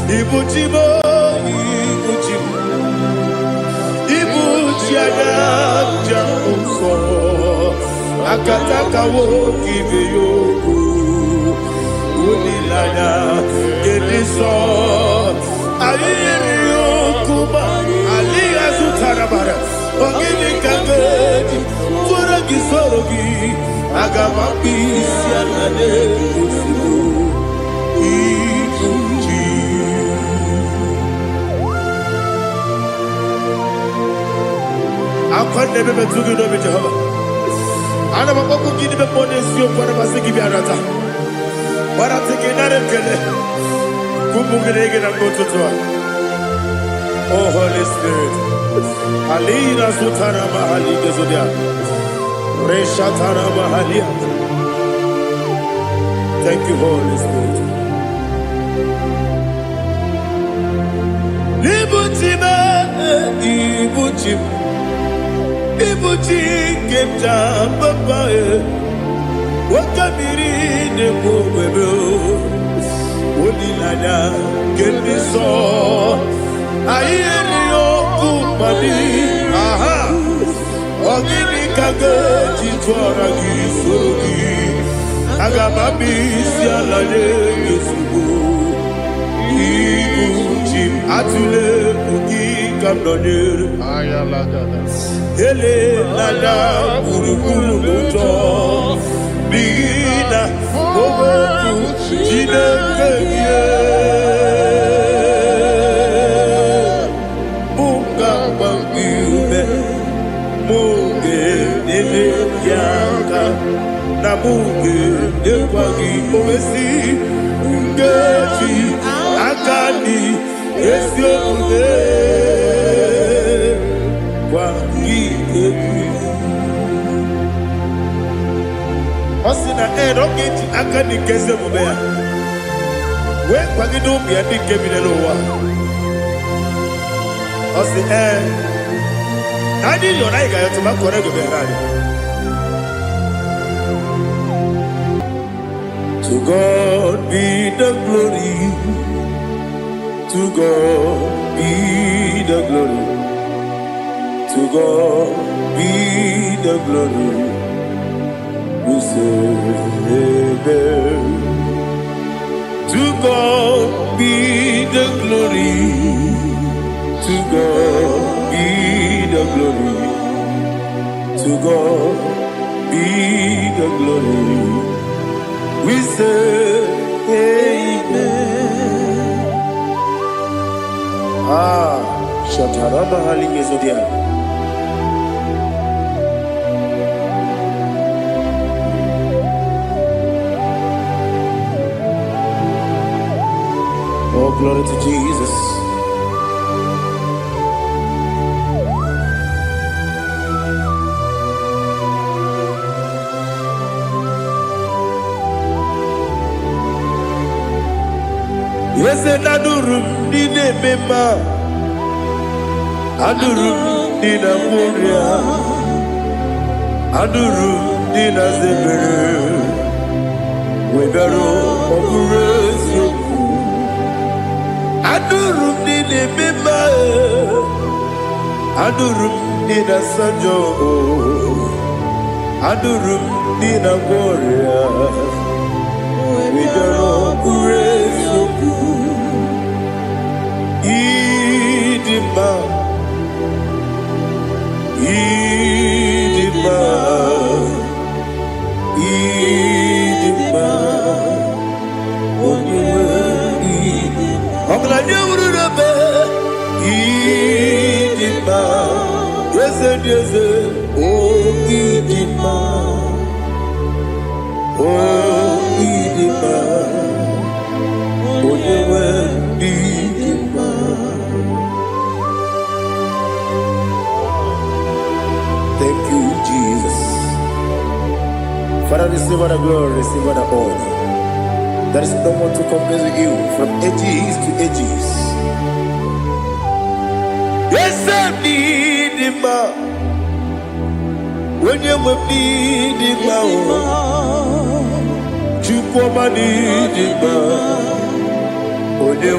Ibuchimo, Ibuchimo, Ibuchiana, Jamuso, Akataka woki beyoku, Unilana, Gediso, Ayiriyokuba, Aliya Sutarabara, Ogini Kangeti, Furagi Sorogi, Agamambi, Sianane, I can't never be too good over Jehovah. I never go give the money to for the Masiki Biarata. But I'm taking another killer. Kumugregin and go to Tua. Oh, Holy Spirit. Alina Sutana Mahali Gezodia. Reshatana Mahalia. Thank you, Holy Spirit. Ibuchima, Ibuchima. Ibuchi kemja papa wakamiri ne kubebe onilanya kendiso ayeni okupani aha ogini kage jitwara gisogi agamami sialane yesugo Ibuchi atule ugi kamdonyer ayalagada Ele nada buruburu muto bina obeku jinekeye munga bangiube munge nene yaka na munge nekwagi omesi ngeji akani esiobe Osina roketi akani keze mubea. We kwagido bia dike binelowa. Osi Nadi yona iga yotu makore go berani. To God be the glory. To God be the glory. To God be the glory. We say amen. To God be the glory. To God be the glory. To God be the glory. We say amen. Shataraba Halinge Zodia. Oh, glory to Jesus. Yes, and Adurum Dine Mema Adurum Dina Moria Adurum Dina Zebere Webero Operation Adurum Dine Mema Adurum Dina Sanjo Adurum Dina Moria Webero Operation Idima, Idima, Idima, Idima, yes, yes, oh, Idima, oh, Idima, Thank you, Jesus. Father, receive all the glory, receive all the honor. There is no one to compare with you from ages to ages. Yes, I need him. When you need him, you come and need him. When you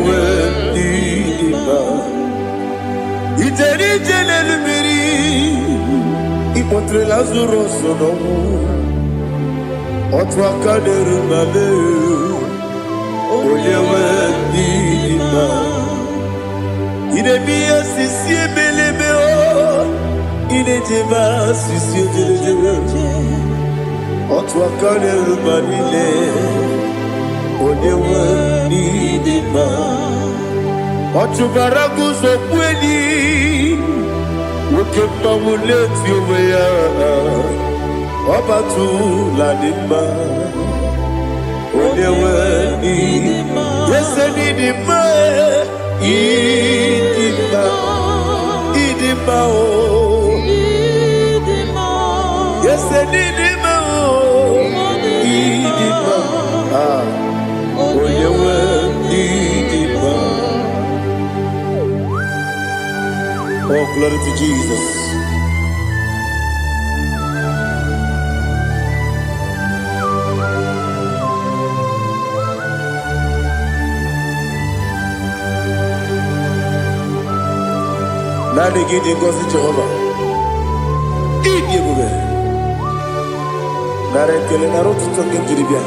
incontré Lazarus no otwa kaderu male oyewe dima ine biya sisi belebe o ine jeba sisi jebe otwa kaderu male oyewe dima otubaragu so kweli Wokemba muleti oweya Obatu ladima Onewe idima Yese nidima Idima Idima o Yese nidima o Idima Onewe idima Oh, glory to Jesus. Now they get in God's Jehovah. Eat you go. Now they tell you not to talk into the beer.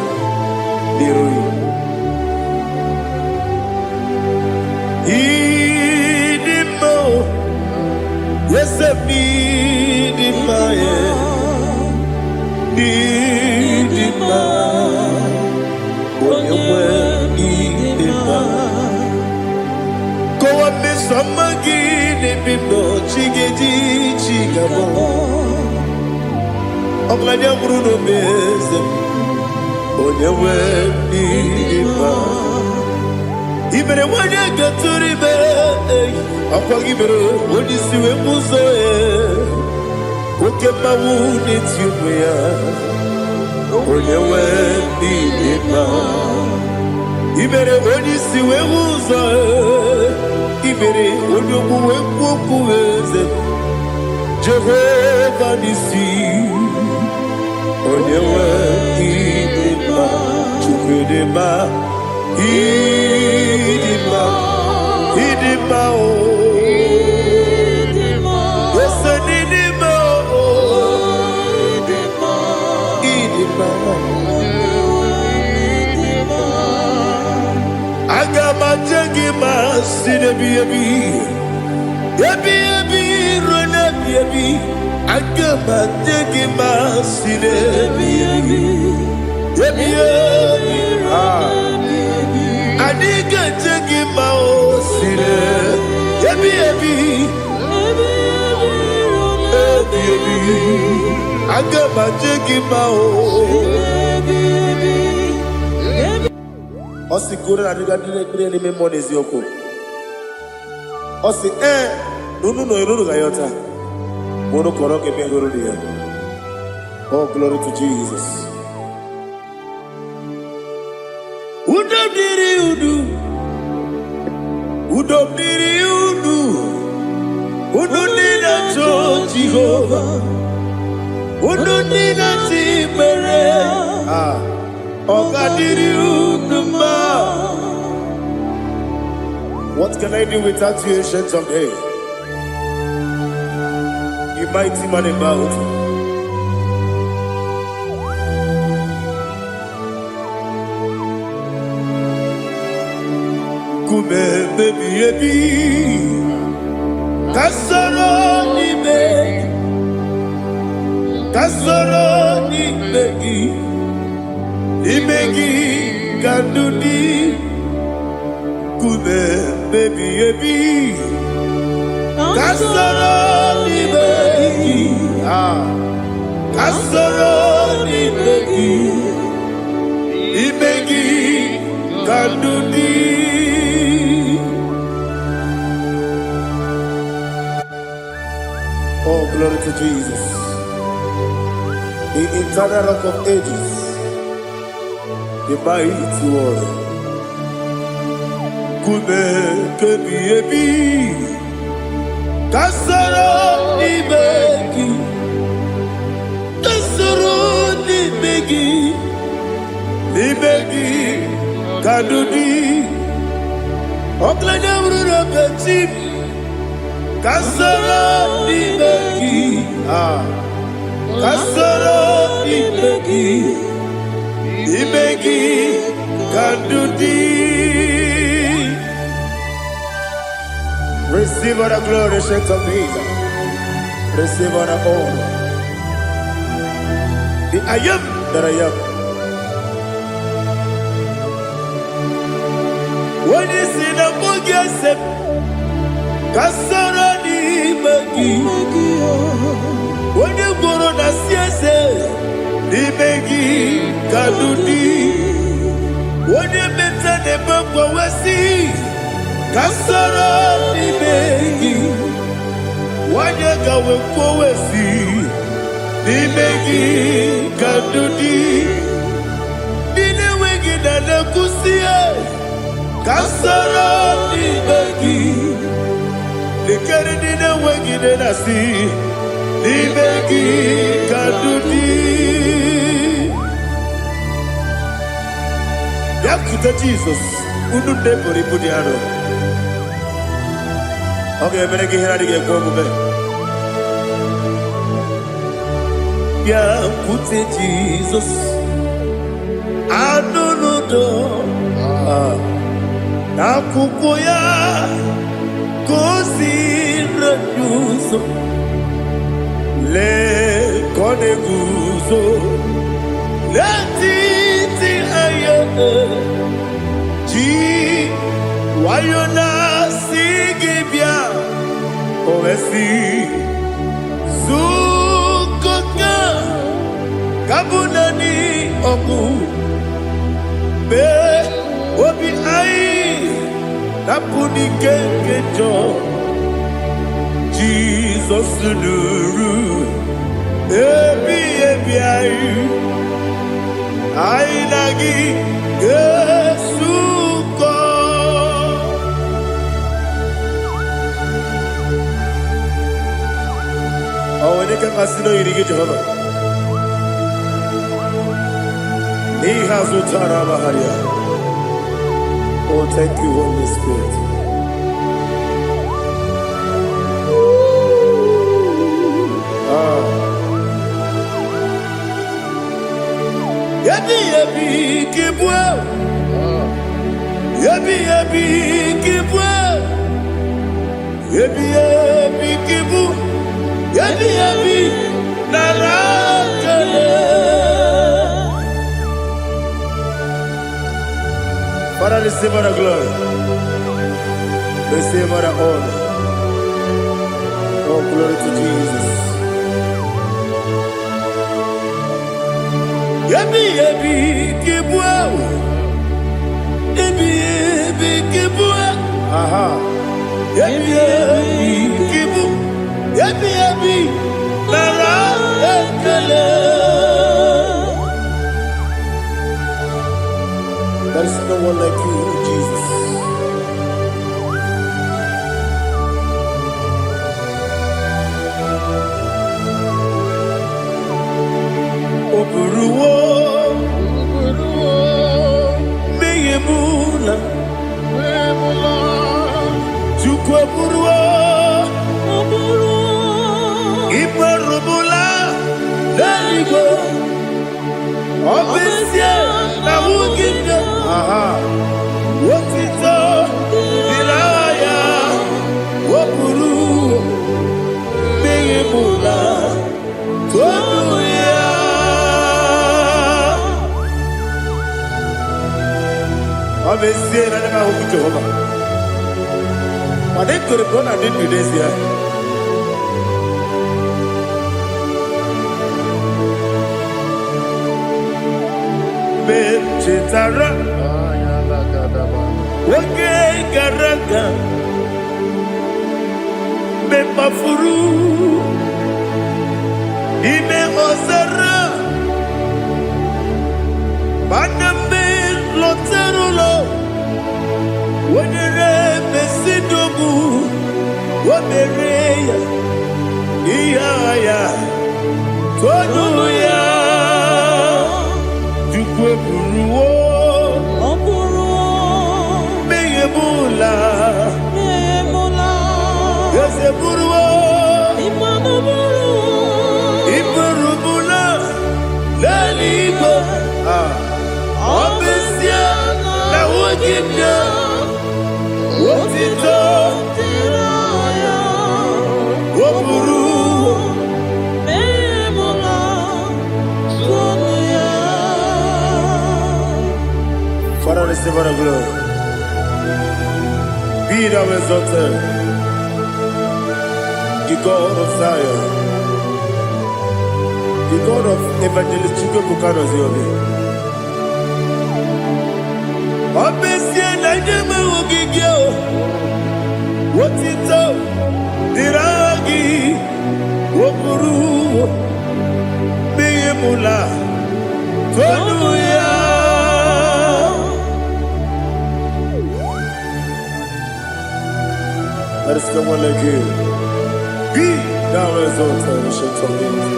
Yes, I need in my need in my when you were in my go up me some again in me no chiggy chigabo I'm glad you're Bruno Bezem when you were in my even when you get to the bed Apagibero, when you see a muso, Okema wound it's you, when you went in Ibere, when you see a muso, Ibere, when you go Jehovah Nissi, when you went in Chukudema, Idima, Agama jagima sine biyabi rona biyabi Agama jagima sine biyabi Adiga jagima sine biyabi Agama jagima Osi kore na diga dire me monezi yoko. Osi nunu no iruru gayota. Mono koro ke me goro dia. Oh, glory to Jesus. Udo diri udu. Udo nina to Jehovah. Udo nina tibere. What can I do without you, ancient of days? You mighty man about. Kume baby, kasoro ni begi. Imegi kandudi kume baby kasoro ni begi imegi kandudi Oh, glory to Jesus, the eternal rock of ages, the mighty one. Kume kebi kasoro ni begi kadudi oklanya urura petit kasoro ni begi Kasoro imegi kandudi. Receive all the glory, shake of Jesus. Receive all the honor. The I am that I am. When you see the book, Kasoro imegi. When you go on a siese, imegi kandudi. When you mention the book, we see. Kasoro imegi. Wanyaga wekowesi nimegi kadudi nine wegi na nakusie kasoro nimegi nikari nine wegi na nasi nimegi kadudi yakuta Jesus ununde poripudiano. Okay, I'm going to get go over. Yeah, put it Jesus. I don't know. Nakukoya, kosi na yuso. Le kone guzo. Le titi ayane. Ji wayona. Ovesi Sukoka Kabunani Oku Be Obi Ai Napuni Kekejo Jesus Nuru Ebi Ai Ai Nagi Yesuko. Oh, when you can pass you get Jehovah. He has Utara Maharia. Oh, thank you, Holy Spirit. Yabi Kibwa. Yabi Kibwa. Yabi Kibu. Yabi Narakale. Father, receive our glory. Receive our honor. Oh, glory to Jesus. Yabi Kibwa. Yabi Kibwa. Aha. Yabi Kibu. Yabi Narakale. There is no one like you, Jesus. Oburuwo, Meyemula, Chukwaburuwo, Ibarubula, Daligo, Obesia, Nawugida, aha, Wotito, Dilaya, Wopuru, Meyemula, Tobuya. Obesia, Nana Hukujova. I didn't go to Ghana, I didn't do this here. Chitara, Wake Garaka, Bepafuru, Ime Osara, Baname Loterulo, Wenere Besidobu, Wabereya, Iaya, Toduya. Buruwo, Meyemula, Yose Buruwo, Iburuwo, Father, receive our glory. Be thou exalted, the God of Zion, the God of Evangelist Chike Bukano Ziobi. Obesi na nyama ugigio, wotito diragi, wopuru, biyemula, tonuya. There is no one like you. Be thou exalted, ancient of days.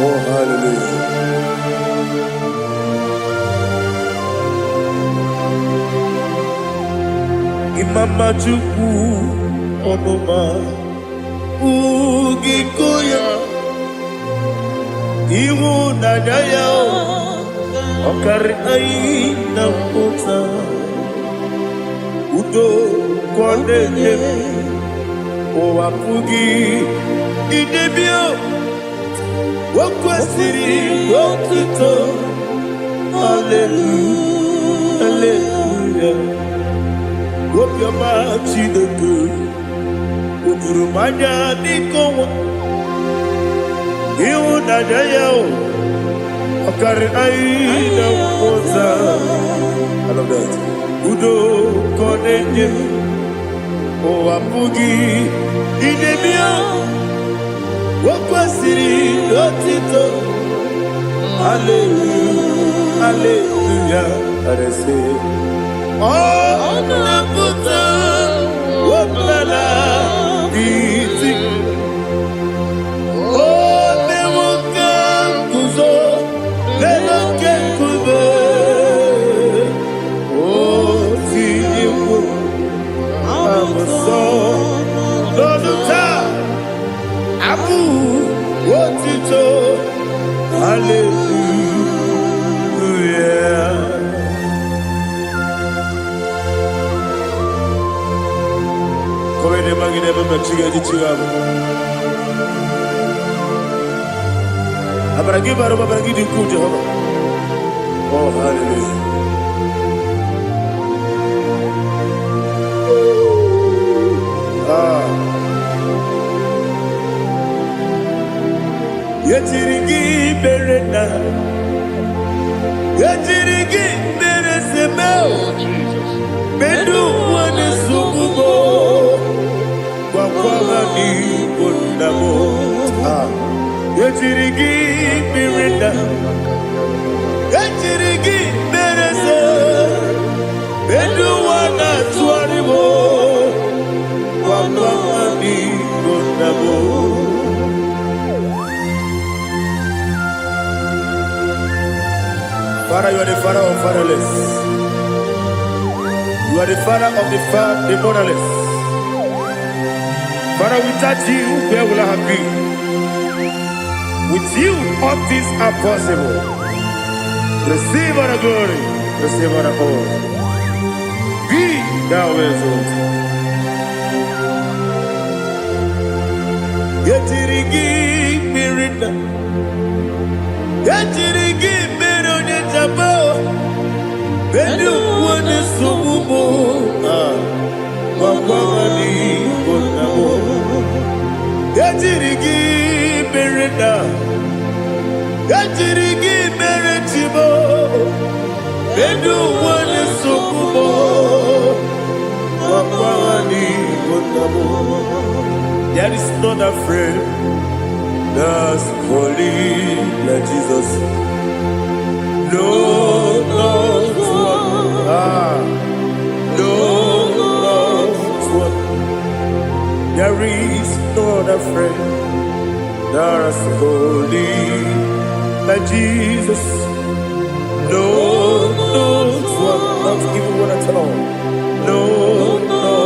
Oh, hallelujah. Imama Chukwu Onuma Ugikoya Iwu Nadaya Okari Aina Kota Udo Kondeye Owapugi Idebio Wakwasiri Wakito Hallelujah Hallelujah Wopiama Chideku Udurumanya Nikowa Iwu Nadaya Okari Aina Kota I love that Udo Kondeye Owapugi Idebio Wakwasiri Lotito Hallelujah Hallelujah I say Oh Naputa Waplala Biti Oh Newoka Kuzo Leloke Kube Oh Tiyiwu Loduta Abu Wotito Hallelujah Komene magine baba chiga chiga Abaragi baro babaragi diku Jehovah Oh hallelujah Yetirigi berena Yetirigi beresebel Bedu wane sububo Kwa ni kundamo Yetirigi berena Yetirigi berese Bedu wana tuaribo Kwa ni kundamo Father, you are the father of fatherless. You are the father of the motherless. Father, without you, where will I have been? With you, all things are possible. Receive our glory, receive our honor. Be thou exalted. Yetirigi mirina, yetirigi mirona jabo, bedu wane sububo, wakwani konamo. Yetirigi mirina, yetirigi miretibo, bedu wane sububo, wakwani konamo. There is not a friend that's holy like Jesus. No, no, no, no. There is no other friend that's holy like Jesus. No, no, not even one at all. No, no,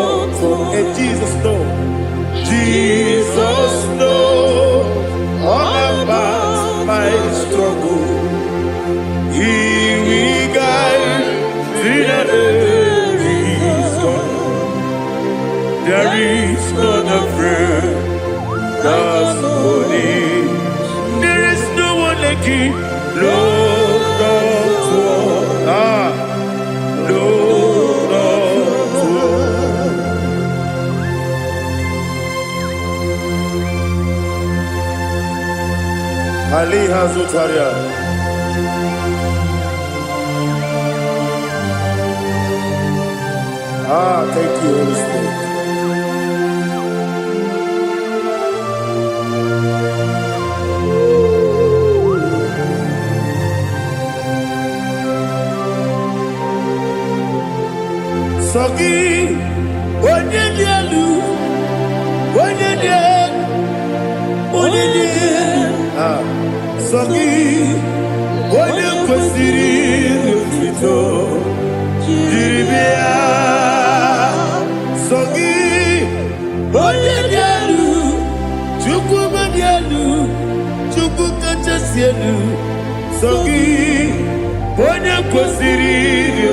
Lord of war. Lord of war. Ali Hazutaria. Thank you, Holy Spirit. Sogi, onye dielu, onye dielu, onye dielu. Sogi, onye kwesịrị otuto, jiri bịa. Sogi, onye dielu, Chukwu dielu, Chukwu kachasị elu. Sogi, onye kwesịrị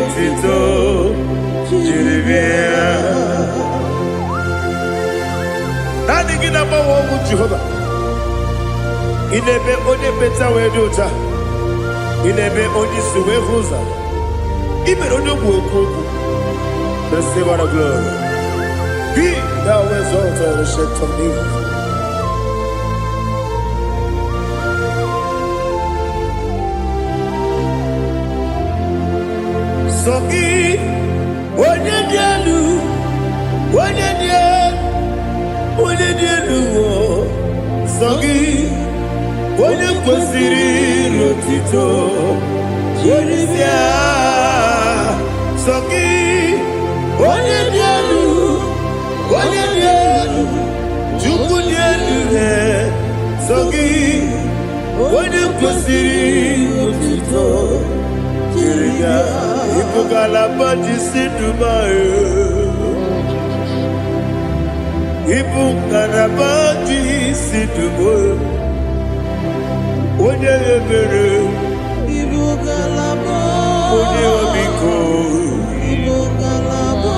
otuto. Nani gina bawo mu Jehovah. Inebe onye beta we dota. Inebe onye suwe huza. Ibe onye gwoku. Receive our glory. Be thou exalted and shed from thee. Sogi onye dielu, onye dielu, onye dielu wo. Sogi onye kwesịrị otuto, jiri bịa. Sogi onye dielu, onye dielu, Chukwu dielu. Sogi onye kwesịrị otuto, jiri bịa. Ibugalaba Dubai. Ibugalaba Dubai. Onye ebere. Ibugalaba. Onye omiko. Ibugalaba.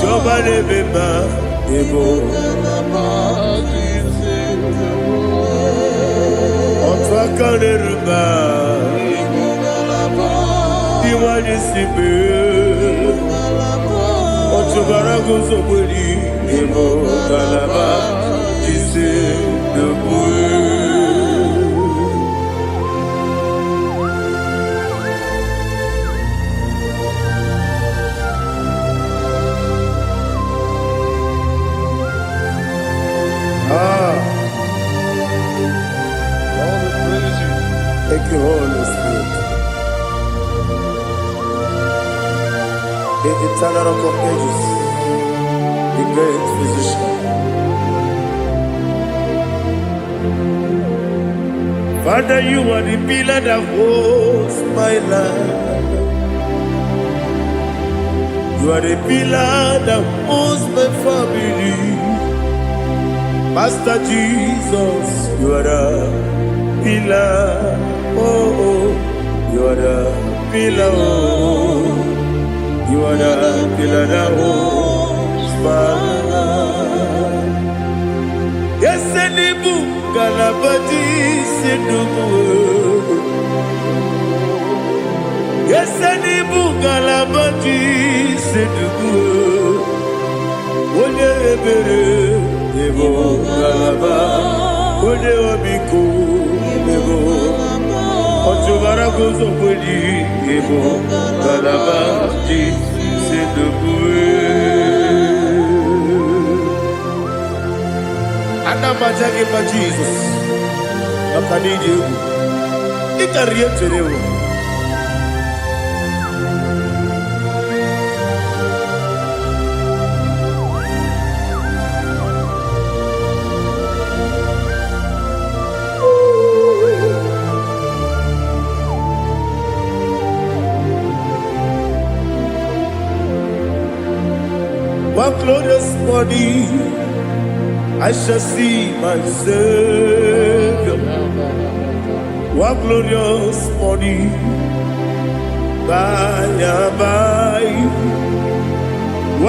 Joba nebeba. Ibugalaba Dubai. Otwaka neruba. Iwani sibe Otubara gozo boli Emo galaba Jise debue Thank you, Holy Spirit. The eternal rock of ages, the great physician. Father, you are the pillar that holds my life. You are the pillar that holds my family. Master Jesus, you are the pillar. Oh, you are the pillar. You are the pillar that holds my life. Yes, Enibu Galabati Sinubu. Yes, Enibu Galabati Sinubu. Onye ebere Ebo Galaba. Onye obiku Ebo. Otubara gozo boli Ebo Galabati Sinubu. Anamajage ma Jesus. Akaniji ugu. Ikariye terewo. One glorious body, I shall see my Savior. One glorious body, by and by.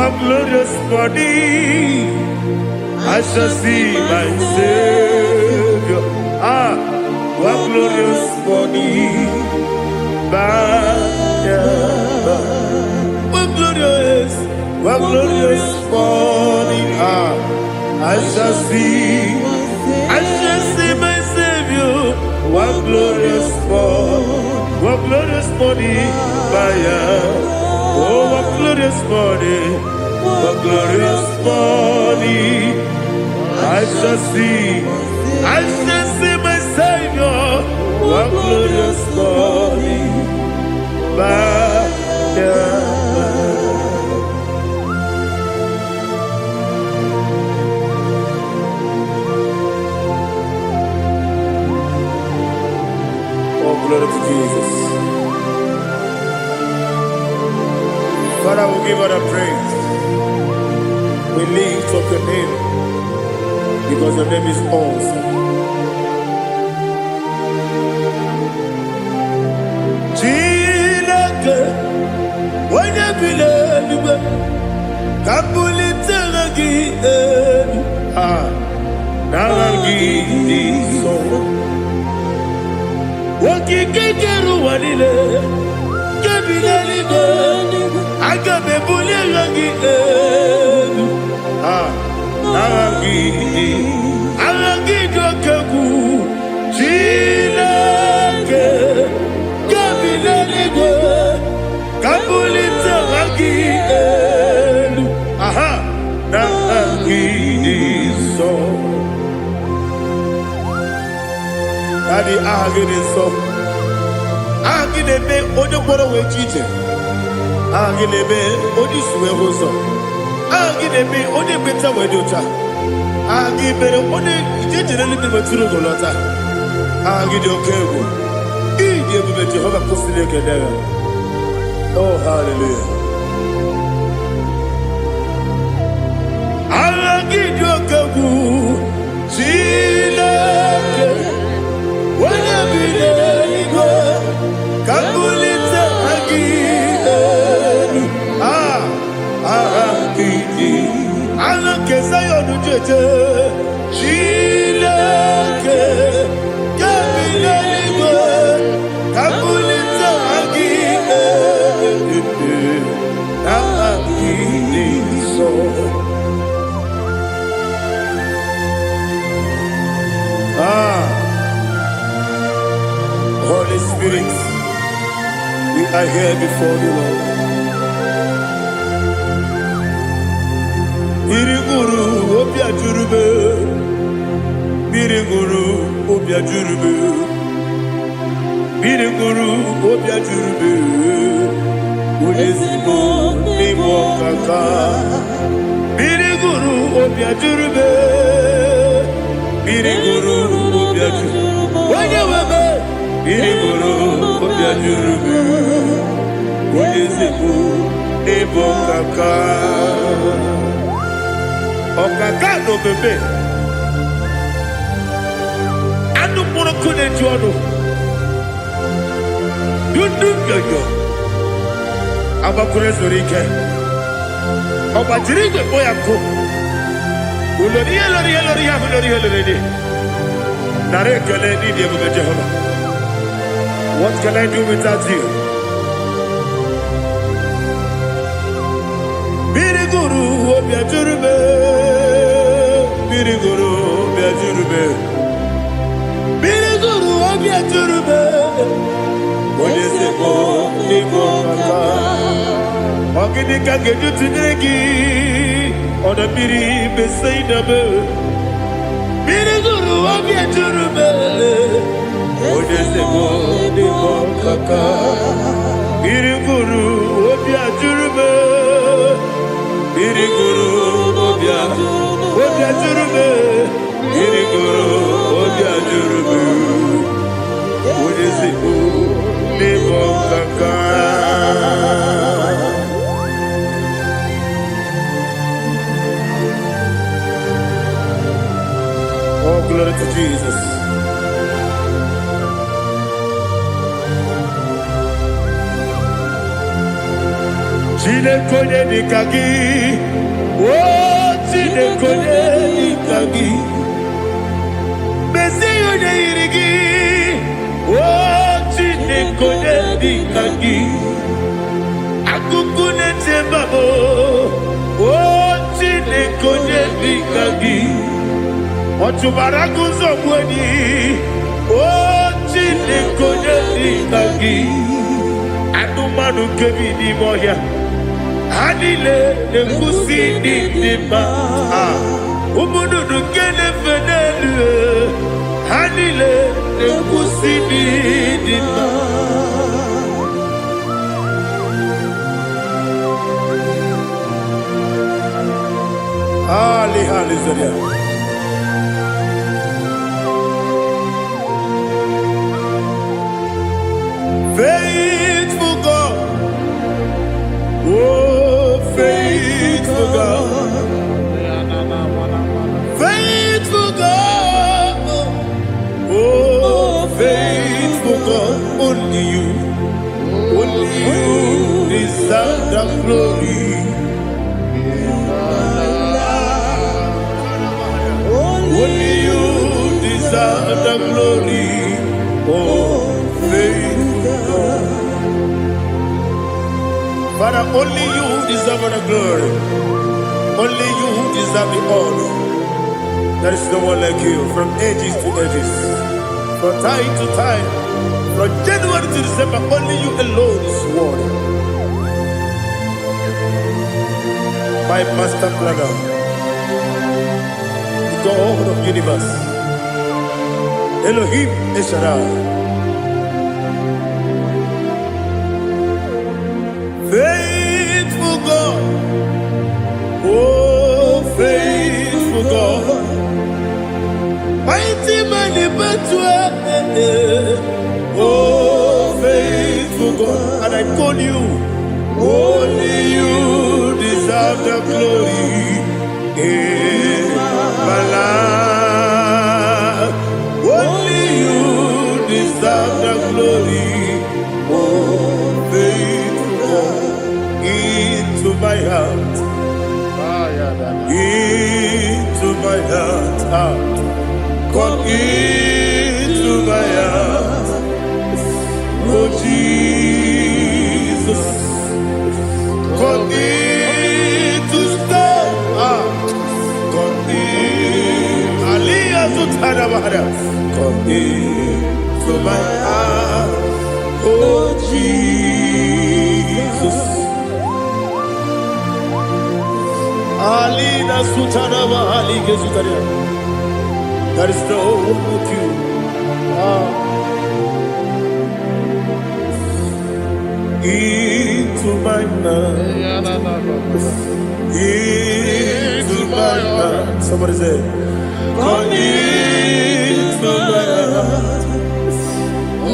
One glorious body, I shall see my Savior. One glorious body. What glorious morning, I shall see my Savior. What glorious morning, oh, what glorious morning, I shall see my Savior. What glorious morning, glory to Jesus. Father, we give all the praise. We lift up your name because your name is awesome. Chineke, onye bileliwe, kabulitela gị elu, nara gị n'iso. Wakikekeru walile kebileligo agabe bulirangi arangi dokeku Chineke kebileligo kabulita rangi narangi so Daddy, so Agilebe, Odoboro Wechite, Agilebe, Odisue Hoso, Agilebe, Odebeta Wedota, Agibere, Ode, Generally Maturu Golota, Agidio Kego, Igi Jehovah Kosile. Oh, hallelujah. Agidio Kego, Chineke. Kabulita agilelu Alake sayonu jeje Chineke kabileligo Kabulita agilelu Agiliso Holy Spirit, we are here before you, Lord. Biriguru obia jurube, Biriguru obia jurube, Biriguru obia jurube, Ulesimo nimo kaka, Biriguru obia jurube, Biriguru obia jurube, Wanyawebe. Biriguru obia jurube, Ulesimo nimo kaka. Okaka no bebe anu muro kone jono dundu yoyo abakure zorike obajiri gbe boya ko ulori de nare kele ni de bebe Jehovah. What can I do without you? Biriguru obia jurube, Biriguru obia jurube, Biriguru obia jurube. Olesemo nimo kaka, ogini kangeju tinegi, ona biri beseinabe. Biriguru obia jurube, olesemo nimo kaka, Biriguru obia jurube. Biriguru obia jurube, Biriguru obia jurube, Ulesimo nimo kaka. Oh, glory to Jesus. Chinekonye nikagi, oh chinekonye nikagi, Mesiyo ne irigi, oh chinekonye. konye dikagi akukune tebabo o chine konye dikagi otubara kuzo kweni o chine konye dikagi adumanu kebi ni moya Hanile ne kusi ni dima Umudu kene fenelu Hanile ne kusi ni dima Ali Zoria Faithful God Oh, faithful God, faithful God, oh, faithful God, only you deserve the glory. Only you deserve the glory, oh, faithful God. Father, only you deserve the glory. Only you deserve the honor. There is no one like you from ages to ages. From time to time. From January to December, only you alone is worthy. My master planner, the God of the universe, Elohim Eshadai. Faithful God, oh faithful God, mighty man in battle, oh faithful God, and I call you, only you deserve the glory in my life, only you deserve the glory, oh faithful God. Into my heart, into my heart, come into my heart, oh Jesus, come in to stay, come in, Aliyah to Tanabara, come into my heart, oh Jesus. Alina Sutanaba Ali Gezutaria. There is no one with you. Into my mind. Into my heart. Somebody say, come into my heart.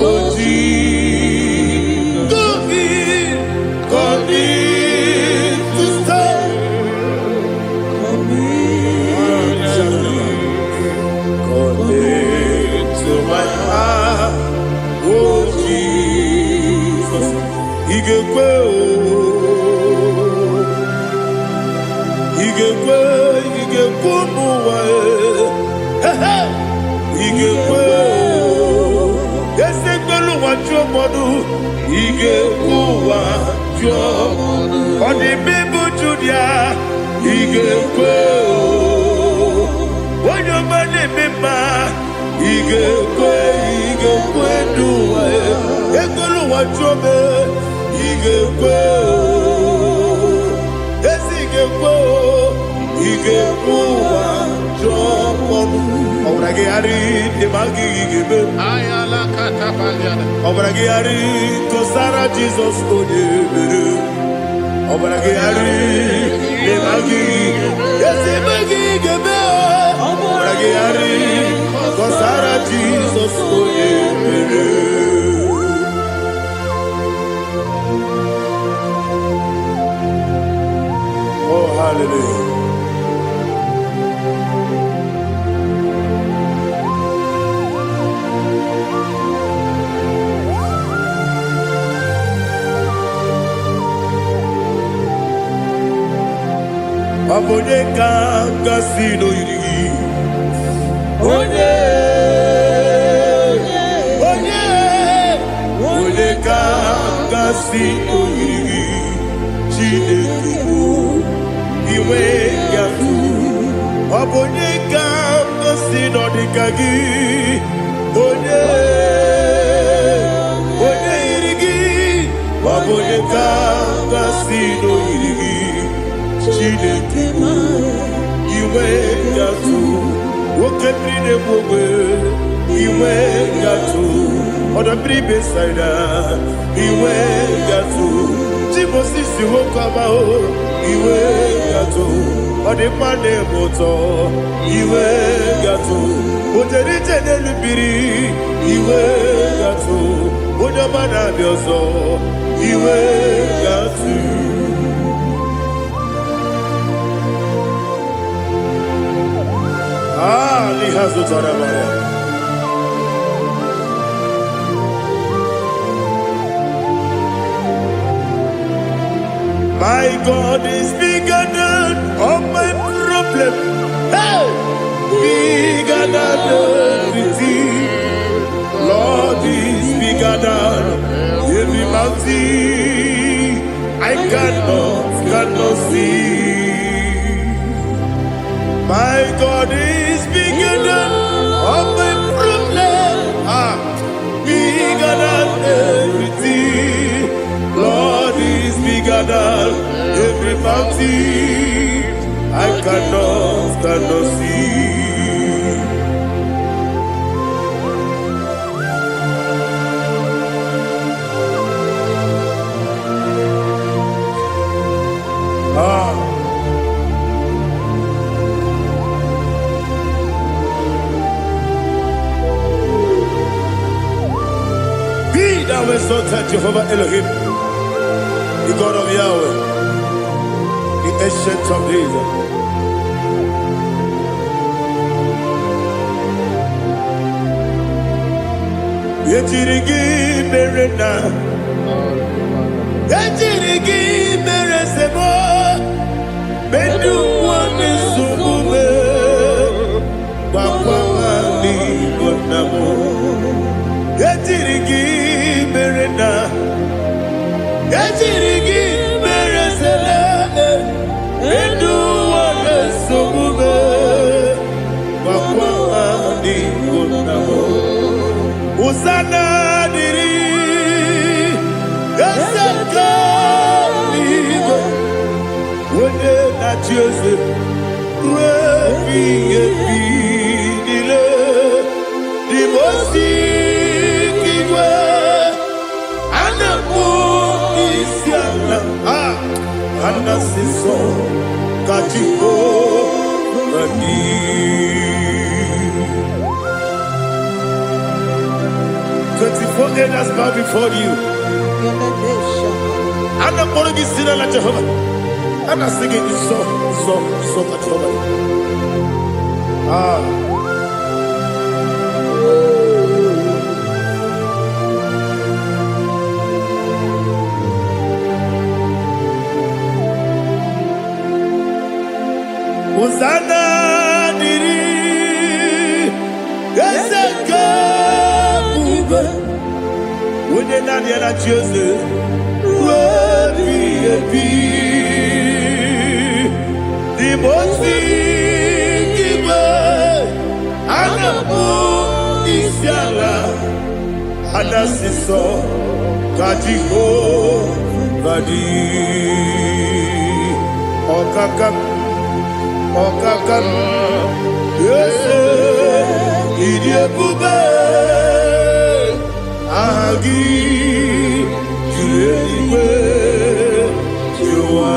Oh Jesus. Come in to stay. To my heart, oh Jesus, Igekwe, muwa, Igekwe, ese gbolu wajo modu, Igekwe wajo, odi bibu judia, Igekwe, wanyo mane mema. Igekwe duwa Egolu wajobe Igekwe Igekwe wajobe Obrage ari Demagi igebe Ayala katapaliana Obrage ari Kosara Jesus Odebere Obrage ari Demagi igebe Obrage ari Kosara Jesus Odebere Oh hallelujah. Abone kanga sino yiri Onye si oyiri Chineke iwe gatu obonye ka si no dikagi onye irigi obonye ka si no irigi Chineke iwe gatu woke bride bogwe iwe gatu oda bribe saida iwe gatu Timosi si wokama o iwe gatu ode mane moto iwe gatu ojeri tenelu biri iwe gatu oda mana bioso iwe gatu lihazo tarabaya My God is bigger than all my problem. Hey! Bigger than everything. Lord is bigger than every mountain. I cannot see. My God is bigger than all my problem. Bigger than everything. Lord is bigger than every mountain. I cannot see. Be thou exalted, Jehovah Elohim, the God of Yahweh, the ancient of days. Yejirigi merena, yejirigi meresemo, bedu wane sumube, wakwamani gonamo. Yejirigi merena, yejirigi meresele, bedu wane sumube, wakwamani gonamo. Usana diri, esaka ligo, wone na Joseph, wepi dile, di mosi kiwe, anamu isiana, anasiso kachiko mani. 24 elders bow before you. I'm not going to be seen like Jehovah. I'm not singing this song like Jehovah. Hosanna diri, Eseka. When you're not yet at Joseph, the most giver, Anamu Isiala, Anasiso, Kajiho, Vadi, Okakam, yes, Idiabube. Agi julewe juwa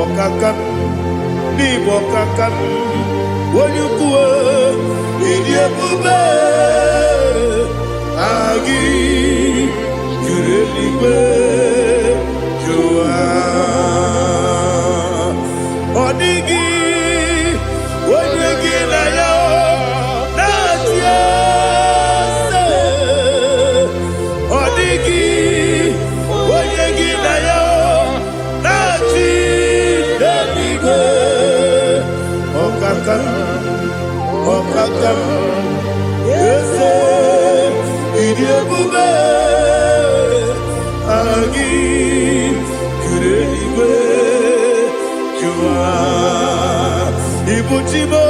okakam ni bokakam wonyukwe idiebube agi julewe juwa odigi wonyegi na yo natie Okakam, yes, idiabube. Ibuchimo,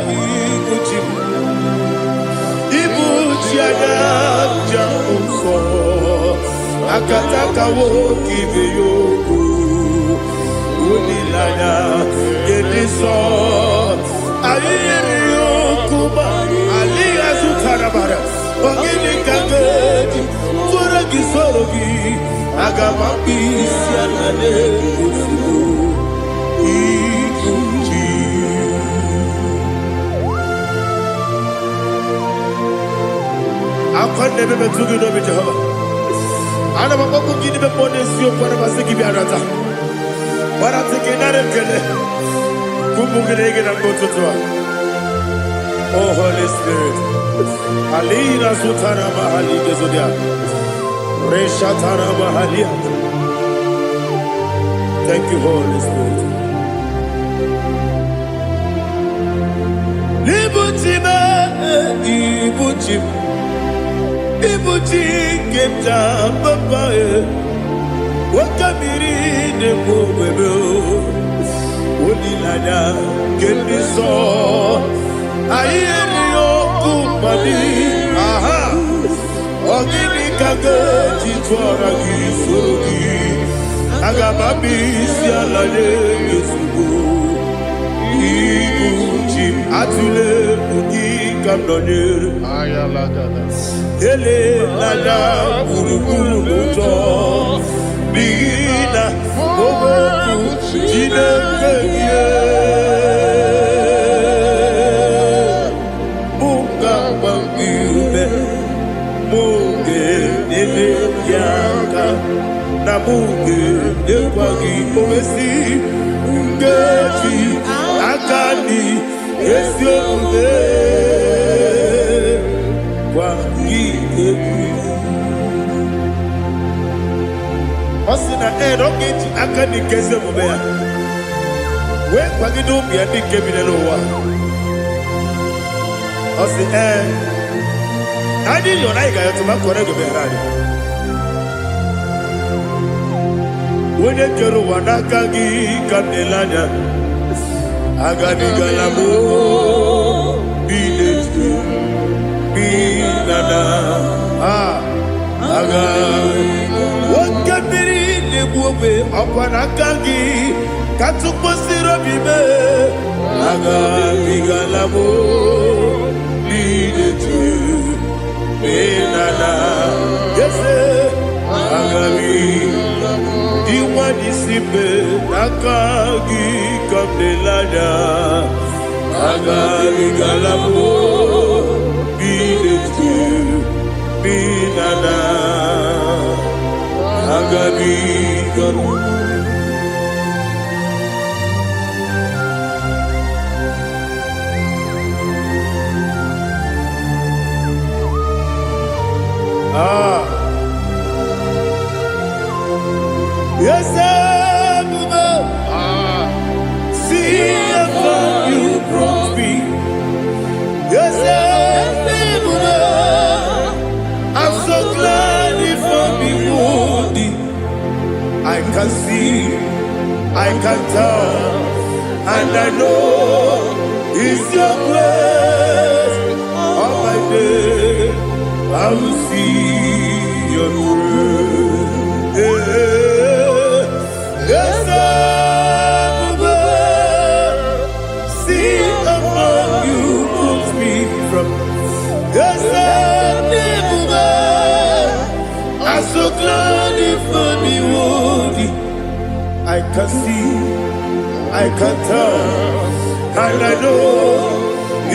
Ibuchimo, Ibuchiana, Jamuso, Akataka woki beyoku, Unilaya, Gediso, Ayeriyokuba, Aliya Zutarabara, Ogini Kageti, Furagi Sorogi, Agamapi, Sianale, Ibuchi. I never been to the Lord Jehovah. I never want to give them more than you for the Masiki Biarata. But I'm thinking that I'm going to go to Oh, Holy Spirit. Alina Sutara Mahali Gezodia. Reshatara Mahalia. Thank you, Holy Spirit. Libutime, Ibuchim. Ibuchi kemta papaye wakamiri ne mobebe onilanya kendiso ayeri okupani aha ogini kage titwara gisogi agamabi sialale yesugo Ibuchi atule buki kamdonir ayalagada Ele lala buruburu muto Bina ogoku jine kenye Munga bangiume Munge nene yaka Na munge nekwagi omesi Ngeji akani esiombe Osina don't get akani keze mubea. We kwagido mi adi kebine lowa. Osi Nadi yona iga yotuma kore gobe rari. Wene kero wanakagi kamnelanya. Agadi galamo binetu. Binana aga wakabiri nebuwe apanakangi katuposiro bibe aga bigalamo binetu binana yese aga diwani sibe nakagi kamdelada aga bigalamo Binana Agabi Garu Yes, see how you brought me. Yes, I'm so glad if I'm wounded. I can see, I can tell, and I know it's your grace. On my day, I will see your grace. Yes, see among you moves me from. Yes, I'm so glad if me woody. I can see, I can tell, and I know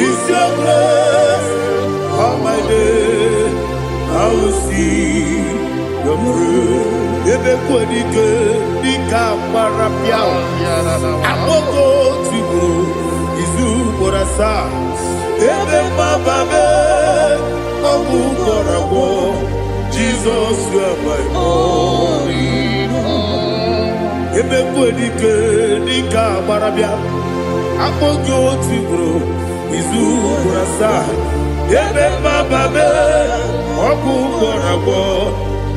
it's your grace. On my day, I will see your grace. Ebe kodike dika parapia. Aboko tibo izu borasa. Ebe mababe obu korabo. Jesus, you are my only home. Ebe kodike dika parapia. Aboko tibo izu borasa. Ebe mababe obu korabo.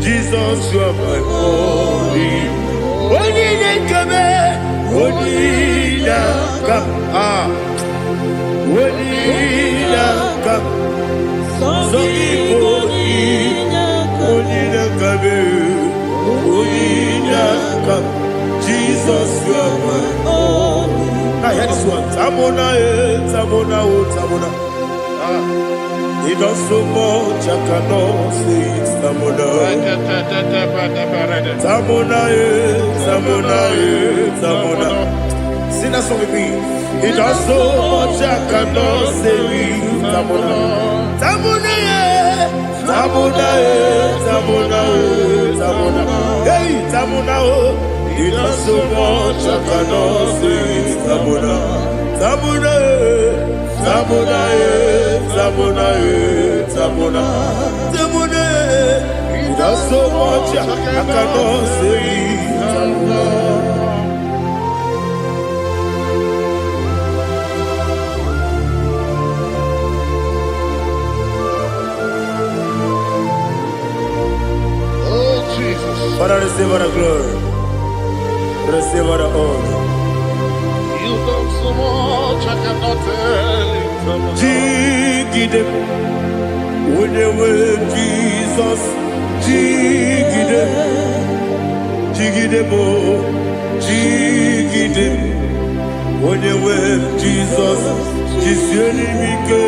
Jesus, you are my only. Only kame, only come. Oninaka, Zogibo, Oninaka, Oninaka, Jesus, you are my own. I hear this one. Tamona, Tamona, Tamona. He does so much, I cannot say it. Tamona, Tamona, Tamona, Tamona. Sing that song with me. He does so much, I cannot say it. Tamona, Tamona, Tamona, Tamona, Tamona. Hey, Tamona, he does so much, I cannot say it. Tamona, Tamona, Tamona, Tamona, Tamona, Tamona. He does so much, I cannot say it. Tamona. Father, receive all the glory. Receive all the honor. You done so much, I cannot tell it. Jigide, when you were Jesus, Jigide, Jigide mo, Jigide, when you were Jesus, Jisyenimike,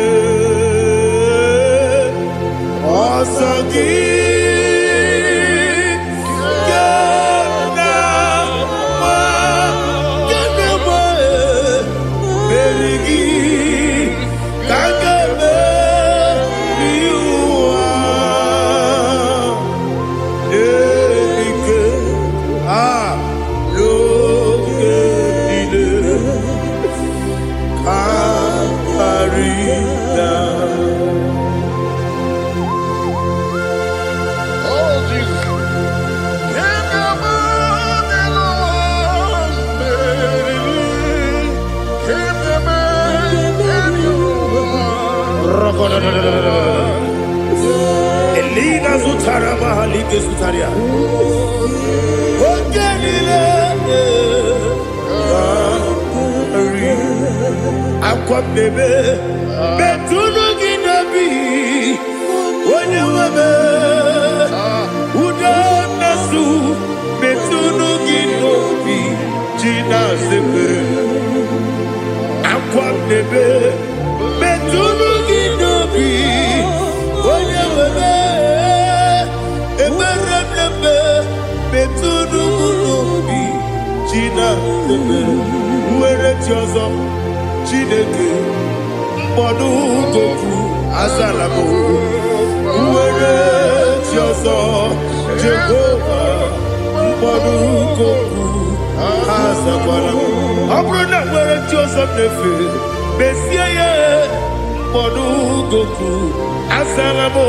Asagi. Elina Zutara Mahalike Zutaria. Ogenile Aqua bebe Betunu Ginabi Onye webe Uda Nasu Betunu Ginobi Jina Zebe Aqua bebe Betunu Ginobi Onye webe Eberebe Betunu Ginobi Jina Zebe Uwere Tiozo Chineke Mbodu Goku Azalabo Uwere Tiozo Jehovah Mbodu Goku Azalabo Abrona Uwere Tiozo Nefe Besiye Mbodu Goku Azalabo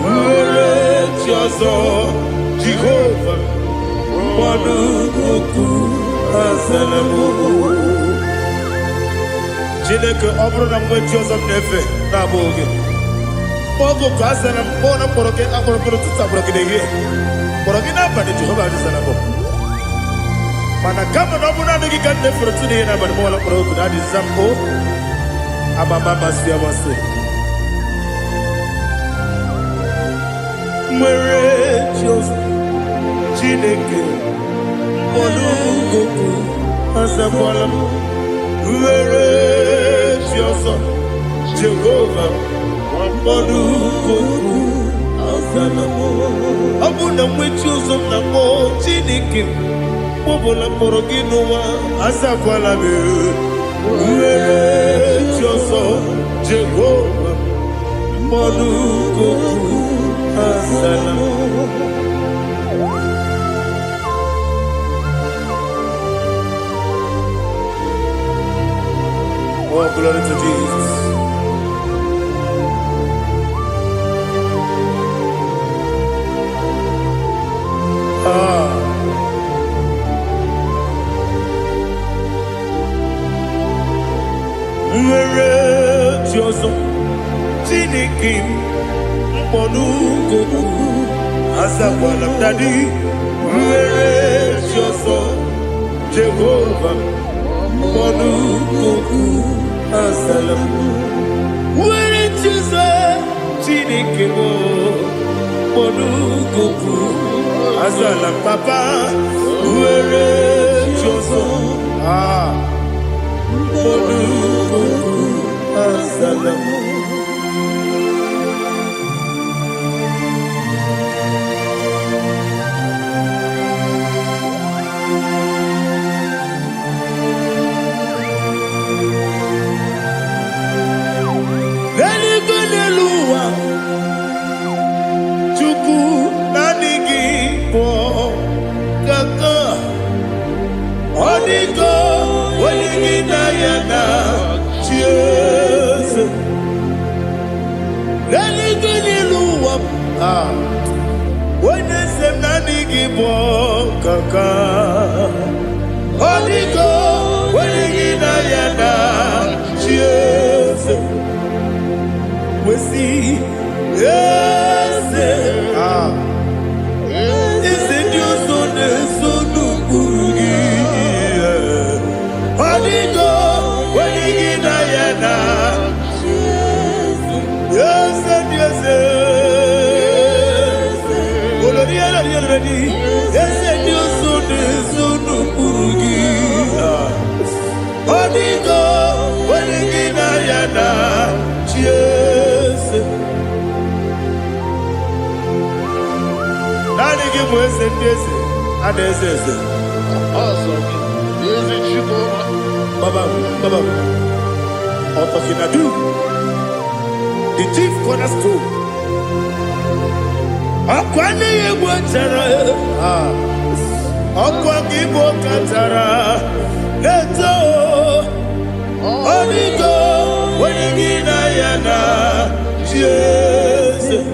Uwere Tiozo Jehovah Mbodu Goku Azalabo Chineke ọbụrụ na mgbe Jizọs na-efe na-abụ oge ogo ka a sara mkpọ na mkpọrọ gị akpọrọ mkpọrọ tutu akpọrọ gị n'ehihie mkpọrọ gị n'abalị Jehova adịzara mbụ mana kama na ọ bụrụ na adịghị ka nne fere tụ n'ihe n'abalị mụọla mkpọrọ oge na adịza mbụ amama amasị amasị nwere Jizọs Chineke mkpọrọ ogo azakwala m Uwere Tiozo Jehovah Mbodu Goku Azalamo Abuna mwechi uzo na mo Chineke Mbobola mkpọrọ gị n'ụwa Azakwala m Uwere Tiozo Jehovah Mbodu Goku Azalamo Oh, glory to Jesus. Nwere Tiozo Chineke Mbodu Goku Azakwala m Daddy Nwere Tiozo Jehovah Mbodu Goku asalam. Where it is Chinikimo Monukuku asalam papa. Where it is Monukuku asalam. When they say nani gibo kaka, Onigo, when you yana, cheers. We see, yes, is it your son, son of Burugi? Onigo, when you yana, yes, yes. Yes, and you soon Burugi. Onigo, when you yana, cheers. Nani give us a yes, and this is awesome. Is it you, Baba, Otokinadu, the chief cornerstone. Akwani yebo tara, akwani yebo katara, leto, onigo, wenigina yana, Jesus.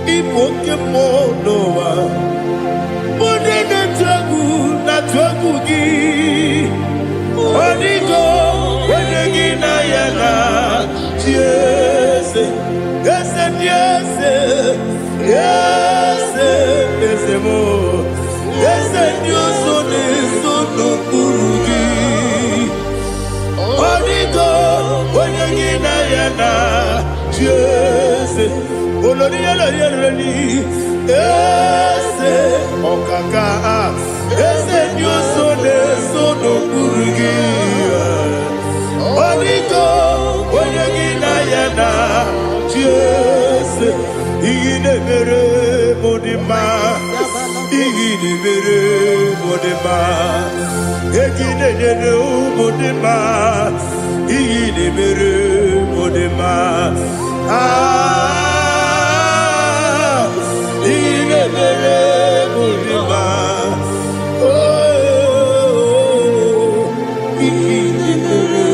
Ipoke monoa, mone na twagu gi, onigo, wenigina yana, Jesus. Yes, yes, yes, yes, more. Yes, and you son is no Burugi. Onigo, when you get Diana, yes, Olonia, yes, Okaka, yes, and you son is no Burugi. Onigo, when you get Diana. Yes, Igidebere Modima, Igidebere Modima, Igidebere Modima, Igidebere Modima, Igidebere Modima, oh, Igidebere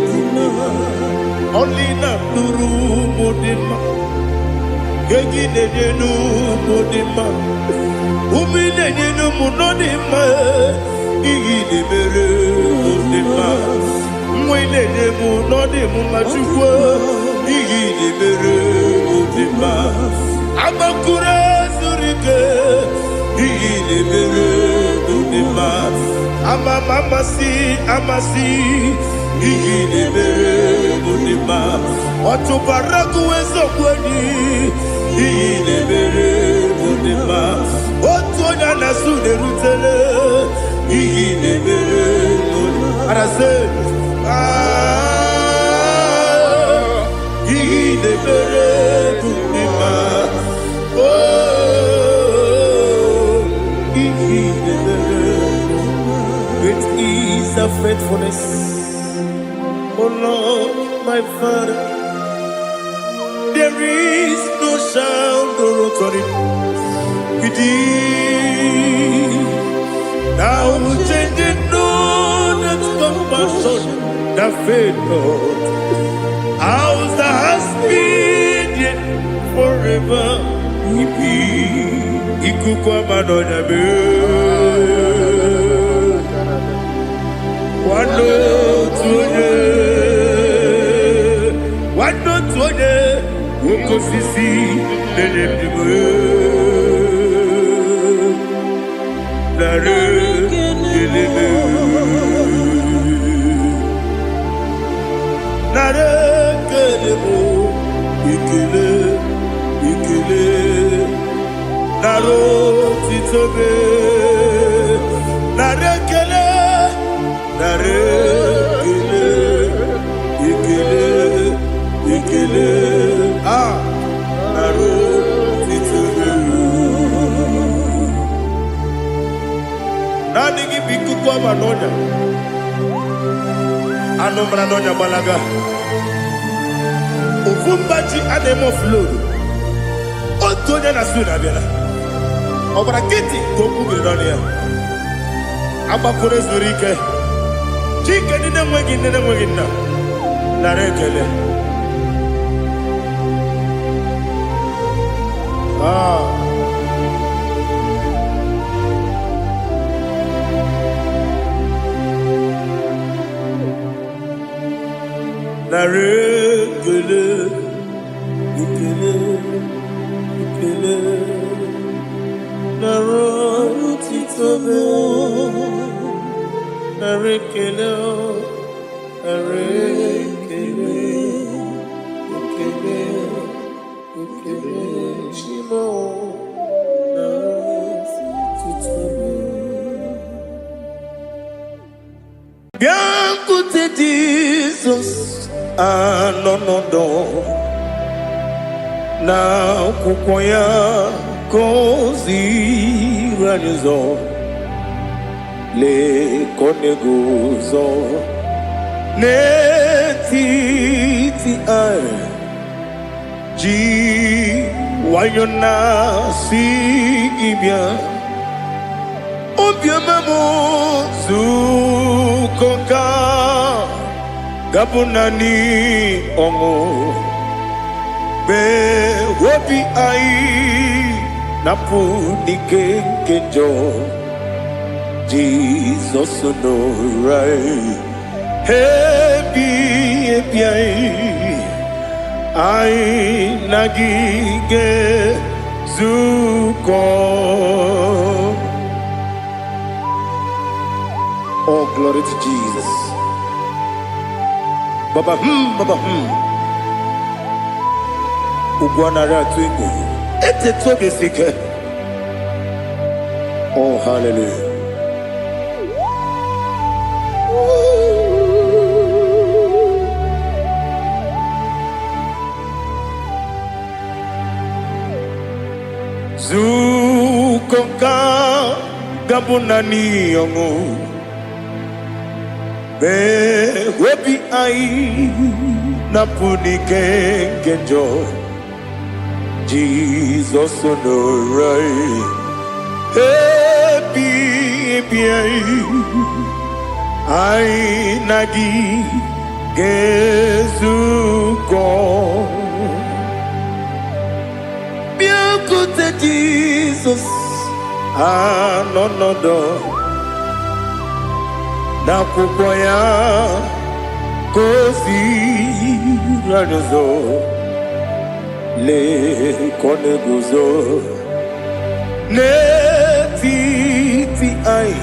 Modima, only not Nuru. Gegi nu modima, umine nu munodima, igi de bere modima, mwine ne munodimu machukwa, igi de bere modima, amakure surike, igi de bere modima, amasi, igi de bere modima. Otubaraku wezo kwani Igidebere Modima. Otonya nasude rutele Igidebere Modima. Arase Igidebere Modima. Oh, Igidebere Modima. Great is the faithfulness, oh Lord, my Father. There is no sound or authority. Now changing no that compassion, that faith not. How's the has been yet forever? Ipi ikukwa madonya be. Wano tuone, wano tuone. Woko sisi nenebime Nare kelebe nara ekele mo ikele ikele nara otito me nara ekele nara ekele ikele ikele nara otito me nani gi bikuko manonya anomra nonya balaga ofumbaji anemo flow otonya na suna bela obra kiti koku beronia abakore zurike chike nine mwegi na na rekele nare kele ikele ikele naro titobe nare kele ikele ikele shimo naro titobe bien côté Jesus anonodo na kukoya kozi ranizo le koneguzo ne titi ai ji wayona sigibia obiamamo zukoka Gabunani ongo be wobi ai napu nike kenjo Jesus no rai hebi ai nagige zuko. Oh, glory to Jesus. Baba Ugwana ratwingu ete tobe sike. Oh, hallelujah. Zukonka gabunani yongu be webi ai napuni kenjo Jesus no rai happy ai nagi gezuko bien côté Jesus no na kukoya kozi ranozo le koneguzo ne titi ai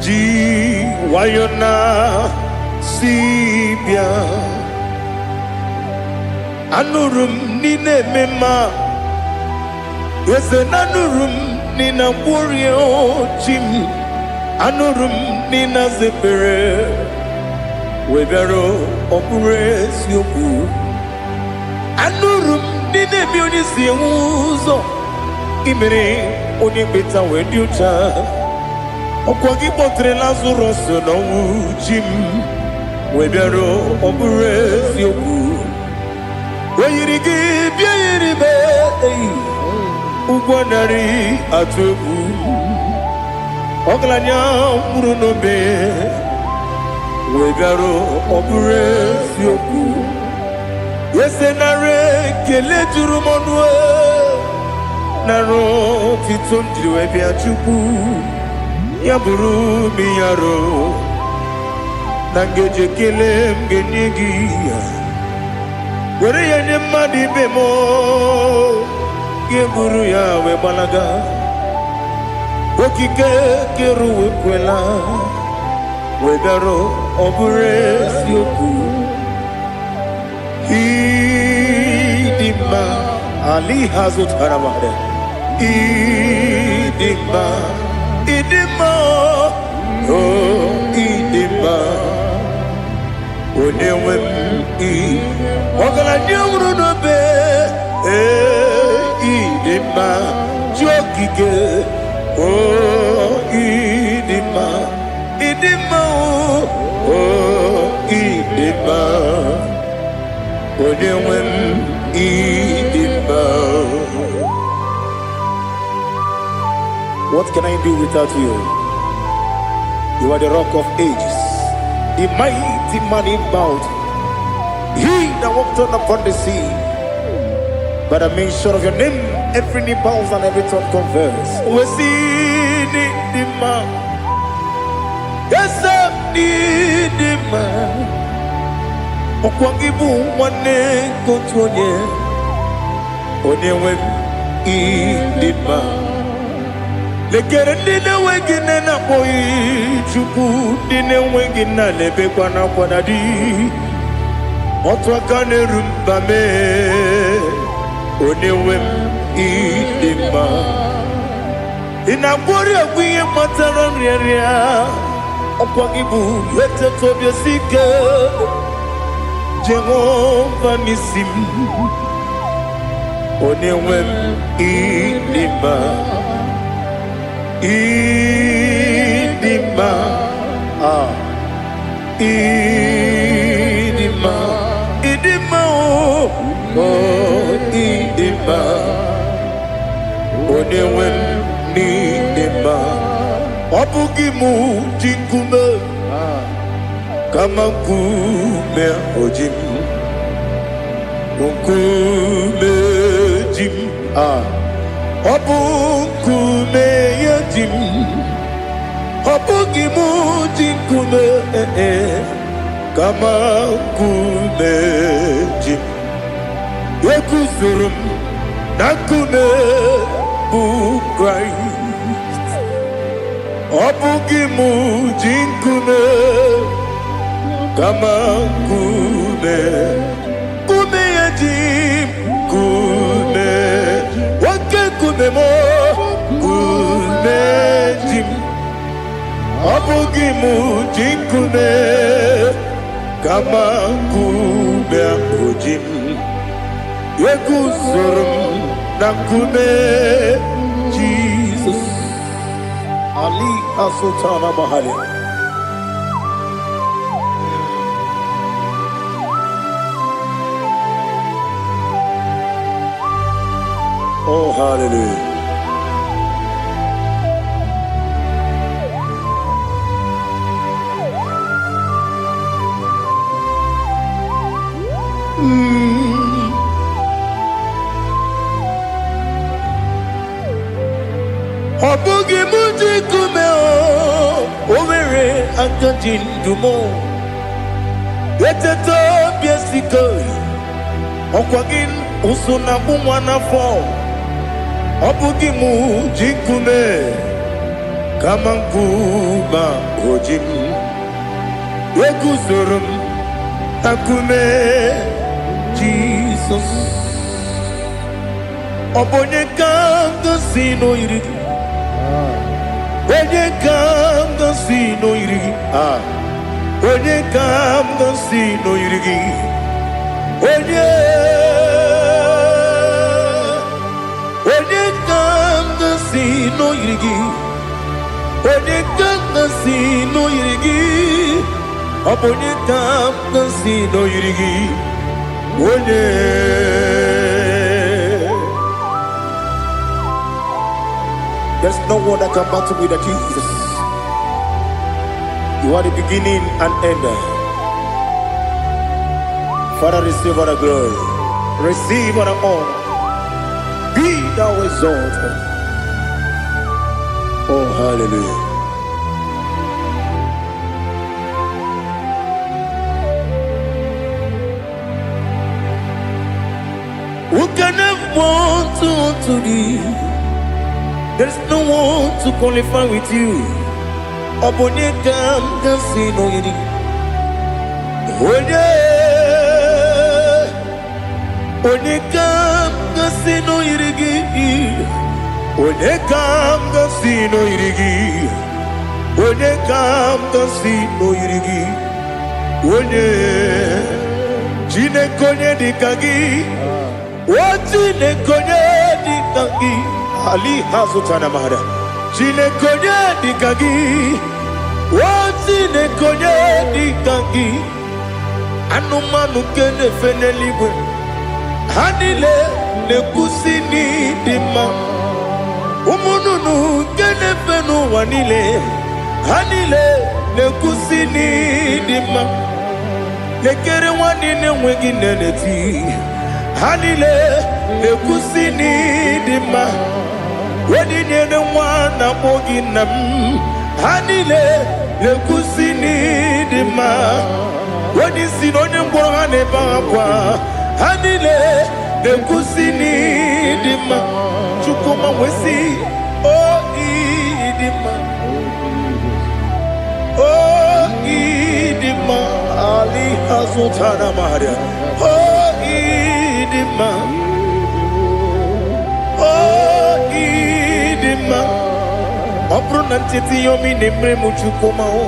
ji wayona sibia anurum nine mema yese nanurum nina warrior jim anurum nina zepere webero opure sioku anurum nine bionisi uzo imere onibeta wediucha okwagi potre Lazarus no jim webero opure sioku weyirigi biayiribe ugwanari atubu Oglanya murunobe wegaro obure sioku yesenare kele turumonwe naro titondriwe biachuku yaburu miyaro nangeje kele mgenigi were yenye madi bemo yeburu yawe balaga Okike keru wekwela wegaro obure sioku Ali Hazut Haramade. Idima, Idima, oh Idima. Onewem I, Ogala Nyamru no be, Idima, Jokige, oh Idima, Idima, oh Idima. Onewem Idima. What can I do without you? You are the rock of ages, the mighty man in battle. He that walked on upon the sea. By the mention of your name, every knee bows and every tongue confess. We see the man. Yes, I need the man. Okwangibu mwane kontonye. Onyewe idima. Lekere ndine wengine na boyi chuku ndine wengine lebe kwa na kwa nadi. Otwakane rumbame. Onyewe idima. Inabori agwiye matara nyeria. Okwangibu yete tobye sike. Jehovah Nisim. Onewem Idima. Idima. Idima. Idima. Oh, Idima. Onewem Idima. Obugimu Jinkume. Kama kume ojim, kume jim, obu kume yajim, obu gimu jinkume, kama kume jim, yekusurum nakume Christ, obu gimu jinkume. Kama kume, kume yajim, kume, wake kume mo, kume jim, abugi mu jim kume, kama kume abujim, yekusurum na kume, Jesus, Ali Asultana Mahali. Oh, hallelujah. Obugi muji kume o, overe anjajin dumo. Yeteto biesikoi, okwagin usuna bumwana fo. Obugi muji kume, kama kuba ojim. Yekusurum akume, Jesus. Obonye kanga sino irigi. Onye kanga sino irigi. Onye kanga sino irigi. Onye kanga sino irigi. Onye kanga sino irigi. Onye kanga sino irigi. Onye. There's no one that can battle with Jesus. You are the beginning and end. Father, receive all the glory. Receive all the honor. Be thou exalted. Oh, hallelujah. Who can have one to thee? There's no one to qualify with you. Obonye kam kasino yiri. Onye kam kasino onye kam gasi no irigi, onye kam gasi no irigi, onye Chineke onye dikagi, o Chineke onye dikagi, Ali hazutana mahara, Chineke onye dikagi, o Chineke onye dikagi, anumanu kene feneligwe, hanile nekusi ni dima. Umununu kene fenu wanile hanile nekusi ni dima. Nekere wanine wengi neneti hanile nekusi ni dima. Wedi nene wana mogi nam hanile nekusi ni dima. Wedi sinone mbwana bakwa hanile nekusi ni dima. Chukuma wesi, oh idima, oh idima, Ali hazutana Maria, oh idima, oh idima. Opronantiti yomi nemre muchukuma o,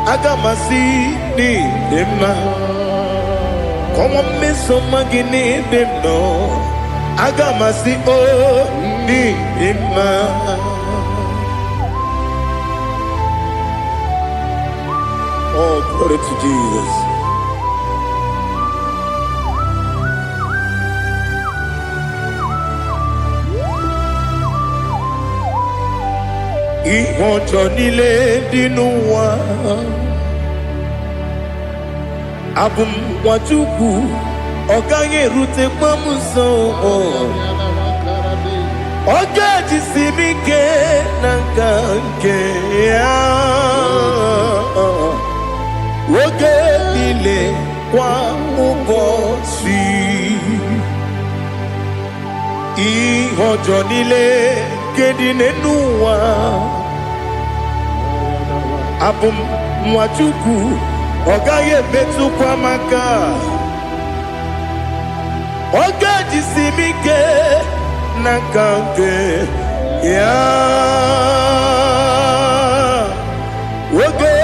agamasi ni dima. Como me somagini demno. Agamasi o ni ima. Oh, glory to Jesus. Ihojo nile dinuwa abum wajuku Oganye rute kwamuso Oga jisimike nangange ya Oge ile kwa ubosi Ihojo nile kedine nuwa Abum mwachuku Ogaye betu kwa maka Oga jisimike nangange ya Oge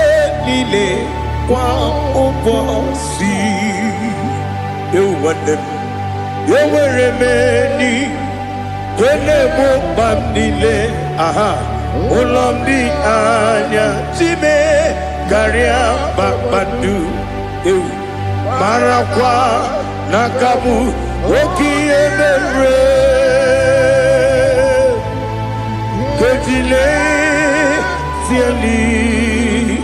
lile kwa ubosi Ewanem Eweremeni Kwele mubamnile Aha Ulomdi anya Chime Garia babandu Marakwa Nakabu Oki emere Kejile Tiali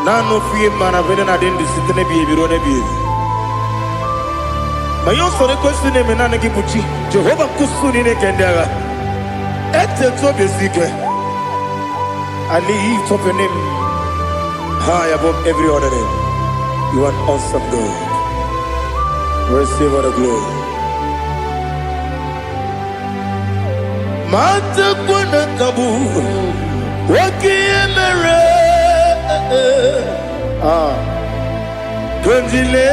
Nano fiye mana vene na dendi sitene biye birone biye Mayon sore kusune menane kipuchi Jehova kusuni ne kendaga Ete tobe sike I lift up your name high above every other name. You are an awesome God. Receive all the glory. Mata kuna kabu waki emere Kanjile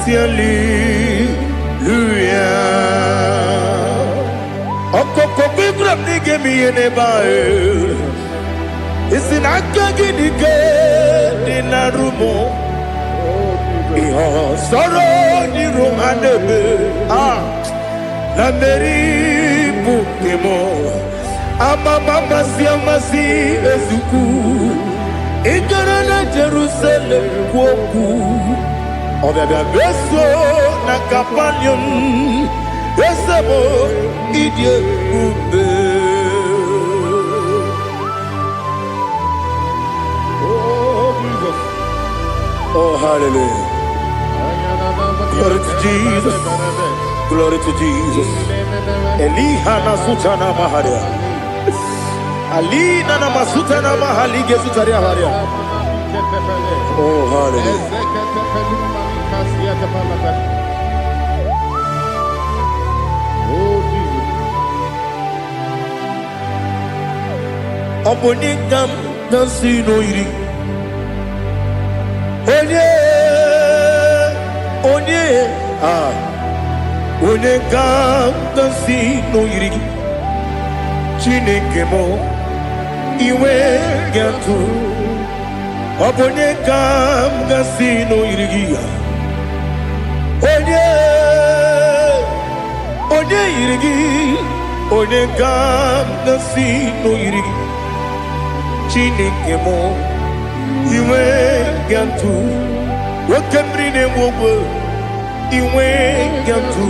tiali luya Okoko bibram nige miyene bae Isinaka ginike dinarumo Iho soro ni romanebe Na meri bukemo Ama mama siamasi ezuku Igara na Jerusalem kwoku Obebe beso na kapanion Esebo idye ube Oh, hallelujah. Glory to Jesus. Glory to Jesus. Elihana sutana maharia. Ali nana masutana mahali gesutaria haria. Oh, hallelujah. Oh, Jesus. Obonikam nasino iri. Onye onye onye ga-asị n'oyiri gị Chineke m iwe ga-atụ ọ bụ onye ga-asị n'oyiri gị onye yiri gị onye ga-asị n'oyiri gị Chineke m iwe ga-atụ nwoke mmiri na-enwe ogwe iwe ga-atụ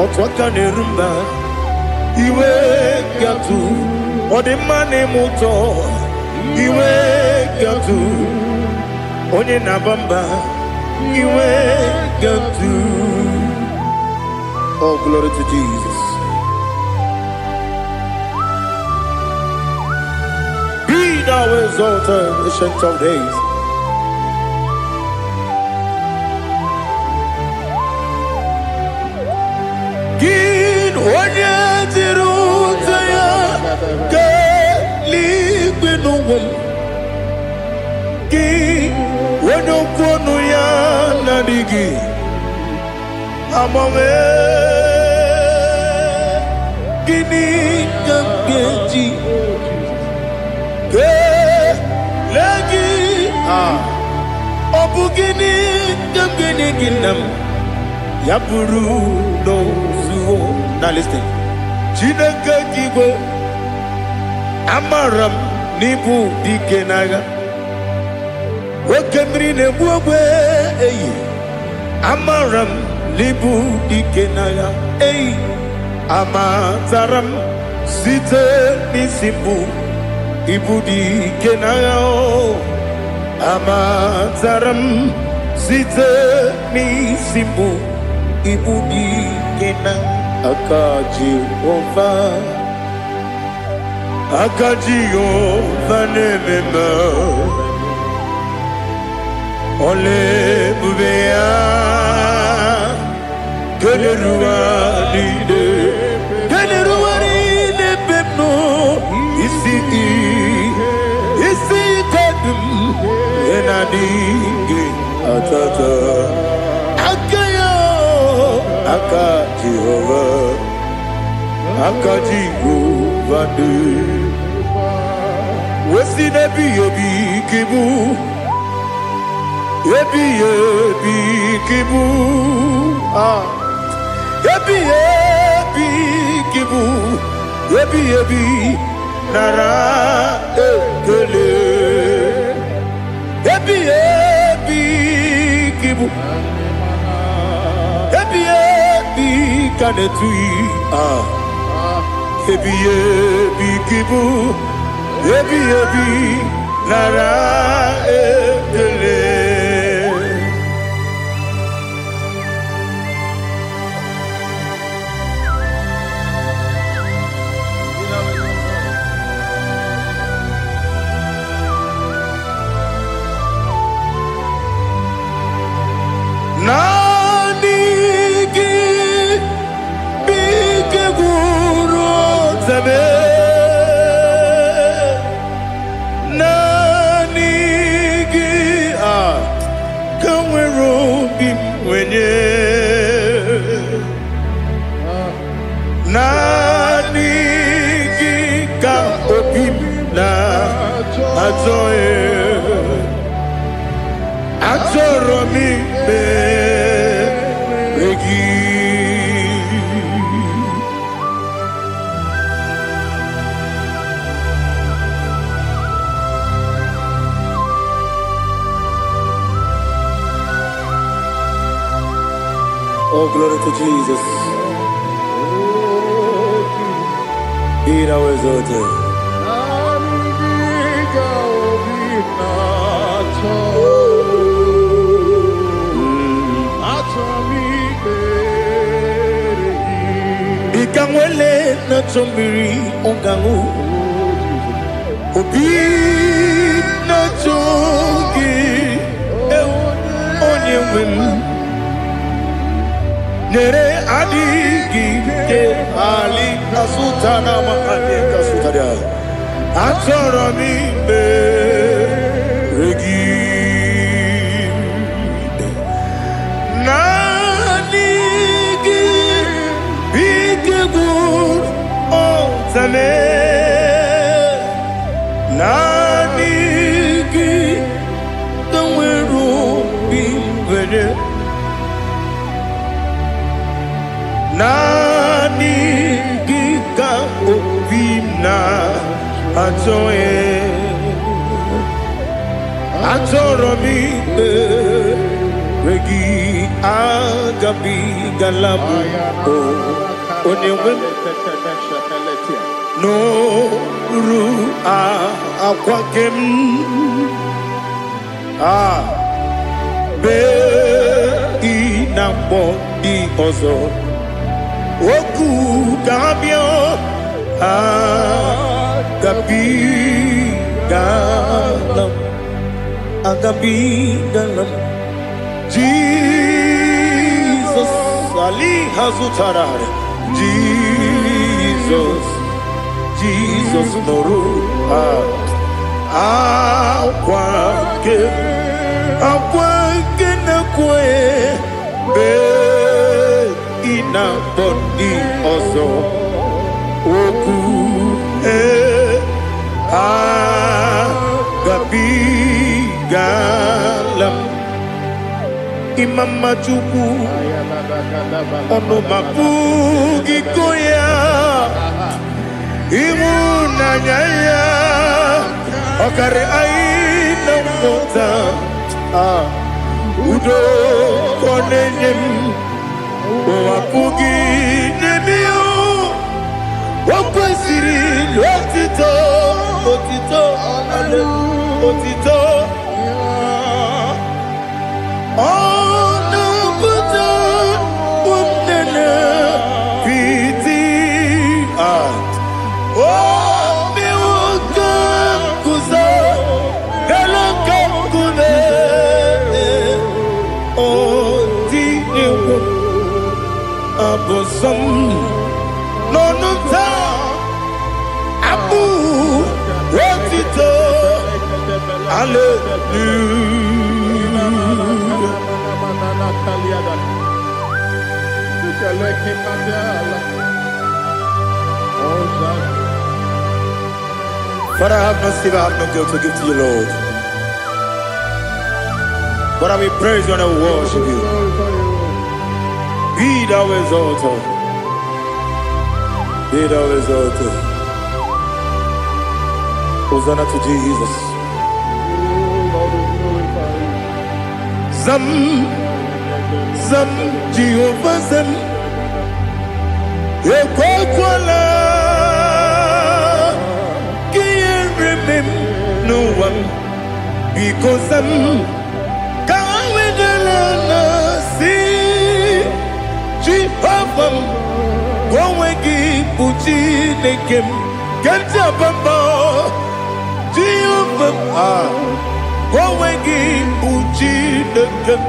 otu aka na-eru mba iwe ga-atụ ọ dị mma na-eme ụtọ iwe ga-atụ onye na-aba mba iwe ga-atụ. Oh, glory to Jesus. Be thou exalted, ancient of days. Gin onye dịrị ụzọ ya ka eluigwe n'ụwa gị onye okwu ọnụ ya na-adịghị agbanwe gịnị ka m ga-eji kelee gị ọ bụ gịnị ka m ga-enye gị nna m ya bụrụ n'ozuo na listen Chineke gị igwe amara m n'ịbụ dike n'agha nwoke mmiri na-egbu ogwe eyi amara m n'ịbụ dike n'agha eyi amatara m site n'isi mbụ ịbụ dike n'agha amatara m site n'isi mbụ ịbụ dike n'agha aka Jehova na-ememe ole ebube ya keleruwa niile bepno isi kadum enadinge atata aka Jehova de wesi nebi obi kibu ebi kibu ebi nara ekele ebi kibu ebi kanetui ebi kibu ebi nara ekele. Nani gi bige guru zame nani gi kamweru bimwenye nani gi ka obim na azoe Atoro mi regi Oh, glory to Jesus. Be thou exalted. Ikamwele na chombiri ongangu Obi na chogi onye wem Nere adigi ke ali kasutana mahane kasutaria Atoro mi regi Na Nani gika obina atoe atoromi regi agabi galabu onewem no ru akwakem be inambo di ozo oku gabio agabi galam Jesus Ali Hazutarare Jesus Noru akwake na kwe be ina bodi ozo oku gabi galam Imam Majuku ono mabugi koya imuna nyaya okare aina mota udo konenyem wapugi nemio wakwesiri lotito ale otito Abosam nonunta abu wotito But I have no silver, I have no gold to give to you, Lord. But I will praise you and I will worship you. Be thou exalted. Be thou exalted. Hosanna to Jesus. Zam Jehovah Zam Ekwakwala Can't remember no one because Zam Kawedalana see Jehovah Gowegi Puchi Nekem Kantabamba Jehovah Gowegi Puchi Nekem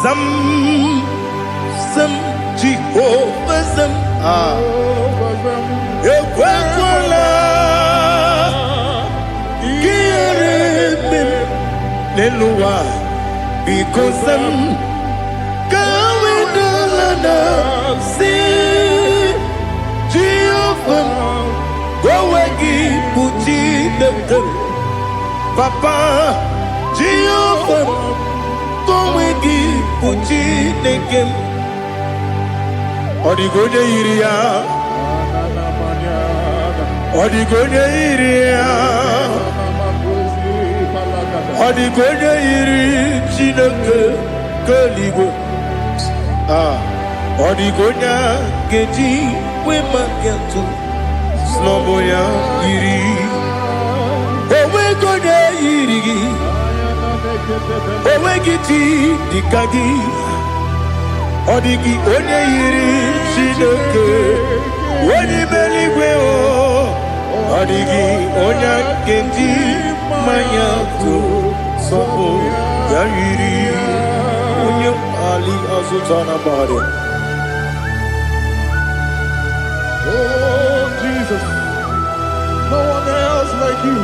Zam Jehovah Zam Ekwakwala Kieremem Nelua because Zam Kawedalana see Jehovah Gowegi Puchi Nekem Papa Jehovah Gowegi Puchi Nekem Odigonya iria Odigonya iri Chineke Keligwe Odigonya Geji Wemakentu Sloboya iri Owegonya iri Owegiti Dikagi Odigi onye yiri Chineke onye beligwe Odigi onye kendi manya to sopo ya yiri onye Ali Azutana Bari. Oh Jesus, no one else like you.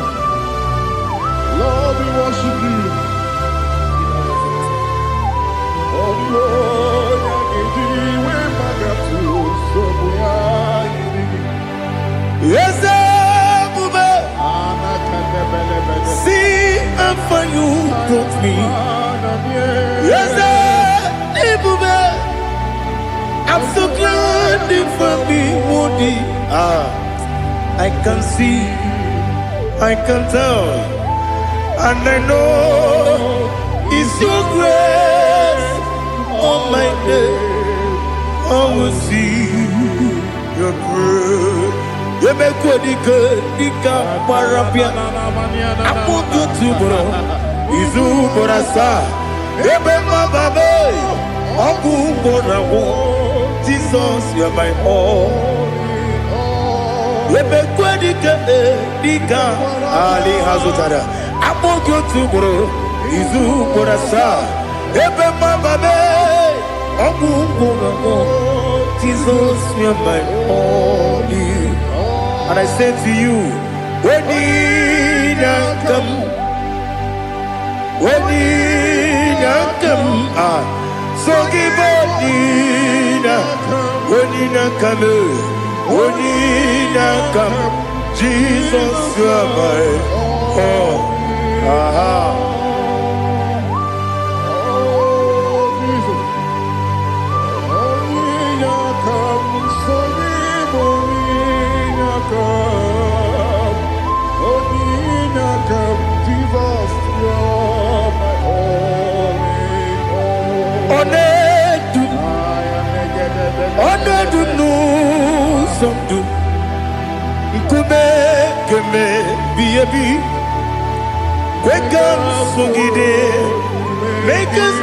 Lord, we worship you. Oh Lord, yes, Bube. See how far you brought me. Yes, Bube. standing for me, Woody. I can see, I can tell, and I know it's your grace on my day. I will see your grace. You make good, Dika Parapia. I put you to bro. Izu Borasa. You make my baby. Aku Borawo. Jesus, you are my all. You make good, Dika Ali Hazutara. I put you to bro. Izu Borasa. You make my baby. Aku Borawo. Jesus, you are my all. And I say to you, when you come, so give when you come, Jesus, you are my all. Make us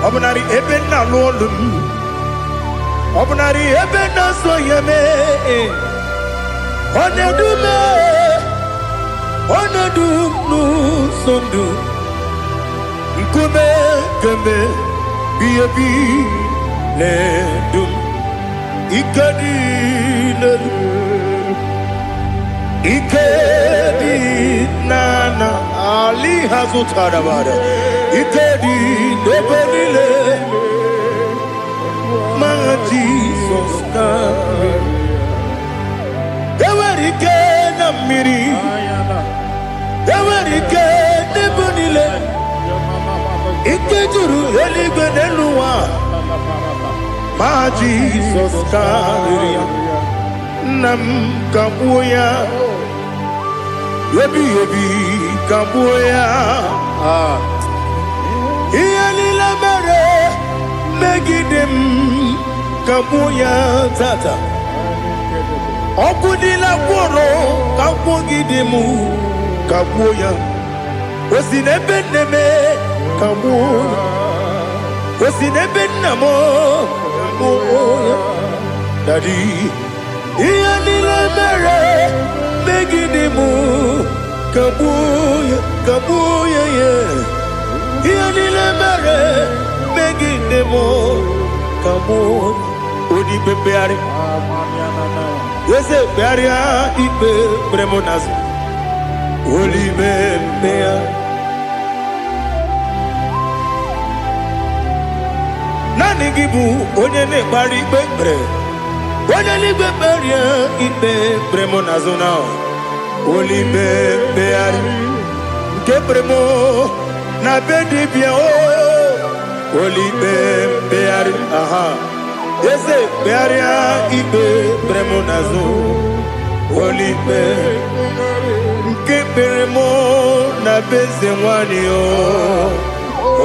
Obnari ebena lolum Obnari ebena soyeme Onedu sondu Nkume keme biyebi ledum Ikedi nana Ali Hazutara bada Ikedi debenile Ma Jesus kame Ewerike na miri Ewerike debenile Ikejuru eligwe neluwa Ma Jesus kame Nam kabuya Yebi kabuya Iyalila mere Megidem kabuya tata Okudila kworo kabugidemu kabuya Osinebeneme kabuya Osinebenamo kabuya Daddy Iyalila mere Megidemu kabuya yeah Iyalila mere Megidemu kabuya Odi bebeari Yese bearia ibe bremonas Oli bebea Nani gibu onye ne bari bebre Onye li beberia ibe bremonazona Oli bebeari Ke bremo na bedi bia Oli bebeari aha Yese bearia ibe bremonazo Olipe Nke beremo na beze mwani o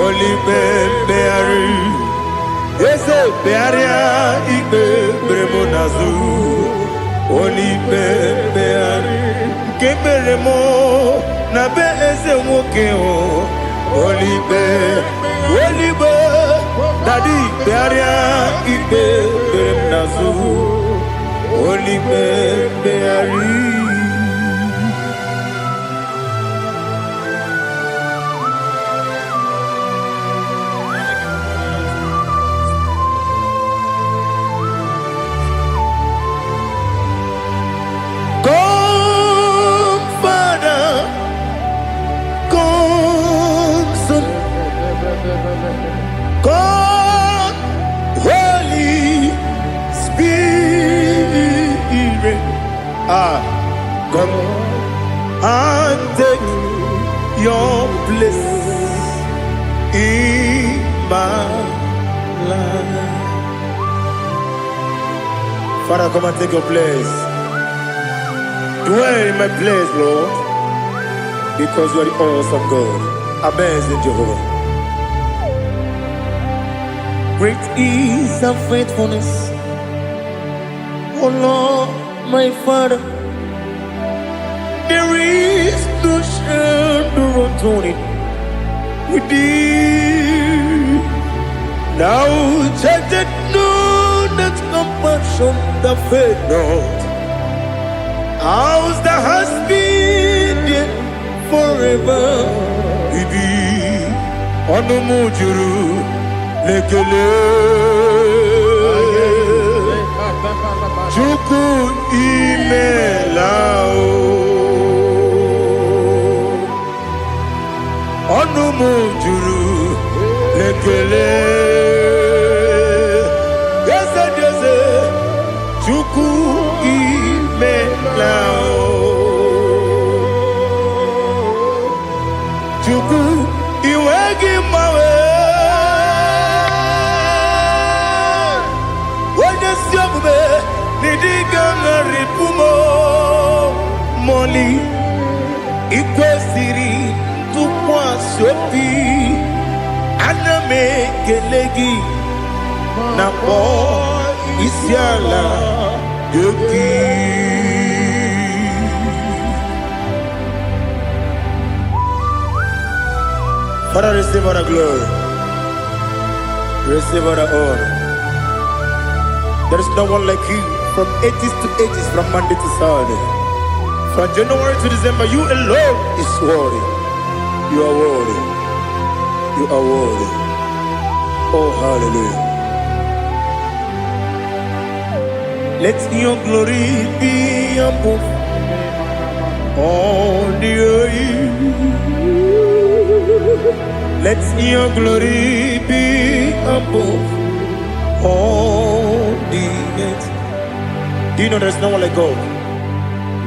Olipe beari Yese bearia ibe bremonazo Olipe beari Nke beremo na beze mwoke o Olipe Daddy, bearia ibe beremnazu, oli beari. Come your place in my life. Father, come and take your place. Dwell in my place, Lord, because you are the awesome God. Amazing Jehovah. Great is thy faithfulness, oh Lord, my Father. There is no shadow of turning with thee. Now check that no, that compassion that faith not. Ours that has been there forever. We be on the mujuru lekele. Chuku imelao. Onu mujuru lekele. Yese yese chuku imelao. Chuku iwegi mawe. Wanya siyakume nidiga ngaripumo moli ikwesiri. Sopi aname kelegi na po isiala yoki. Father, receive all the glory, receive all the honor. There is no one like you from ages to ages, from Monday to Saturday, from January to December. You alone is worthy. You are worthy. You are worthy. Oh, hallelujah. Let your glory be above all the earth. Let your glory be above all the earth. Do you know there's no one like God?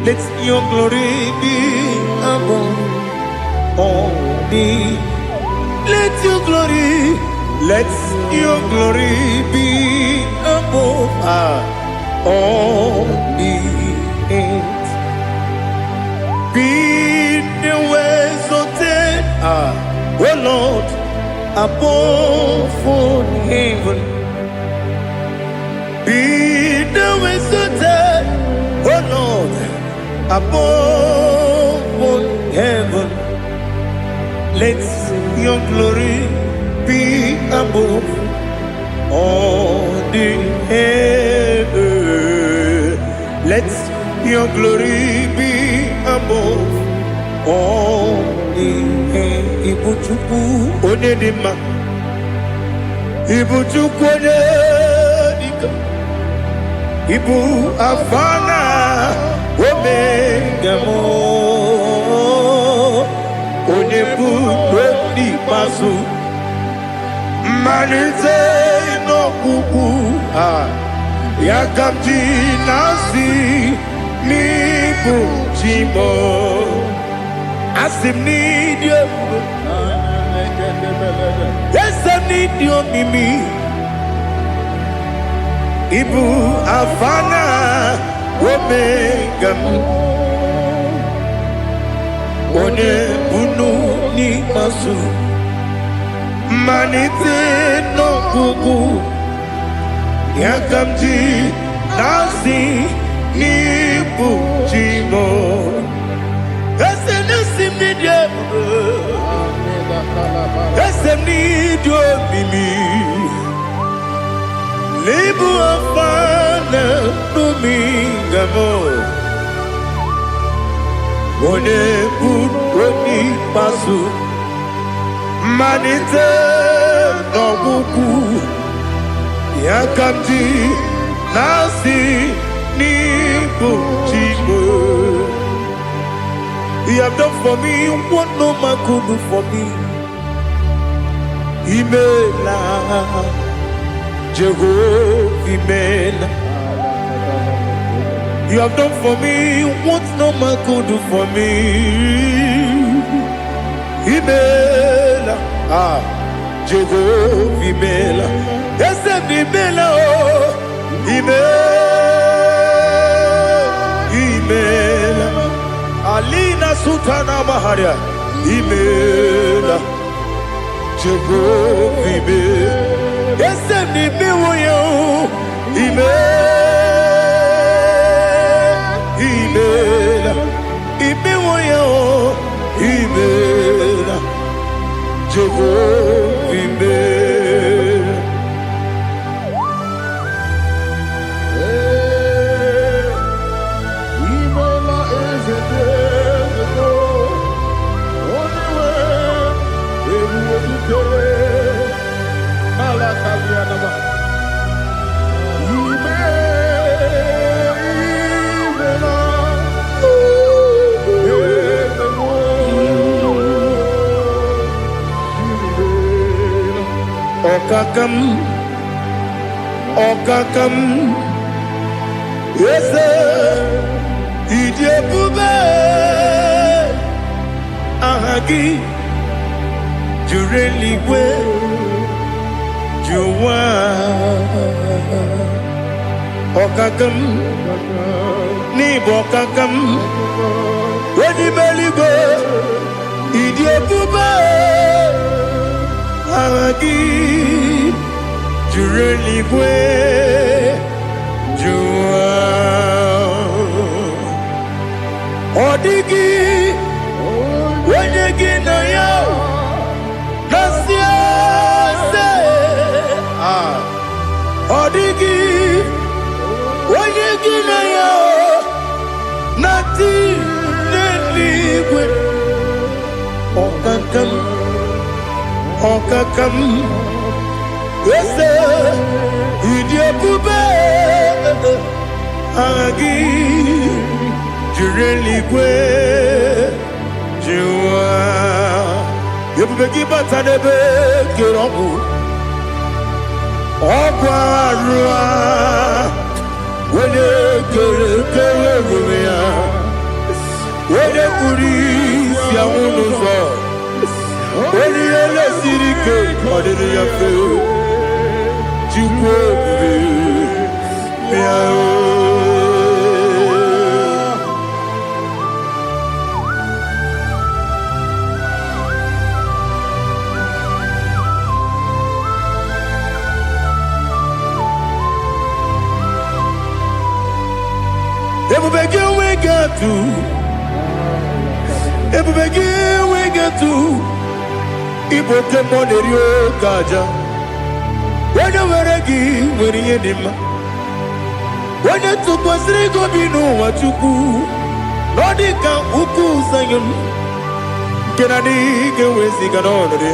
Let your glory be above all the. Let your glory be above all the earth. Be the ways of death, oh Lord, above all heaven. Be the ways of death, oh Lord, above all heaven. Let your glory be above all the earth. Let your glory be above all the earth. Ibuchuku onedima, Ibuchuku onedika, Ibu afana omega mo. Onebu ni pasu manite no kuku ya kamji nasi ni buchimo asim ni dio asim ni dio mimi ibu afana omega one bunu ni masu manite no kuku ya kamji nasi ni buchimo ese nasi media ese ni dio mimi lebu afana numingamo one bunu pasu manite no kuku ya kamji nasi ni buchimo. You have done for me what no man could do for me. Imela Jehovah Imela. You have done for me what no man could do for me. Imela, Jehovah Imela, ese Imela, Imela, Alina Sutana Maharia, Imela, Jehovah Imela, ese Imela, Imela, Imela, Jehovah Imela. Imela is a desert. Only way it will be good. Malakalianaba. Okakam, yes, Idebube, Ahagi, Jureligwe, Juwa, Okakam, Nibokakam, Wedibeligo, Idebube, Ahagi, Jureligwe, Juwa, Odigi, Wedigi na yo, Nasia se, Odigi, Wedigi na yo, Nati neligwe, Okakam, Okakam. Yes, Idebube, Agi, Jureligwe, Juwa. You begin to tanebe kirobu. Okwarua, wene kere rumia, wene kuri siya unuzo, wene yele sirike kadiri yafe. Everybody we get to Ibote Monerio Kaja. When you were a gay, when you did, when you took was Rico Bino, what you do, Nordica, Uku, Sayon, Kennedy, get with the Ganone.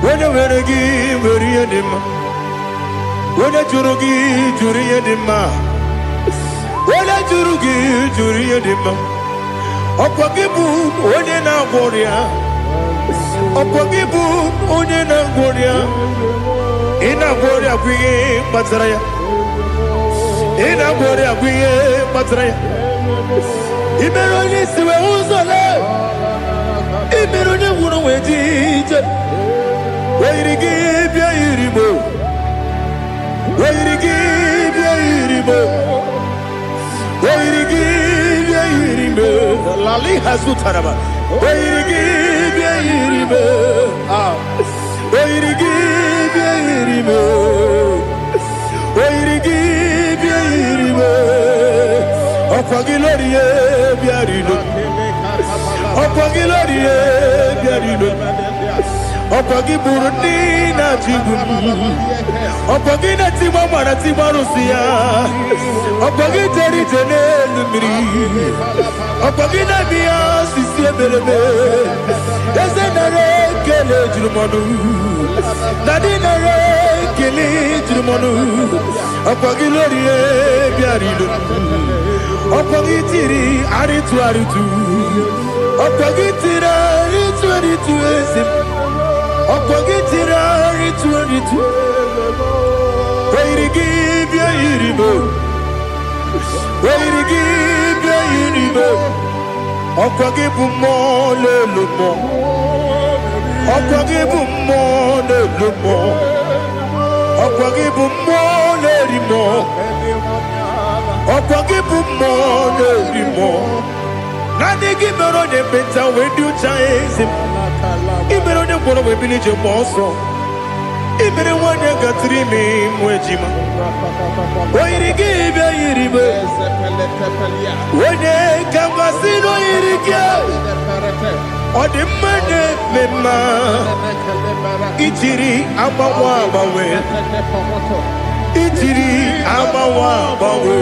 When you were a gay, when you did, when you Jurugi, Juria Dima, when you Jurugi, Juria Dima, Opagibu, Odena Boria, Opagibu, Odena Boria. Ina gloria kuye matraya. Ina gloria kuye matraya. Imeroni siwe uzole. Imeroni wuno wejije. Weirigi bia iribo. Weirigi bia iribo. Weirigi bia iribo. Lali hasutaraba. Weirigi bia iribo. Weirigi bia iribo. Weirigi bia iribo. Okwagilorie bia iribo. Okwagilorie bia iribo. Okwagiburundi na jigun. Okwagina timama na timarusia. Okwagiteri tenelu miri. Okwagina biya sisi ebelebe. Ezenare kele jirumonu. Nadinare kele jirumonu. Okwagilorie bia iribo. Okwagitiri aritu aritu. Okwagitira aritu aritu esim. Okwagitira aritu aritu. Weirigi bia iribo. Weirigi bia iribo. Okwagibu mole lumo. Okwagibu mole lumo. Okwagibu mole limo. Okwagibu mole limo. Nani gimero de beta we do chaizim. Ibero de kono we bilije moso. Ibere wanya gatrimi mwejima. Oirigi be iribe. Wene kambasino irige. Odimane mema. Ichiri amawa bawe. Ichiri amawa bawe.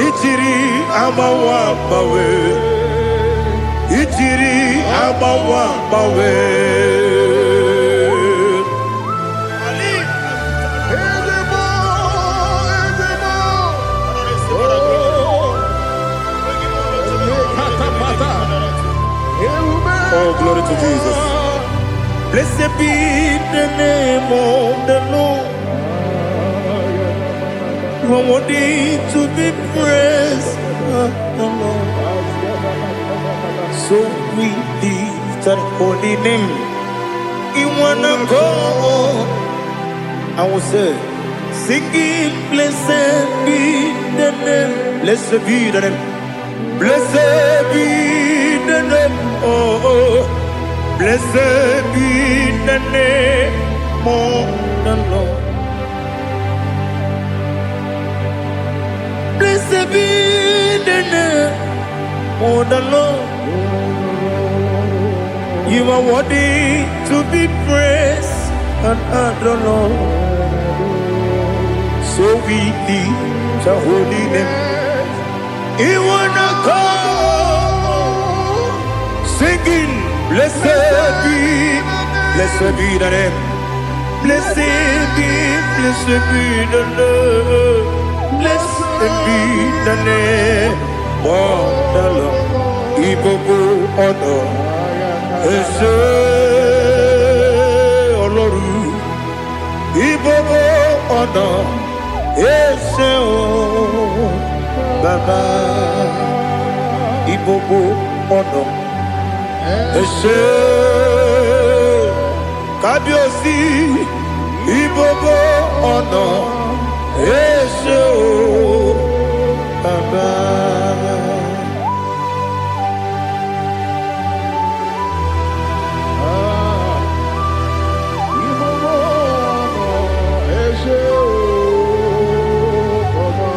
Ichiri amawa bawe. Ichiri amawa bawe. Oh, glory to Jesus. Blessed be the name of the Lord. You are worthy to be praised. So we lift our holy name. You wanna go? I will say, singing, blessed be the name. Blessed be the name. Blessed be the name. Oh, blessed be the name of the Lord. Blessed be the name of the Lord. You are worthy to be praised and adored, Lord. So we lift your holy name. You wanna call, singing, blessed be the name. Blessed be the Lord. Blessed be the name of the Lord. Ibobo honor, Ese Oloru. Ibobo honor, Ese Baba. Ibobo honor, Ese Kabiosi. Ibobo honor, Ese Baba.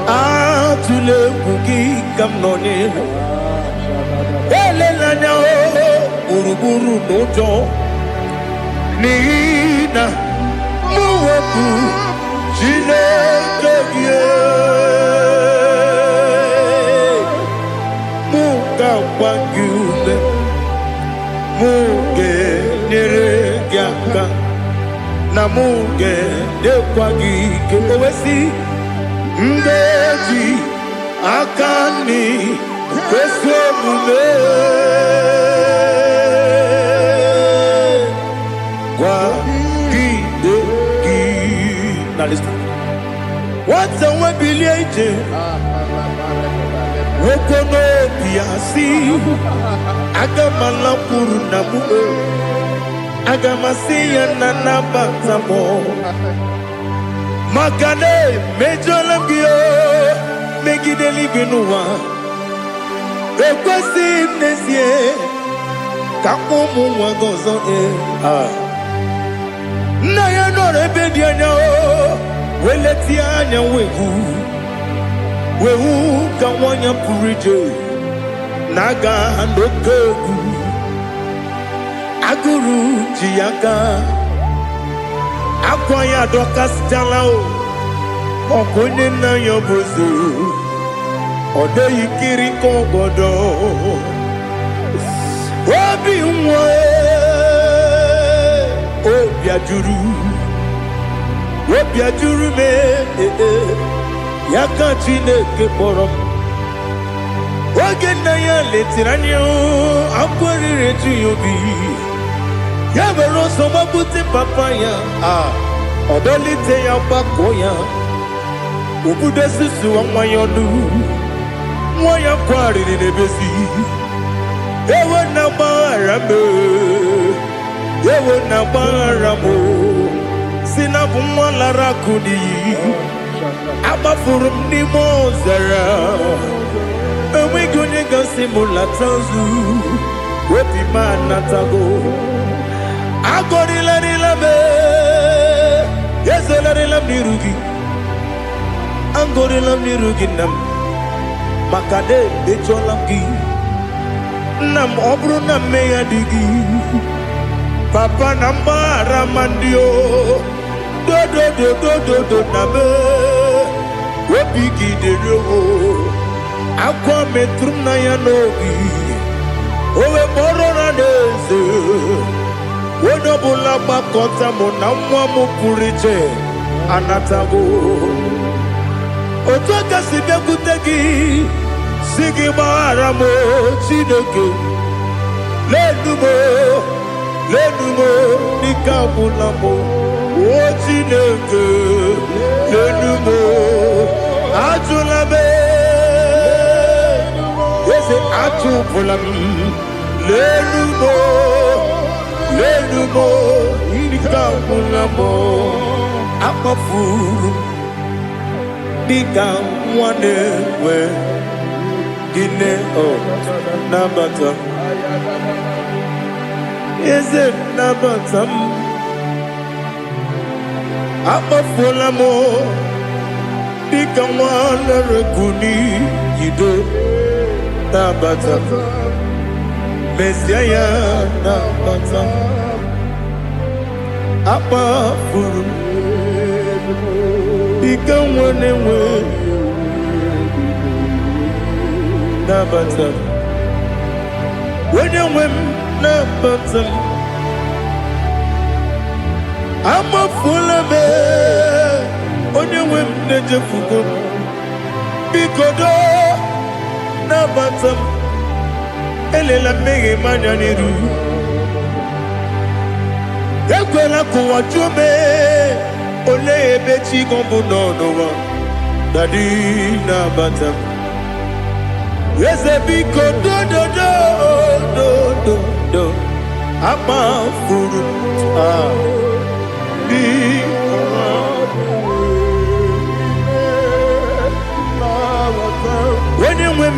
Atule kugi kamnoni. Elelanya uruburu nojo. Nina muweku Chineke Muga wangyume Muge niregiaka Na muge dekwagike Owesi Ndeji Akani Kweso mume Now listen. What's a webiliate? Wokono piasi. Agamala purunamu. Agamasiya nanabatamo. Makane mejolambio. Megideli binua. Ekwesi nesie. Kamumu wagozo na ya no rebedi anya o weleti anya wehu ka wanya purije naga ndokogu aguru jiaka akwanya dokas jalao okonye na yobozu ode yikiri kogodo obi nwe Obiajuru me Yaka Chineke kpọrọ Oge nna ya letiri anya akwarịrị eju ya obi Ya mere ọsọ gbapute papa ya Ọdọlite ya gbakọ ya Obudo susu nwa ya ọnụ Moya kwari ni nebesi. Ewe na barame. Ewe na baramo. Sina kumwala rakudi. Abafurum ni mozara. Ewe gune gasimula tanzu. Wepi mana tago. Agori la me. Yes, la nirugi. Angori la nirugi nam. Makade becholamgi. Nam obru na meya digi. Papa namara mandio. Do na me. Wepiki de yo. Akwa metrum na yanogi. Owe moro na neze. Wonobula bakota mo na mwa mo puriche. Anatago. Otoka sibe kutegi. Sigi mara mo chineke. Lenumo nikabula mo. O chineke. Lenumo atulame. Yese atupulam. Lenumo nikabula mo. Akafuru. Diga mwane we. Gine o nabata. Is it nabatam? Akafula mo. Diga mwane rekuni yido nabata. Messiah nabata. Akafuru. Diga mwane we. Nabatam. When you win Nabatam, I'm a full of it. When you win Najafuko, Bikodo Nabatam, Elela Mege Mananiru, Yakwela Kuwachume, Ole Bechi Gombuno, Daddy Nabatam. Yes, a big do. I'm a fool. When you win,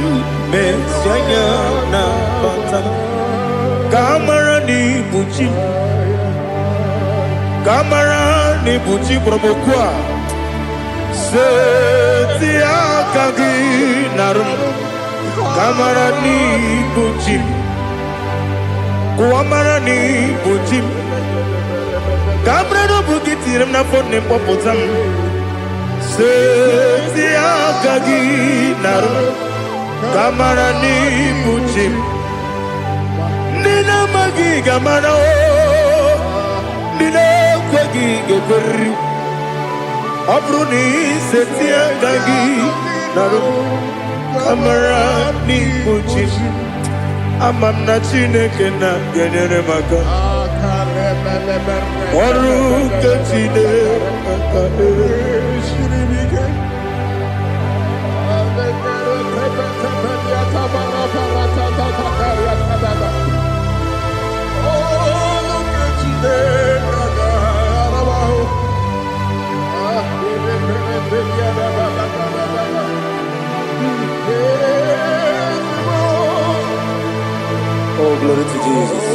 Messiah, Kamara ni buchi promokwa. Setia kagi narum. Kamara ni buchim, Kuamara ni buchim. Kamara no bukitiram na phone popotam. Setia kagi naru. Kamara ni buchim. Nina magi kamara o. Nina kwagi geberi. Abruni setia kagi naru. Kamara ni buchim. Amam na chineke na genere maka. Oru kachine akane shiribike. Oh, glory to Jesus.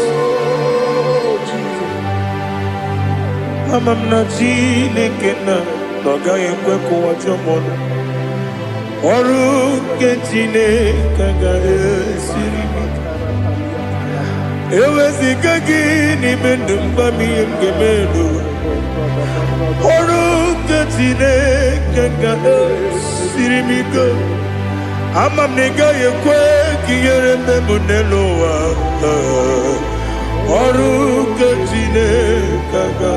Amam na chineke na noga yekwe kuwa chomono. Oru kechine kaga esirimi. Ewezi kagi ni mendumba miyemgemenu. Oru kechine kaga esirimi go. Amam nega yekwe kiyere memuneloa. Oru kechine kaga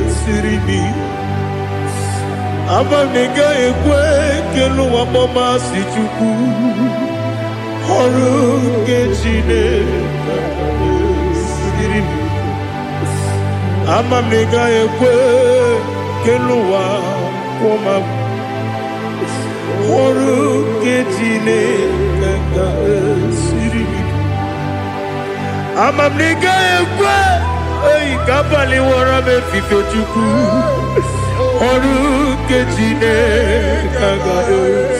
esirimi. Amam nega yekwe kelu wamoma sichuku. Oru kechine kaga esirimi. Amam nega yekwe kelu wamoma. Oru kechine gaga siri. Amamniga ekwe, ei kapali wara me fife chuku. Oru kejine gaga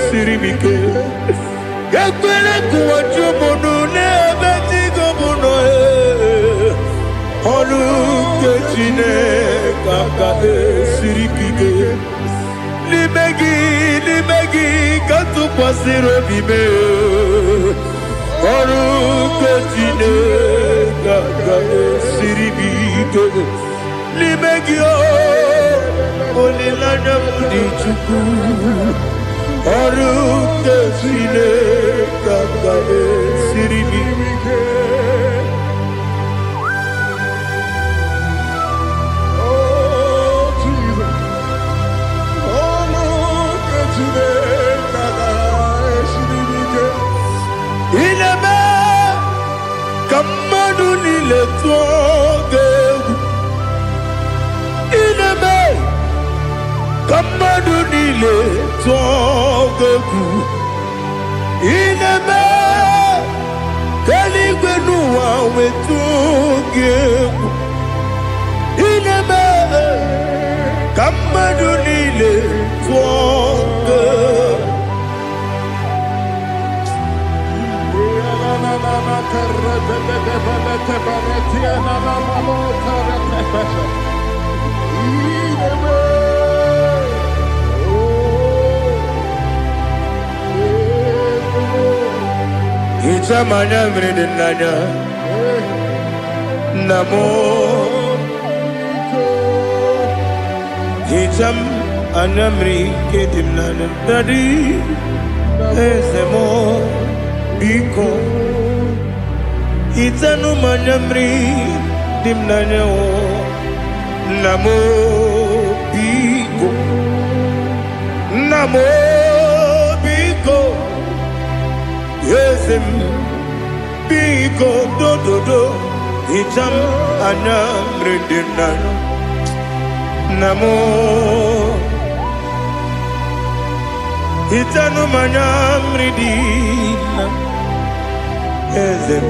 siri mike. Gakwele kuwa chumunu ne beti gomuno Oru kejine gaga siri mike. Limegi katu pasiro bime Oru kejine gaga siri mike. Limegi olilanya mudi chuku Oru kejine gaga siri mike. Ineme kamadu nile tuoge. Ineme kamadu nile tuoge. Ineme kaligwe nuwa wetuge. Ineme kamadu nile tuoge. Ichamanya mridinanya Namo Icham anamri kedimnana Dadi Ezemo Biko Itanu manamri dimnanya Namo Biko Namo Biko Yesem Biko do do do Icham anamri dimnanya Namo Itanu manamri dimnanya Ezem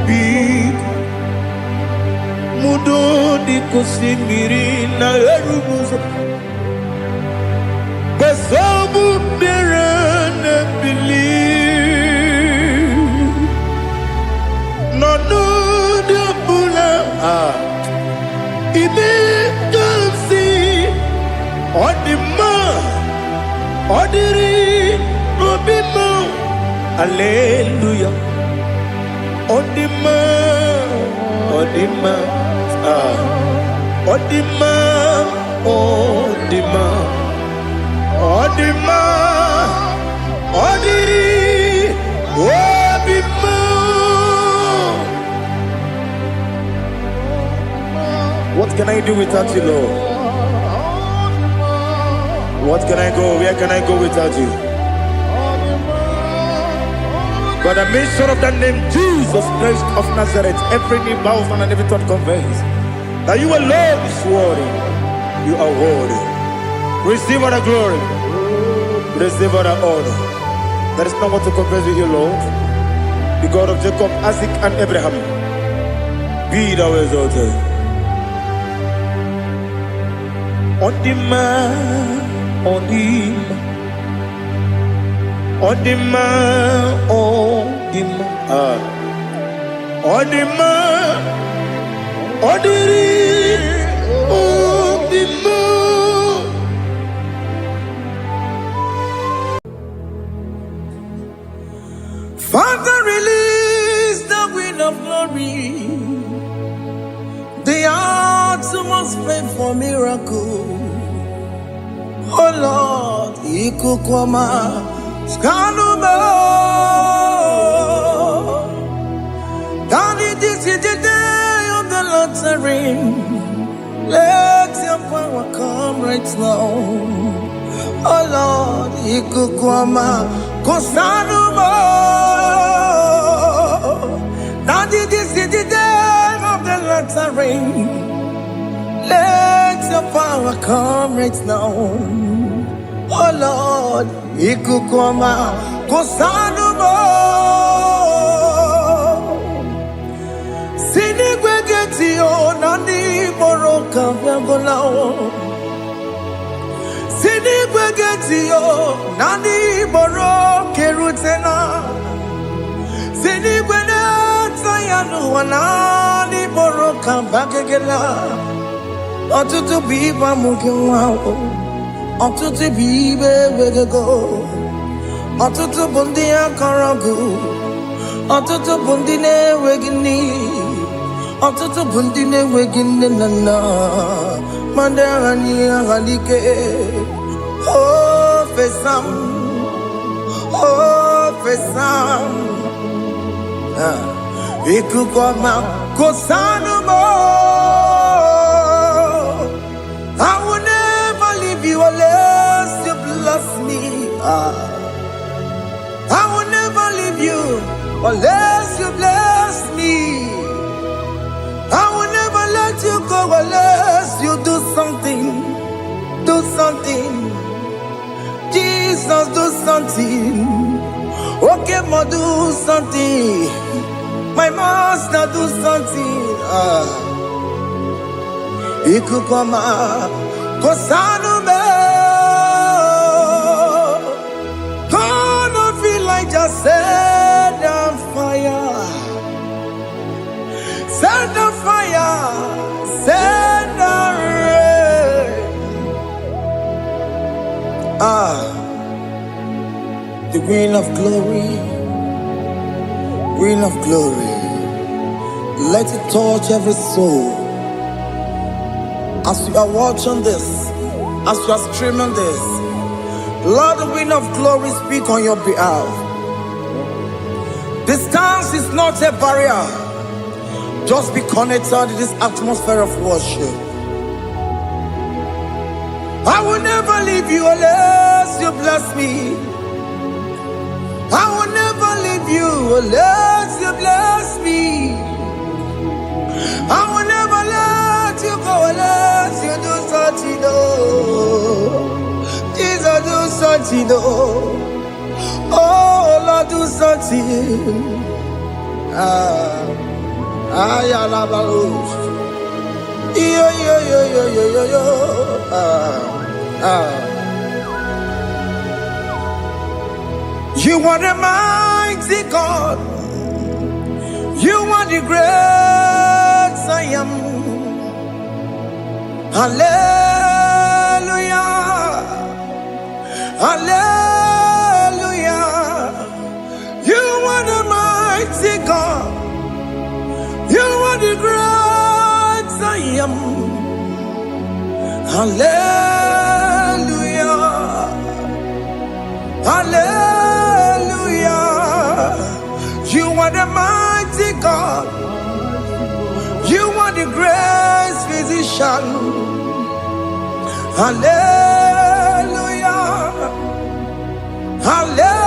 Biko Mudo di kusimiri na erumuzo Besobu mirane believe No no de bula Ibe kansi Odima Odiri Obima Hallelujah Odima Odima Odima Odima Odima Odiri Obima. What can I do without you, Lord? What can I go? Where can I go without you? By the mention of that name, Jesus Christ of Nazareth, every knee bows and every tongue confesses that you alone is worthy. You are worthy. Receive all the glory. Receive all the honor. There is no one to compare with you, Lord. The God of Jacob, Isaac, and Abraham. Be thou exalted. Odima, Odima. Odima, Odima, Odima, Odiri, Odima. Father, release the wind of glory. The heart must pray for miracle. Oh Lord, Ikukwama. Skanuma, Daddy, this is the day of the Lord's ring. Let your power come right now. Oh Lord, Ikukwama, Kosanuma. Daddy, this is the day of the Lord's ring. Let your power come right now. Oh Lord, Ikukwama, Kosanumo Sinigwegetio Nani Moroka Vyagolao Sinigwegetio Nani Moroke Rutena Sinigwena Tayanu Wanani Moroka Bagegela Otutu Biba Mukiwao Otutu Bibe Wegego Otutu Bundia Karagu Otutu Bundine Wegini Otutu Bundine Wegini Nana Mandarani Halike Oh Fesam Ikukoma Kosanumo I will never leave you unless you bless me I will never leave you unless you bless me. I will never let you go unless you do something. Do something. Jesus, do something. Okay, ma, do something. My master, do something. Ikukoma, Kosanume. Just set on fire, set on fire, set on rain. The green of glory, let it touch every soul. As you are watching this, as you are streaming this, Lord, the wind of glory speak on your behalf. Distance is not a barrier. Just be connected to this atmosphere of worship. I will never leave you unless you bless me. I will never leave you unless you bless me. I will never let you go unless you do something. Jesus, do something. Oh, Lord, do something. You are the mighty God. You are the great I am. Hallelujah. Hallelujah. You are the mighty God. You are the great I am. Hallelujah. Hallelujah. You are the mighty God. You are the great physician. Hallelujah. Hallelujah.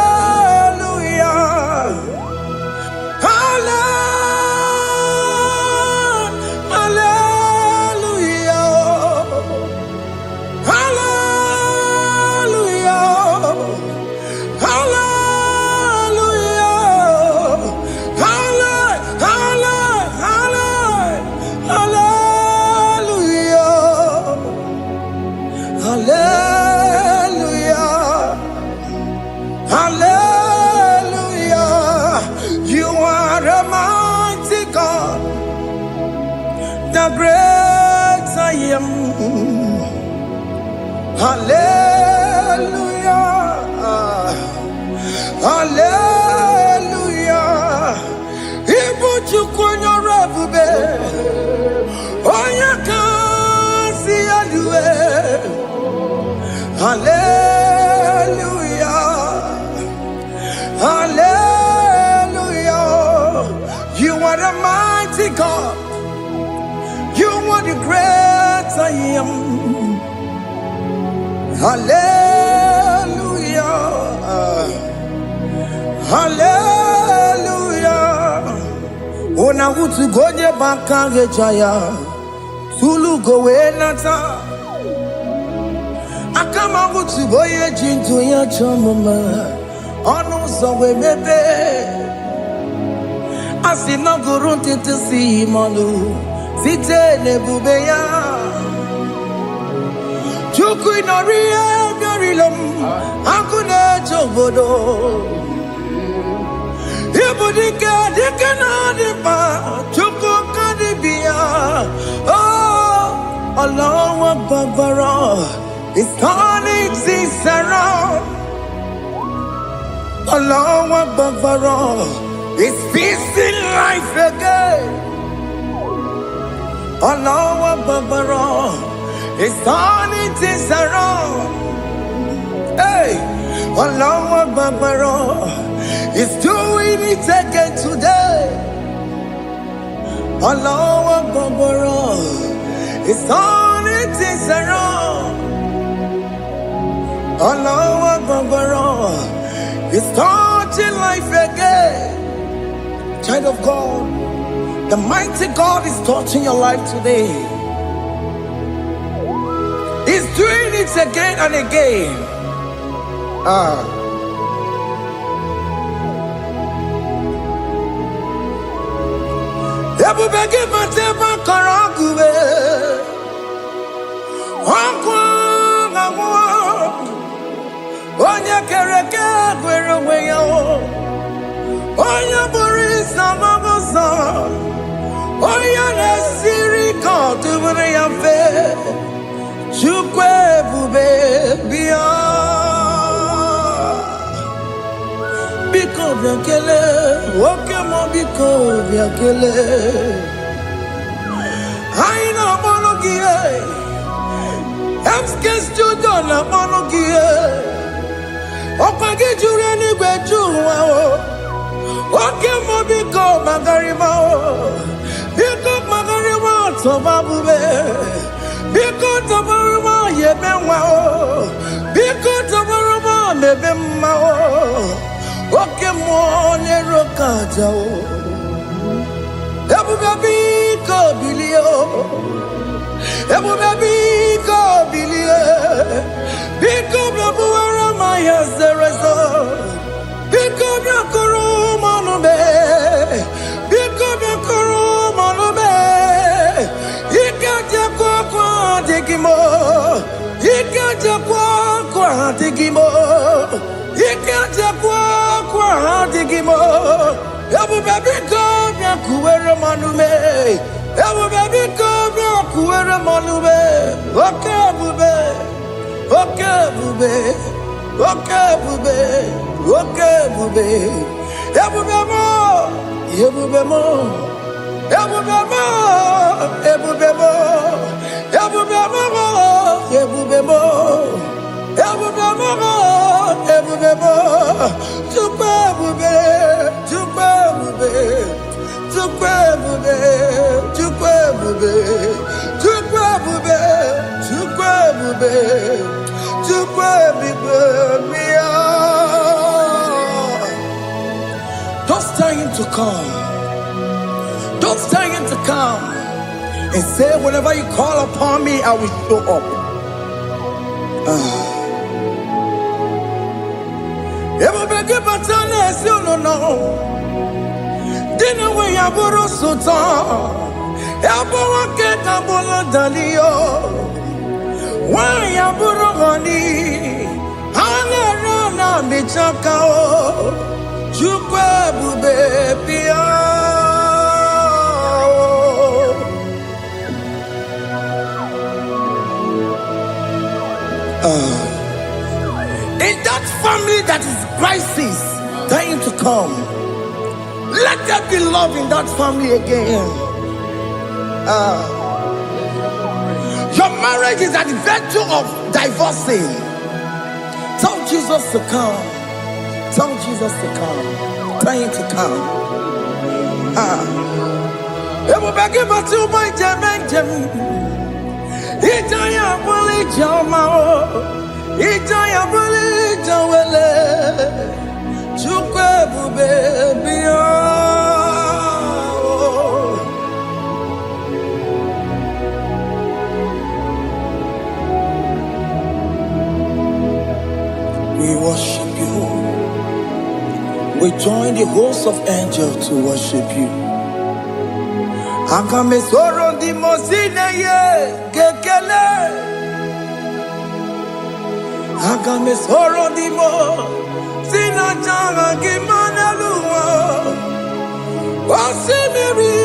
The great I am. Hallelujah. Hallelujah. Ibuchukunyo rabube. Oya kasi alue. Hallelujah. Hallelujah. You are the mighty God. You are the great I am. Hallelujah. Hallelujah. Ona utu gonye bakange jaya. Tulu gowe nata. Akama utu boye jinto ya chamama. ọnụ ụzọ wee mepee. Asị na gụrụ ntịtị si mmanụ site n'ebube ya. Chukwu ịnọrọ ihe bịarịla m akụ na-eche obodo. Ibu dike dike na-adị mkpa Chukwu ka dịbi ya. Ọlọ́wọ́ gbọgbọrọ is turning things around. Ọlọ́wọ́ gbọgbọrọ is fixing life again. Ọlọ́wọ́ gbọgbọrọ is turning things around. Hey, Ọlọ́wọ́ gbọgbọrọ is doing it again today. Ọlọ́wọ́ gbọgbọrọ is turning things around. Ọlọ́wọ́ gbọgbọrọ is touching life again. Child of God, the mighty God is touching your life today. He's doing it again and again. Ebube gị mateba kọrọ ọgụbe. Ọkwa agwọ. Onye kere eke gwere onwe ya. Onye bụrụ ịsa mabụzọ. Onye na-esiri ka ọ dịbụrụ ya mfe. Chukwu ebube bịa. Biko bịa kelee, oke mọ biko bịa kelee. Anyị na-akpọrọ gị MSK Studio na-akpọrọ gị ọkwa gị juru eluigwe ju ụwa oke mọ biko magarịba biko magarịba tọba bube biko tọbarịba yebe nwa biko tọbarịba mebe mma oke mmụọ na-ero ka aja ebube biko bilie ebube biko bilie biko bịabuwara ma ya zerezọ biko bịakọrọ mmanụ be biko bịakọrọ mmanụ be ike jekwa akwa adịghị m ike jekwa akwa adịghị m ike jekwa akwa adịghị m ebube biko bịakuwere mmanụ me ebube biko bịakuwere mmanụ me oke ebube oke ebube oke ebube oke ebube ebube mo ebube mo ebube mo ebube mo ebube mo ebube mo ebube mo ebube mo Chukwu ebube Chukwu ebube Chukwu ebube Chukwu ebube Chukwu ebube Chukwu ebube Chukwu ebube bịa. Don't tell him to come. Don't tell him to come. And say, whenever you call upon me, I will show up. Ebube gị bata na-esi unu nọ. Dị na nwe ya bụrụ sultan. Ya bụ nwoke ka bụrụ Daniel. Nwanyị abụrụ honey. Ha na-ere na mechaka Chukwu ebube bịa. In that family that is crisis, time to come. Let there be love in that family again. Your marriage is at the verge of divorcing. Tell Jesus to come. Tell Jesus to come. Tell him to come. Ebube gị bata ụgbọ njem. Ije ya bụrụ ije ọma ije ya bụrụ ije wele. Chukwu ebube bịa. We worship you. We join the host of angels to worship you. Akame soro di mosine ye kekele. Akame soro di mo sina changa kimana luwa. Wasimiri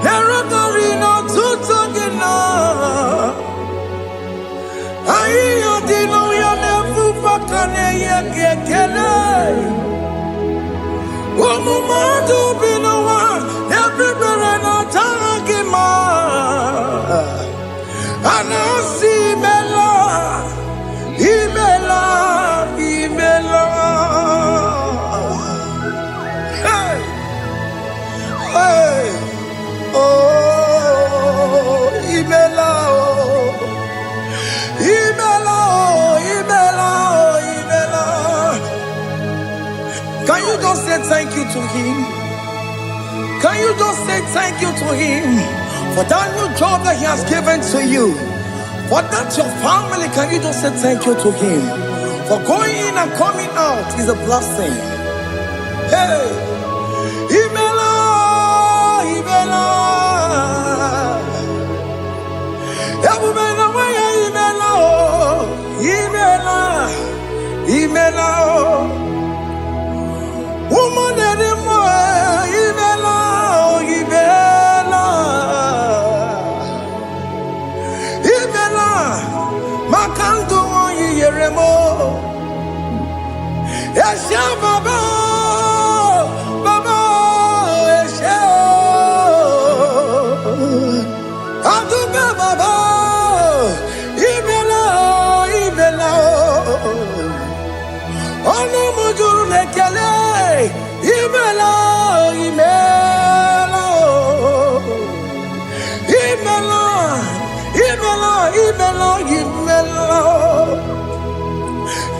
nerokari no tutogina. Ayo dino ya nefu pakane ye kekele. Omumadu binowa everybody no tangima. Anasi mela, imela, imela. Hey, hey, oh, imela, oh, imela, oh, imela, oh, imela. Can you just say thank you to him? Can you just say thank you to him for that new job that he has given to you? For that your family, can you just say thank you to him? For going in and coming out is a blessing. Hey, Imela, Imela, Imela, Imela, Imela, woman anymore, Imela, Imela, Imela, Makandu Yeremo, Esha Baba, Baba, Esha, Aduba Baba, Imela, Imela. Ono mujuru lekele, imela, imela, imela, imela, imela, imela.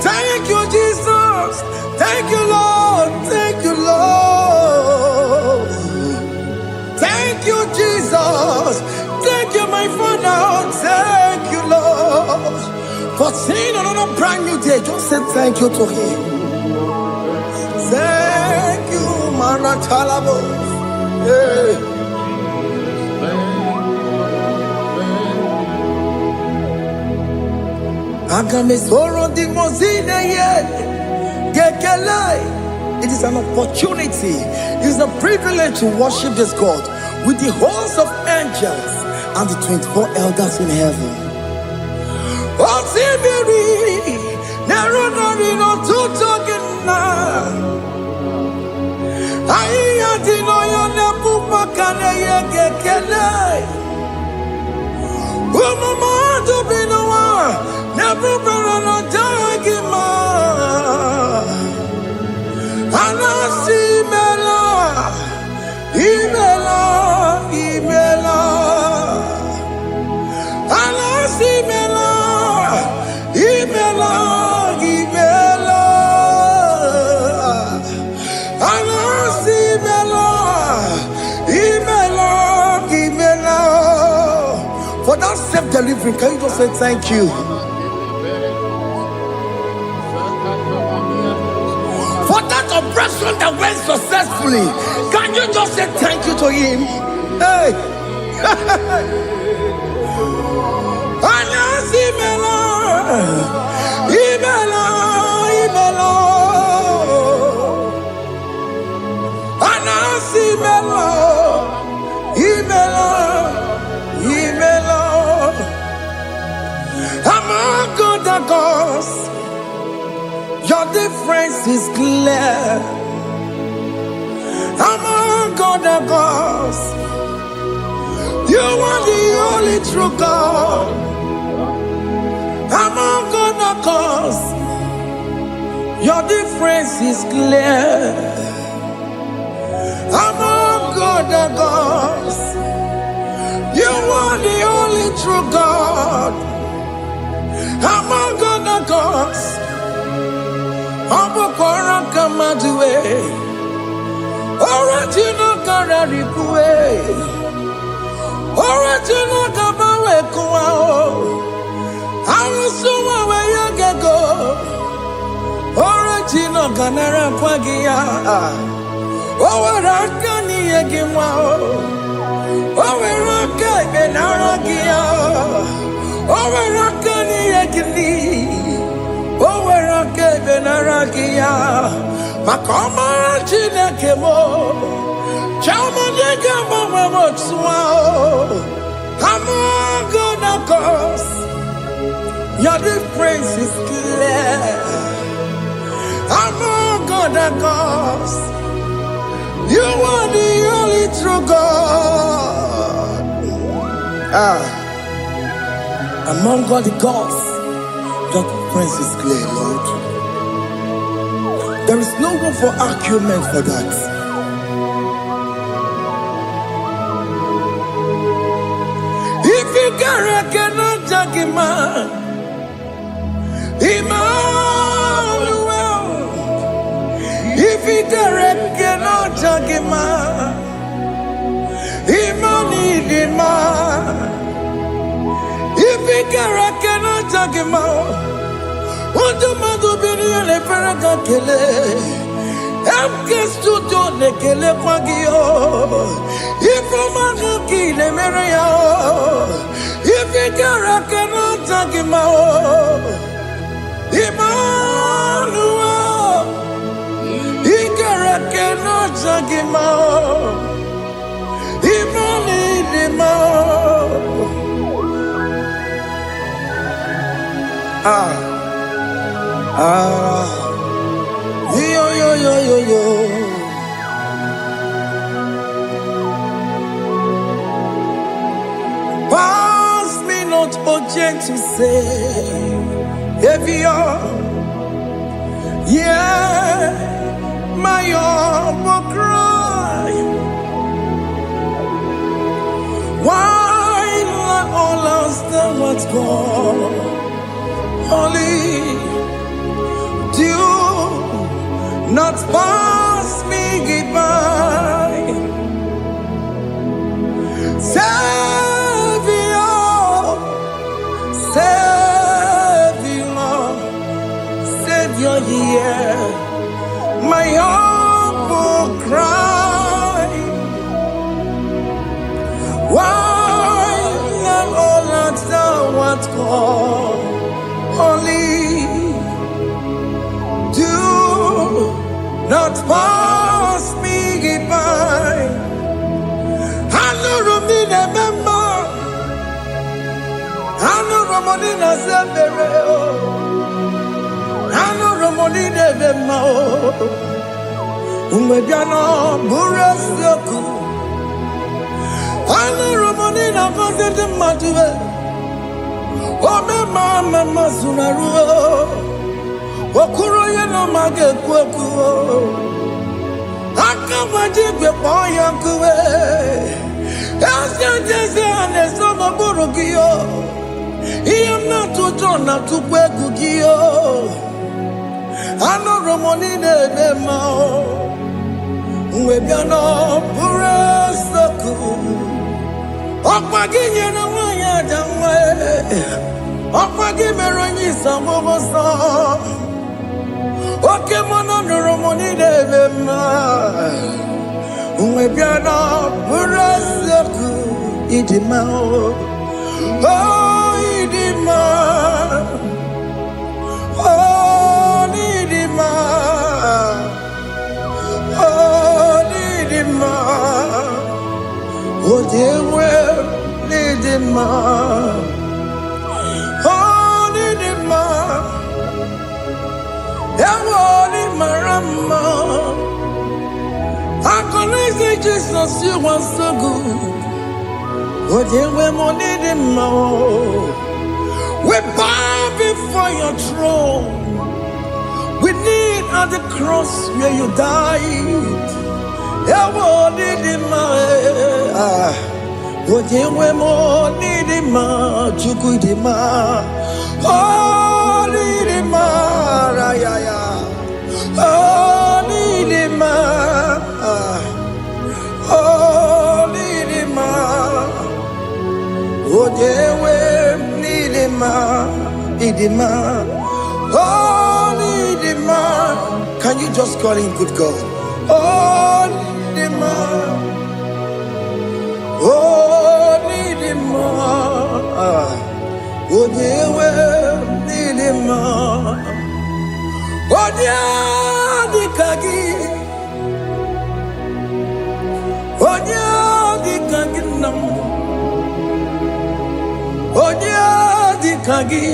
Thank you, Jesus. Thank you, Lord. Thank you, Lord. Thank you, Jesus. Thank you, my Father. Thank you, Lord. For seeing another brand new day, just say thank you to him. Thank you, Manatalabo. Hey. Agame soro di mozine ye gekele. It is an opportunity, it is a privilege to worship this God with the host of angels and the 24 elders in heaven. Osimiri, nerunari no tutogina. Aiya dino yone pupakane yegekele. Umumadu binowa, nebubera no jagima. Anasi mela, imela, imela. Anasi mela. Imela, Imela, Anasi Imela, Imela, Imela. For that self-delivery, can you just say thank you? For that operation that went successfully, can you just say thank you to him? Hey. Anasi Imela. Imela, Imela, Anasi Imela, Imela, Imela. Among other gods, your difference is clear. Among other gods, you are the only true God. Among other gods, your difference is clear. Among other gods, you are the only true God. Among other gods, Abukora Kamadue, original Kararipue, original Kabawe Kuao. Original Ganara Kwagia, Oh, we're not gonna again. Oh, we're not gonna Naragia. Oh, we're not gonna again. Oh, we're not gonna Naragia. Makoma China Kemo. Chama Nega Mama Motswao. I'm gonna cause your difference is clear. I'm gonna cause you are the only true God. Among all the gods, your difference is clear, Lord. There is no room for argument for that. If you cannot judge him, Emmanuel. If you cannot judge him, Emmanuel. If you cannot judge him, what do you do? Le ferraga kele, amke studio ne kele pagio. Ifomanga kile mereya, ifikara kana takimao. Emmanuel, ikara kana takimao. Yo. Pass me not object to say, if you're, yeah, my will cry. Why let all us know what's gone? Only do not pass me by. Savior, yeah, my humble cry. Why not all answer what's called? Only do not pass me by. I know Romina member. I know Romonina Zebere. I know Romonina member. Umediano Burasoku. I know Romonina Fonte Matue. Oh, mama Sunaru. Okuro yeno mage kweku. Akamaje boy yankuwe. Asante ane somo burugio. I am not to turn up to kwekugio. Ano Romonine memo. Webiano Burasoku. Okwaginye na wanya jamwe. Okwagimeronyi samoboso. Okay, mono Romonine memo. Webiano Burasoku. Idimao. Oh, Idima. Oh, Idima. Oh, Idima. Oh, dear, well, Idima. Oh, Idima. Ewoni Marama. I can say Jesus, you are so good. Oh, dear, we need him more. We bow before your throne. We need at the cross where you died. Yeah, we need him more. Oh, dear, we need him more. Chukudima. Oh, need him more. Oh, need him more. Oh, need him more. Oh, dewe nidima, idima, oh nidima. Can you just call him good God? Oh, Nidima. Oh, Nidima. Oh, Dewe, Nidima. Oh, Dikagi. Oh, Dikagi nam. Oh, Dikagi.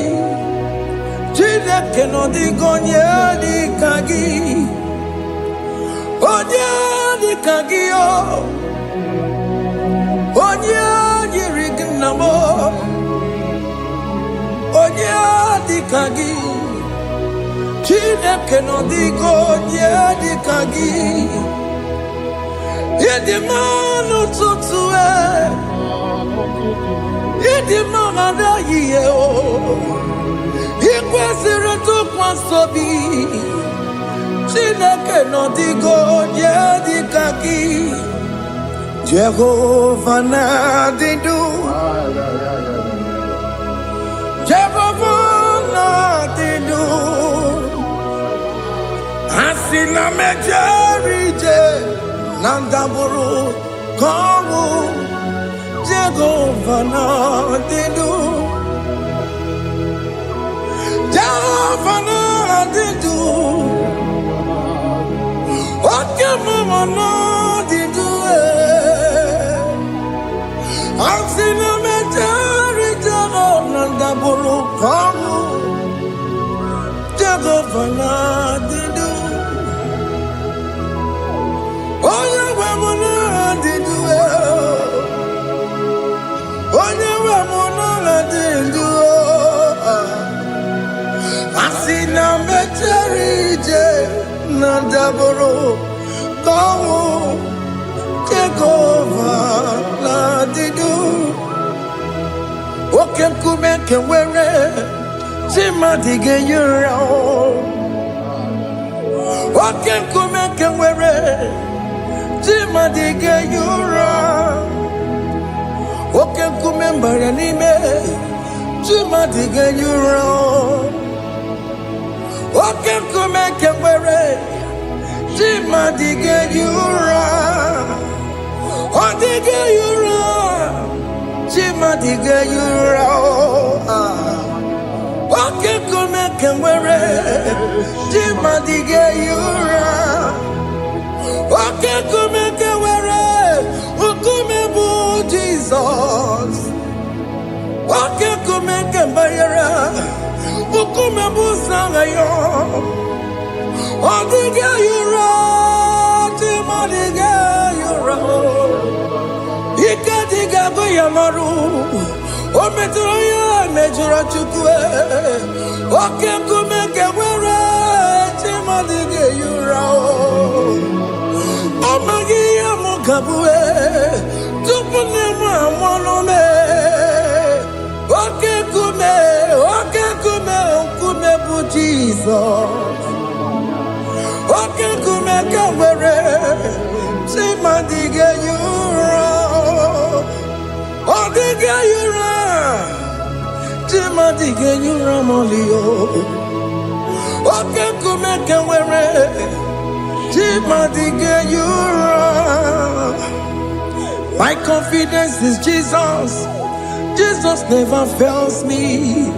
Chineke no digonye Dikagi. Oh, Dikagi oh. Onye yiri gị nna m onye dịka gị Chineke nọ dịka onye dịka gị ịdị mma n'ụtụtụ ịdị mma n'ehihie ị kwesịrị ntụkwasị obi Chineke nọ dịka onye dịka gị Jehovah Nadidu, Jehovah Nadidu, Asina Mejerije, Nandaburu, Kawu, Jehovah Nadidu, Jehovah Nadidu, Okemama Nadidu. Asina meteri jago nandaburu kamu jago vanadidu Oye wemuna didu Oye wemuna didu Asina meteri je nandaburu kamu Jehovah Nadidu Okem kumeke were Chimadige yura Okem kumeke were Chimadige yura Okem kumembara nime Chimadige yura Okem kumeke were Chimadige yura Odige yura, Chimadige yura. Oke kume kemwere, Chimadige yura. Oke kume kemwere, ukume bu Jesus. Oke kume kembayera, ukume bu sangayo. Odige yura, Chimadige yura. Ikadiga goyamaru O metro ya mejura chukwe Oke kumeke were Chimadige yura Omagi ya mukabwe Tupune mwamonome Oke kume bu Jesus Oke kumeke were Chimadige yura Odige yura Chimadige yura molio Oke kumeke were Chimadige yura My confidence is Jesus Jesus never fails me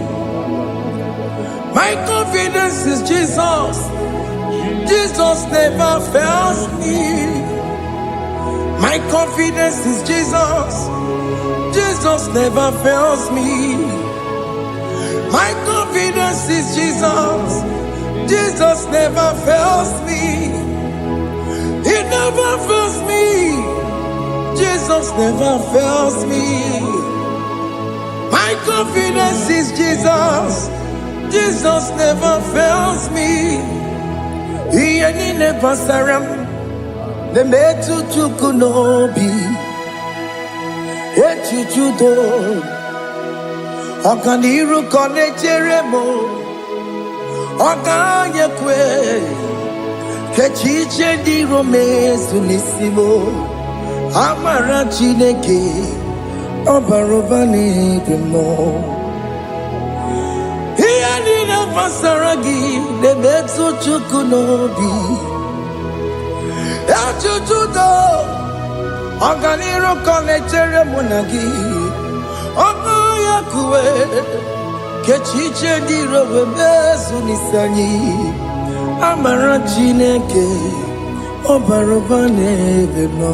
My confidence is Jesus Jesus never fails me My confidence is Jesus Jesus never fails me. My confidence is Jesus. Jesus never fails me. He never fails me. Jesus never fails me. My confidence is Jesus. Jesus never fails me. He ain't never saram. The metu chukunobi. Echichudo Okaniru kone jeremo Okanyekwe Kechiche di romezu nisimo Amara chineke Obarobani demo Hiya nina pasaragi Nebetu chukunobi Ejujudo Ọganiru kọnechere mụ na gị ọnụ ya kuwe kechiche dị rowe mezu n'isi anyị amara Chineke ọbara ụba n'ebe nọ.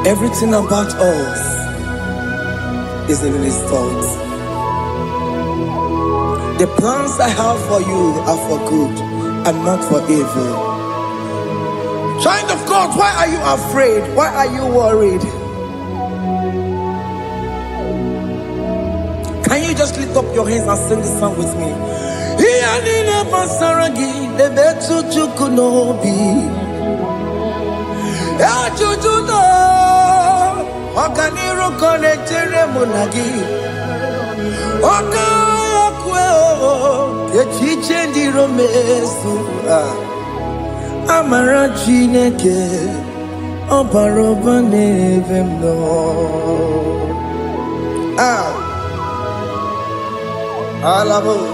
Everything about us is in His thoughts. The plans I have for you are for good and not for evil. Child of God, why are you afraid? Why are you worried? Can you just lift up your hands and sing this song with me? Amara Chineke ọbara ụba n'ebe m nọ. Alabos.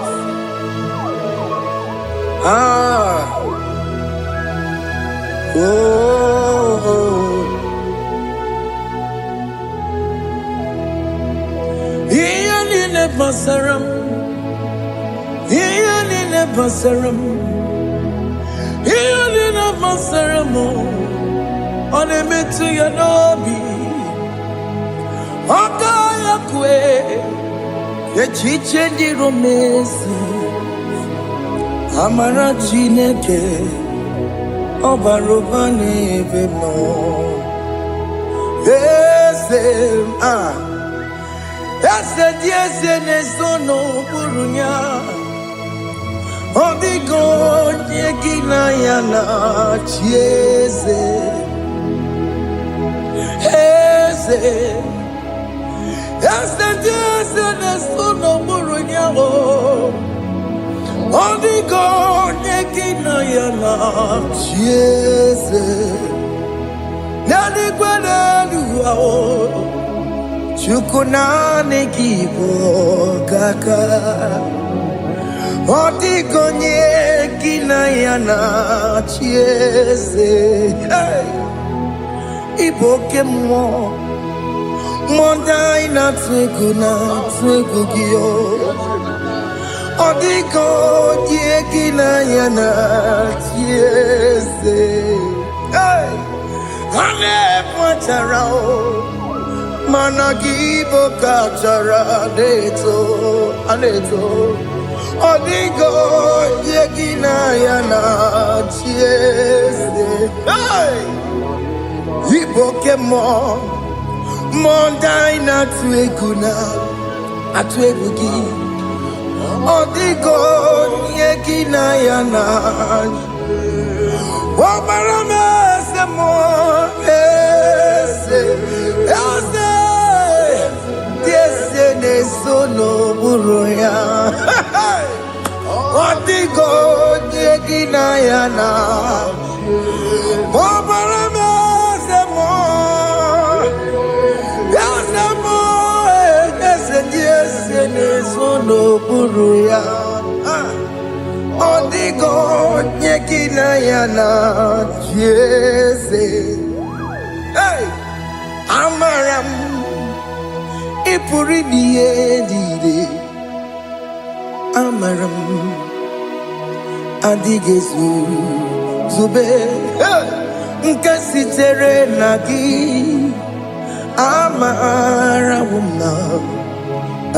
Ihe niile gbasara m, ihe niile gbasara m, ihe niile gbasara m, ọ na-emetụ ya n'obi, ọ ga ya kwe echiche ndị romesi. Amara Chineke ọbara ụba n'ebe m nọ. Eze dị eze na-eso n'okpuru ya, ọ dịghị onye gị na ya na-achị eze. Eze dị eze na-eso n'okpuru ya, ọ dịghị onye gị na ya na-achị eze. N'eluigwe n'elu ahụ, Chukwu naanị gị bụ ọkaka. Ọ dịghị onye gị na ya na-achị eze. Ị bụ oke mmụọ, mmụọ ndị anyị na-atụ egwu gị. Ọ dịghị onye gị na ya na-achị eze. Ha na-ebu achara mana gị bụ ka achara na-eto. Ọ dịghị onye gị na ya na-achị eze. Ị bụ oke mmụọ, mmụọ ndị anyị na-atụ egwu gị. Ọ dịghị onye gị na ya na-achị. Ọbara m eze mmụọ, eze dị eze na-eso n'okpuru ya. Ọ dịghị onye gị na ya na-achị. Ọbara m eze mmụọ, eze dị eze na-eso n'okpuru ya. Ọ dịghị onye gị na ya na-achị eze. Amara m ị pụrụ ime ihe niile. Amara m adịghị ezube nke sitere na gị.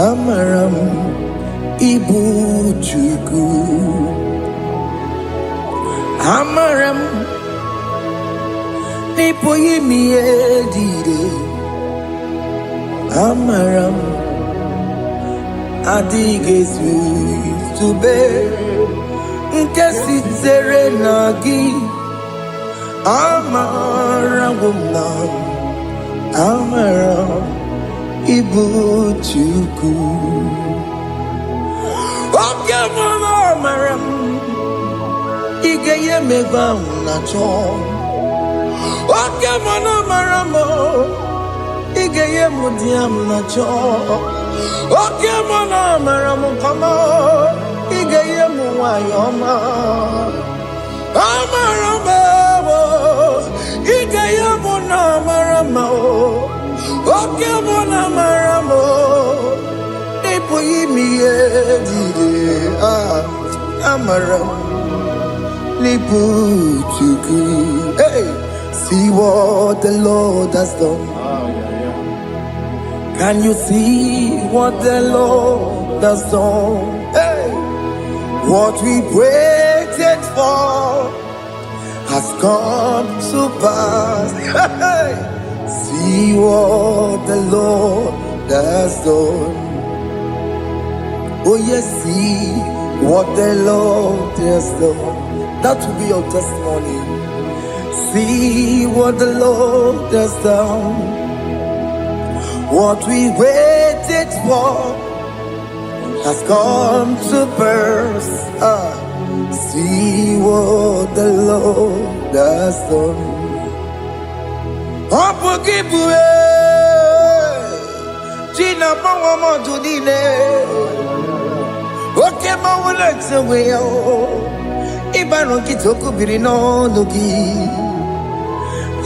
Amara m ịbụ Chukwu. Amara m n'ịpụghị ime ihe niile. Amara m adịghị ezube nke sitere na gị. Amara m ịbụ Chukwu. Oke mara amara m ị ga-enye m ebe ahụ na-achọ. Oke mara amara m ị ga-enye m di m na-achọ. Okay, mona maramu kama igeye muwayoma. Amarama, igeye mona marama. Okay, mona maramo. Ipo yimiye dide amaram. Liputuku. Hey, see what the Lord has done. Can you see what the Lord has done? Hey, what we waited for has come to pass. Hey, see what the Lord has done. Oh yes, see what the Lord has done. That will be your testimony. See what the Lord has done. What we waited for has come to pass. See what the Lord has done. Gina Mama Judine. Okay, Mama, let's away. Ibano Kitoku Birino Nuki.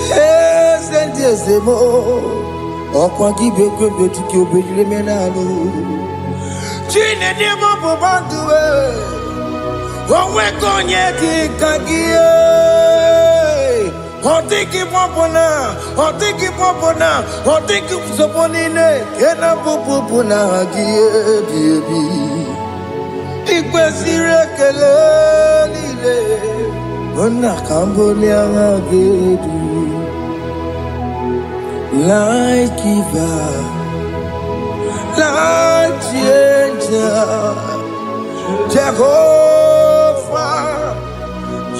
Yes, and yes, the more. Okwa kibekwe betiki obejile menalo. Chine de mobo banduwe. Onwe konye kikagie. Otiki popona, otiki popona, otiki soponine. Kena popona agie biebi. Ikwesire kele lile. Ona kambole agedu. Light giver, light changer, Jehovah,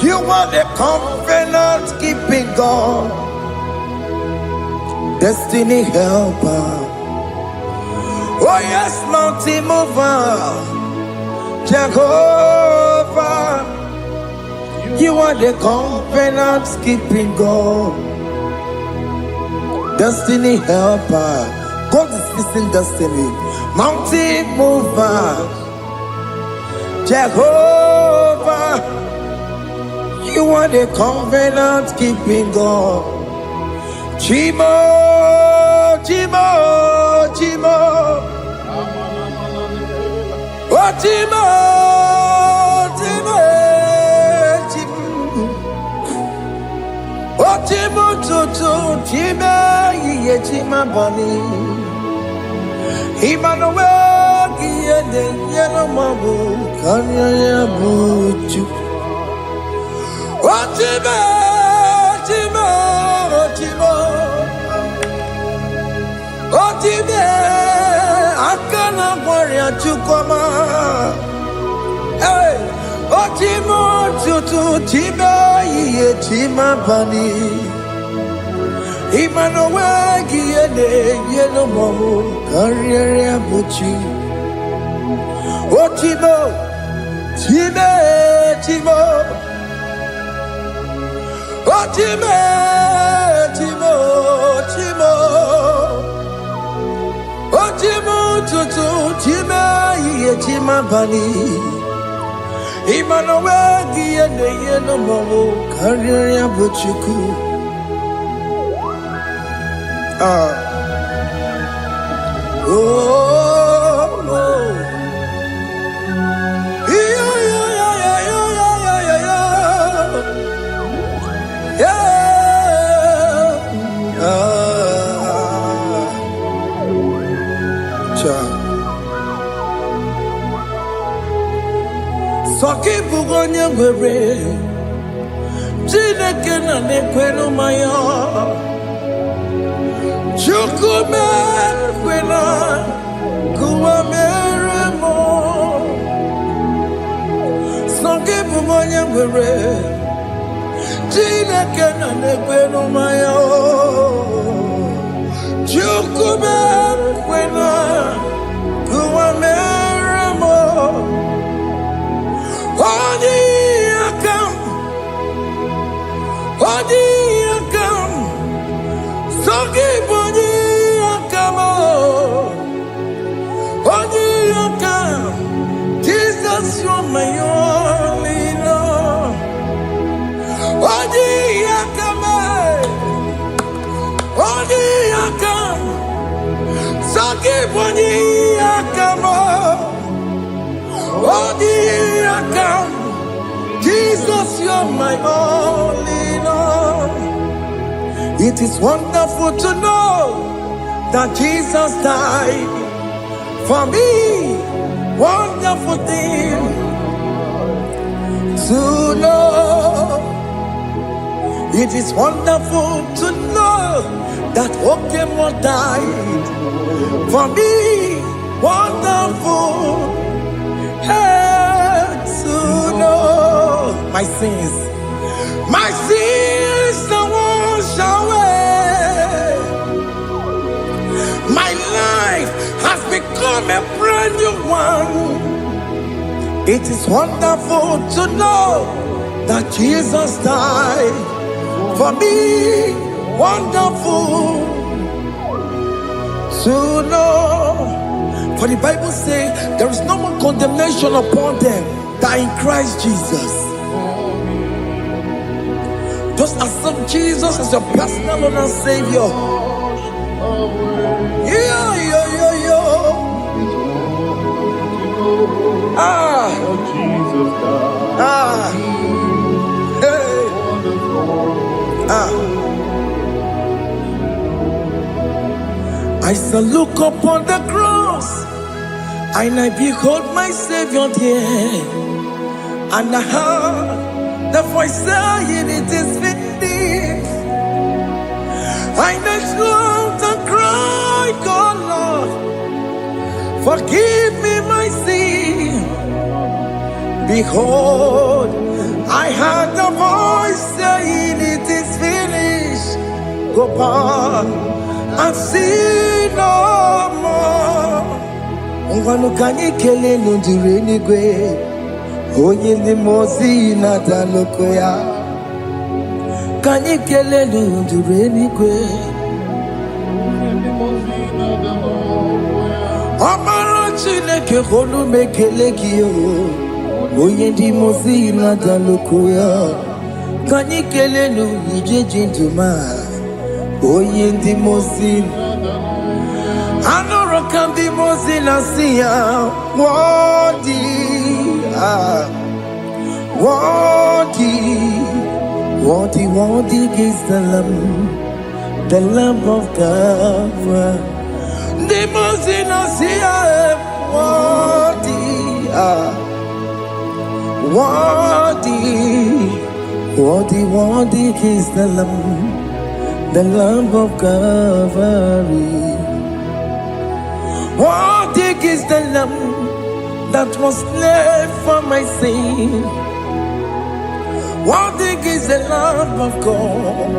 you are the covenant keeping God, destiny helper. Oh yes, mountain mover, Jehovah, you are the covenant keeping God. Destiny helper, God is fixing destiny. Mountain mover, Jehovah, you are the covenant keeping God. Chimo, Chimo, Chimo, oh Chimo, Chimo, Chimo, oh Chimo, Chimo, Chimo. Yechima bani Emmanuel Giyende Yeno Mabu Kanya Yabuchu Ochime Ochime Ochime Ochime Akana Warrior Chukoma Hey Ochime Chutu Chime Yechima bani Emmanuel Giyende Yeno Mamu Karriere Buchi Oh Timo Time Timo Oh Time Timo Timo Oh Timo Tutu Time Yetima Bani Emmanuel Giyende Yeno Mamu Karriere Buchiku oh, oh. Yeah, yeah, yeah, yeah, yeah, yeah, yeah. Soki bugonye gwere Chineke na nekwenu maya Chukume kwena kuwa meremo Soki bugonye gwere Chineke na nekwenu maya Chukume kwena kuwa meremo Odi akam Soki boni akamo give one year, come on. Oh, dear, come. Jesus, you're my all in all. It is wonderful to know that Jesus died for me. Wonderful thing to know. It is wonderful to know that Okemo died for me. Wonderful to know my sins are washed away. My life has become a brand new one. It is wonderful to know that Jesus died for me. Wonderful to know. For the Bible says there is no more condemnation upon them that in Christ Jesus. Just accept Jesus as your personal Lord and Savior. Yeah. I shall look upon the cross, and I behold my Savior there, and I heard the voice saying, "It is finished." I knelt and cried, "God, Lord, forgive me my sin." Behold, I heard the voice saying, "It is finished. Go back and sin no more." Ungwanu kanyi kele nundure nigwe, onye ndi mozi na daloko ya. Kanyi kele nundure nigwe, Amara Chineke holu mekele kiyo, onye ndi mozi na daloko ya. Kanyi kele nu ije jintuma, onye ndi mozi. Anoro kan di mozi na siya, worthy is the Lamb of God. The mozi na siya, worthy is the Lamb of Calvary. Worthy is the Lamb that was slain for my sin. Worthy is the Lamb of God.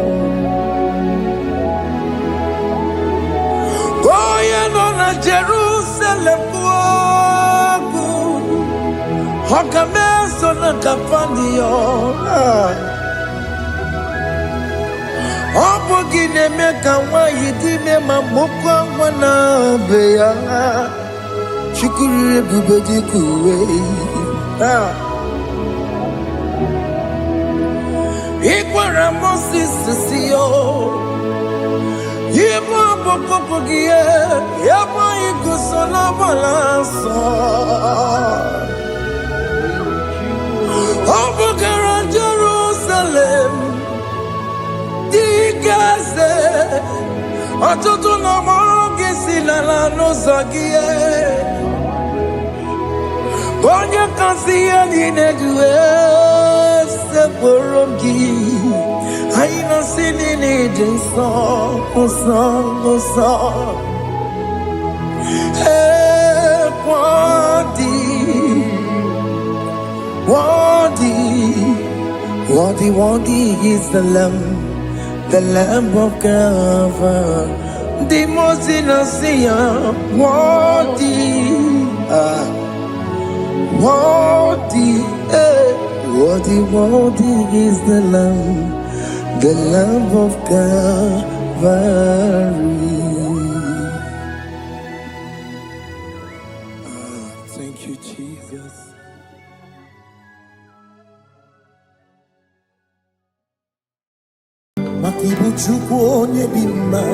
Going on a Jerusalem walk, Hakames on a Capandio. Opogine meka wa yidime mamokwa wana beya. Shukuru ebubedi kuwe. Ikwara Moses siyo. Yema popogie. Yema igusola balanso. Opogara Jerusalem. Digaze. Atoto na mogesi na la nozagie. Onye kasi ya ninedue seporogi. Aina sini ni jinso, oso. Worthy is the Lamb of God. The most innocent, worthy is the Lamb of Calvary. Thank you, Jesus. Makibu chukwu onye bimma,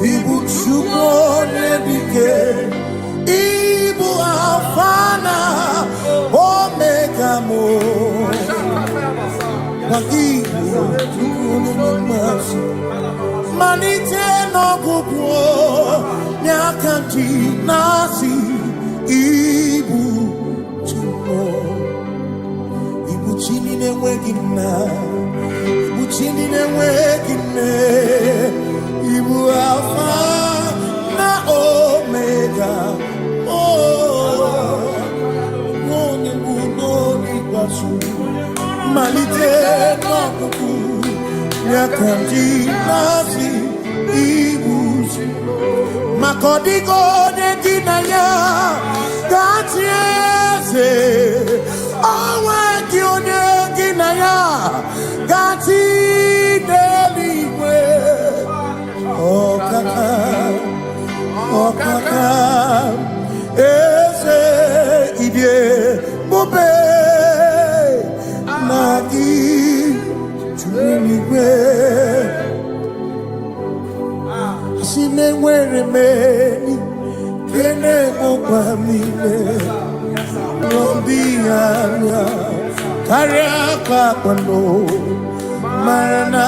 Ibu chukone dike, Ibu Alfana, Omega mo. Wakibu chukone masu, manite no gupo, nyakanti nasi. Ibu chuko, Ibu chini ne wegina, Ibu chini ne wegine. Ibu Alpha na Omega, oh, noni bunoni basu, malite nakuku, nyakanti nasi, Ibu makodigo ne dinaya, gatieze, awe kionye dinaya, gati deliwe. Oh kaka, eze idie bobe nagi chuniwe. Asime nwere meni kene okwa mile lombi anya karia kwano marana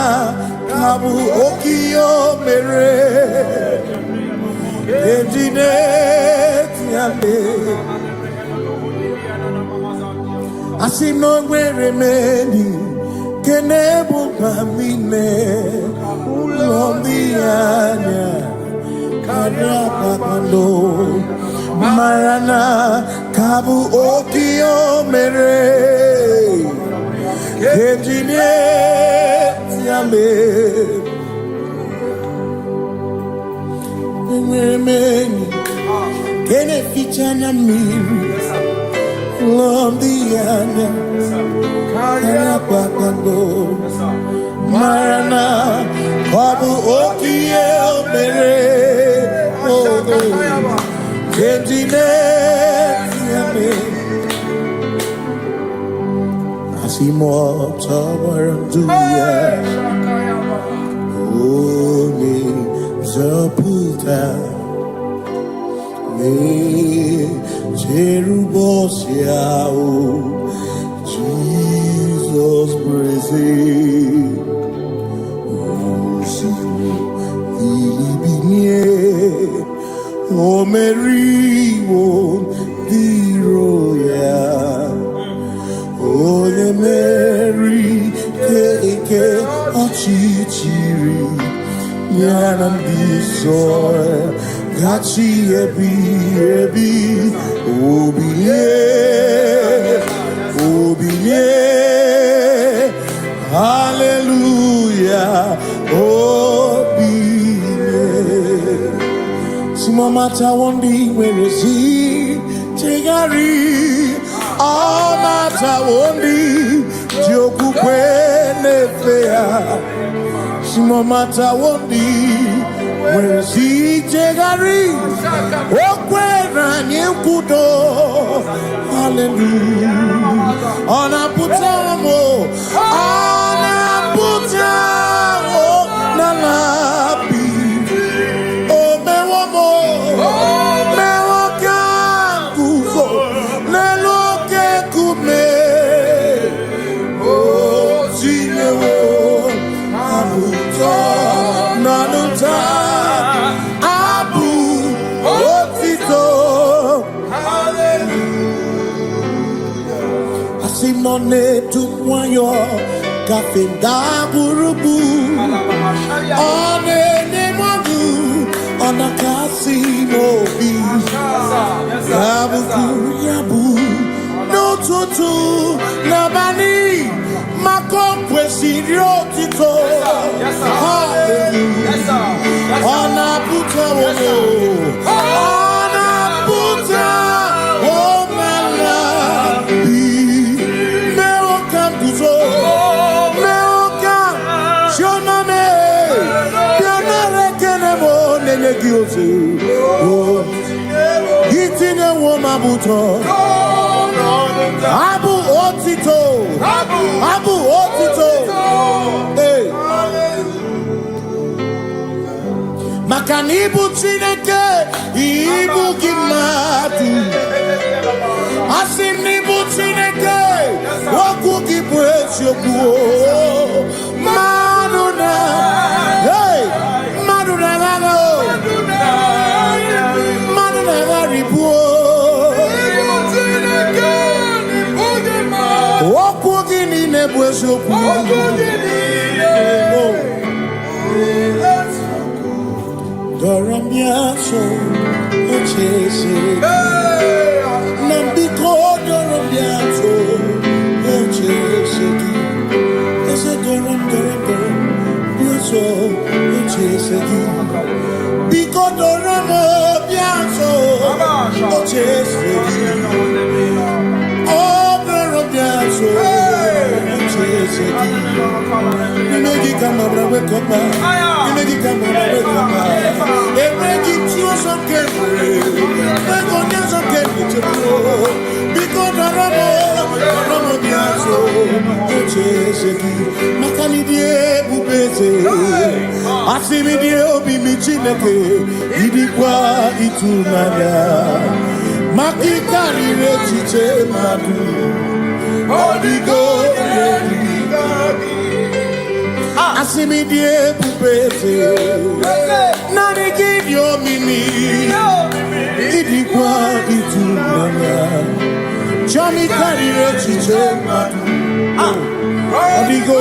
kabu okiyo mere ejine tiale asino nwere meni kene okwa mile lombi anya karia kwano marana kabu okiyo mere ejine tiale meni kene fichana miri lombiana karia kwano marana kabu okiyo mere ejine tiale asimo tabaranduya Oni zaputa me Jerubosia Jesus praise Ibinie O Mary O Diroya O Mary Keke Achichiri Nyanam Bisore Gachi Ebi Obiye Hallelujah Obiye Simamata wondi werezi Tegari Amata wondi Joku kwene fea Simamata wondi werezi Tegari Okwena nyekudo Hallelujah Ona putamo Ona putamo Nalabi O mewamo Mewoka kuzo Neloke kume O zinewo Abuto Nanuta Abu Otito Hallelujah Asimone tukwayo Kafenda burubu One nemodu Ona kasimo bi Yabu yabu No tutu Nabani Makokwe sirio tito Hallelujah Ona puta wono Ona puta Omala Mewoka kuzo Mewoka Shoname Pionere kenemo Nene gioze Hitine woma buto Abu otito Abu otito Hey Makanibu Chineke, Ibu Kimatu. Asinibu Chineke, Waku Kibwesyoku. Maduna, hey, Maduna Gano, Maduna Garibu. Waku Gini Nebwesyoku. Doramiaso, Ochese, Nambiko Doramiaso, Ochese, Ese Doram, Biaso, Ochese, Biko Doramiaso, Ochese, Oh, Doramiaso, Ochese, Negi Kamara, wake up, Negi Kamara, wake up. Makanidie bubeze asimidie obi michineke idikwa itunanya makikari rechiche madu odigo asimidie bubeze nani gidio mimi idikwa itunanya chami kari rechiche madu odigo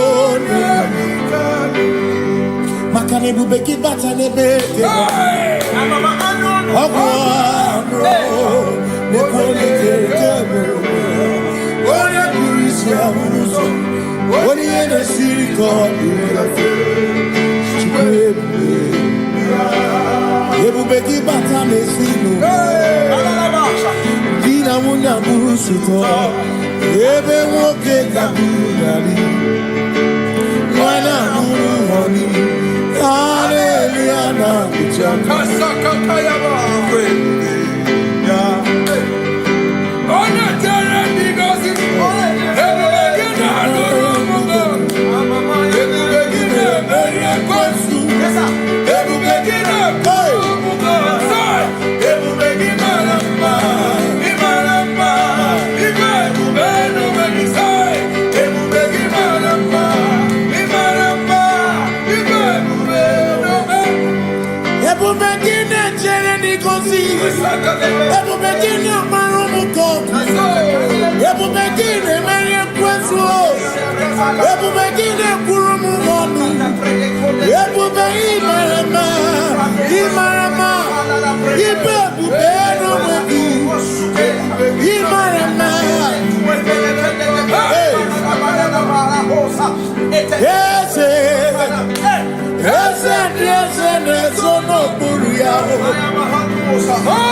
makane bubeki batane beke ogwano nekole kebe ore kurisia unuso ori ene siriko chikebe ebubeki batane sinu dina muna busuto ebe woke kabulali wana muru honi hallelujah na kuchaka Kasakakayaba. Ona tere bigosi. Ebegina adorumungo. Ebegina meria kwansu. Ebegina adorumungo. Ebegina lamba. Imalamba. Ibebubeno megisai. Ebegina lamba. Imalamba. Ibebubeno ebubekine chere nikosi ebubekine marumuko ebubekine merie kwesu ebubekine kurumumonu ebube imarama imarama ibebubeno mwedu imarama ese nesono buru yao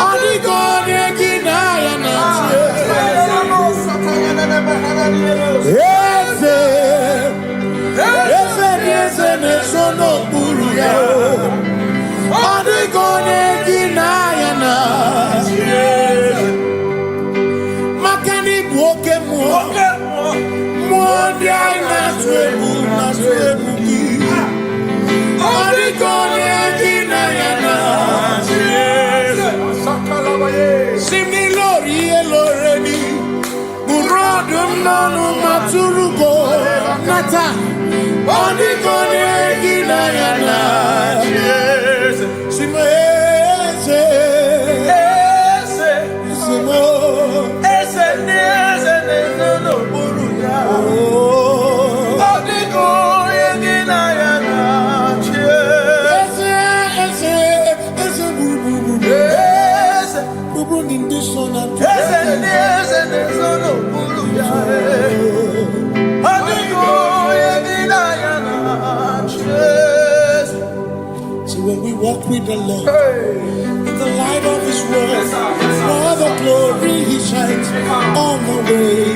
adigo negina ya natie ese nesono buru yao adigo negina ya natie makani buoke muondi aina twebu na twebu Similori eloreni Burodum nanu maturugo Nata Onikone gina yana Simese Simo Ese no buruya Onikone gina yana So when we walk with the Lord in the light of His word, for the glory He shines on the way.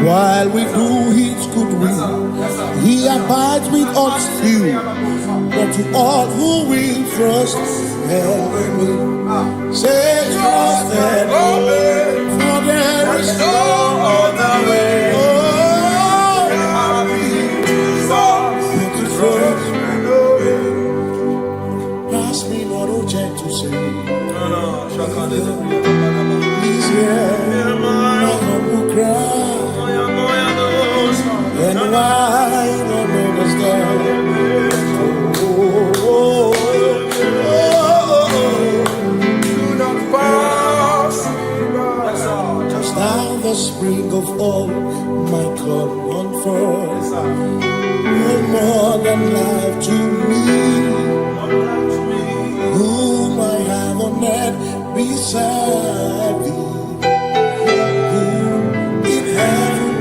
While we do His good will, He abides with us still. But to all who will trust and obey, say trust and obey, for there is no other way. Oh, but to trust and obey. unto me, whom I have on earth beside thee, whom in heaven,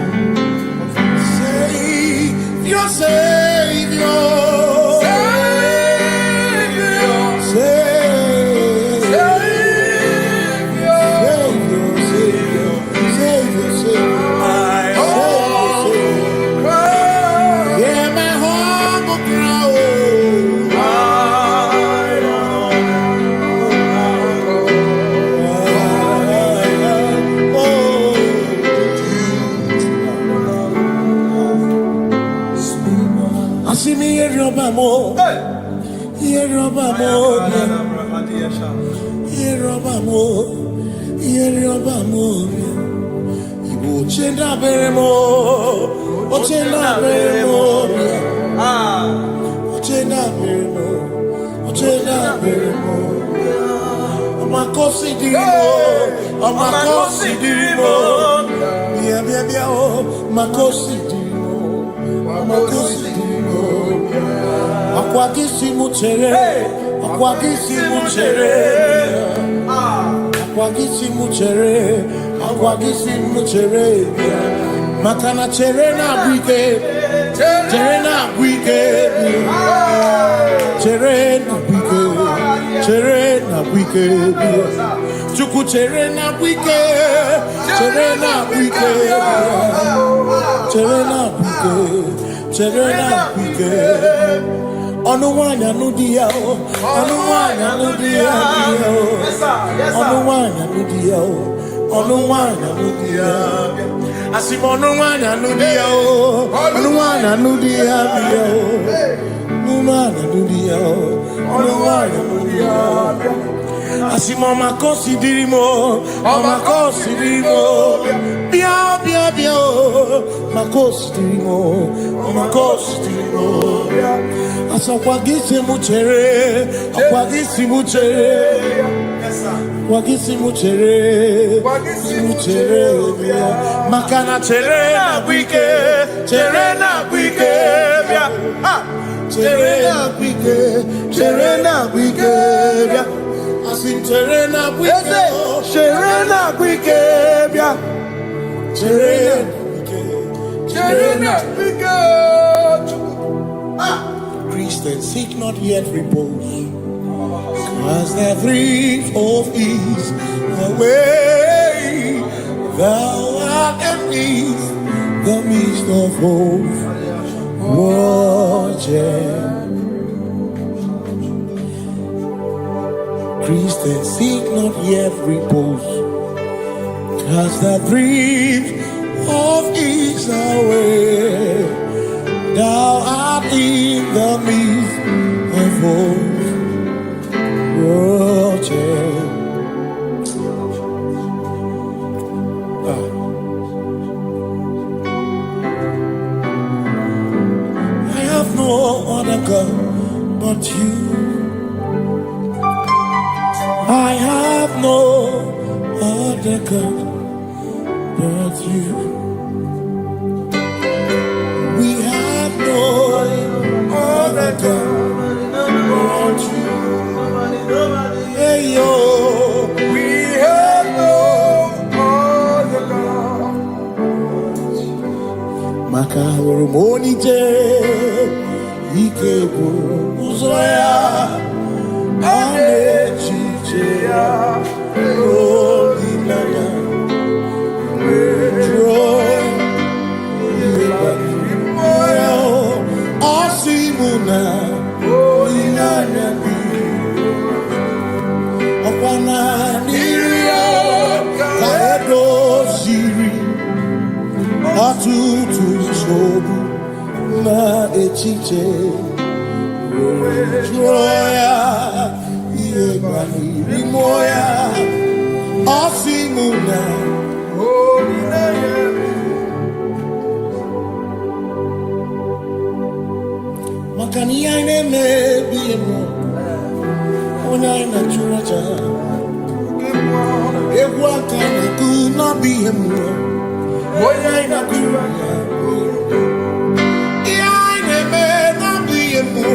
Savior, Savior. Makana cherena bwike, cherena bwike, cherena bwike, cherena bwike, chuku cherena bwike, cherena bwike, cherena bwike, cherena bwike. Onuwanya nudia, onuwanya nudia, onuwanya nudia, onuwanya nudia. Asimonuwanya nudia, onuwanya nudia, onuwanya nudia, onuwanya nudia. Asimoma considerimo, oma considerimo, bia bia bia, ma considerimo, oma considerimo. Asakwagisi muchere, akwagisi muchere, akwagisi muchere, muchere. Makana chere na bwike, chere na bwike, chere na bwike, chere na bwike. Asim chere na bwike, chere na bwike, chere na bwike. Christians seek not yet repose, cause the brief of ease away. Thou art at peace, the midst of hope. Christians seek not yet repose, cause the brief of ease away. Thou art in the midst of hope. I have no other God but you. I have no other God but you. We have no other God but you. Hey yo, we have no other God. Makahuru monite, ikebu uzoya, anechicheya, rolinana, joy, moya, osimuna, rolinana. Okwana niria, kaedo siri, atutu sobu na echiche, joya, iebani rimoya, osimuna, makani aine mebi emo. Una churacha, eguaka na tu na biemu. Oya ina churacha, iai ne me na biemu.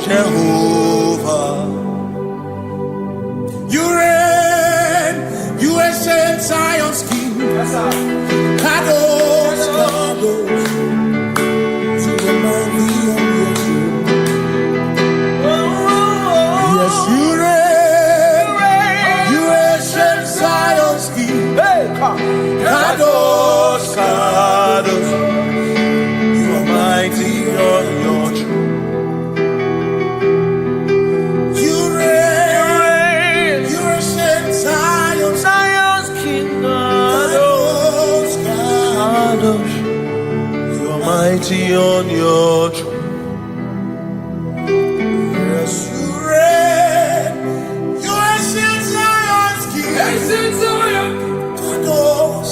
Jehovah, you reign, you ancient Zion's king. Kadosh, Kadosh, to the mighty on your throne. Yes, you reign, you ancient Zion's king. Kadosh, Kadosh, you are mighty on your throne. You reign, you ancient Zion's king. Kadosh, Kadosh, you are mighty on your throne. Yes, you reign, you ancient Zion's king. Kadosh,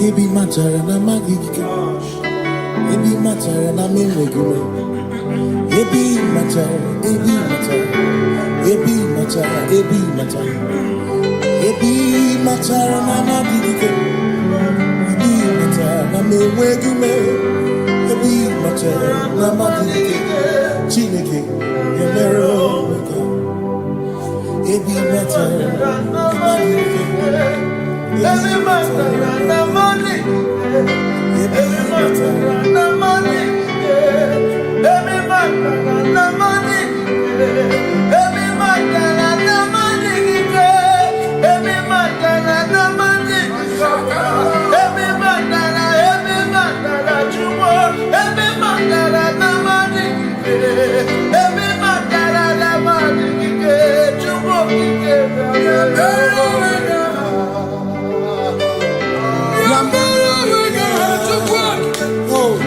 Ebi matara na magike. Ebi matara na menwegume. Ebi matara. Ebi matara. Ebi matara. Ebi matara. Ebi matara na magike. Ebi matara na menwegume. Ebi matara na magike. Chineke emero weka. Ebi matara na magike. Every matter na money. Every matter na money. Every matter na money. Every matter na money. Every matter na money. Every matter na chumo. Every matter na money. Every matter na money. Chumo Oh.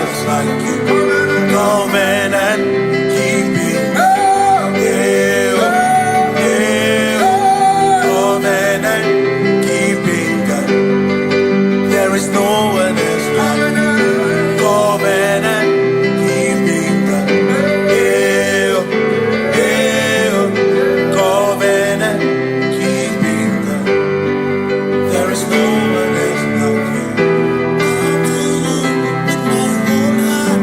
else like you. Covenant keeping God. Yeah, yeah. Covenant keeping God. There is no one else like you. Covenant keeping God. Yeah, yeah. Covenant keeping God. There is no one else like you. Come to you with my whole heart,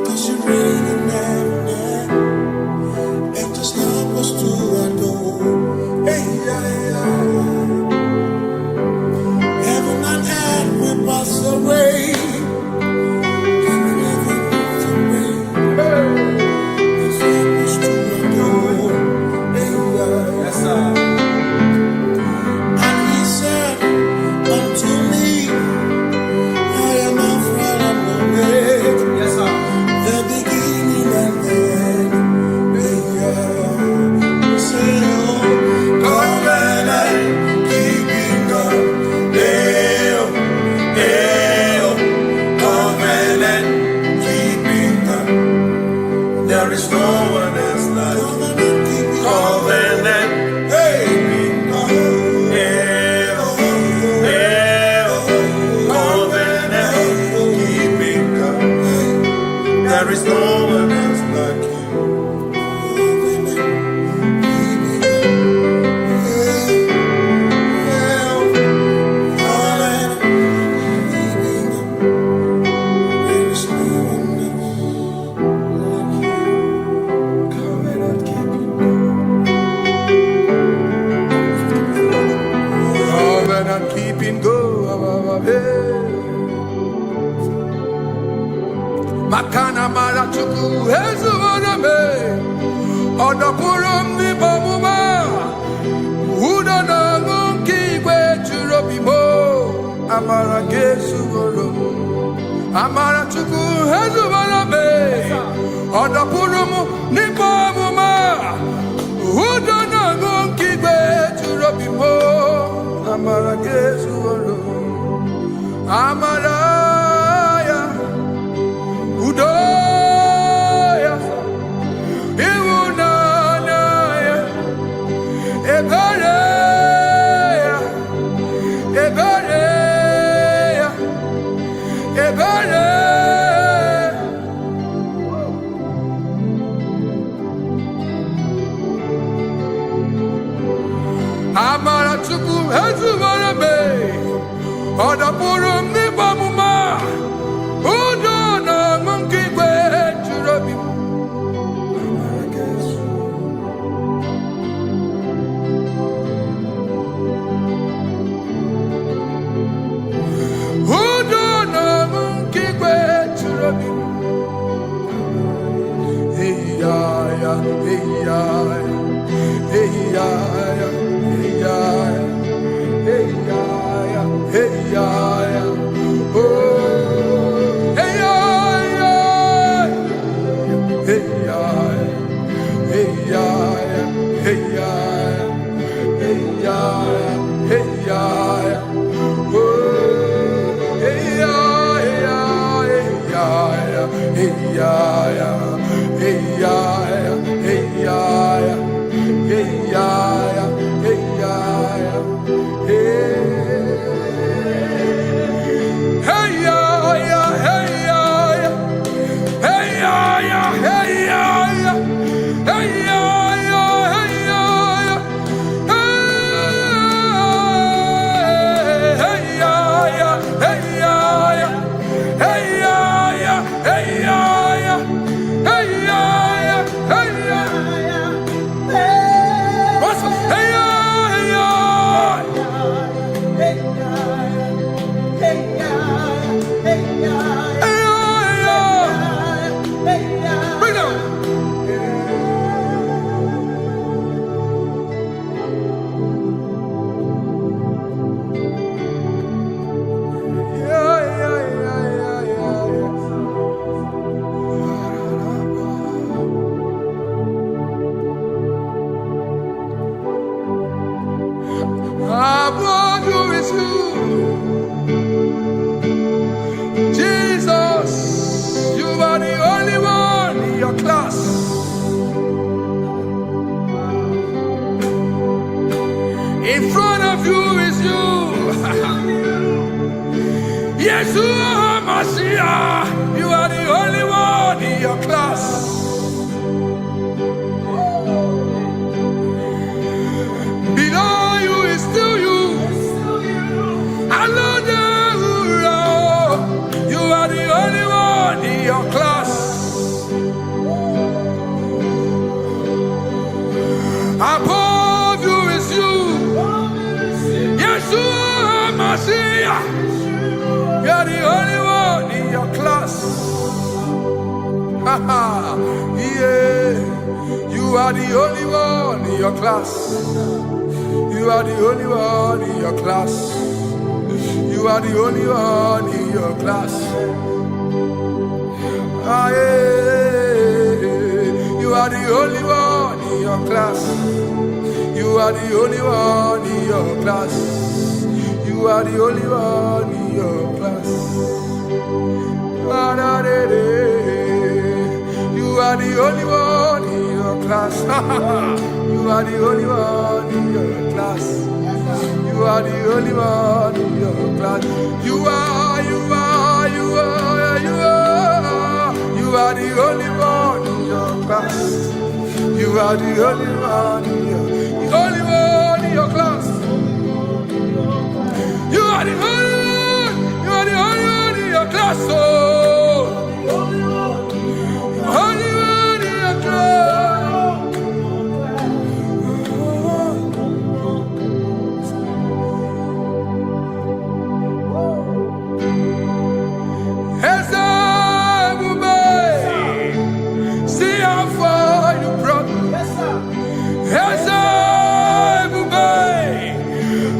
'cause you reign in heaven, and just help us to adore. Hey, yeah, yeah. Heaven and earth will pass away. Heaven and earth pass away. Just help us to adore. Hey, yeah. Yes, sir. And he said unto me, I am Alpha and Omega. Yes, sir. The beginning and the end. Yeah. Say, oh, covenant keeping God. Yeah, yeah. Covenant keeping God. There is no one else like covenant. Hey, yeah, yeah. Covenant keeping God. There is no one else like you. Covenant keeping go. Makana mara chuku hezu waname. Odapurum ni bamuma. Uda na ngunki kwe churobimo. Amara gesu goro. Amara chuku hezu waname. Odapurum ni bamuma. Uda na ngunki kwe churobimo. Amara gesu goro. Amara ya. Udoya. Iwunanaya. Ebereya. Ebereya. Ebereya. Amara chuku hezu warame. Odapurum ni bamuma. Udo na monkey kwe churabi. Amara gesu. Udo na monkey kwe churabi. Hey ya ya, hey ya ya, hey ya ya, hey ya ya, hey ya ya, hey ya ya. Oh, hey ya ya, hey ya ya, hey ya ya, hey ya ya, hey ya ya, hey ya ya. Oh, hey ya ya, hey ya ya, hey ya ya, hey ya ya, hey ya ya, hey ya ya, hey ya ya, hey. Hey ya ya, hey ya ya, hey ya ya, hey ya ya, hey ya ya, hey ya ya, hey ya ya, hey ya ya, hey ya ya, hey ya ya, hey ya ya, hey ya ya. What's hey ya ya? Hey ya ya, hey ya ya, hey ya ya. Bring it on. Yeah, yeah, yeah, yeah, yeah, yeah. I want you with you. Yeshua Mashiach, you are the only one in your class. Below you is still you. You are the only one in your class. Above you is you. Yeshua Mashiach. You are the only one in your class. Yeah. You are the only one in your class. You are the only one in your class. You are the only one in your class. Ah, yeah. You are the only one in your class. You are the only one in your class. You are the only one in your class. Ah, da, da, da. You are the only one in your class. You are the only one in your class. You are the only one in your class. You are the only one in your class. You are the only one in your class. You are the only one in your class. Oh, only one in your class.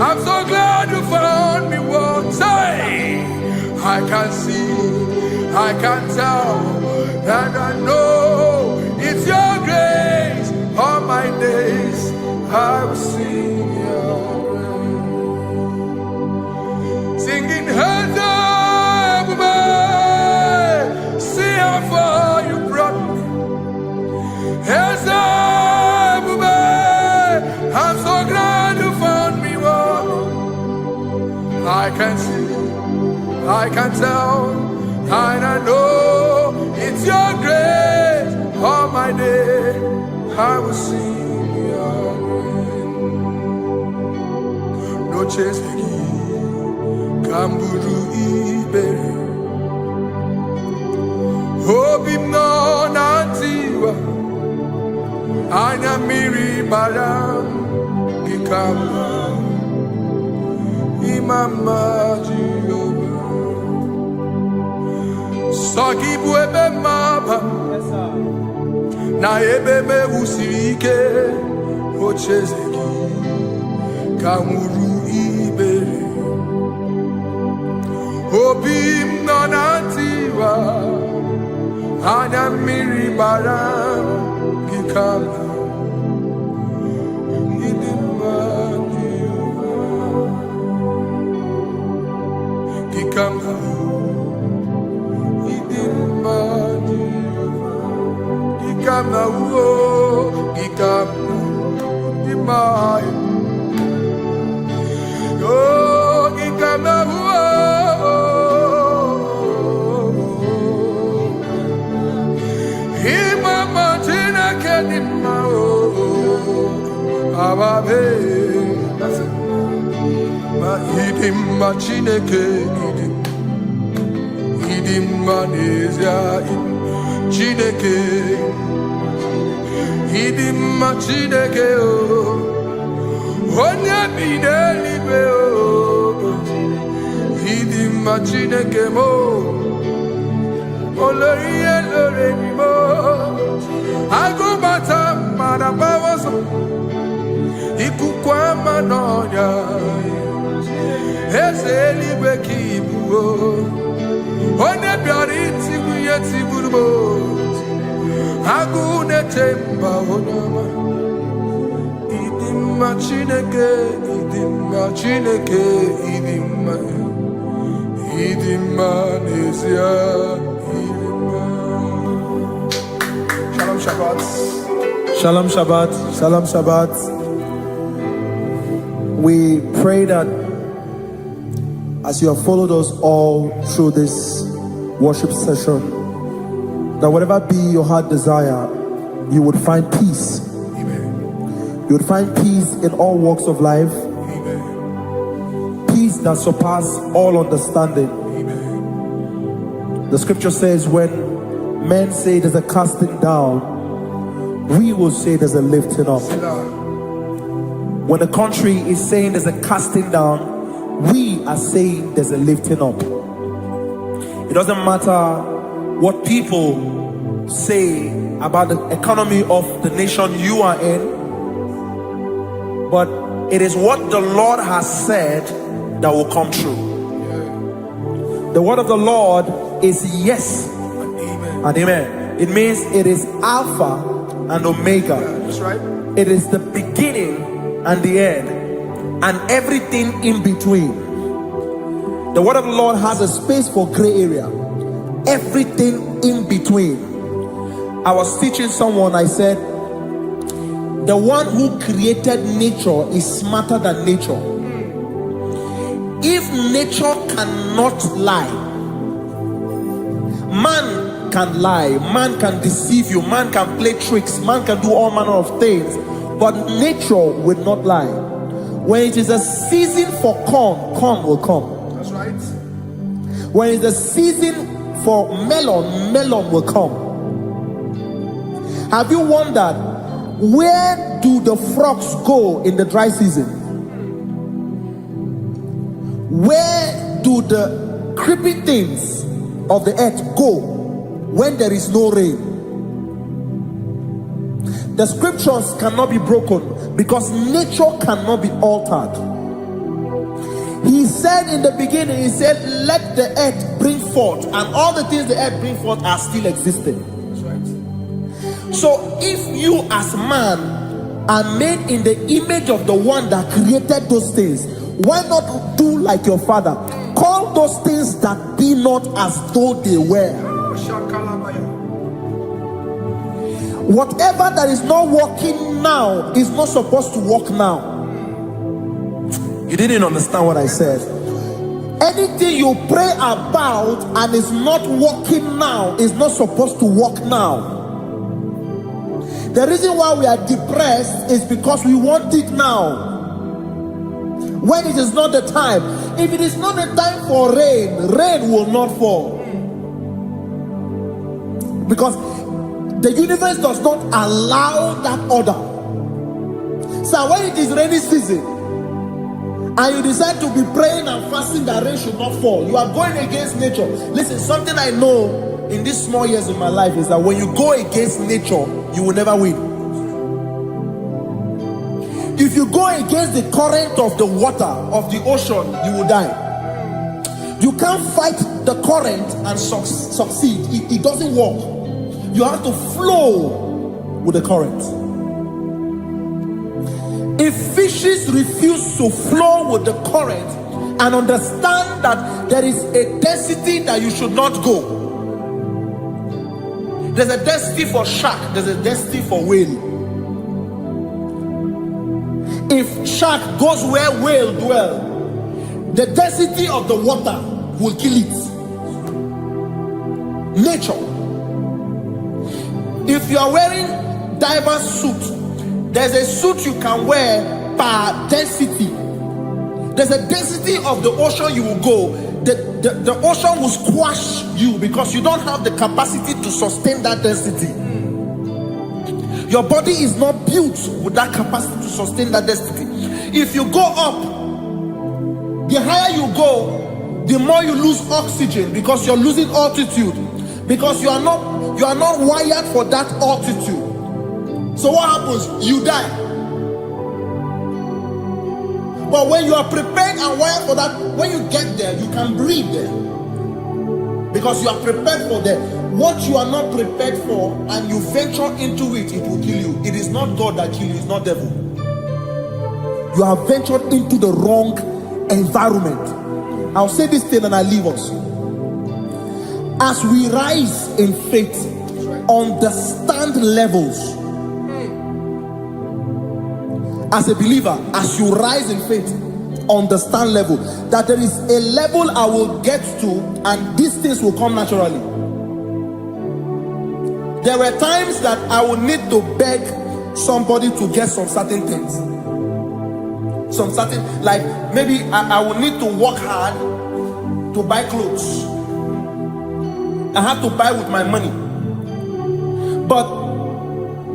I'm so glad you found me once. I can see, I can tell, and I know it's your grace. All my days I will sing your grace. Singing, see how far you brought me. I'm so glad you found me one. I can see, I can tell, and I know it's your grace. All my day I will sing your grace. No chase again, Kamburu Iberi. Hope him no nantiwa. Anya miri baram gikama imama Jehovah. Sogi buebe maba na ebe me usirike ochezeki kamuru ibere. Obim nonantiwa anya miri baram gikama. Chineke idim manezia Chineke idim Chineke o onye bidelibe o idim Chineke mo oloriye lore ni mo agubata marabawaso ikukwa manonya Ezeligwe kibuo One biari tibuye tiburubo Agune temba onama Idimma Chineke Idimma nezia Idimma. Shalom Shabbat. Shalom Shabbat. Shalom Shabbat. We pray that as you have followed us all through this worship session, that whatever be your heart desire, you would find peace. Amen. You would find peace in all walks of life. Amen. Peace that surpasses all understanding. Amen. The scripture says, when men say there's a casting down, we will say there's a lifting up. When the country is saying there's a casting down, we are saying there's a lifting up. It doesn't matter what people say about the economy of the nation you are in, but it is what the Lord has said that will come true. The word of the Lord is yes and amen. It means it is Alpha and Omega. That's right. It is the beginning and the end, and everything in between. The word of the Lord has a space for gray area. Everything in between. I was teaching someone, I said, the one who created nature is smarter than nature. If nature cannot lie, man can lie, man can deceive you, man can play tricks, man can do all manner of things, but nature will not lie. When it is a season for corn, corn will come. That's right. When it's a season for melon, melon will come. Have you wondered, where do the frogs go in the dry season? Where do the creepy things of the earth go when there is no rain? The scriptures cannot be broken because nature cannot be altered. He said in the beginning, he said, let the earth bring forth, and all the things the earth bring forth are still existing. That's right. So if you as man are made in the image of the one that created those things, why not do like your father? Call those things that be not as though they were. Whatever that is not working now is not supposed to work now. You didn't understand what I said. Anything you pray about and is not working now is not supposed to work now. The reason why we are depressed is because we want it now, when it is not the time. If it is not the time for rain, rain will not fall, because the universe does not allow that order. So when it is rainy season and you decide to be praying and fasting that rain should not fall, you are going against nature. Listen, something I know in these small years of my life is that when you go against nature, you will never win. If you go against the current of the water of the ocean, you will die. You can't fight the current and succeed. It doesn't work. You have to flow with the current. If fishes refuse to flow with the current and understand that there is a density that you should not go, there's a density for shark, there's a density for whale. If shark goes where whale dwell, the density of the water will kill it. Nature. If you are wearing diver's suit, there's a suit you can wear per density. There's a density of the ocean you will go. The ocean will squash you because you don't have the capacity to sustain that density. Your body is not built with that capacity to sustain that density. If you go up, the higher you go, the more you lose oxygen because you're losing altitude, because you are not wired for that altitude. So what happens? You die. But when you are prepared and wired for that, when you get there, you can breathe there, because you are prepared for that. What you are not prepared for and you venture into it, it will kill you. It is not God that kills you, it's not devil. You have ventured into the wrong environment. I'll say this thing and I leave us. As we rise in faith, understand levels. As a believer, as you rise in faith, understand level. That there is a level I will get to, and these things will come naturally. There were times that I would need to beg somebody to get some certain things. Some certain, like maybe I would need to work hard to buy clothes. I have to buy with my money. But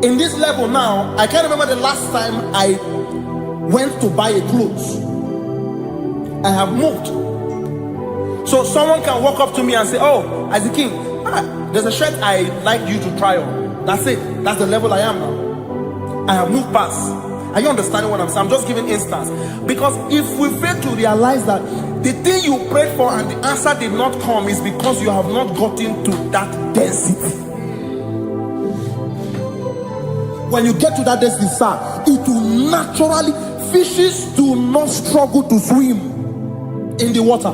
in this level now, I can't remember the last time I went to buy a clothes. I have moved. So someone can walk up to me and say, "Oh, Isaac King, there's a shirt I'd like you to try on." That's it. That's the level I am now. I have moved past. Are you understanding what I'm saying? I'm just giving instance. Because if we fail to realize that the thing you prayed for and the answer did not come is because you have not gotten to that density. When you get to that density, sir, it will naturally, fishes do not struggle to swim in the water.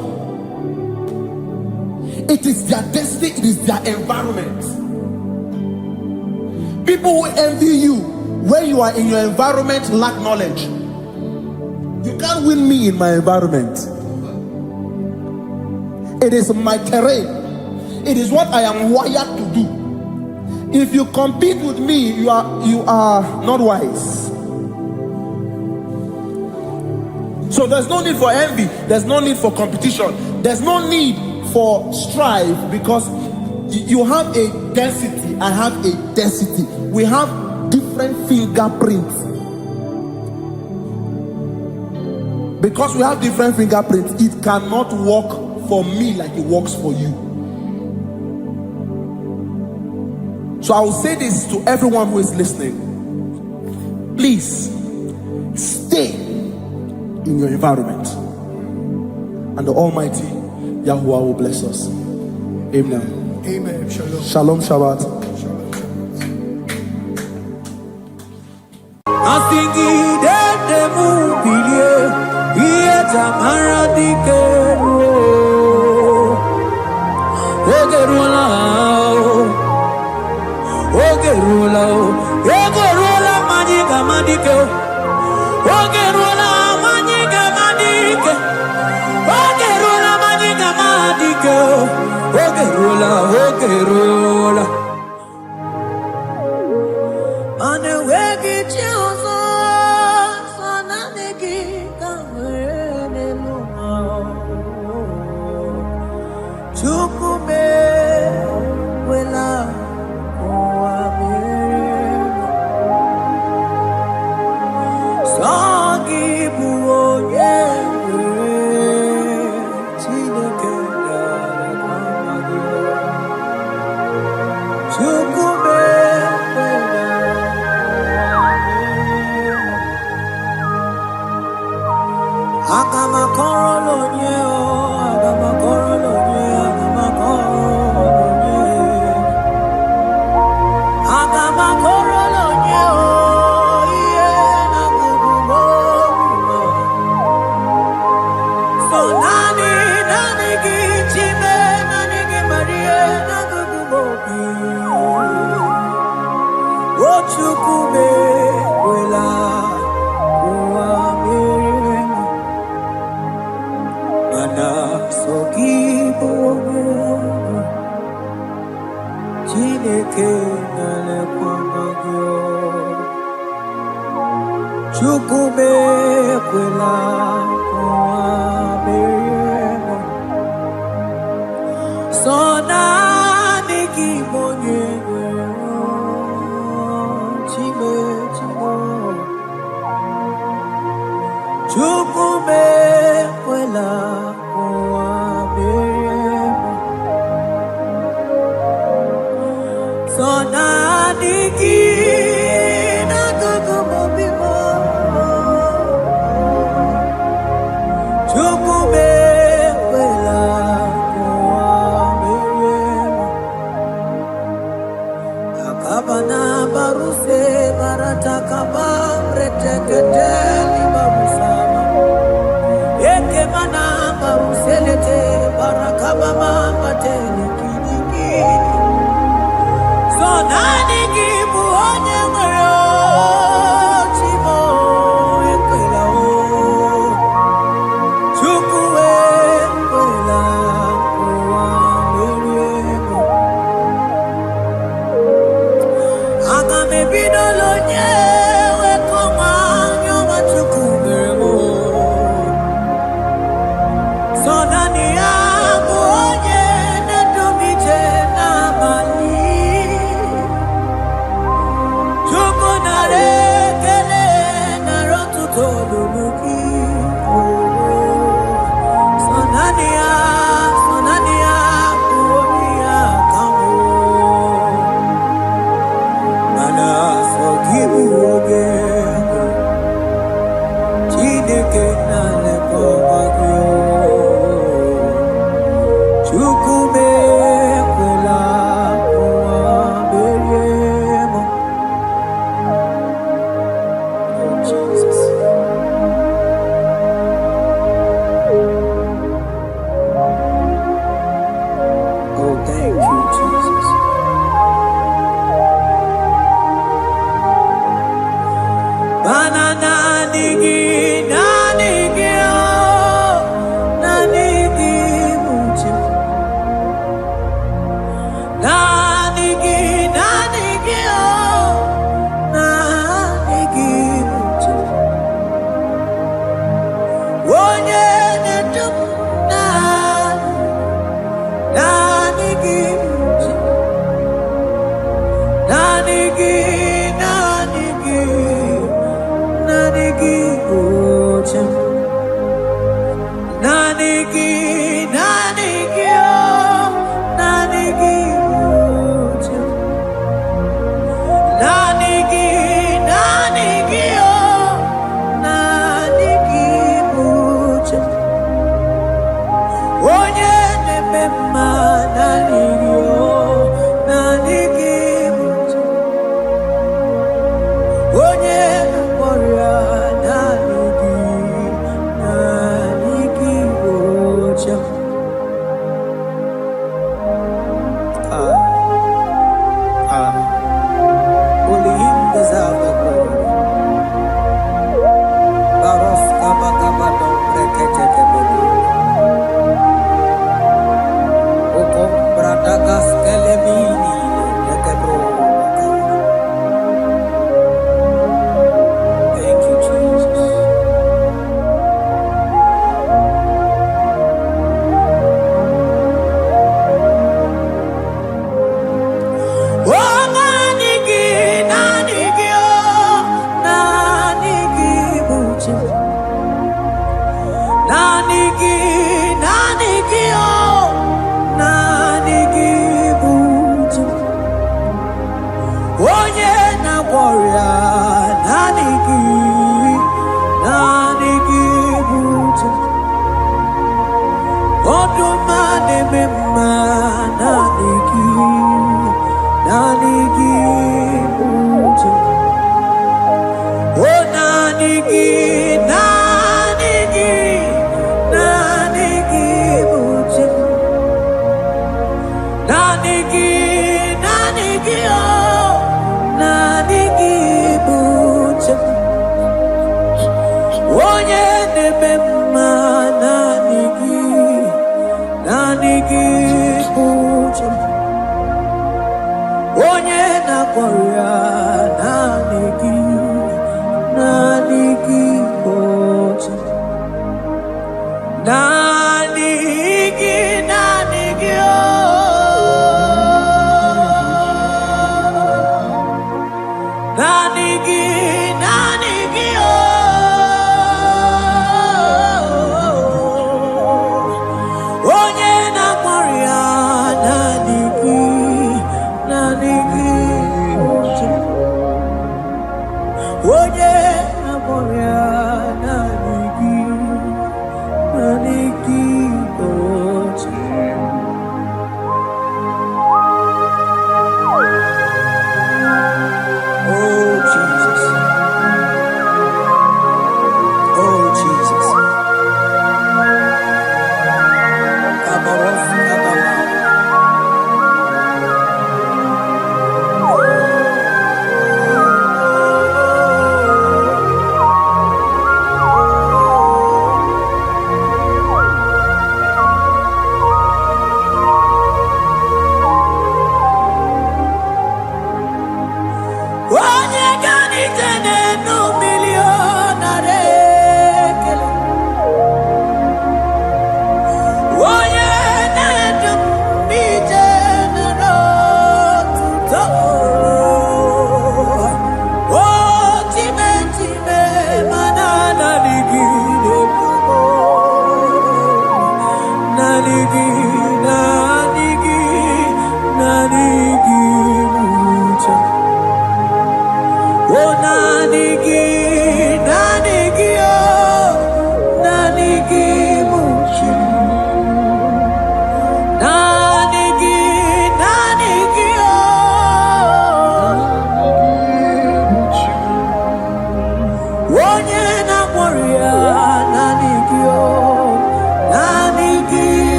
It is their destiny, it is their environment. People who envy you when you are in your environment lack knowledge. You can't win me in my environment. It is my terrain. It is what I am wired to do. If you compete with me, you are not wise. So there's no need for envy. There's no need for competition. There's no need for strife, because you have a density. I have a density. We have different fingerprints. Because we have different fingerprints, it cannot work for me like it works for you. So I will say this to everyone who is listening. Please stay in your environment, and the Almighty Yahuwah will bless us. Amen. Amen. Shalom. Shalom Shabbat. Only him deserves the glory. Baros kabakabadon breketebebe. Okom bradagas kelemini lekebro. Thank you, Jesus.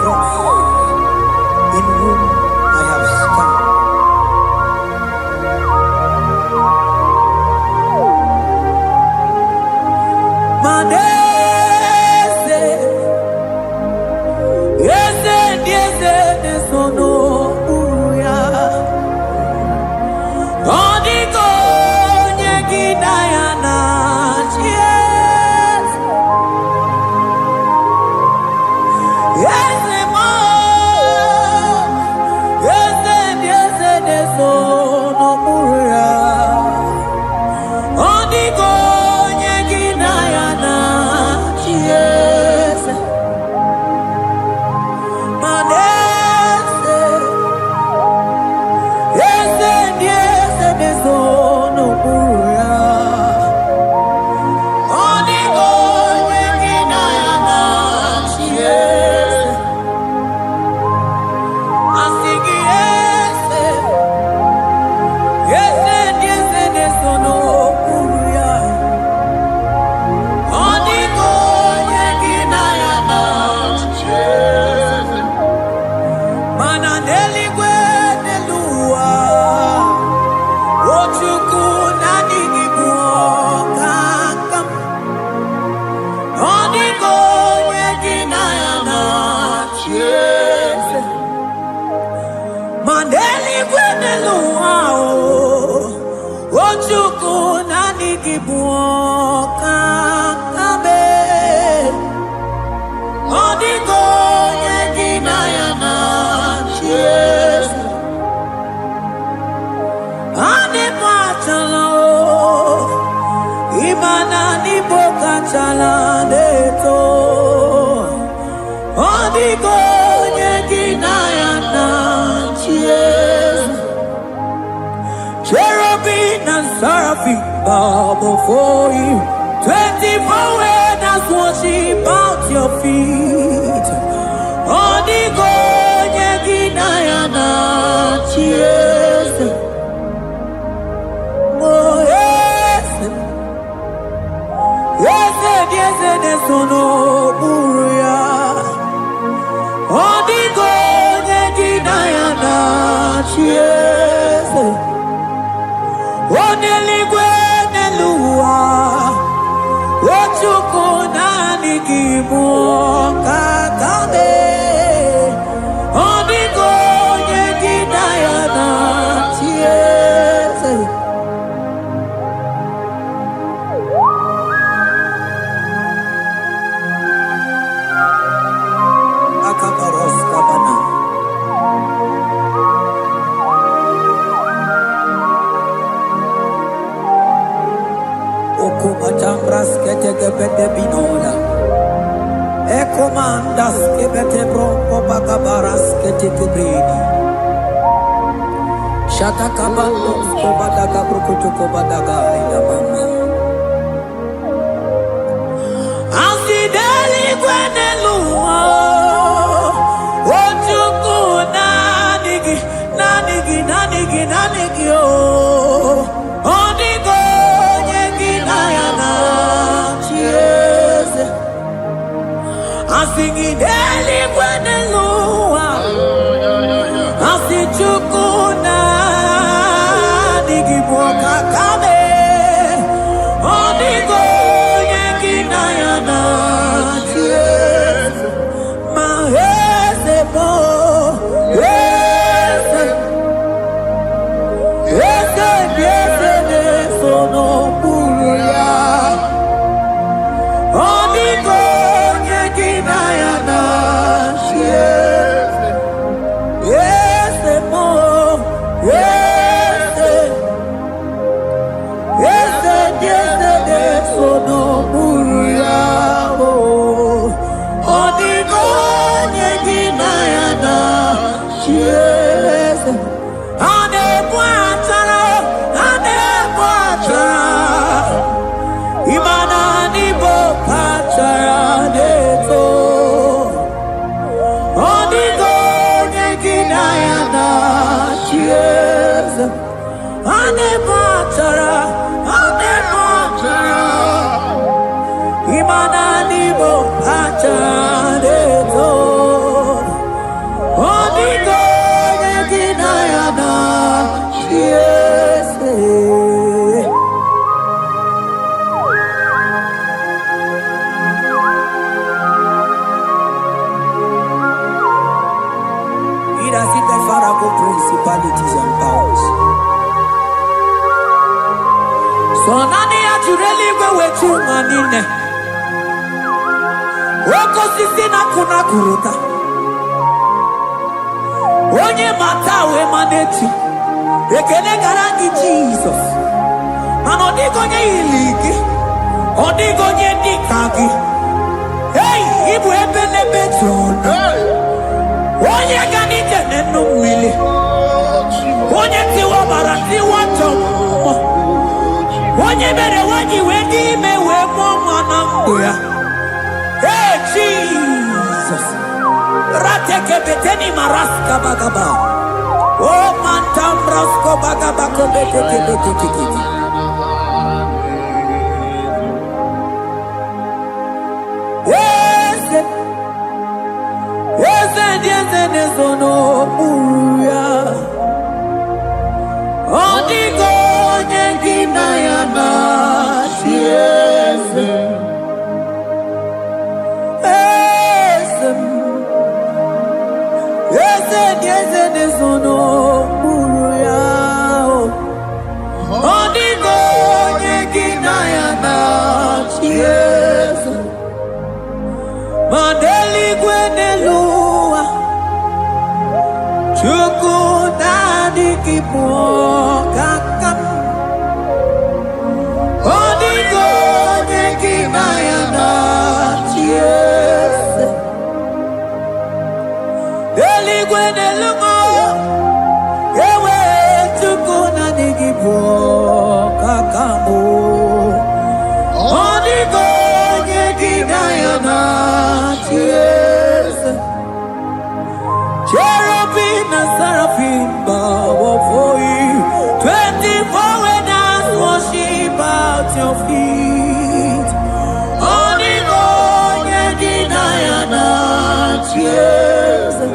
cross in whom I have stand. Madese, yese, yese, desono, uya. Odiko, nyeki, Diana, yes. Yese, mo, yese, yese, desono, uya. Odiko, nyeki, Diana, yes. Madese, yese, yese, desono, uya. Odiko, nyeki, Diana, yes. Asigi, yese, yese, yese, desono, uya. Odiko, nyeki, Diana, yes. Mananeli kwenelua, ochuku nanigi buokakam. Odiko, nyeki, Diana, yes. Maneli kwenelua, ochuku nanigi buokakam. Odiko, nyeki, Diana, yes. Ane pachala, imana ni bokachala deto. Odiko, nyeki, Diana, yes. Cherubim and seraphim bow before you. 24 elders worship at your feet. Odiko, nyeki, Diana, yes. Oh, yes. Yes, yes, desono, uya. Odiko, nyeki, Diana, yes. Oneligwe nelua, ochuku nanigi buokakame. Odiko, nyeki, Diana, yes. Akabaros kabana. Okobachambras ketekebete binola. Ekomandas kebete bronco bagabaras ketekebrini. Shatakabandos kobadaga brukutuko badaga ilabama. Asideli kwenelua, ochuku nanigi, nanigi, nanigi, nanigi, oh. Odiko, nyeki, Diana, yes. Asigideli kwenelua, asichuku nanigi buokakame. Odiko, nyeki, Diana, yes. Mahese mo, yes. Yes, yes, desono, uya. Odiko, nyeki, Diana, yes. Yes, mo, yes. Yes, yes, desono, uya. Odiko, nyeki, Diana, yes. Ane buatara, imana ni bokachara deto. Odiko, nyeki, Diana, yes. Ane buatara, imana ni bokachara deto. really go with you, Manine. Woko sisina kuna kuruta. Onye matawe maneti. Ekene garangi Jesus. Mano digonye iliki. Odigonye dikaki. Hey, ibu ebele beton. Onye gani jene numili. Onye tiwa barati watomo. Onye bere wanyi wedi mewe mwana mbuya. Hey, Jesus. Rateke beteni maraska bagaba. Oh, mantam rasko bagaba kobeteke beteke. Yes, nezono muya. Odigo nyengina yana siese. Yes, nezono muya. Odigo nyengina yana siese. Mandeli gwenelua. Chuku nani kipo kakam. Odigo nyekina yana chiese. Eli gwenelungo. Ewe chuku nani kipo kakamu. Odigo nyekina yana chiese. Cherubim and seraphim bow before you. 24 elders worship at your feet. Odigo nyekina yana chiese.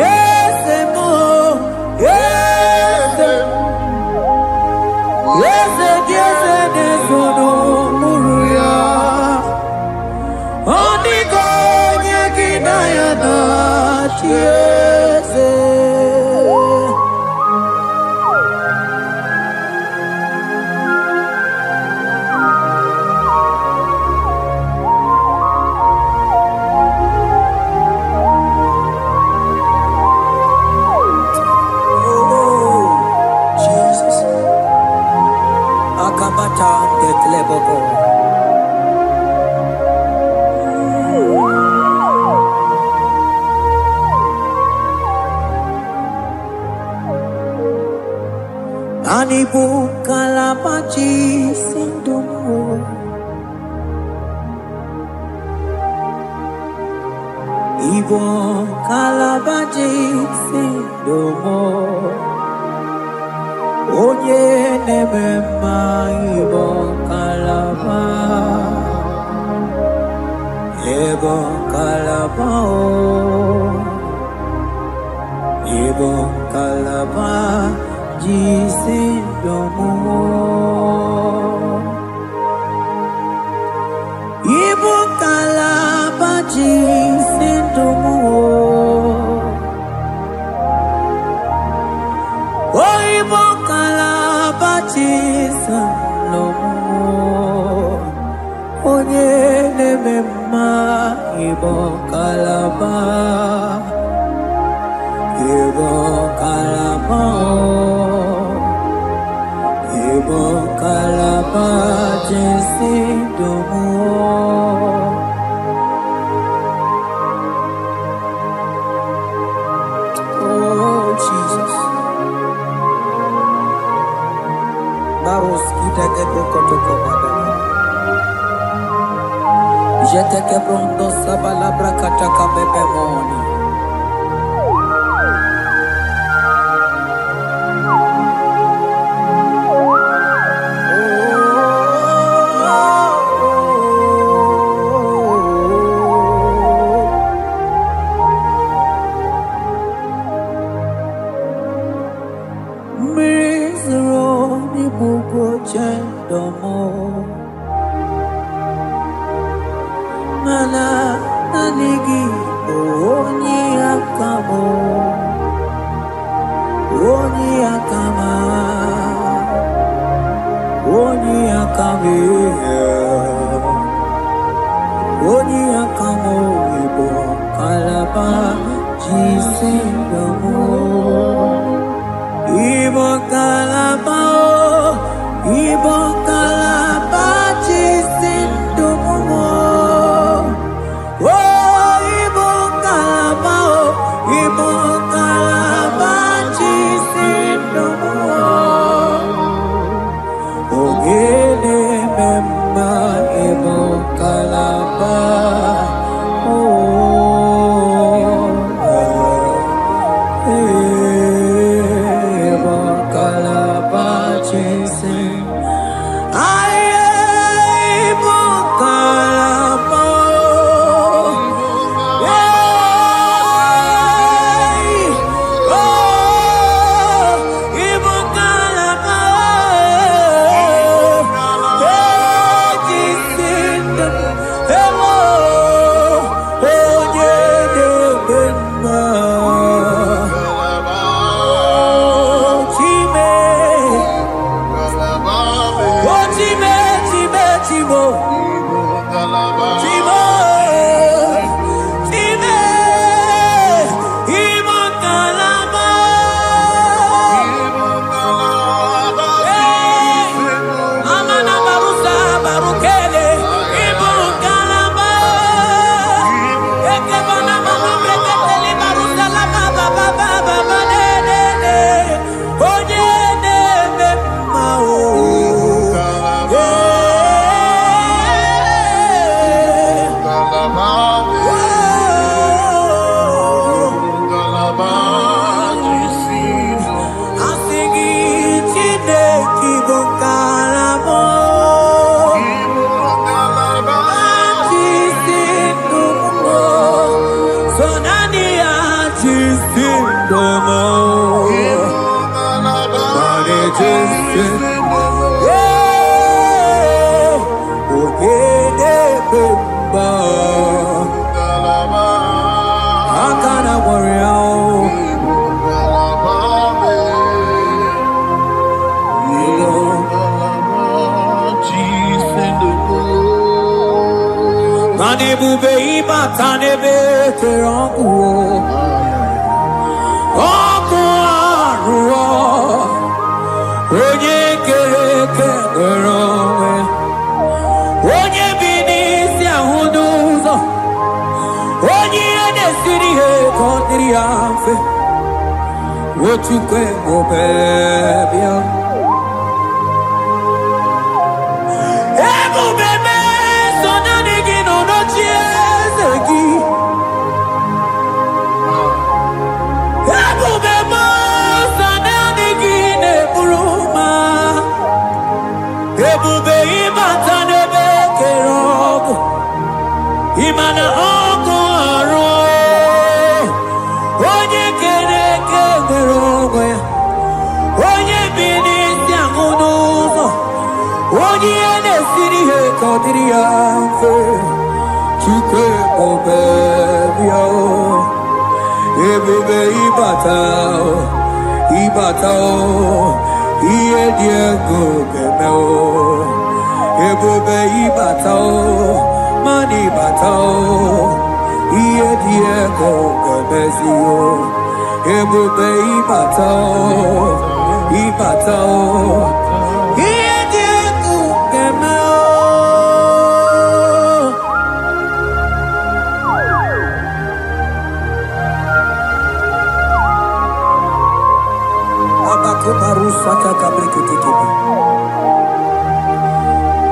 Yes, mo. Yes, yes, yes, nezono muruya. Odigo nyekina yana chiese. Anibu kalabachi sindumo. Ibo kalabachi sindumo. Onye nemema ibo kalaba. Ibo kalaba o. Ibo kalaba. Jisindomo. Ibo kalaba jisindomo. Oh, Ibo kalaba jisindomo. Onye nemema Ibo kalaba. Ibo kalaba. Ibo kalaba jisindomo. Oh Jesus. Baros kita kebrokotoko badana. Jete kebrondo sabalabra kataka bebemoni. Mana nanigi onye akamo, onye akama.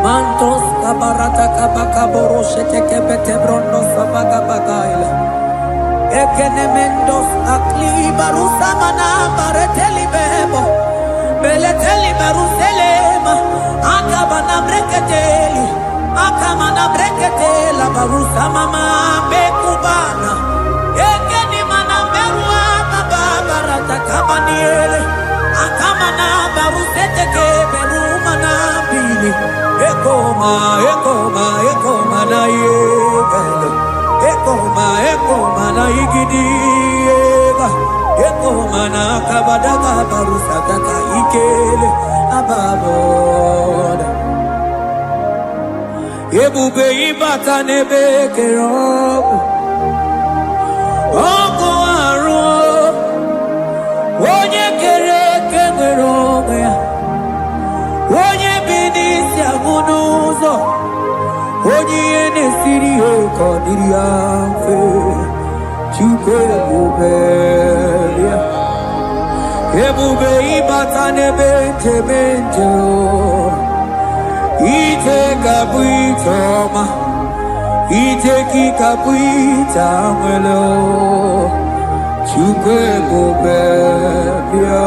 Mantos kabarata kabaka boroshe teke bete brondo sabaga bagaila. Ekenemendos akli barusa mana bareteli bebo. Beleteli baruselema. Akabana breketeli. Akamana breketela barusa mama bekubana. Ekeni mana berua babarata kabaniele. Akamana barusete ke berumana bili. Ekoma na yegale. Ekoma na igidiega. Ekoma na kabadaga barusa kaka ikele ababoda. ebube ịbata n'ebe kere ọgụ arụ onye kere eke nwere onwe ya onye bi n'isi agụ n'ụzọ onye ihe na-esiri ya ka ọ dịrị ya mfe Chukwu ebube ya ebube ịbata n'ebe njem ite kabụ ite ọma ite ki kabụ ite anwele Chukwu ebube bịa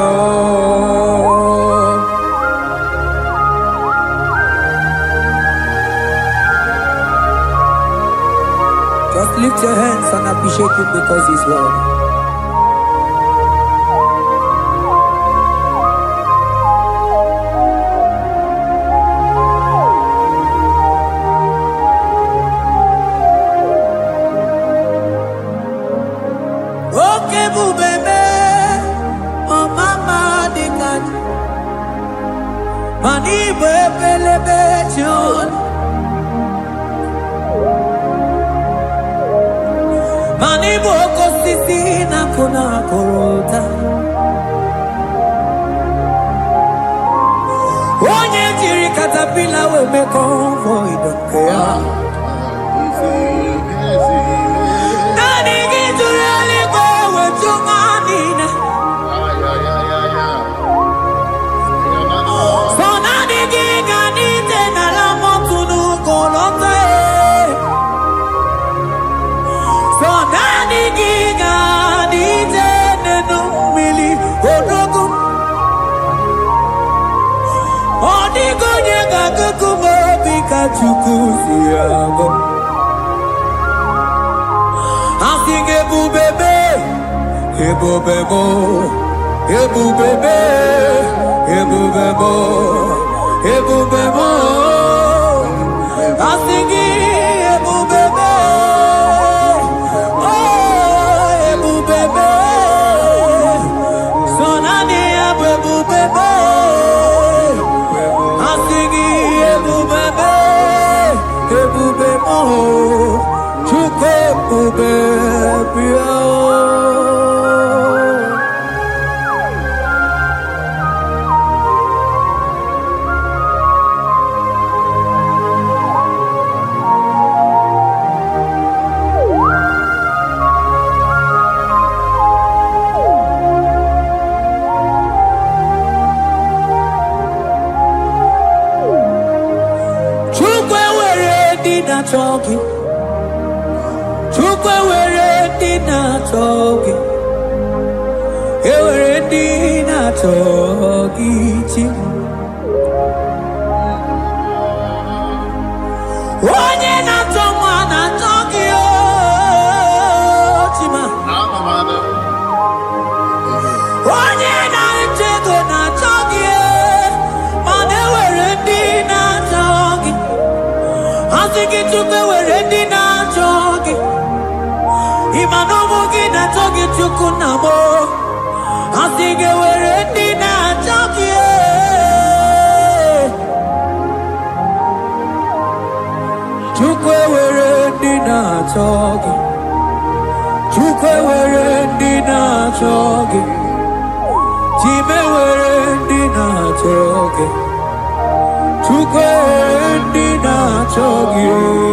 Just lift your hands and appreciate him because he's worthy. Mani bebele bejon Mani boko sisi na kuna korota Onye jiri katapila we me convoy don't care Nani gijurali go we chumanina Chukusiago Asing ebubebe Ebubebo Ebubebe Ebubebo Ebubebo Asing ebubebe Oh ebubebe Sonani ebubebe Asing ebubebe Ebube mo, Chukwu ebube bịa. Talking, Chukwu were dinner talking, were dinner talking. Onye na toma na talking, oh, chima. Onye na chego na talking, mane were dinner talking. Asiki Chukwu were dinner talking. Imanomu gina talking Chukwu namo. Asiki were dinner talking. Chukwu were dinner talking. Chukwu were dinner talking. Chime were dinner talking. Chukwu dinner talking.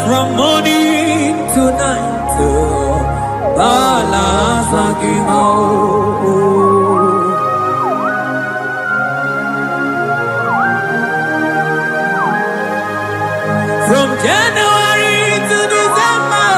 From morning to night, from January to December,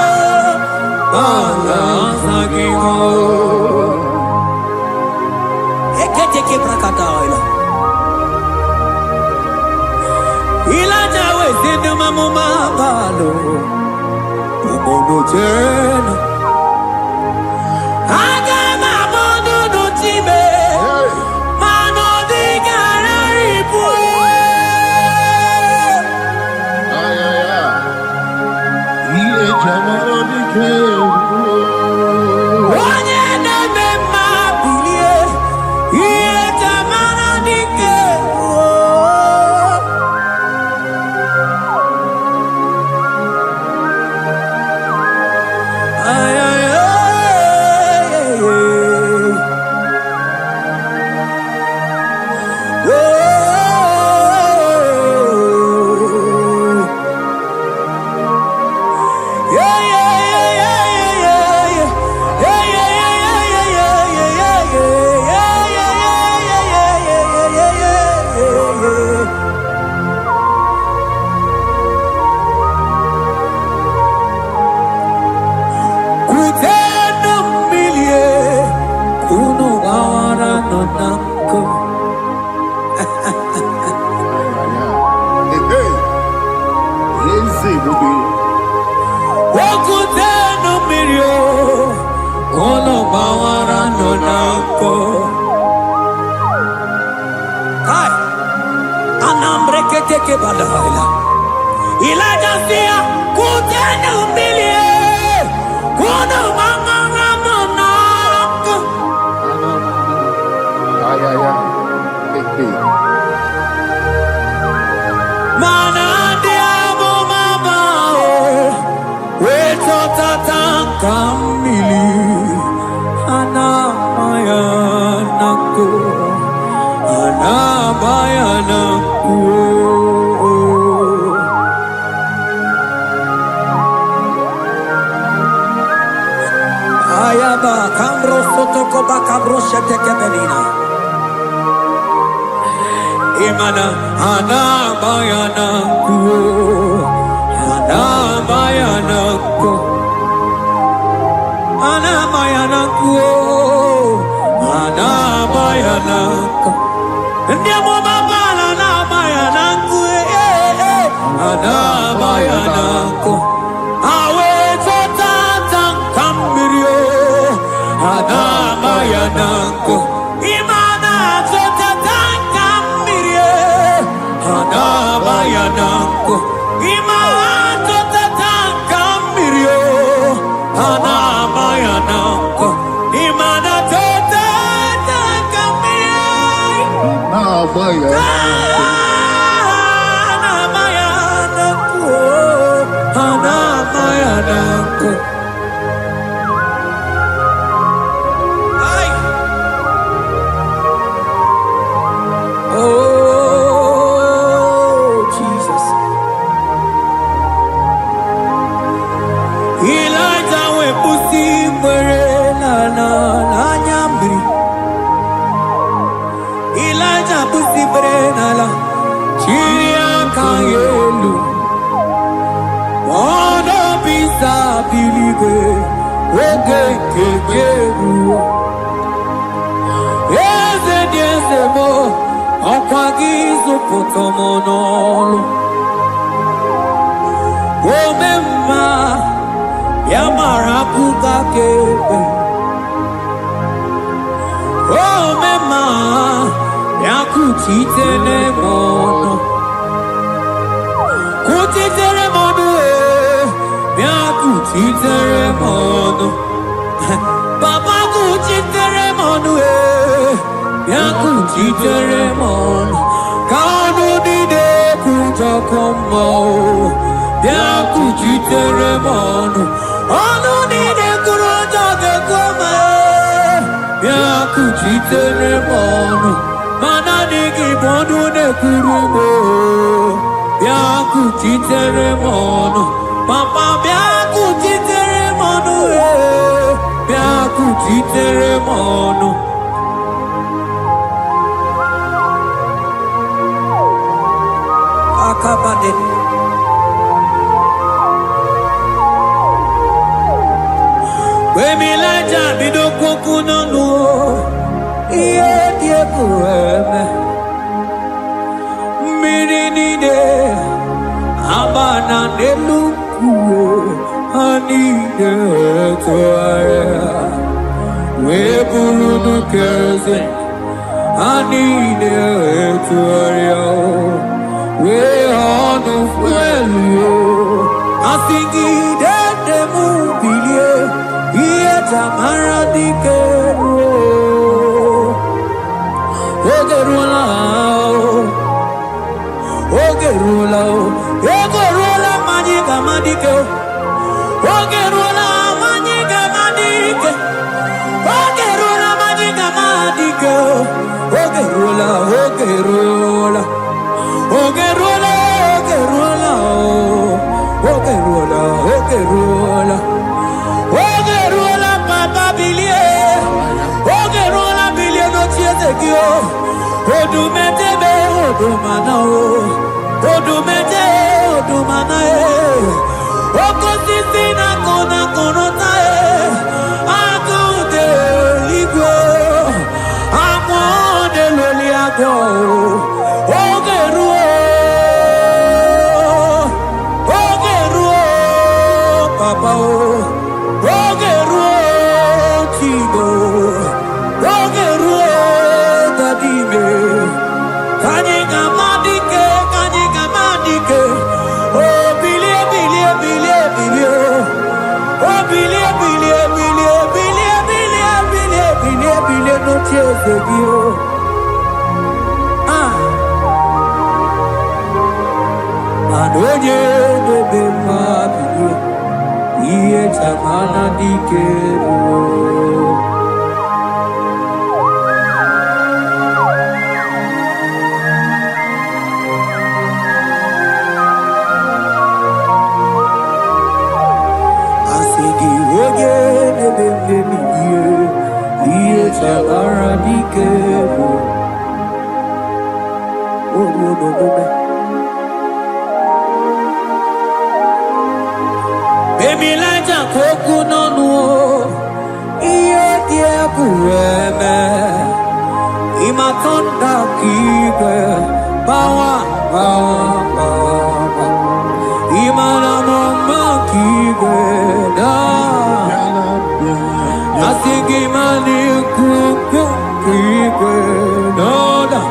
Yeah, yeah, yeah, yeah, yeah, yeah. Yeah, yeah, yeah, yeah, yeah, yeah, yeah, yeah, yeah, yeah, yeah, yeah, yeah, yeah. Kutena milie, kuno gawara no namko. Easy, baby. Wakutena milie, kuno gawara no namko. Kai, anambre que te que balaila. Elijah sia, kutena milie, kuno gawara no namko. Baby. Mana diabo mama, weto tatanka mili, ana maya nako, ana maya nako. Ayaba kambro soto koba kambro shete kebelina. Imana ana bayana ku, ana bayana ku, ana bayana ku, ana bayana ku. Ndiamo mama ana bayana ku, ana bayana ku. Awe tata kambirio, ana bayana ku. Imana tata kambirio, ana bayana ku. Imana tata kambirio, ana bayana ku. Imana tata kambirio. Nah, boy. Oh, Jesus. Elijah we pusi mwere na nyambri. Elijah pusi mwere na la chiria kayelu. Mono bisa piligwe oge kekeru. Eze diese mo okwagizu potomonolo. Omemma yamara kuka kebe. Omemma yakutitele mono. Kutitere mono yakutitere mono. Baba kutitere mono yakutitere mono. Kanu dide kutakomo yakutitere mono. Anu dide kurotakekome yakutitere mono. Mana digi bodu ne kurumo yakutitere mono. Papa yakutitere mono yakutitere mono. Akabade. Wemilaja bidoko kunonu iye die kueme mirinide abana nelukuo anide toaya webulu keze anide toaya we onu fuelio asingide de mubilie iye tamara dikero ogerula ogerula majiga madike ogerula majiga madike ogerula majiga madike ogerula ogerula ogerula ogerula ogerula ogerula Ogerola papa bilie. Ogerola bilie no chiezekio. Odumetebe odumana o. Odumete odumana e. Okosisi na kona konota e. Akude ligwe. Amode loliago. Ogeruo. Ogeruo papa o. Ogeruo tigo. Ogeruo dadime. Kanyika madike. Oh bilie bilie bilie bilie. Oh bilie bilie bilie bilie bilie bilie bilie bilie no chezegio. Adoje bebe mabio. Iye chamana dikero. Baby Laja koku nonu iye die kueme imatonda kibe bawa imana mama kibe da asigi mani kuku kibe da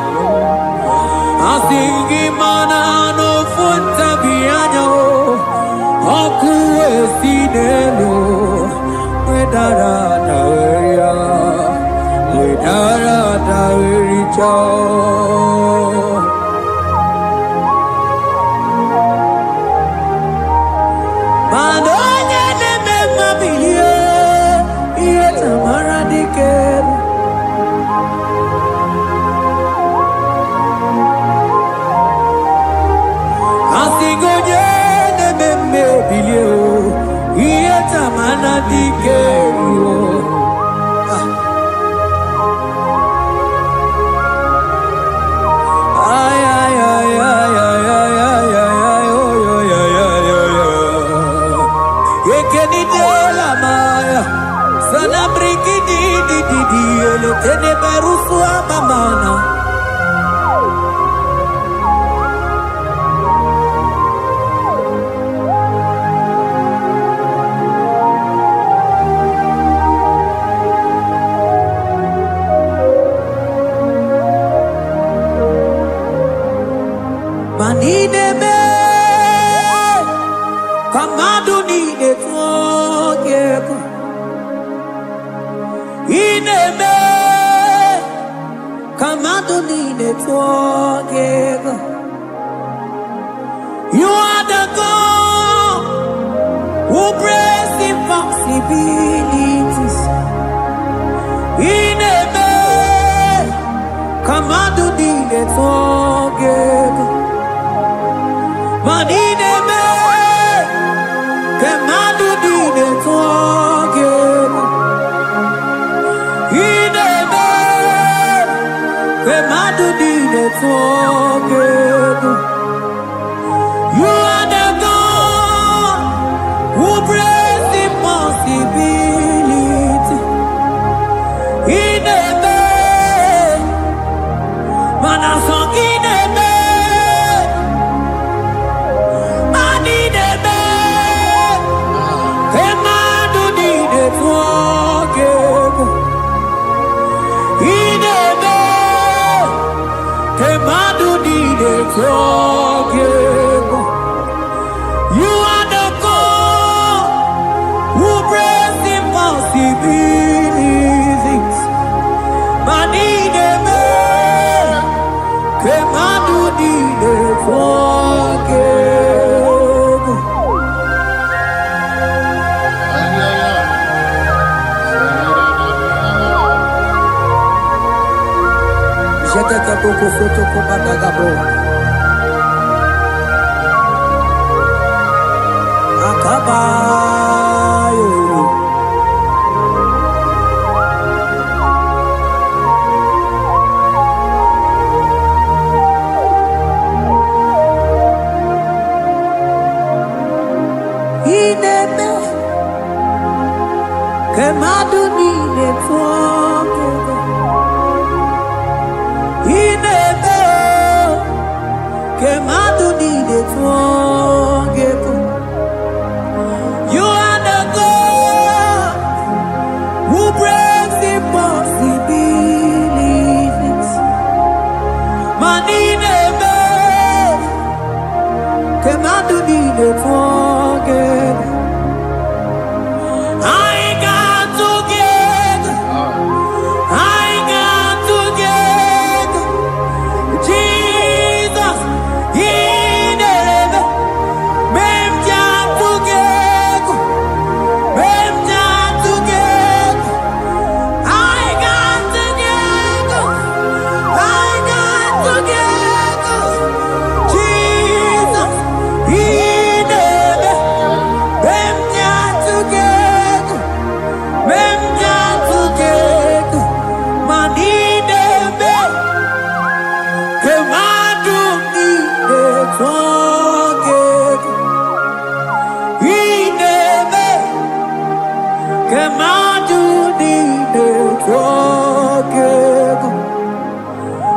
asigi mana no funta bianyo oku esinelo wedara daweya wedara dawericho Manonye neme mabilie iye tamara dikeru Asigonye neme bilie iye tamana dikeru ay ay ay ay ay ay ay ay Ekeni de la maya sana brikidi di ele tene berusu amamana Manine me Kamadu ni de twogeko Ineme Kamadu ni de twogeko You are the God who breaks impossibilities Ineme Kamadu ni de twogeko Manine me Kemadu di de twogeko Ineme Kemadu di de twogeko You are the God who breaks impossibility Ineme Manasong ineme You are the God who breaks impossibilities. Manine me, kemadu di de forgive. Jete ke boko soto ko badagabo. Akaba. Kemaduni ne twogego. Inebe. Kemaduni ne twogego. You are the God who breaks impossibilities. Maninebe. Kemaduni ne twogego.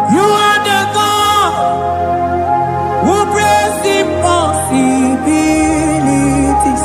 You are the God who breaks impossibilities.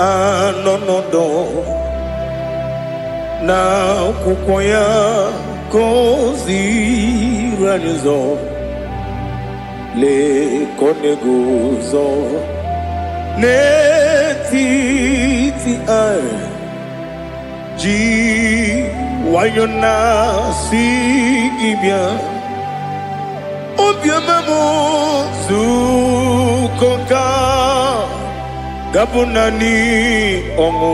anọnọdụ n'akwụkwọ ya ka o ziri anyị ụzọ lee ka ọ na-eguzo n'etiti anyị ji nwayọọ na-asị gị bịa obiọma m nzukọ ka gabụ naanị ọṅụ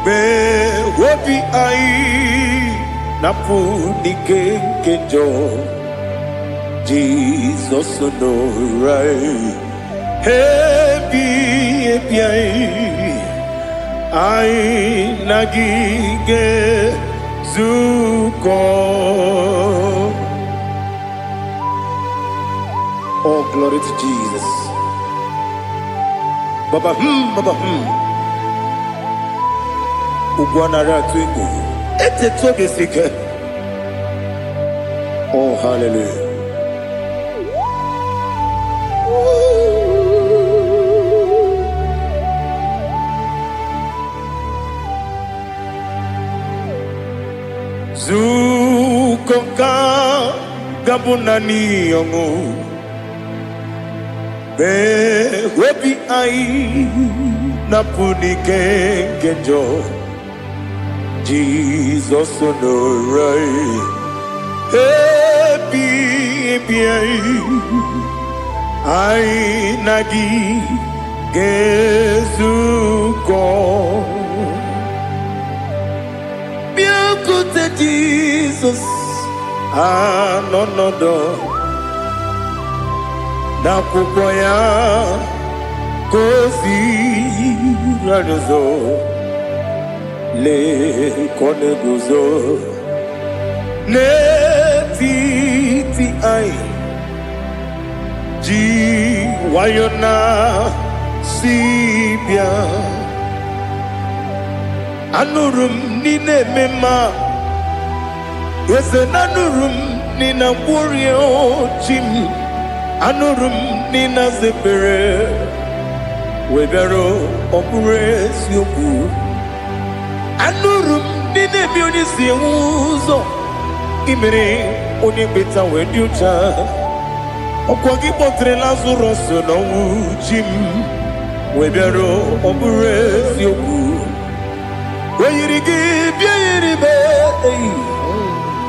mgbe obi anyị na-apụ n'ike nke njọ Jizọs nọrọ anyị ebi anyị na gị ga-ezukọ. Oh, glory to Jesus. Baba, Ugwanara to you. It's a toby seeker. Oh, hallelujah. Zukonka gabunani yongo be webi ai napuni kenjo Jesus onorai happy ai nagi gezuko Beautiful Jesus, no. N'akwụkwọ ya ka o ziri anyị ụzọ lee ka ọ na-eguzo n'etiti anyị ji nwayọọ na-asị bịa. Anụrụ m n'ime mma eze na anụrụ m n'ina gwụrie ochi m anụrụ m n'ina zebere webere ọ bụrụ eziokwu anụrụ m n'ina ebe onye si enwe ụzọ imere onye mkpeta wee dị ụcha ọkwa gị kpọtere Lazarọs n'ọnwụ chi m webere ọ bụrụ eziokwu Oyiri gị bịa yiri be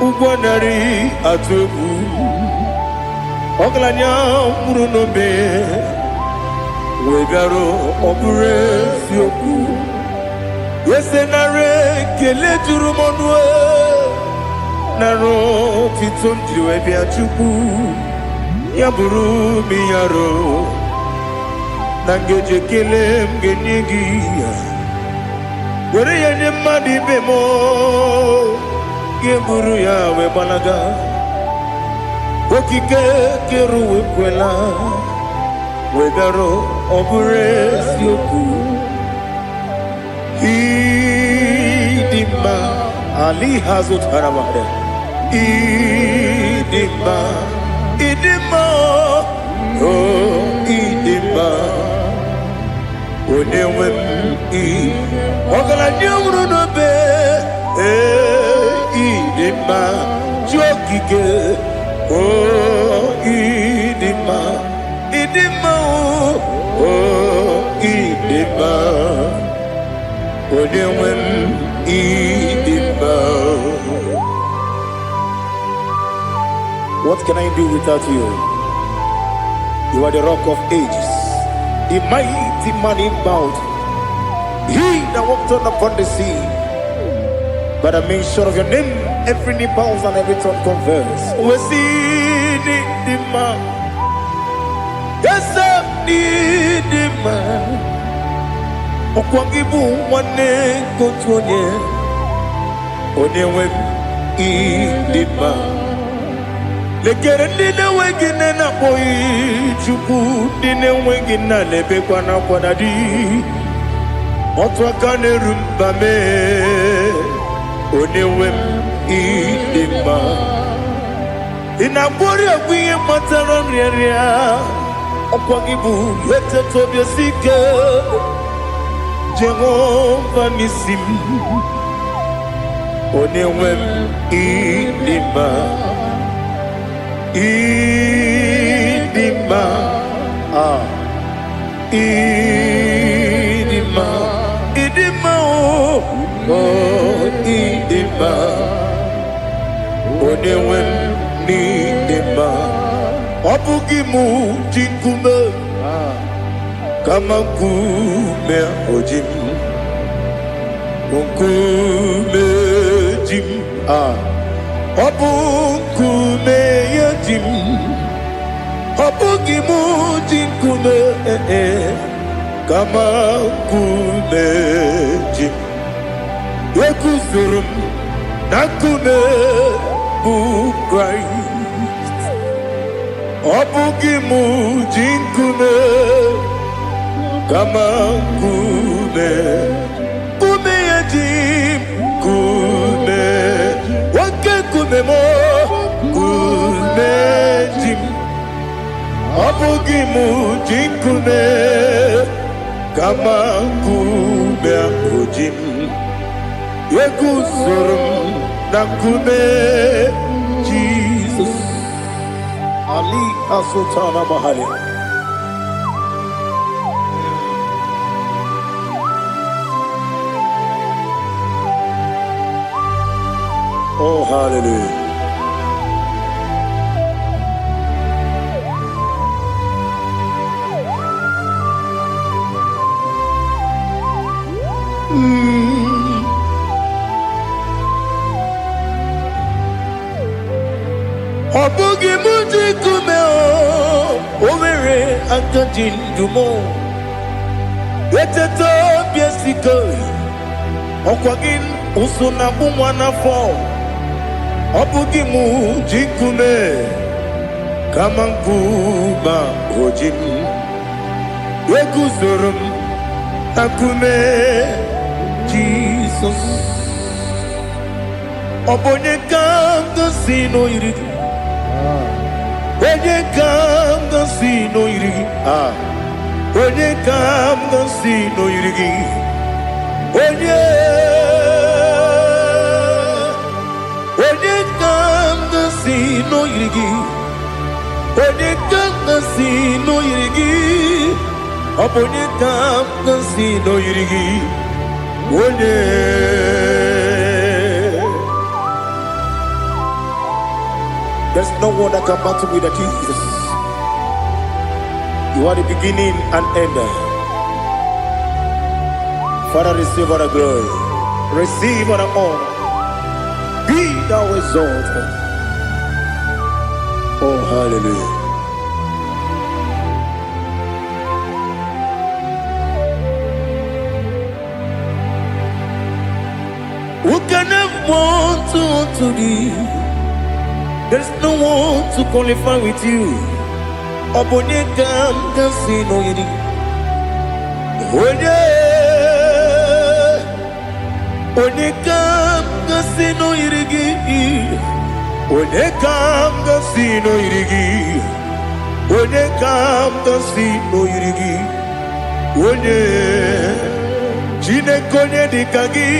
ụgwọ narị atụ egwu ọgaranya mkpụrụ n'obe wee bịarụ ọ bụrụ eziokwu ese nara ekele juru m ọnụ nara otito m jiri wee bịa Chukwu ya bụrụ m ya ro na ngeji ekele m ga-enye gị ya were ya nye mmadụ ibe m ga-eburu ya wee gbalaga okike kere uwe kwela wee bịarụ ọ bụrụ eziokwu ịdị mma ali ha zụtara mmadụ ịdị mma ịdị mma ịdị mma onye nwe m ọgaranya nwụrụ n'obe ịdị mma ji okike ịdị mma ịdị mma ịdị mma onye nwe m ịdị mma. What can I do without you? You are the rock of ages, the mighty man in battle. He that walked on upon the sea. By the mention of your name, every knee bows and every tongue confess. We see the man. Yes, sir, the man. Okwangibu wane kotonye. Onyewe the man. Lekere ndine wengine na boy Chukwu ndine wengine lebe kwa na kwa di. Otwa kane rumba me Onyewe ịdị mma Inabori ogbiye matara nrịarịa Ọkwa gị bụ eteto obi esike Jehovah Nisim, Onewem Idima, Idima, Idima, Idima, oh, Idima, Onewem Idima, Obugimu Jinkume. Kama kume ojim, kume jim, obu kume yajim, obu gimu jim kume kama kume jim, yekuzurum nakume Christ, obu gimu jim kume. Kama kume yajim kume wake kume mo kume jim abugi mujim kume kama kume ajim yekuzurum na kume Jesus Ali Asultana Mahali. Oh, hallelujah. Obugi muji kume overe antojin dumo. Eteto biesiko okwagin usuna bumwana fo. Obugi muji kume kama nkuma ojim. Yekuzurum akume Jesus. Obonye kanga sino irigi. Onye kanga sino irigi. Onye kanga sino irigi. Onye kanga sino irigi. Onye kanga sino irigi. Onye kanga sino irigi. Onye. There's no one that can battle with Jesus. You are the beginning and end. Father, receive all the glory. Receive all the honor. Be thou exalted. Oh, hallelujah. Who can have one to thee? There's no one to qualify with you. Obonye kam kasino yidi. Onye kam kasino yidi. Onye kam kasino yidi. Onye kam kasino yidi. Onye chine konye dikagi.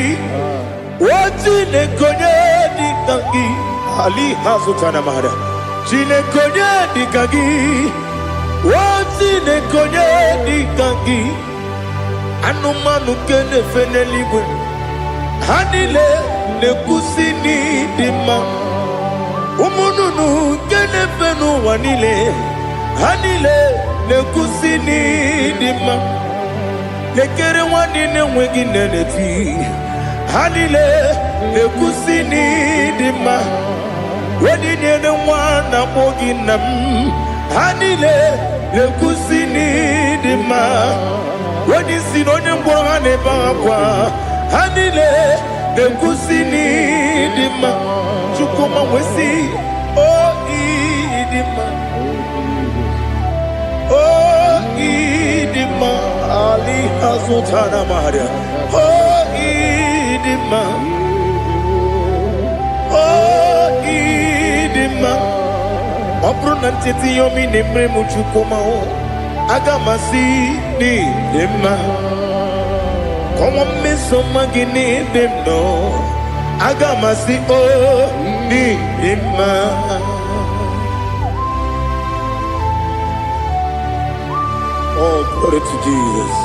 Chine konye dikagi. Ali Hazutana Mahada. Chine konye dikagi. Chine konye dikagi. Anumanu kene feneligwe. Hanile ne kusini dima. Umununu kene fenu wanile. Hanile ne kusini dima. Lekere wanine wengi neneti. Hanile ne kusini dima. Wedi nyene wana mogi nam. Hanile le kusini dima. Wedi sinonye mbwangane bakwa. Hanile le kusini dima. Chukuma wesi oh idima. Oh idima. Ali Hazutana Maria. Oh idima. Obruna titi yomi nemre muchukoma o agamasi ni dema Come on, miss some magini them no. Agamasi o ni ima. Oh, glory to Jesus.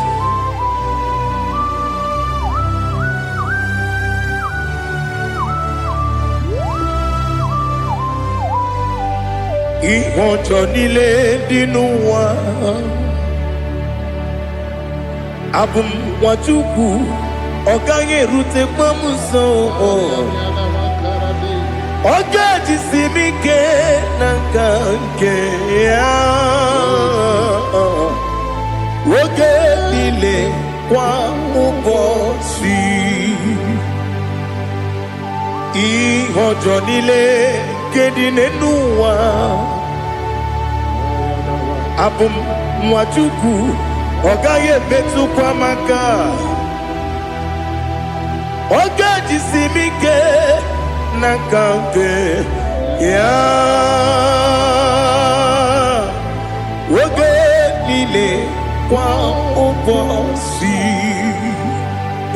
Ìwọ̀njọ nílé nínú wa. Abum Wajuku, Ọ̀gáyé Rute Pamuso. Ọ̀gá Jisimike Nankanke. Oge nílé kwa ubosi. Ìwọ̀njọ nílé kéde nínú wa. Abum Wajuku, Ọ̀gáyé Betu Kwamaka. Ọ̀gá Jisimike Nankanke. Oge nílé kwa ubosi.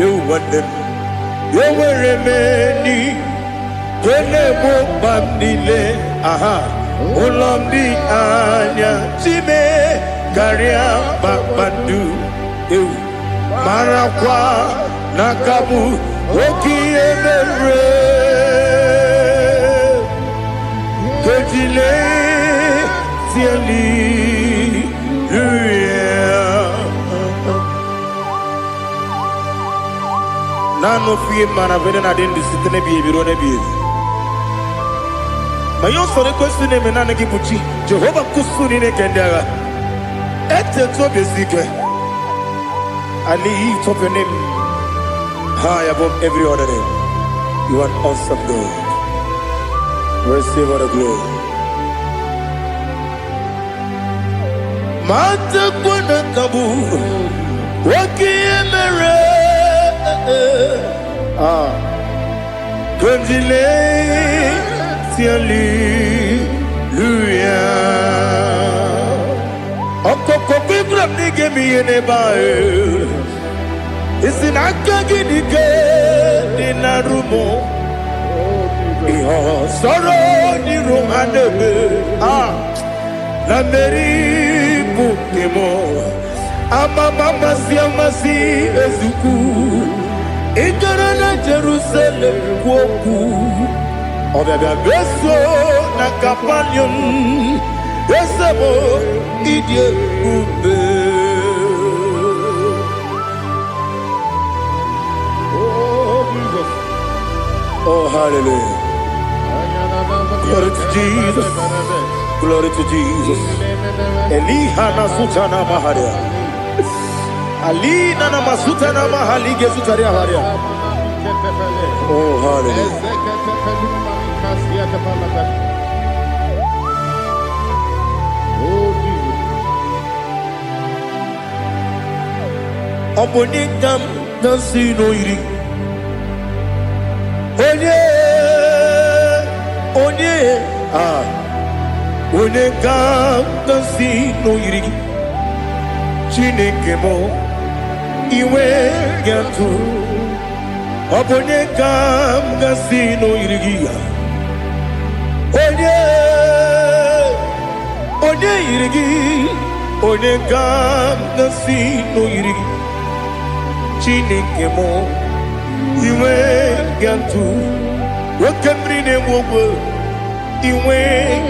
Ewadem, eweremeni. Kele mo bandile, aha, ulomdi anya, chime, karia babandu, marakwa, nakabu, oki emere, kejile, tiali, Nano fiye mana vene na den disitene biye birone biye. Mayon sore kusune menane kibuchi. Jehova kusuni ne kendera. Ete to besike. I lift up your name high above every other name. You are awesome God. Receive all the glory. Mata kuna kabu. Waki emere. Kondile Hallelujah. Okoko bibra nige mi enebae. Isina kagi nige dinarumo. Iho soro ni romanebe. La meri bukemo. Ama mama si ezuku. Ikarana Jerusalem kwoku. Obebe beso na kapanium. Esebo idie ube. Oh, Jesus. Oh, hallelujah. Glory to Jesus. Glory to Jesus. Elihana sutana maharia. Alina na masuta na mahali gesutaria haria. Oh, hallelujah. Oh, Jesus. Obonikam dansino iri. Onye, Onekam dansino iri. Chineke mo. Iwe gantu Obonye kam gasino irigia Onye irigi Onye kam gasino irigi Chineke mo Iwe gantu Wakemrine wogo Iwe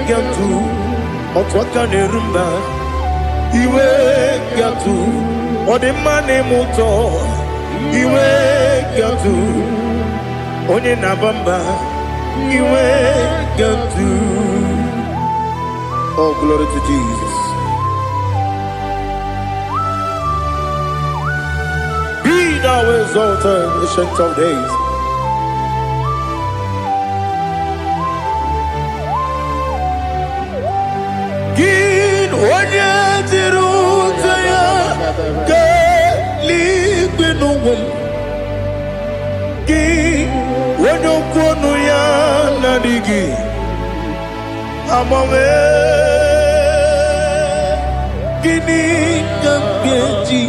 gantu Otwaka nerumba Iwe gantu Ode mane muto Iwe gantu Onye nabamba Iwe gantu. Oh, glory to Jesus. Be thou exalted, ancient of days. Gin onye tirutaya Liquinum Gi Wonokono ya Nadigi Amame Gini Kampeji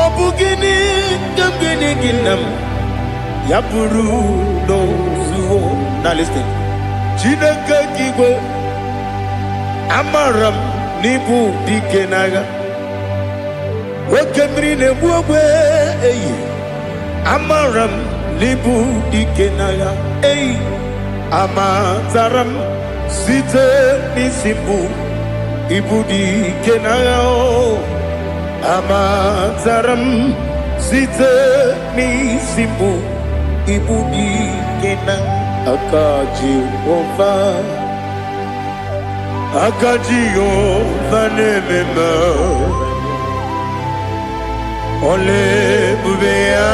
Obugini gambini ginam yapuru no zuo. Now listen. Chineke kigwe amaram nibu dikenaga. Wekemri ne buogwe eyi amaram nibu dikenaga eyi amazaram site nisimbu ibu dikenaga o amazaram site nisimbu ibu dikenaga akaji ova nemema ole bubea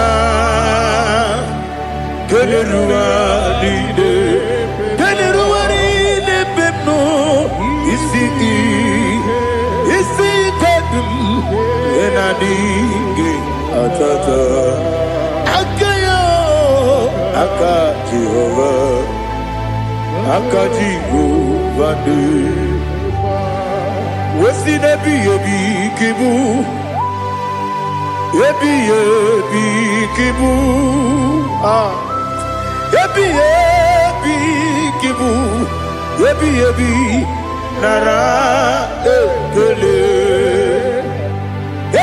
keleruaride pepno isi kadum enadinge atata akayo akaji ova de wesi nebi ebi kibu ebi kibu ebi kibu ebi nara ekele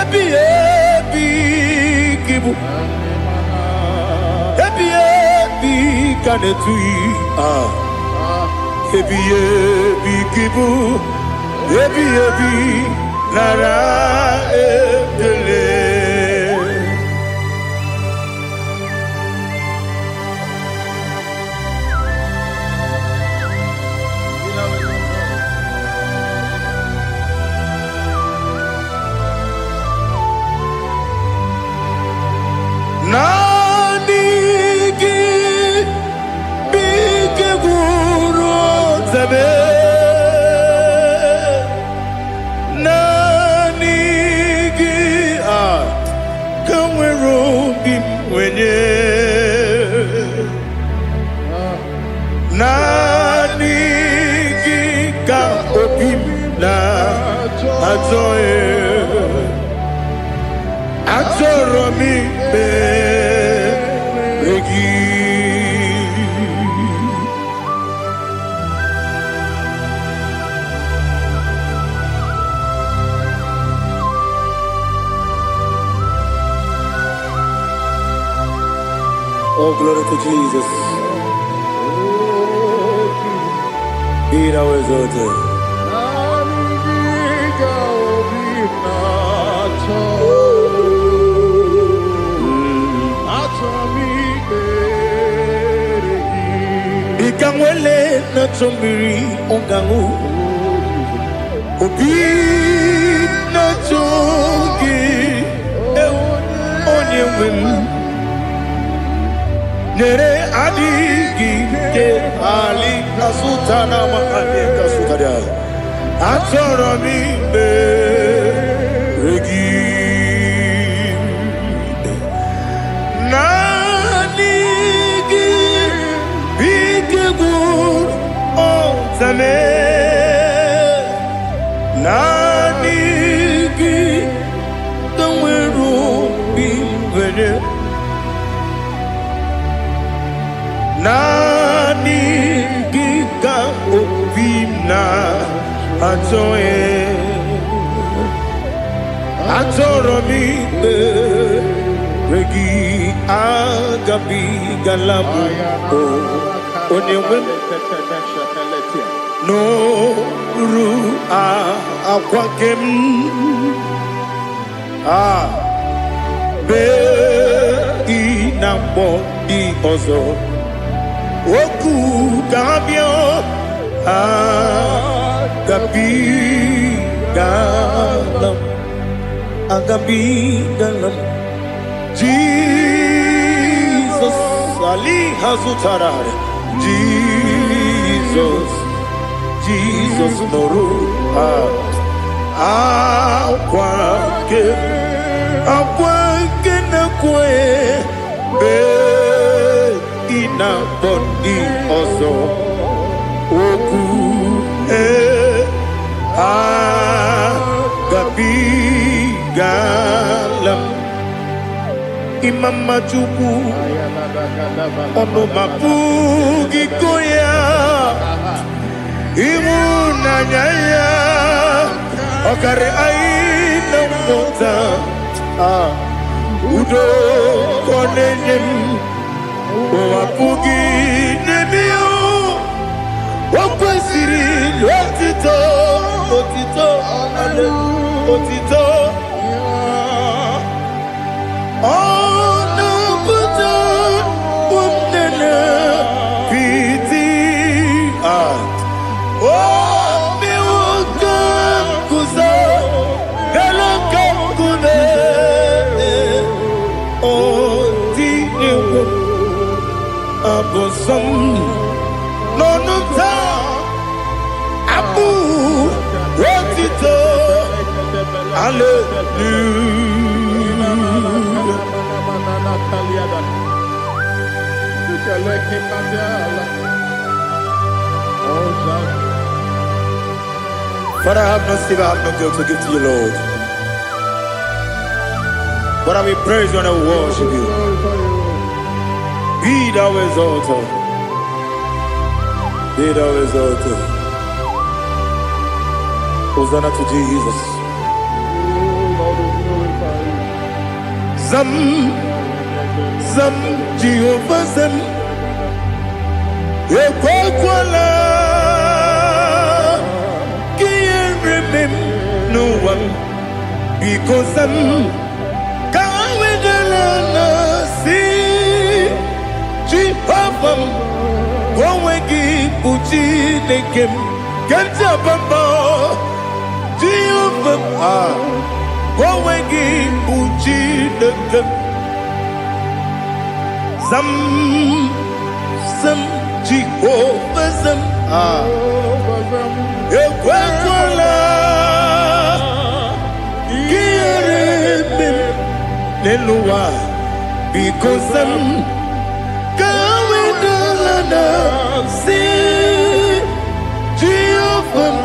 ebi kibu ebi kanetui ebi kibu ebi nara ekele. Nanigi bige guru zabe nanigi kamweru bimwenye nanigi ka opim na atoe atoromi begi. Oh, glory to Jesus. Be thou exalted. Ikangwele na chombiri ongangu obi na chogi onyewem nere adigi ke ali kasutana mahane kasutaria atoromi regi Zame nanigi kamweru bimwene nanigi ka opimna atoe atoromi regi agabi galabu onewem no ru akwakem be inambo di ozo oku kabio agabi galam Jesus ali hazutarare Jesus noru akwake na kwe be ina bondi ozo oku gabi ga Imama Chukwu Ọnụma pụghị iko ya ịhụnanya ya ọ karịrị anyị na mmụta udo ka ọ na-enye m ụwa pụghị n'ime ya o kwesịrị otito otito otito Bosom no no ta abu wotito But I have no silver, I have no gold to give to you, Lord. But I will praise you and I will worship you. Be thou exalted. Be thou exalted. Hosanna to Jesus. Zam, Zam, Jehovah Zam. Ekwakwala. Can't remember no one. Because Zam. Can't wait alone. Jehovah, Gowegi Puchi Nekem, Ganja Bamba, Jehovah, Gowegi Puchi Nekem, Zam, Jehovah Zam, Ekwakwala, Gieremim, Nelua, because Zam. See Jehovah,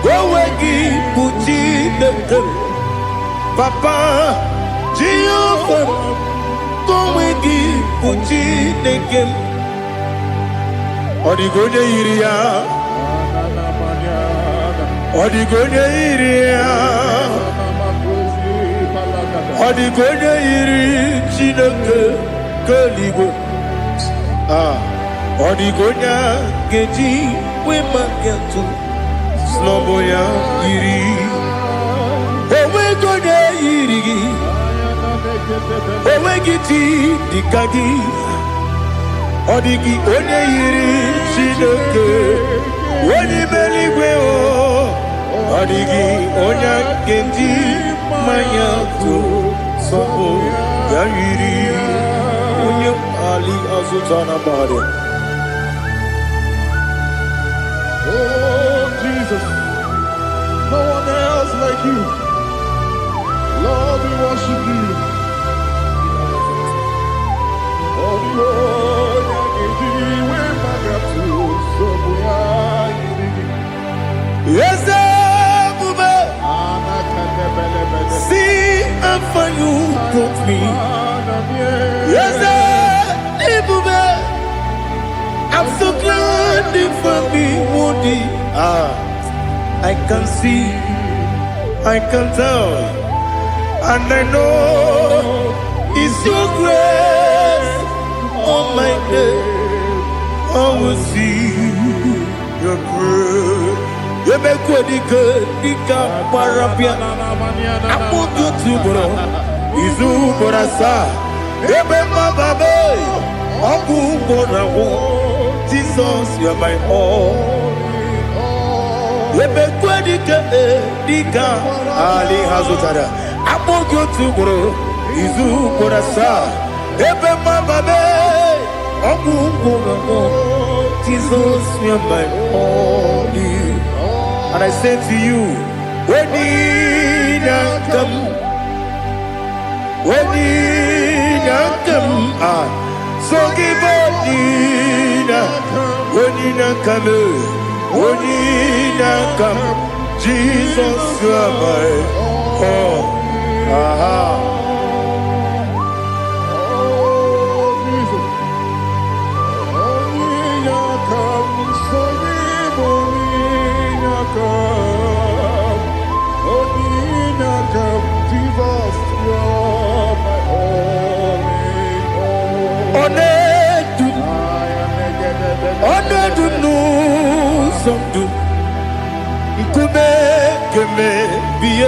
Gowegi Puchi Nekem, Papa Jehovah, Gowegi Puchi Nekem, Odigonya Iria, Odigonya Iria, Odigonya Iri Chineke Kaligo. Odigonya geji wema getu Sloboya iri Owe gonya iri Owe giti dikagi Odigi onye iri Chineke Oni meligwe o Odigi onya geji manya tu Sobo ya iri Onye ali azutana bari Oh, Jesus, no one else like you. Lord, we worship you. Yes, see how far you brought me. Yes, I'm so glad for me, Woody. I can see, I can tell, and I know it's your grace. Oh my God, I will see your grace. You make good, Dika Parapia. I put you to bro. Izu Borasa. You make my baby. Abu Borawo. Jesus, you are my all. You make good, Dika Ali Hazutara. I put you to bro. Izu Borasa. You make my baby. Abu Borawo. Jesus, you are my all. And I say to you, when you come, so give up, when you come, Jesus, you are my all.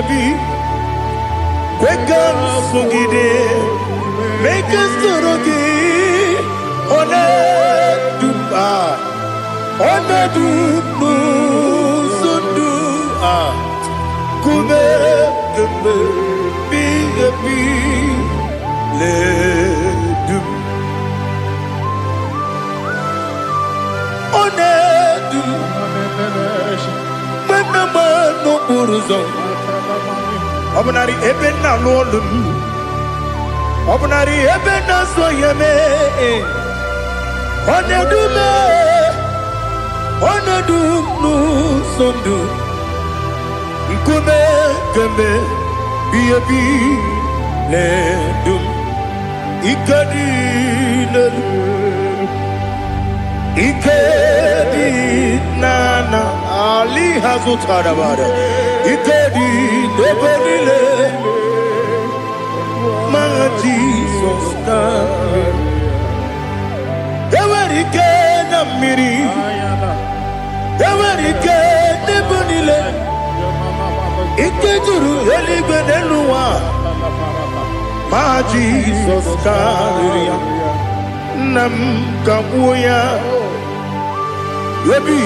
be. Wake up, Sugide. Make us Turuki. Oneduba. Onedubu. Sundu. Kube. Kube. Be. Ledum. Onedum. Menama no uruzo. Obnari ebena lolum. Obnari ebena soyeme. Onedume. Onedum no sondu. Nkume kembe. Biabi. Ledum. Ikadi ledum. Ikedi nana Ali Hazutarabada Ikedi Debenile My Jesus Ewerike Namiri Ewerike Debenile Ikejuru Eligbeneluwa My Jesus Nam Kabuya Yebi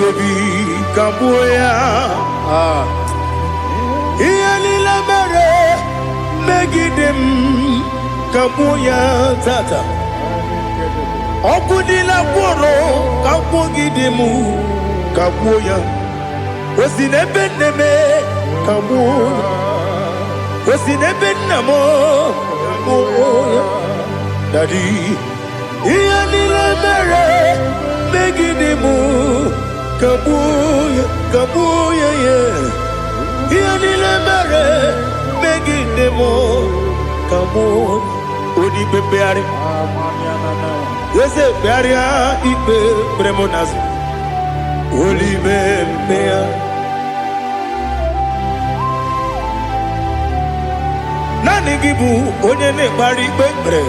Kabuya Iyalila mere Megidem Kabuya Tata Okudila Kworo Kabugidemu Kabuya Osinebeneme Kabuya Osinebenamo Kabuya Daddy Iyalila mere Megidemu Kabuya, Kabuya, yeah. Iyalila mere Megidemu Kabuya. Odi bebeari. Yese bearia ibe bremonas. Oli bebea. Nani gibu onye ne bari bebre.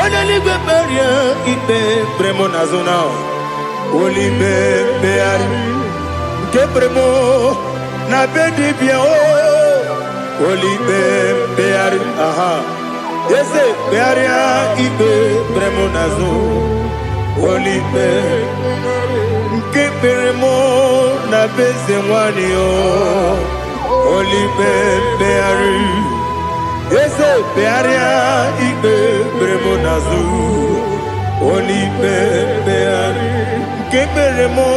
Onye ni beberia ibe bremonazona. Oli beari kebremo na bedi bia o oli beari aha ese bearia ibe bremo nazo oli kebremo na beze wani o oli beari ese bearia ibe bremo nazo oli beari Keberemo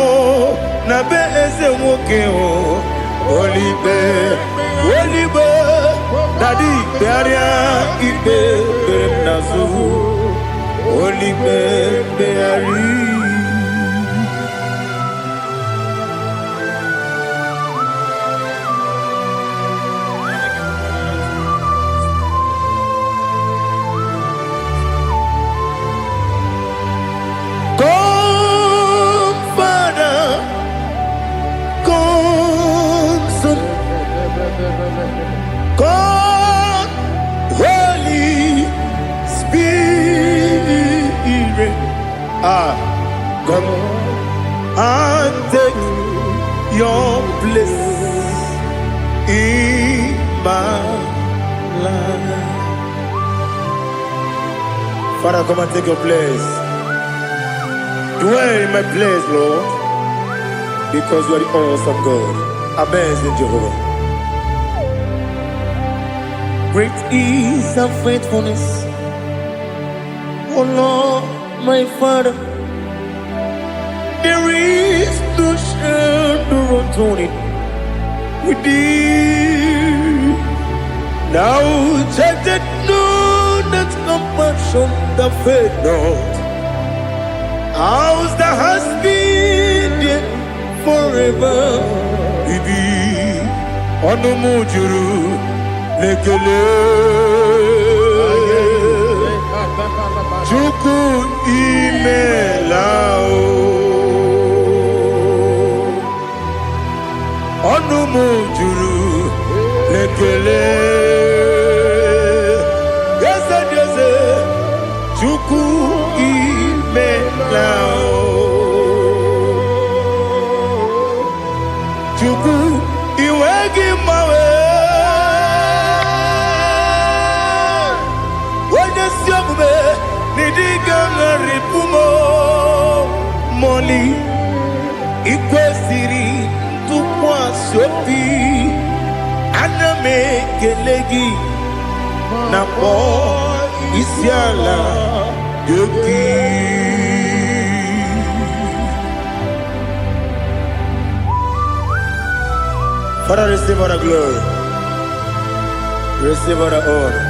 na be eze nwoke o Olibe Daddy bearia ibe berem nazo Olibe beari God, Holy Spirit, come and take your place in my life. Father, come and take your place. Dwell in my place, Lord, because you are the awesome God. Amazing Jehovah. Great is thy faithfulness, O Lord, my Father. There is no shadow of turning with thee. Now check that know that compassion that faith not. Ours that has been there forever. Bibi, Onumujuru. Lekele Chuku imelao Onumujuru Lekele Yese Chuku imelao Chuku iwegi mawe siogbe nidiga ngaripumo moli ikwesiri tukwa sopi aname kelegi na po isiala yoki. Father, receive all the glory. Receive all the honor.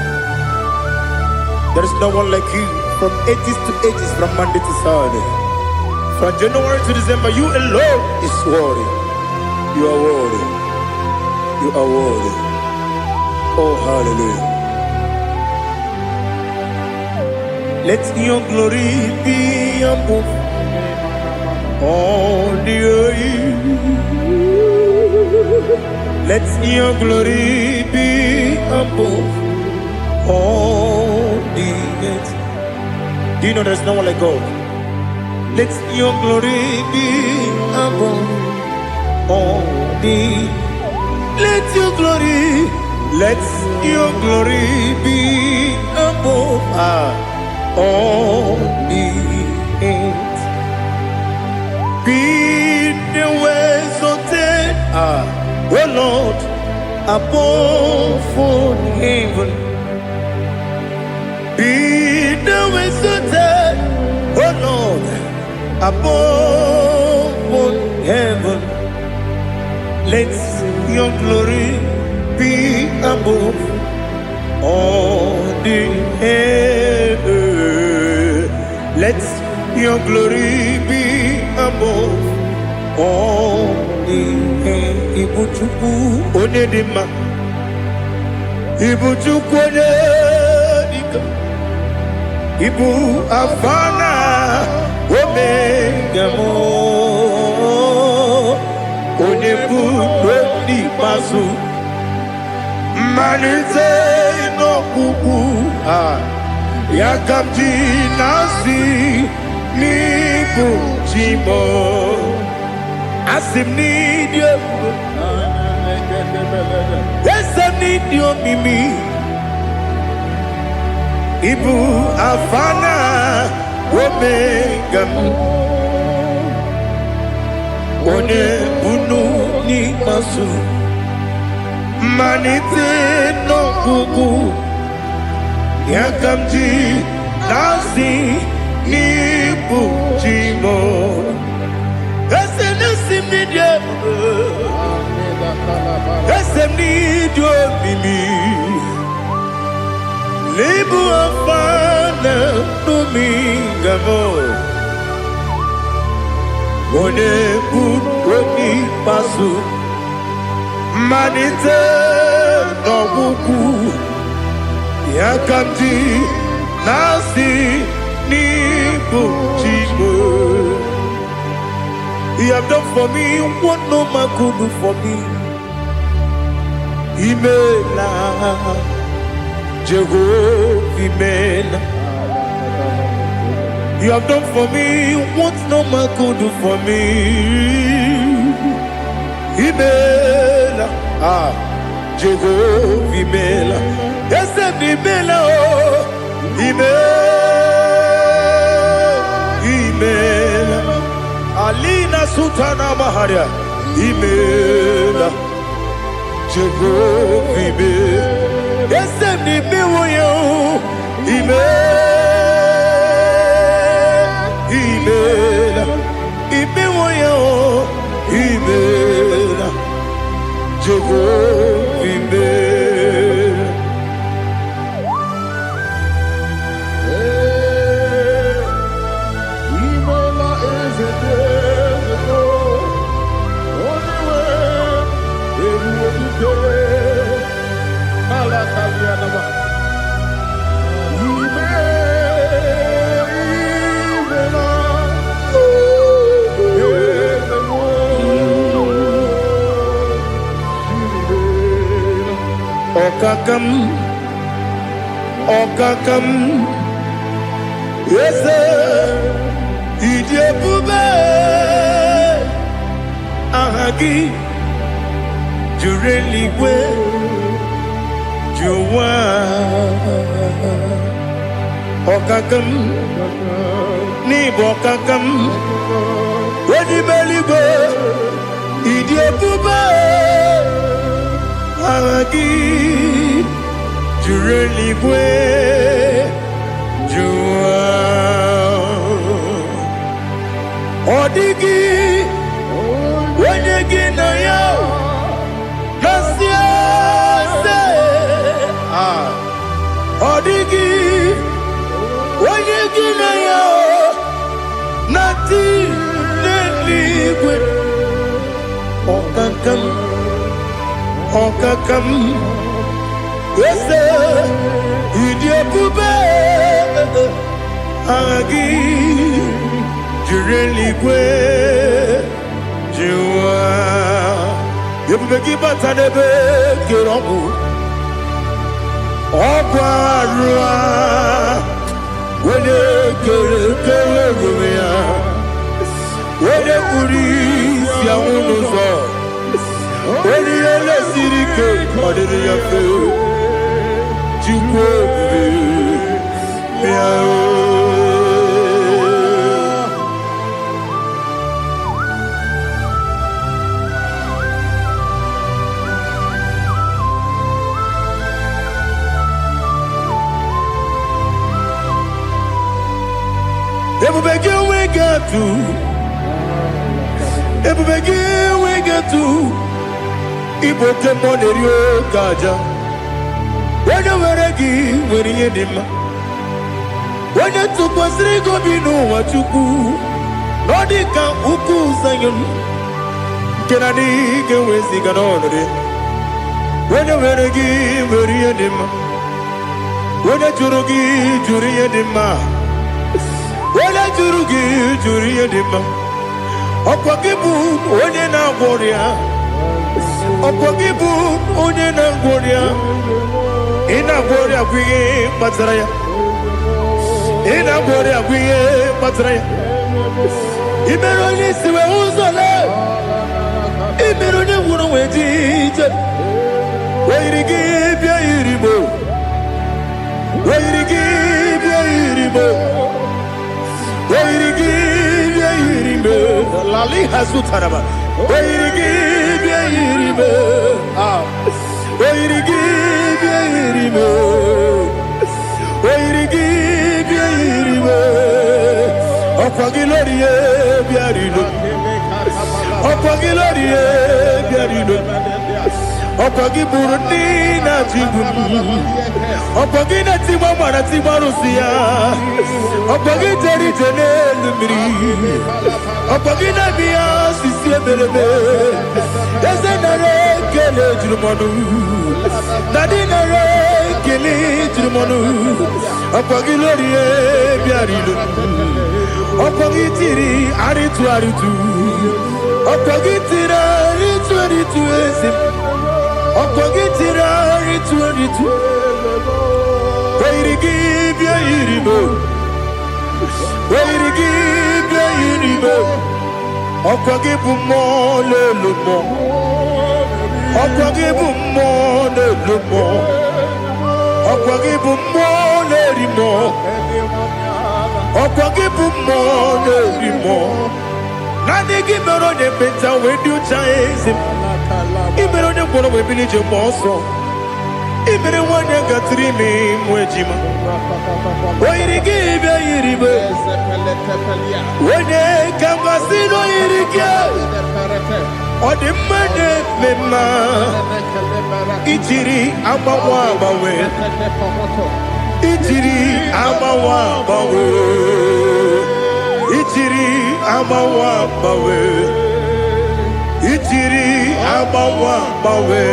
There is no one like you from ages to ages, from Monday to Saturday. From January to December, you alone is worthy. You are worthy. You are worthy. Oh, hallelujah. Let your glory be above all the earth. Let your glory be above all the earth. Do you know there's no one like God? Let your glory be above all the earth. Let your glory be above all the earth. Be the ways of death, oh Lord, above all heaven. Be the ways of death, oh Lord, above all heaven. Let your glory be above all the earth. Let your glory be above all the earth. Ibuchuku onedima, Ibuchuku onedika, Ibu afana omega mo, onebu oni pasu, manite no kuku yakamji nasi nibu chimo. Asim need you. Yes, I need you, Mimi. Ibu afana omega. One bunu ni masu. Manite no kuku. Yakamji nasi nibu chimo. Esem need you, Mimi. Libu afana numingamo. One buni pasu. Manite no buku. Yakamji nasi nibu chimo. You have done for me what no man could do for me. Imela, Jehovah, Imela. You have done for me what no man could do for me. Imela, Jehovah, Imela. Yes, Imela, oh, Imela. Alina Sutana Maharia, Imela, Jehovah, Imela. Yes, Imela, Imela, Imela, Jehovah, Imela. Okakam, yes, Idiyabube, Ahagi, Jureliwe, Juwa. Okakam, Nibo Kakam, Wedi Beligo, Idiopuba, Aragi, Jureligwe, Jua, Odigi, Wenegina yo, Nasia, Odigi, Wenegina yo, Nati, Neligwe, Okakam, Okakam, yes, Idiopube, Agi, Jureligwe, Jua, Yopubeki Batanebe, Kiromu, Okwarua, Wene Kere Rumia, Wene Kuris Yamunuzo, Wene Yele Sirike, Odini Yafe, Jukwe, Miao. Everybody we get to. Everybody we get to. Ibote monerio kaja. Wena weregi weriye dima. Wena tukwasiri gobinu wachuku. Nodika uku sanyon. Kenani gewezi ganonore. Wena weregi weriye dima. Wena jurugi juriye dima. Wala juri edema. Okwagibu onye na gworia. Okwagibu onye na gworia. Ina gworia kwiye matraya. Ina gworia kwiye matraya. Imero ni siwe uzole. Imero ni wunu wejije. Weirigi bia iribo. Weirigi bia iribo. Lali Hazutaraba. Okwagi Burundi na Jibun. Okwagi na Timama na Timarusia. Okwagi Jeri Jene Lumiri. Okwagi na Mia Sisi Ebelebe. Ezenare Kele Jurumanu. Nadinare Kele Jurumanu. Okwagi Lorie Biarilu. Okwagi Tiri Aritu Aritu. Okwagi Tira Aritu Aritu Esim. Okwagitira ritu Wairigi bia iribo Wairigi bia iribo Okwagibu mo lelumo Okwagibu mo lelumo Okwagibu mo lerimo Okwagibu mo lerimo Nani gimero ne penta wedu chaezim Imero ne kono we bilije monso. Imere wanya gatrimi mwejima. Wairigi bia iribe. Wene kamasino irige. Odimane mema. Ichiri amawa bawe. Ichiri amawa bawe. Ichiri amawa bawe. Ichiri amawa bawe.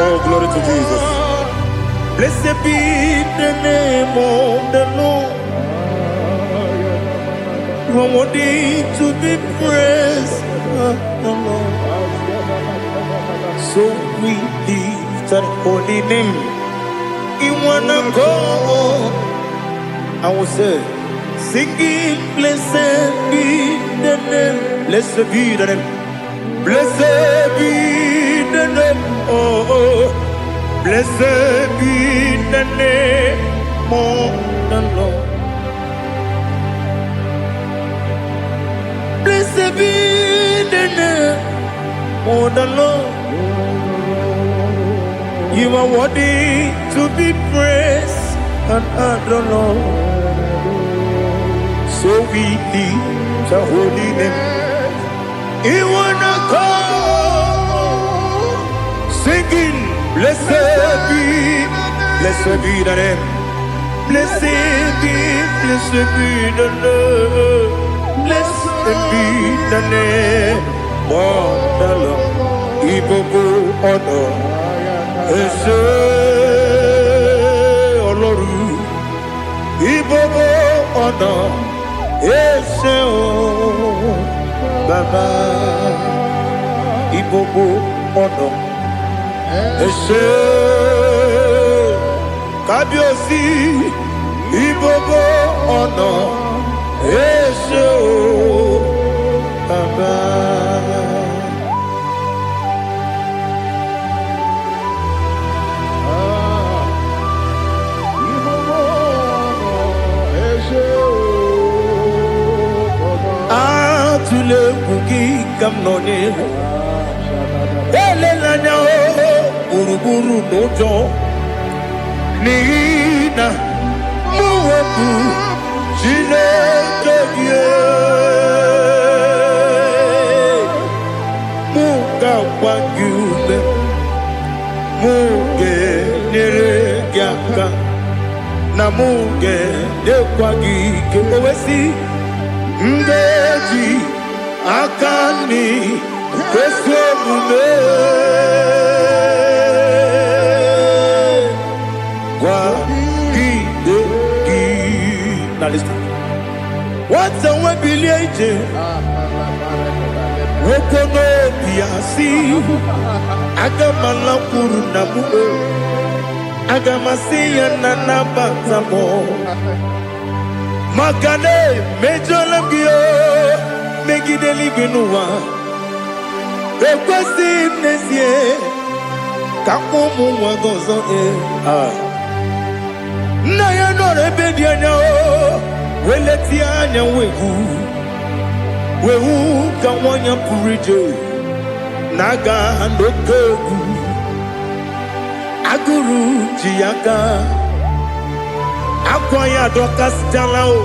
Oh, glory to Jesus. Blessed be the name of the Lord. You are worthy to be praised, the Lord. So we lift that holy name. You wanna go? I will say, Singing, blessed be the name, blessed be the name, blessed be the name, oh, blessed be the name of the Lord. Blessed be the name of the Lord. You are worthy to be praised and adored, Lord. So we lift the holy name. You wanna call, singing, blessed be the name, blessed be the Lord, blessed be the name of the Lord. Ibobo honor, Ese Oloru, Ibobo honor. Ese o Baba Ibobo ono Ese Kabiosi Ibobo ono Ese o Baba. Tule kuki kamnone ele lanya uruburu nojo nina muweku jinekeye muka wangyume muge neregyaka na muge dekwagike owesi ngeji akani kwesomume kwa gidegi. Now listen. What's a webileje? Wokono biasi agamala kuru namu agamasiya nanabatamo Makane mejolamgio megideli binuwa ekwesi nesie kakumu wagozo na ya nore bedi anya o weleti anya wehu ka wanya purije naga ndokogu aguru jiyaka akwanya dokas jalao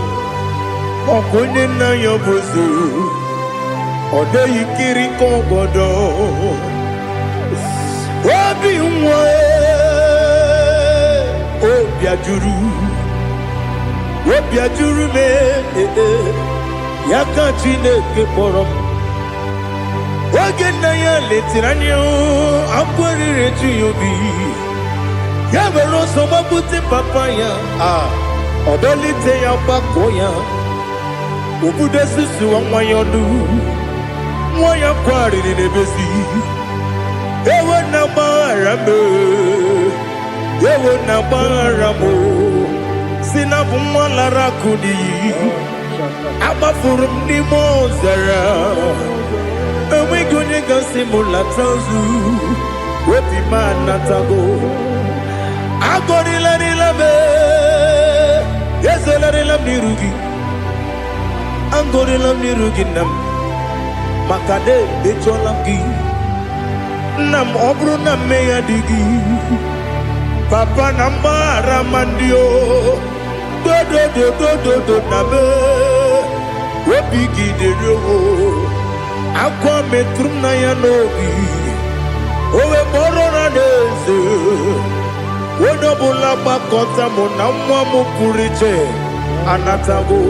okunye na yobozu ode yikiri kogodo obi nwa obi ajuru me yaka Chineke kpọrọ oge na ya letiri anya akwarire Chiyobi ya were ọsọ gbapute papa ya ọdọlite ya gbakọ ya obodo susu nwa ya ọdụ nwa ya kwariri n'ebezi ewe na gbaghara m si na bụ nwa lara kudi agbafuru m n'ime ọzara enweghị onye gasị m lata ozu obi m anatago agọrịlarịla m ezolarịla m n'iru gị agọrịla m n'iru gị nna m maka na emejọla m gị nna m ọ bụrụ na mmehie dị gị papa na mgbaghara ma ndị o dodododododo na be obi gị dịrị o akwa metụrụ m na ya n'obi owe kpọrọ na n'eze onye ọbụla gbakọta mụ na nwa m pụrụ iche anatago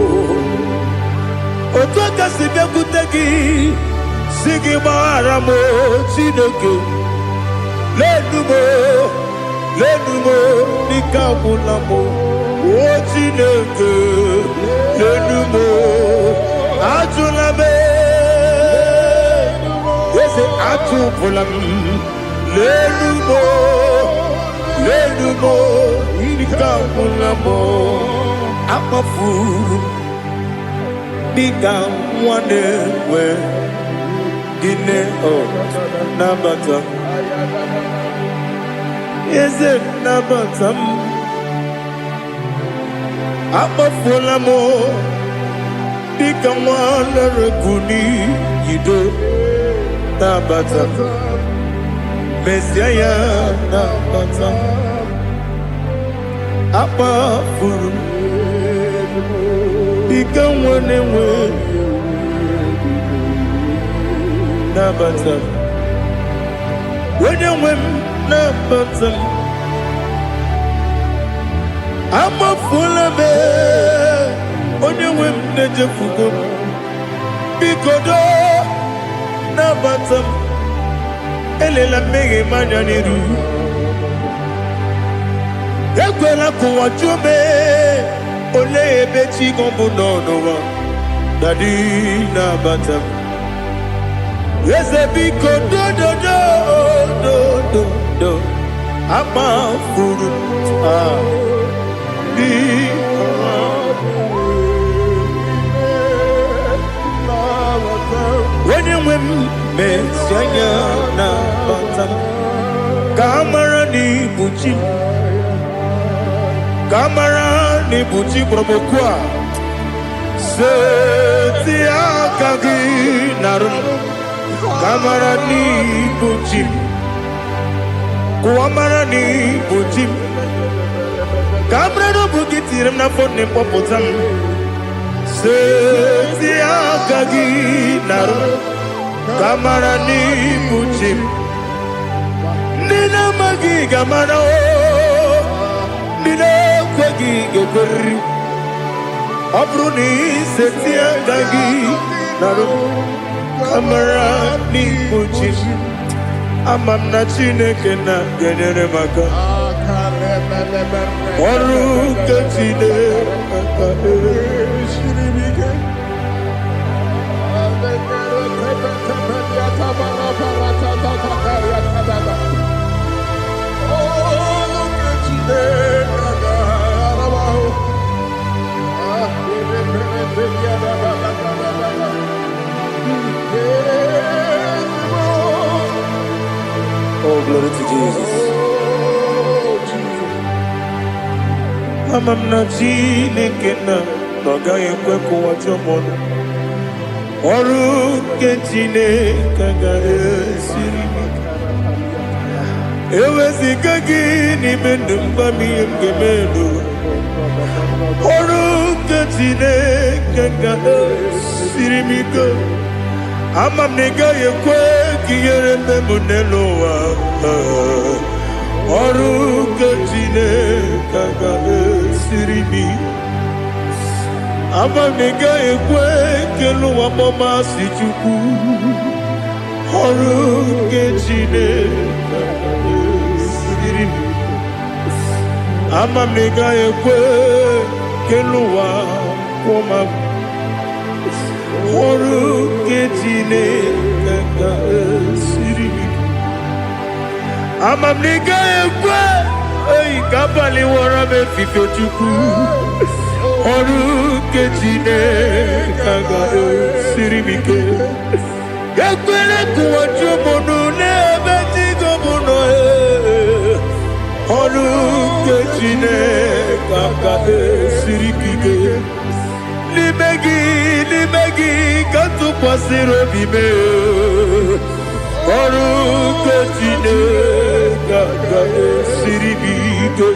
otu aka si bịakwute gị si gị gbaghara m Chineke lenumo dịka agwụla m o Chineke lenumo ajụla m eze atụpụla m lenumo dịka agwụla m akpafuru bika nwane we gine o nabata eze nabata akpafuola mo bika nwane rekuni yido nabata Messiah nabata akpafuru bika nwane we nabata wenye nabata amafula me onye nejefugo bikodo nabata elela mmeghe manya n'iru ekwela kụwa jume ole ebe chi gọbụ n'ọnụwa dadi nabata eze biko do amafuru di wenye Messiah nabata kamara ni buchi promokwa seti akagi narum kamara ni buchi kuamara ni buchi kamara no bugitiram na phone popotam seti akagi narum kamara ni buchi nina magi gamana o nina kwagi geberi abruni seti akagi narum kamara ni buchi amam na Chineke na genyere maka ọrụ nke Chineke Oh, glory to Jesus. Amam na Chineke na gaghị ekwe ka ụwa jọọ m ọrụ nke Chineke ga-esiri m eweziga gị n'ime ndụ mgbam ihe m ga-eme ọrụ nke Chineke ga-esiri m ike ama m na ị gaghị ekwe ka ihere eme m n'elu ụwa ọrụ nke Chineke ga-esiri m ama m na ị gaghị ekwe ka elu ụwa gbamasị Chukwu ọrụ nke Chineke ga-esiri m ama m na ị gaghị ekwe ka elu ụwa kwụma m ọrụ nke Chineke ga-esiri m ama m na ị gaghị ekwe ka abalị wara m efife Chukwu ọrụ nke Chineke ga-esiri m ike ekwere ka ụwa jụọ m n'ebe chi gọbụ nọ ọrụ nke Chineke ga-esiri m ike n'ime gị ka tụkwasịrị obi m ọrụ nke Chineke ga-esiri m ike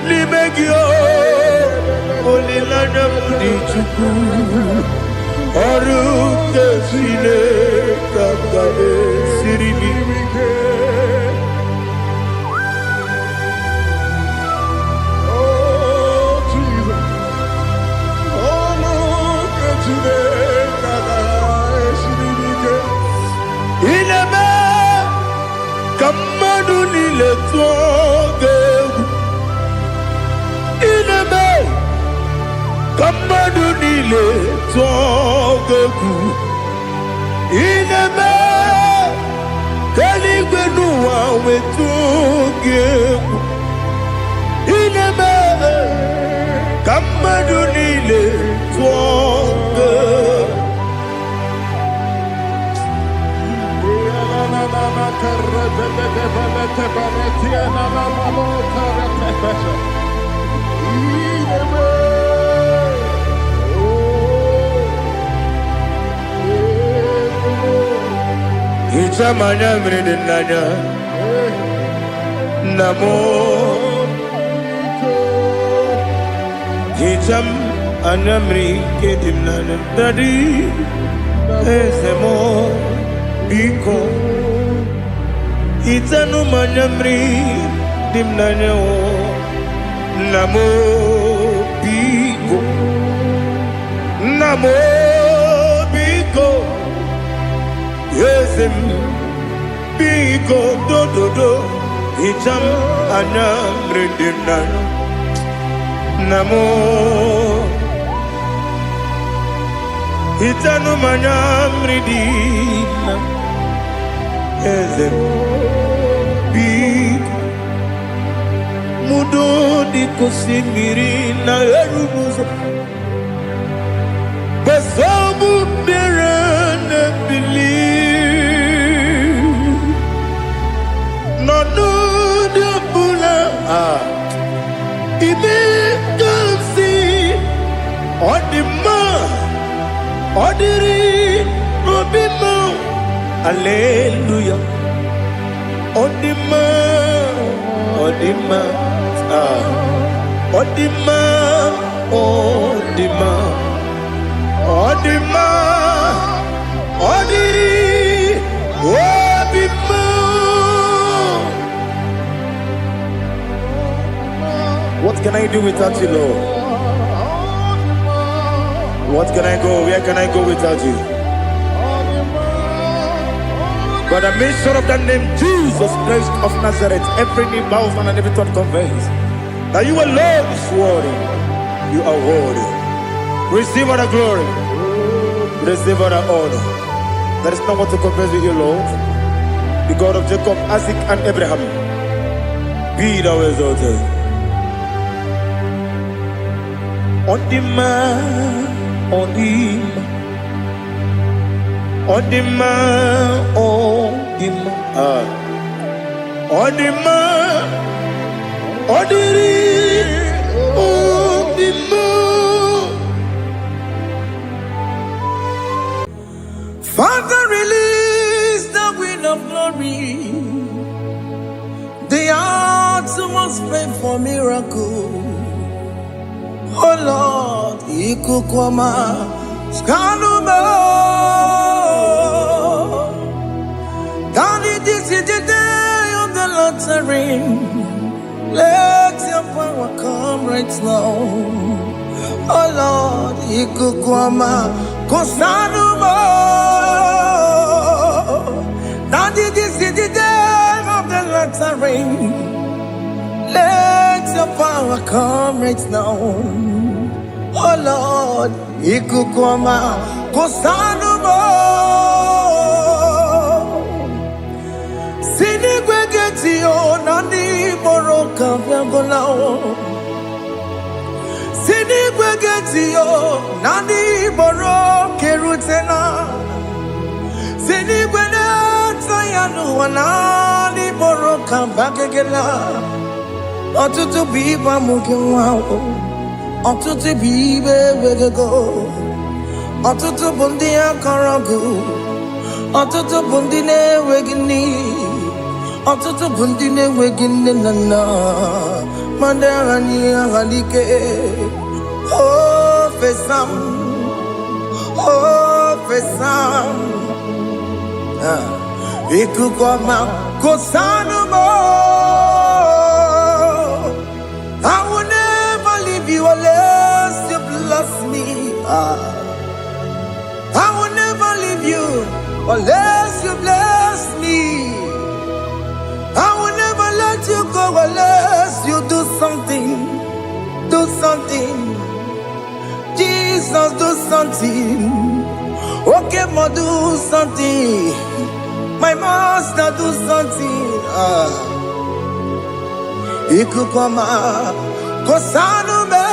n'ime gị olileanya m dị Chukwu ọrụ nke Chineke ga-esiri m ike ineme ka mmadụ niile tụọ gị egwu ineme ka mmadụ niile tụọ gị egwu ineme ka eluigwe n'ụwa wee tụọ gị egwu ineme ka mmadụ niile tụọ gị egwu manyamri dinanya. Namo Hitam anyamri kedimnana dadi ezemo biko Hitanu manyamri dimnanya o Namo biko Namo biko Yezem biko do do do Hitam anyamri dimnanya Namo Hitanu manyamri dimnanya Ezem biko Mudo di kusimiri na erumuzo Besobu birene believe No no de bula Ibe kansi Odima Odiri Obima Hallelujah Odima Odima Odima Odima Odima Odiri Obima What can I do without you, Lord? What can I go? Where can I go without you? By the mention of that name, Jesus Christ of Nazareth, every knee bows and every tongue confesses that you alone is worthy. You are worthy. Receive all the glory. Receive all the honor. There is no one to confess with you, Lord. The God of Jacob, Isaac, and Abraham. Be thou exalted. On the man, on the man. Odima, Odima, Odima, Odiri, Odima. Father, release the wind of glory. The hearts must pray for miracle. Oh Lord, Ikukwama, Skanuma. Daddy, this is the day of the Lord's ring. Let your power come right now. Oh Lord, Ikukwama, Kosanuma. Daddy, this is the day of the Lord's ring. Let your power come right now. Oh Lord, Ikukwama, Kosanuma. Sinigwegetio nani boroka vyangolao. Sinigwegetio nani boroke rutena. Sinigwena tayanu wanani boroka bagegela. Otutu biba mukiwao. Otutu bibe wegego. Otutu bundi akaragu. Otutu bundi ne wegini. Otutu bundi ne wegini nana. Mandarani ahalike. Oh fesam. Oh fesam. Ikukwama kosanumo. I will never leave you unless you bless me. I will never leave you unless you bless me. I will never let you go unless you do something. Do something. Jesus, do something. Okay, ma, do something. My master, do something. Ikukwama, Kosanume.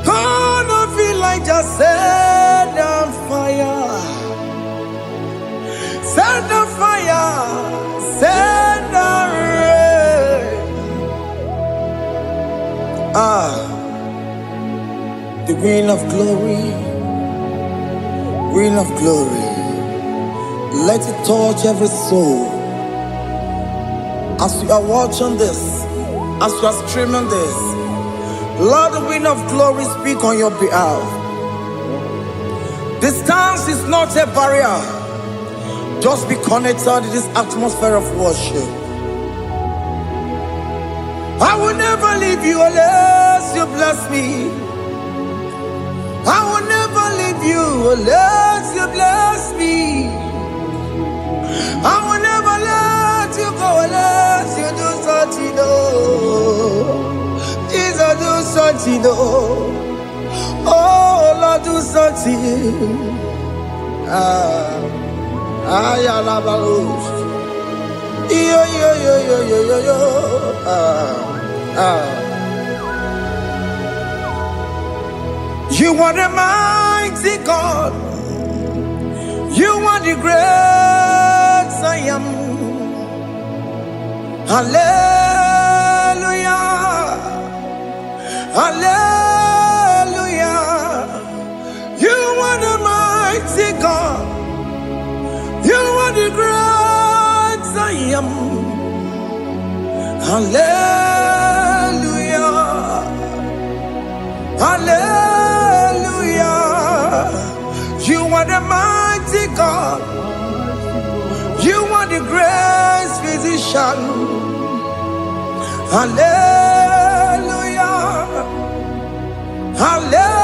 Gonna feel like just set on fire. Set on fire. Set on rain. The wind of glory. Wind of glory. Let it touch every soul. As you are watching this, as you are streaming this, Lord, the wind of glory, speak on your behalf. Distance is not a barrier. Just be connected to this atmosphere of worship. I will never leave you unless you bless me. I will never leave you unless you bless me. I will never let you go unless you do something. Jesus, do something. Oh, Lord, do something. I love You are the mighty God. You are the great I am. Hallelujah. Hallelujah. You are the mighty God. You are the great I am. Hallelujah. Hallelujah. You are the mighty God. You are the great physician. Hallelujah. Hallelujah.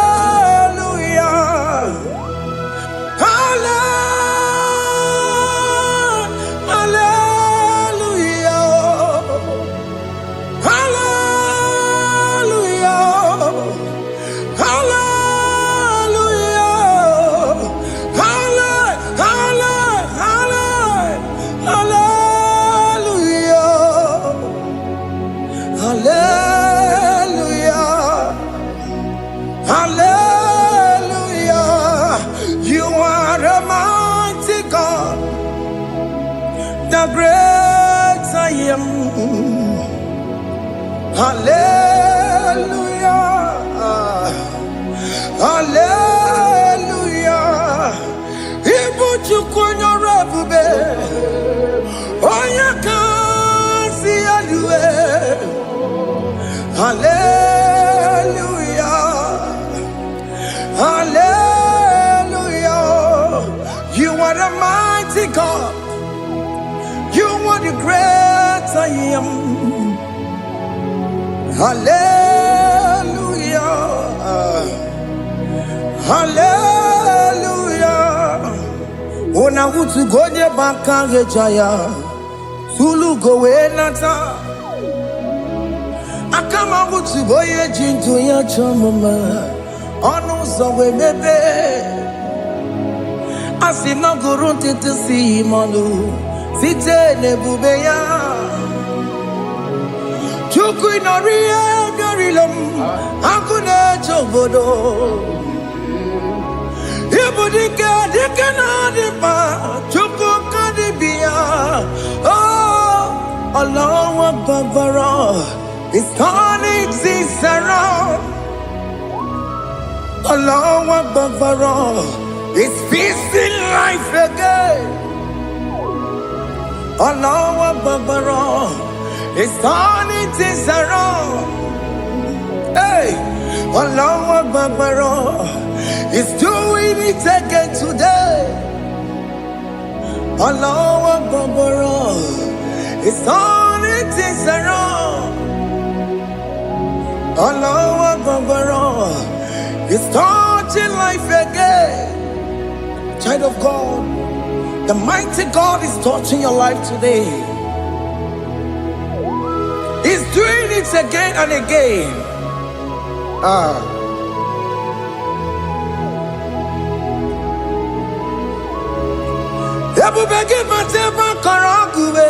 The great I am. Hallelujah. Hallelujah. Ibu chukunyo rebube. Oya kasi alue. Hallelujah. Hallelujah. You are the mighty God. You are the great I am. Hallelujah. Hallelujah. Ona utu gonye bakange jaya. Sulu gowe nata. Akama utu boye jinto ya chamama. Onu zawe bebe. Asina gurunti tisi manu. Site nebubeya Chuku inoria garilom Akune chobodo Ibudika dikana dipa Chuku kadibia Oh Allah Akbar It's turning things around Allah Akbar It's peace in life again Allah Akbar is turning things around. Hey, Allah Akbar is doing it again today. Allah Akbar is turning things around. Allah Akbar is touching life again. Child of God, the mighty God is touching your life today. He's doing it again and again. Ebubege mateba karakube.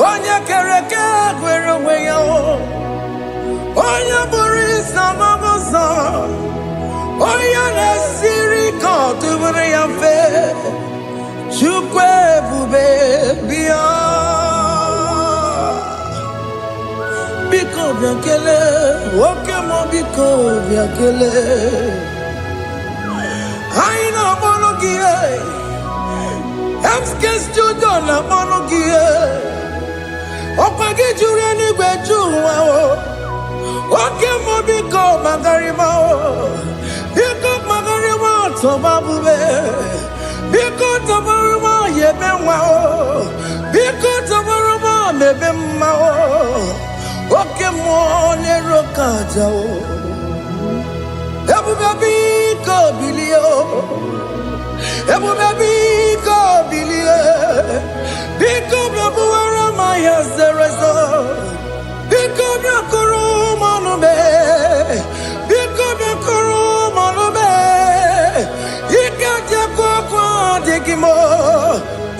Onye kereke gwere onwe ya. Onye bụrụ isa mabuza. Onye na-esiri ka ọ tụbụrụ ya mfe. Chukwu ebube bịa. Biko biakele, oke mo biko biakele. Aina monogie, emskes judo na monogie. Opagi jure ni gbejuwa o, oke mo biko magarima o. Biko magarima tobabube, biko tobarima yebenwa o, biko tobarima mebemma o. Oke mo ne rokaja o, ebu baby ko bilio, ebu baby ko bilie, biko babu ara maya zerezo, biko bakuru manube, biko bakuru manube, ikaja kwa digimo,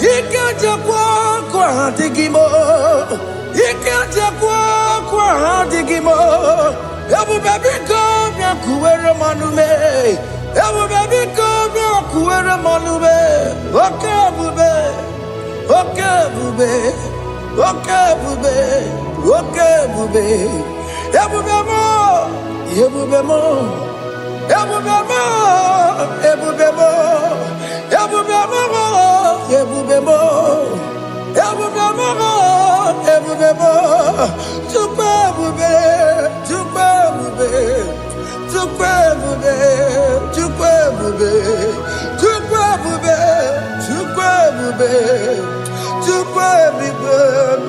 ikaja kwa digimo, ikaja kwa digimo. Ebu baby come ya kuwere manume, ebu baby come ya kuwere manume. Okay bube, okay bube, okay bube, okay bube. Ebu bemo, ebu bemo, ebu bemo, ebu bemo, ebu bemo, ebu bemo, ebu bemo, ebu bemo. Tukwe bube, tukwe bube, tukwe bube, tukwe bube, tukwe bube, tukwe bube, tukwe bube,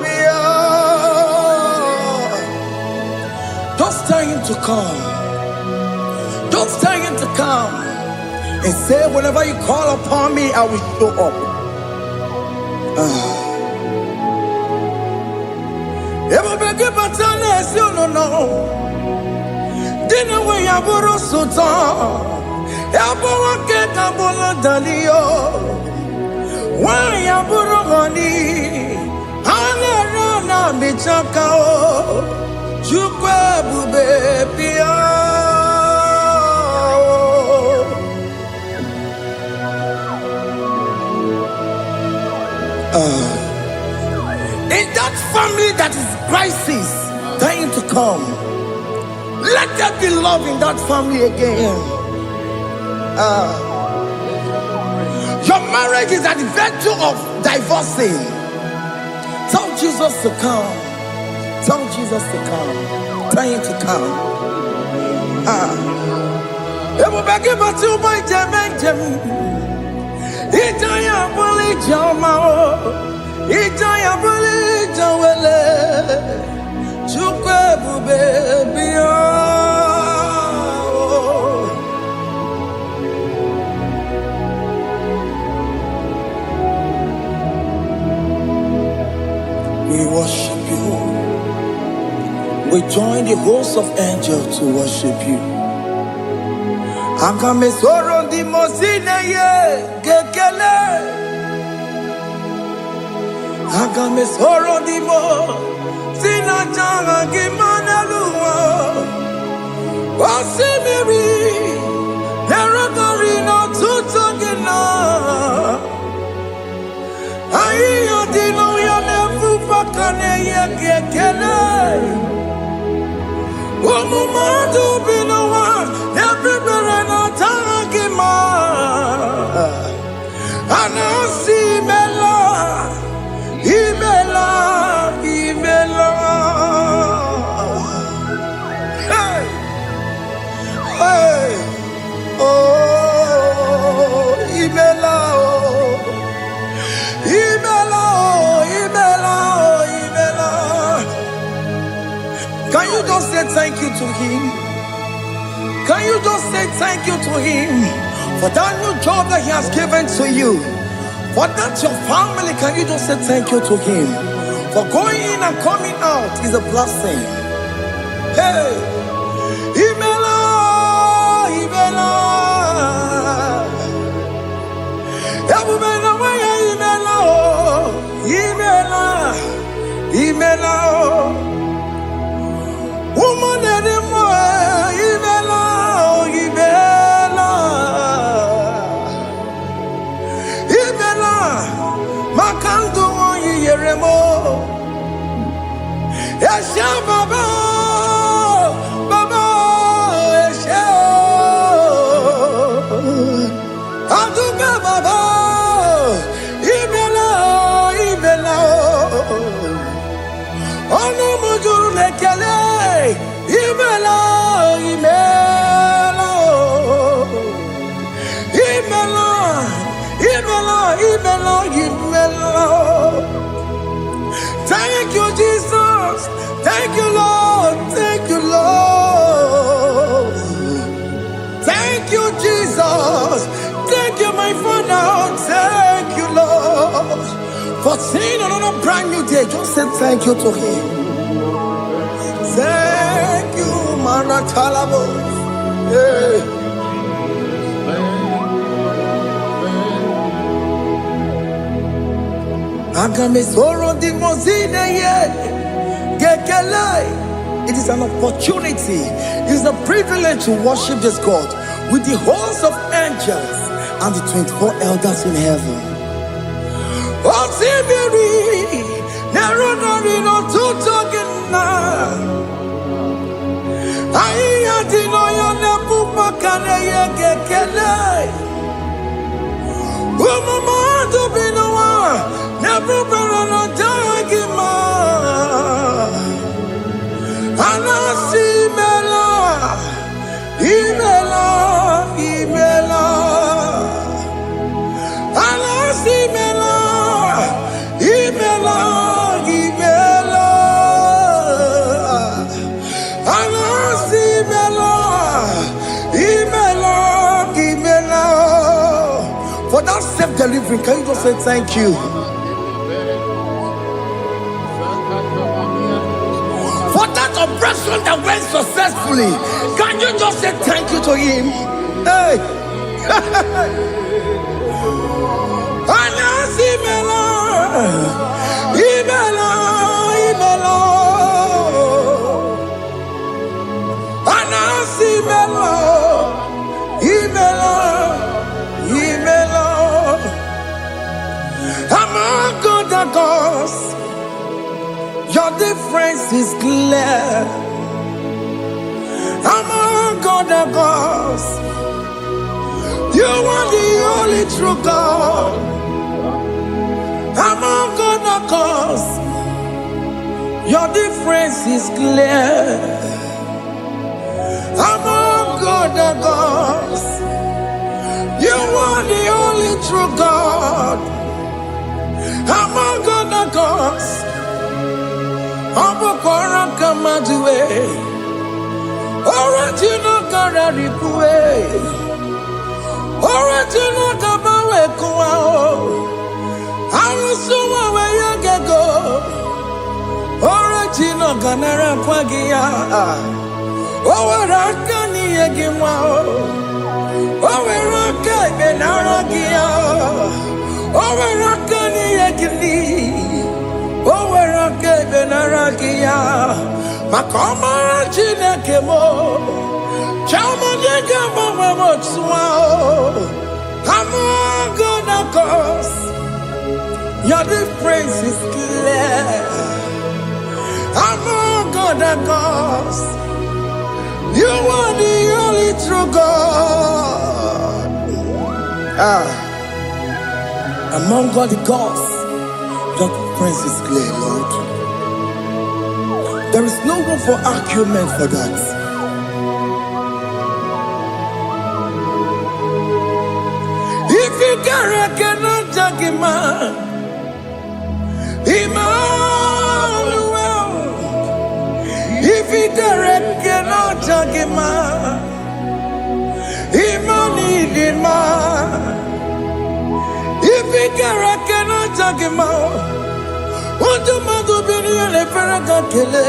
mia. Just tell him to come. Just tell him to come and say, whenever you call upon me, I will show up. Everybody but unless you don't know. Dinner way I borrow sultan. Yabora get a bola dalio. Why I borrow honey? Alerona bichakao. Chukwe bube pia. In that family that is crisis, dying to come, let there be love in that family again. Your marriage is at the verge of divorcing. Tell Jesus to come. Tell Jesus to come. Tell him to come. Everybody but you my Jemen. Itaya boli jamao. Itaya boli jawele. Chukwe bube biya. We worship you. We join the host of angels to worship you. Akame soro di mosine ye gekele. Akame soro di mo sina janga gimana luwa. Wasimiri nerogari no tutogina. Ayo dino ya nefu fakane ye gekele. Omumadu binowa everybody no tangima. Anasi mela, imela, imela. Hey, hey, oh, imela, oh, imela, oh, imela, oh, imela. Can you just say thank you to him? Can you just say thank you to him for that new job that he has given to you? For that your family, can you just say thank you to him? For going in and coming out is a blessing. Hey, Imela, Imela, Imela, Imela, Imela, woman anymore, Imela, Imela, Imela, Makandu, Yeremo, Yasha Baba. juru nekele. Imela, imela, imela, imela, imela, imela. Thank you, Jesus. Thank you, Lord. Thank you, Lord. Thank you, Jesus. Thank you, my Father. Thank you, Lord. For seeing another brand new day. Just say thank you to Him. Thank you, Manatalabo. Yeah. It is an opportunity, it is a privilege to worship this God with the host of angels and the 24 elders in heaven. Oh, Sibiri, Nerunarino Tutogina. I didn't know Nepupakane Gekele. Mama to be no one, never no dagima. Anasi mela, imela, imela. Anasi mela, imela, imela. Anasi mela, imela, imela. For that self-delivery, can you just say thank you? For that operation that went successfully, can you just say thank you to Him? Hey! Anasi mela, imela, imela. Anasi mela, imela. Among other gods, your difference is clear. Among other gods, you are the only true God. Among other gods, your difference is clear. Among other gods, you are the only true God. Among other gods, Abokora Kamadue, Original Kararipue, Original Kabawe Kuao, Arusuma Wayagago, Original Ganara Kwagia, Owarakani Yagimao, Owaraka Benaragia. Owarakani Yagini, Owaraka Benaragia, Makoma Chinakemo, Chamanega Mamamotswao, among other gods, your difference is clear. Among other gods, you are the only true God. Among all the gods, your difference is clear, Lord. There is no room for argument for that. If you cannot judge him, Emmanuel. If you cannot judge him, Emmanuel. If you cannot judge him, what do you do? Le Ferraga Kele,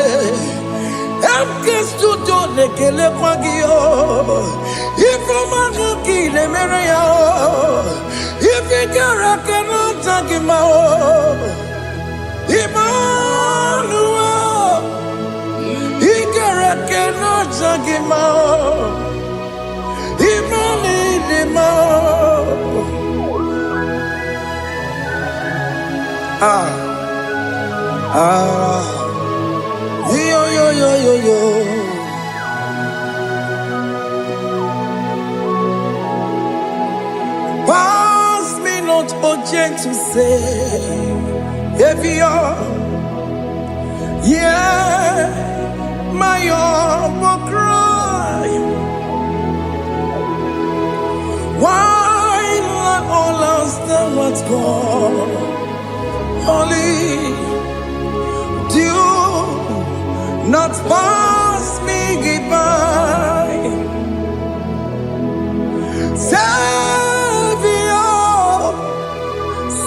Studio le Kele Pagio, if you Manaki le Merea, if you cannot judge him, Emmanuel, he cannot judge him, Yo. Pass me not urgent to say, Savior, yeah, God. Only do not pass me by. Savior,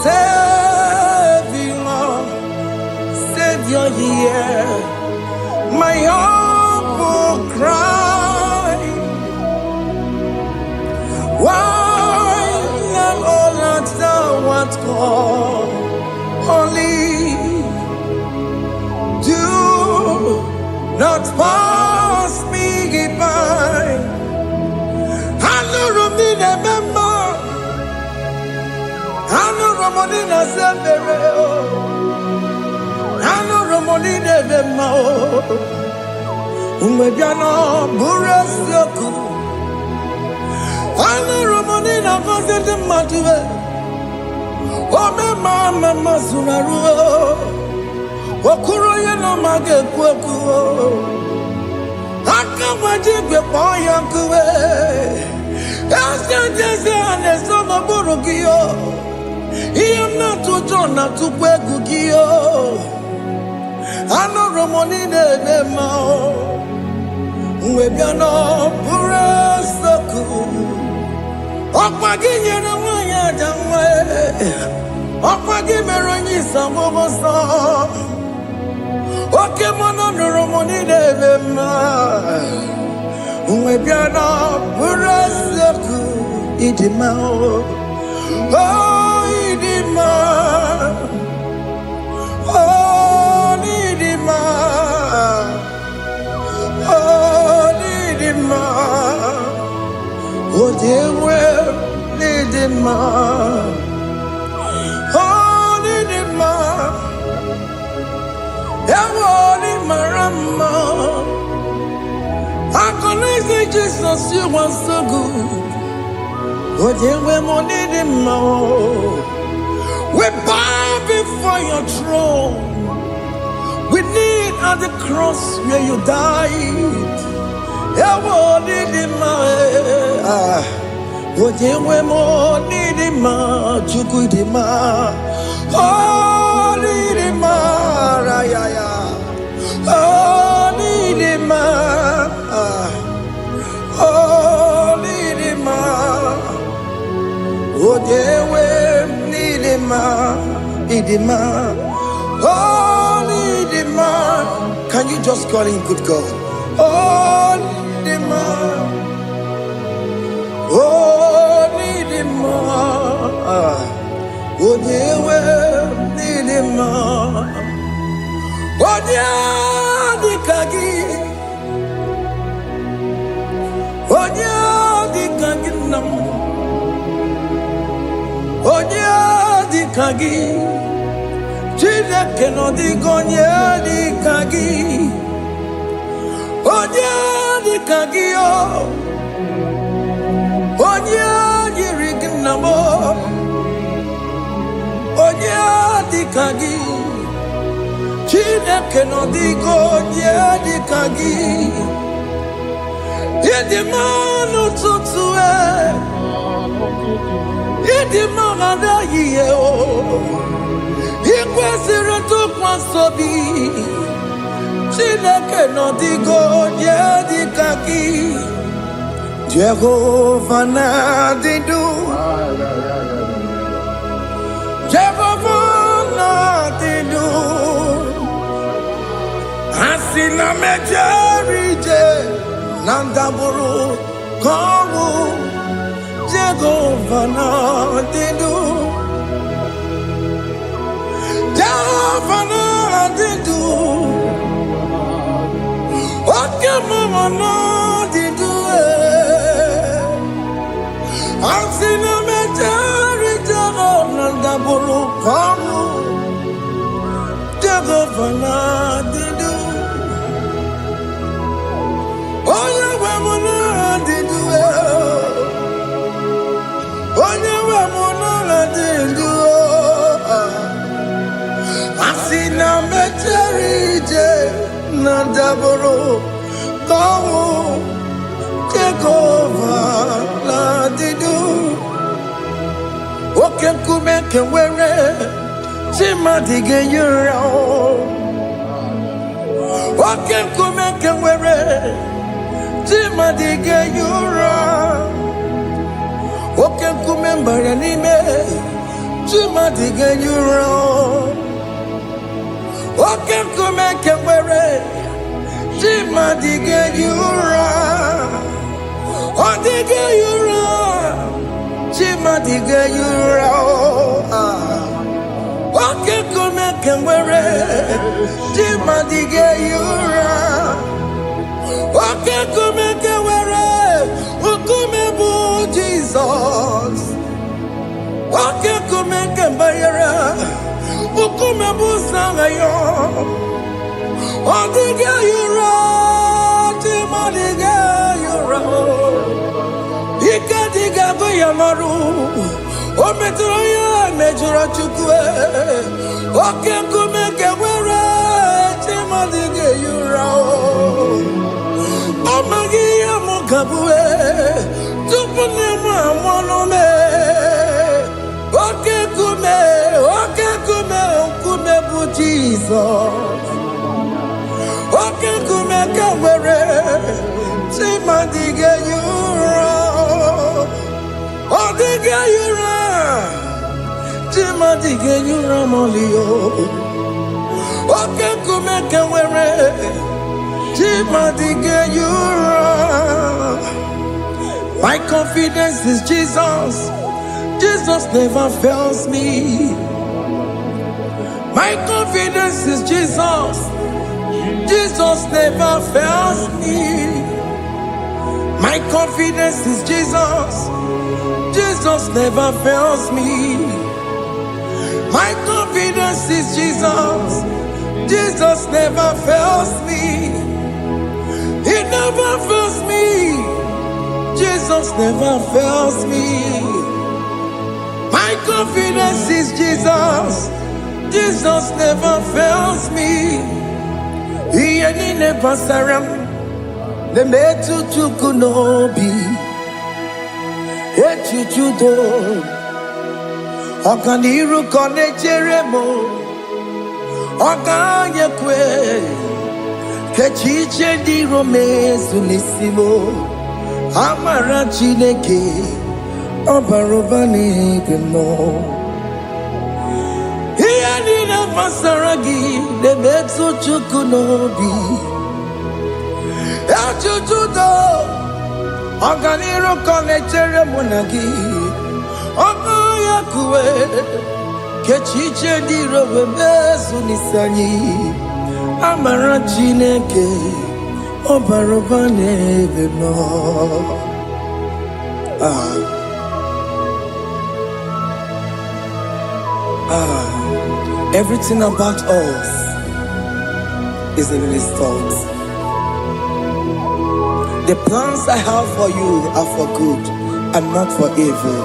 Savior, Savior, hear my humble cry. Why not all that thou art called? Only do not pass me by. Hello, Romina, member. Hello, Romonina, Severo. Hello, Romonina, member. Umejana, Burasoku. Hello, Romonina, Vasete Matue. Ome mama mazuraru, okuro yeno mage kweku, akamajigwe poyankuwe, jese anesoma burugiyo, iyemna tujona tukwegugiyo, ano romoni nebe mao, mwebiano burasoku, okwaginyere wanya jamwe. Okwagi meronyi sambobosa. Oke mono nuromoni devema. Umwebiana buraseku idima. Oh idima. Oh idima. Oh idima. Oh dewe idima. Ewoni marama, I can Jesus, you are so good. But you will need him more. We bow before your throne. We need at the cross where you died. Ewoni him more. But you will need him more. Chukwu him more. Oh, need him more. Oh, need him more. Oh, need him more. Oh, they will need him more. Need him more. Oh, need him more. Can you just call him good God? Oh, need him more. Oh, need him more. Oh, they will need him more. Oh, yeah, the kagi. Oh, yeah, the kagi nam. Oh, yeah, the kagi. Chile que no digo yeah, the kagi. Oh, yeah, the kagi. Oh, yeah, the rignamo. Oh, yeah, the kagi. Chile que no digo yeah, the kagi. Yedi manu tutue. Yedi manu ye o. Ikwesiri tu kwasobi. Chile que no digo yeah, the kagi. Jehovah na didu. Jehovah na didu. Asina mejerije. Nandaburu kongu. Jehovah na didu. Jehovah na didu. Okay, mama na didu. Asina mejerije. Nandaburu kongu. Jehovah na didu. Oh, yeah, we're not do oh, yeah, we're not do I see now, Mecherije, Nandaboro, Kongo, take over, Ladidu. Oh, Oken kume kenwere Chima dige yura Oken kume kenwere Chima dige yura Oken kume mbaranime Chima dige yura Oken kume kenwere Chima dige yura Odige yura Chima dige yura Oken kume kenwere Chima dige yura Oken kume kenwere Ukume bu Jesus Oken kume kenbayera Ukume bu sangayo Odige yura Chima dige yura Ika diga go yamaru O metro ya mejura chukwe Oken kume kenwere Chima dige yura Amagi ya mukabwe Tupune mwamonome Oken kume bu Jesus Oken kume kenwere Chima dige yura Odige yura Chima dige yura molio Oken kume kenwere Chima dige yura My confidence is Jesus Jesus never fails me My confidence is Jesus Jesus never fails me My confidence is Jesus Jesus never fails me My confidence is Jesus Jesus never fails me He never fails me Jesus never fails me My confidence is Jesus Jesus never fails me He ain't never saram The metu tukunobi Echuchudo Okaniru kone jeremo Okanye kwe Kechiche di romezu nisimo Amara chineke Obarobani gemo Iyani na masaragi The metu tukunobi Echuchudo Oganiru kone jeremo nagi Okanye kwe Kechiche di romezu nisanyi Amara chineke Obarobane gemo Everything about us is in His thoughts. The plans I have for you are for good and not for evil.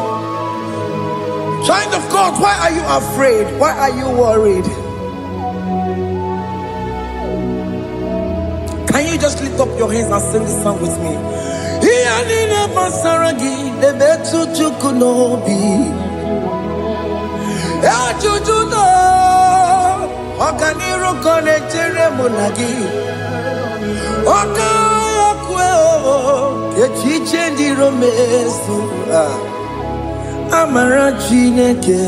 Child of God, why are you afraid? Why are you worried? Can you just lift up your hands and sing this song with me? Iyanina masaragi lebetu chukunobi Echuchudo Okaniru kone jeremo nagi Okaya kweo Kechiche ndi romesu Amara chineke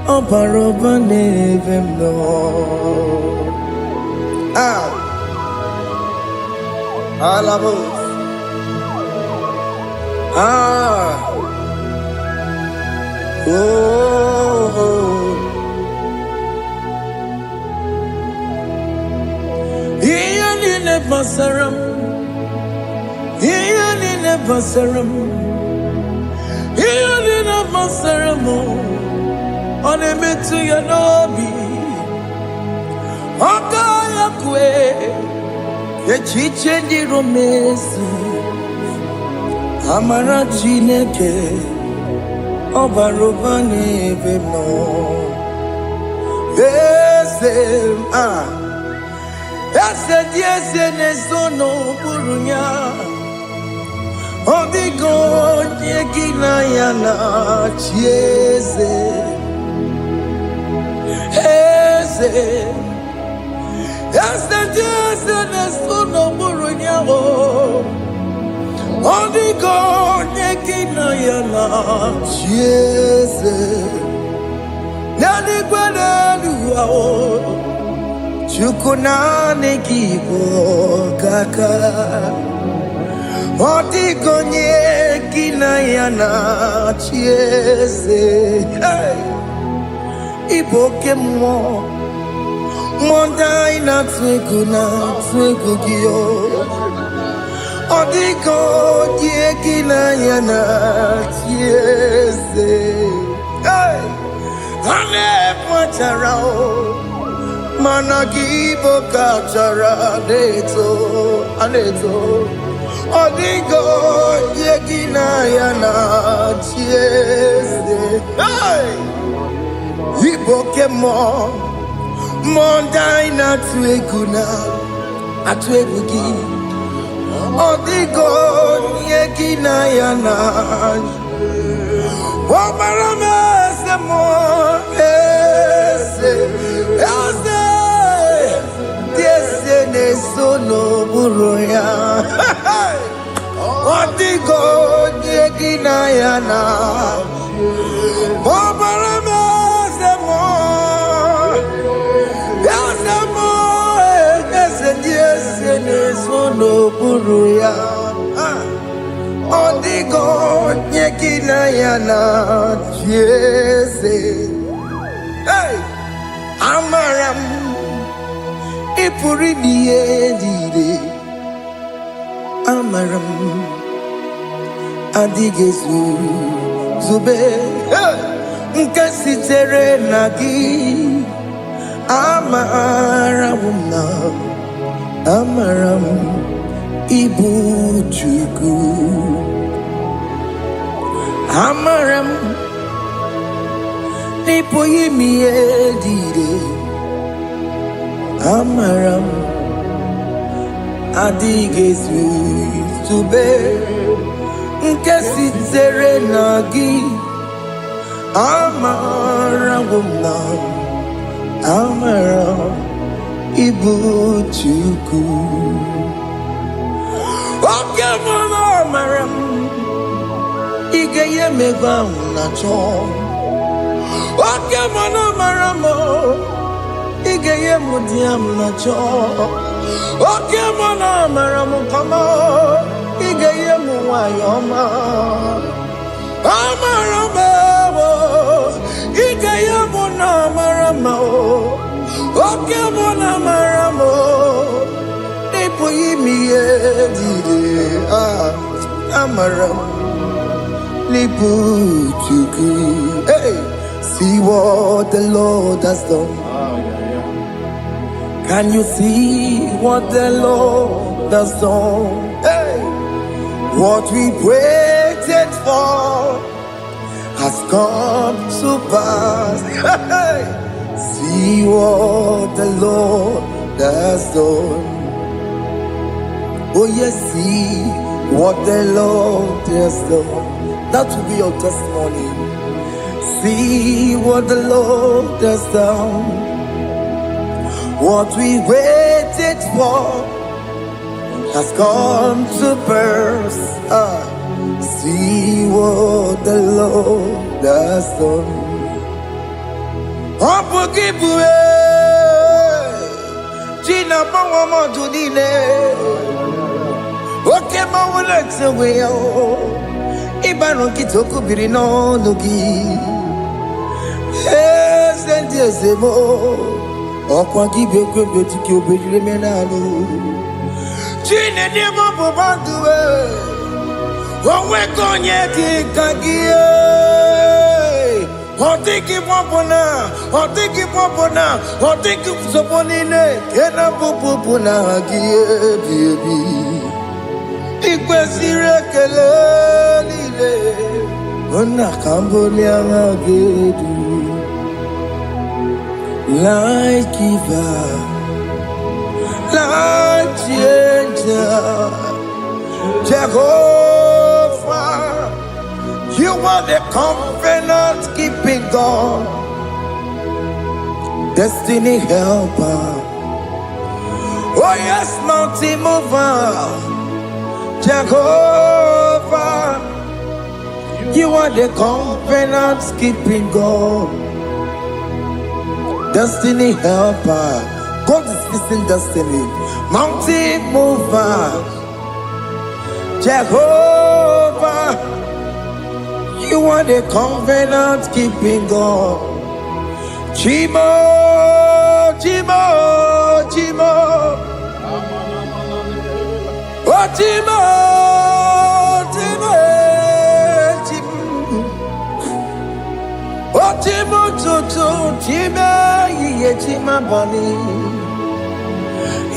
Obaroba nevemno Alabos Iyanine basaram Iyanine basaram Iyanine basaram Onemetu yanobi Okaya kwe Echiche ndi romesu Amara chineke Obaroba nevemno Ese diese nesono burunya Odigo nyekina yana chieze eze jeze nesuno burunyawo Odigo nyekina yana chieze Nani gwaneluao Chukuna nekibo kaka Odigo nyekina yana chieze Iboke mo Mondai na twegu gyo Odigo nyekina yana chieze Ane pacharao Managibo kachara aneto Odigo yekina yana chiese Iboke mo Mondai na atwegugi Odigo yekina yana Wamarame se mo Ese ne sono buruya Odigo nyekina yana Wamarame se mo Ese ne sono buruya Odigo nyekina yana Jese Amaram Ipuri niye Amaram Adigezu Zube Nkasitere nagi Amaram Ibu Chuku Amaram Nipo yimiye dide Amaram Adigezu Zube Nkasitere nagi Amaram Ibu Chuku Oke mama Amaram Igeye meba unacho Oke mama Amaramo Igeye mudiam nacho Oke mama Amaramo kama Igeye muwayoma Amaramo Igeye muna Amaramo Oke muna Amaramo Nipo yimiye dide Amaramo Nipo chuku Hey, see what the Lord has done. Can you see what the Lord has done? Hey, what we waited for has come to pass. Hey, see what the Lord has done. Oh yes, see what the Lord has done. That will be your testimony. See what the Lord has done. What we waited for has come to pass. See what the Lord has done. Opogibwe, Gina Bawa Junine, Oke Mawalex away. Ibano Kitoku Birino Nugi. Sendezemo Okwa gibe kwebe tiki obejire menalo Chine demo bobanduwe Onwe konye kikagie Otiki popona Otiki soponine Kena popona hagie baby Ikwesire kele nile Ona kambole amagedu Like giver, like changer, Jehovah. are the covenant keeping God, destiny helper. Oh yes, mountain mover, Jehovah. You are the covenant keeping God, destiny helper. God is fixing destiny. Mountain mover, Jehovah. You are the covenant keeping God. Chimo, Chimo, Chimo. Oh, Chimo, Chimo, Chimo. Oh, Chimo, Chimo, Chimo, Ye Chima Bani.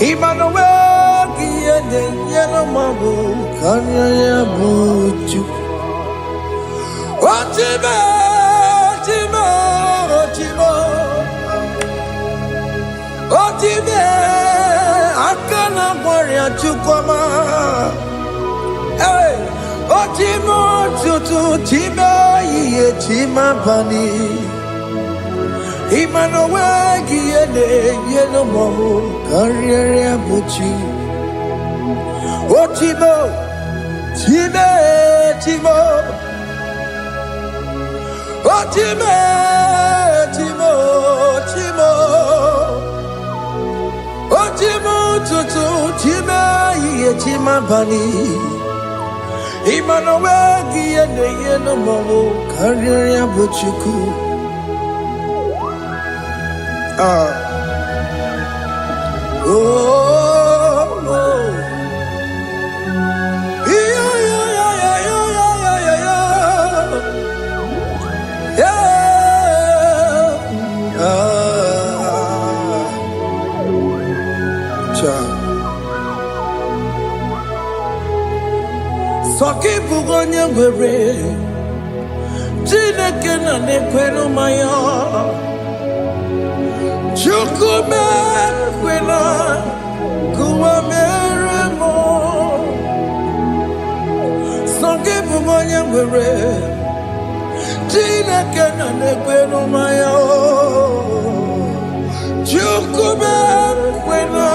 Emmanuel, Yende, Yellow Mabu, Kanya Buchu. Oh, Chimo, Chimo, Chimo. Oh, Chimo, Akana Warrior Chukoma. Hey, oh, Chimo, Chutu, Chimo, Ye Chima Bani. Emmanuel, Yende, Yellow Mabu, Kanya Buchu. Oh, Chimo, Chimo, Chimo. Oh, Chimo, Chimo, Chimo. Oh, Chimo, Tutu, Chimo, Ye Chima Bani. Emmanuel, Yende, Yellow Mabu, Kanya Buchu. Oh, oh. Yeah, yeah, yeah, yeah, yeah, yeah, yeah, yeah. Cha. Soki bugonya gwere, Chineke na nekwenu maya. Chukume kwena kuwa meremo. Songe bumonya gwere, Chineke na nekwenu maya. Chukume kwena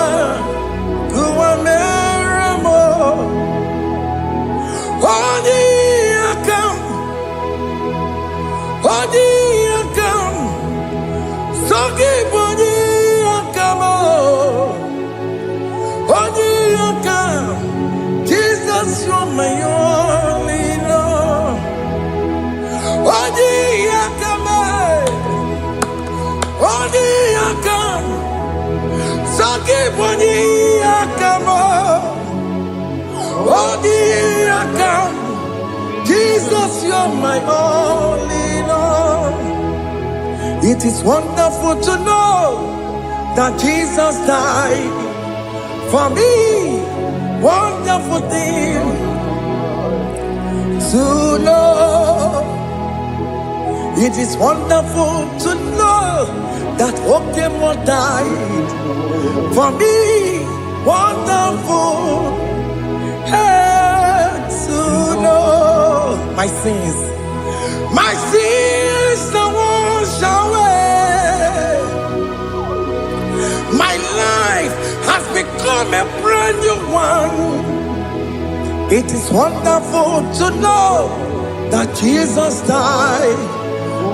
kuwa meremo. Odi akam, odi akam. Songe boni akamo, odi akam. Jesus, you're my only love. Odi akamo, odi akam. Songe boni akamo, odi akam. Jesus, you're my only love. It is wonderful to know that Jesus died for me. Wonderful thing to know. It is wonderful to know that Okemo died for me. Wonderful to know my sins are washed away. My life has become a brand new one. It is wonderful to know that Jesus died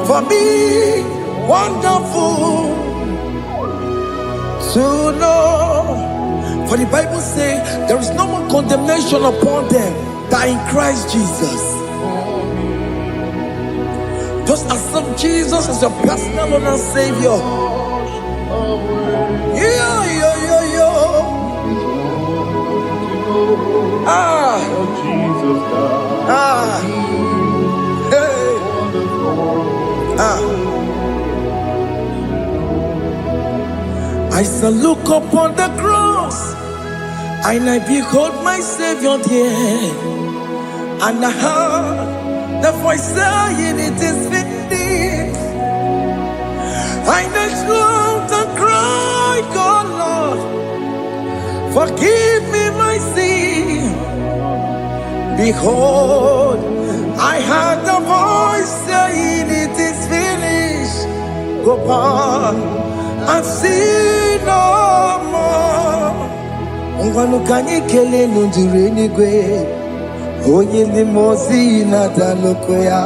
for me. Wonderful to know. For the Bible says there is no more condemnation upon them that in Christ Jesus. Just accept Jesus as your personal Lord and Savior. Yeah, yeah, yeah, yeah. Ah, Jesus died. ah, hey, ah. I shall look upon the cross, and I behold my Savior there, and I heard the voice saying, "It is finished." I knelt down and cried, "God, Lord, forgive me my sin." Behold, I heard the voice saying it is finished. Go on and see no more. Ngwanu kanyi kele nundure nigwe. Oye ni mozi na dalokoya.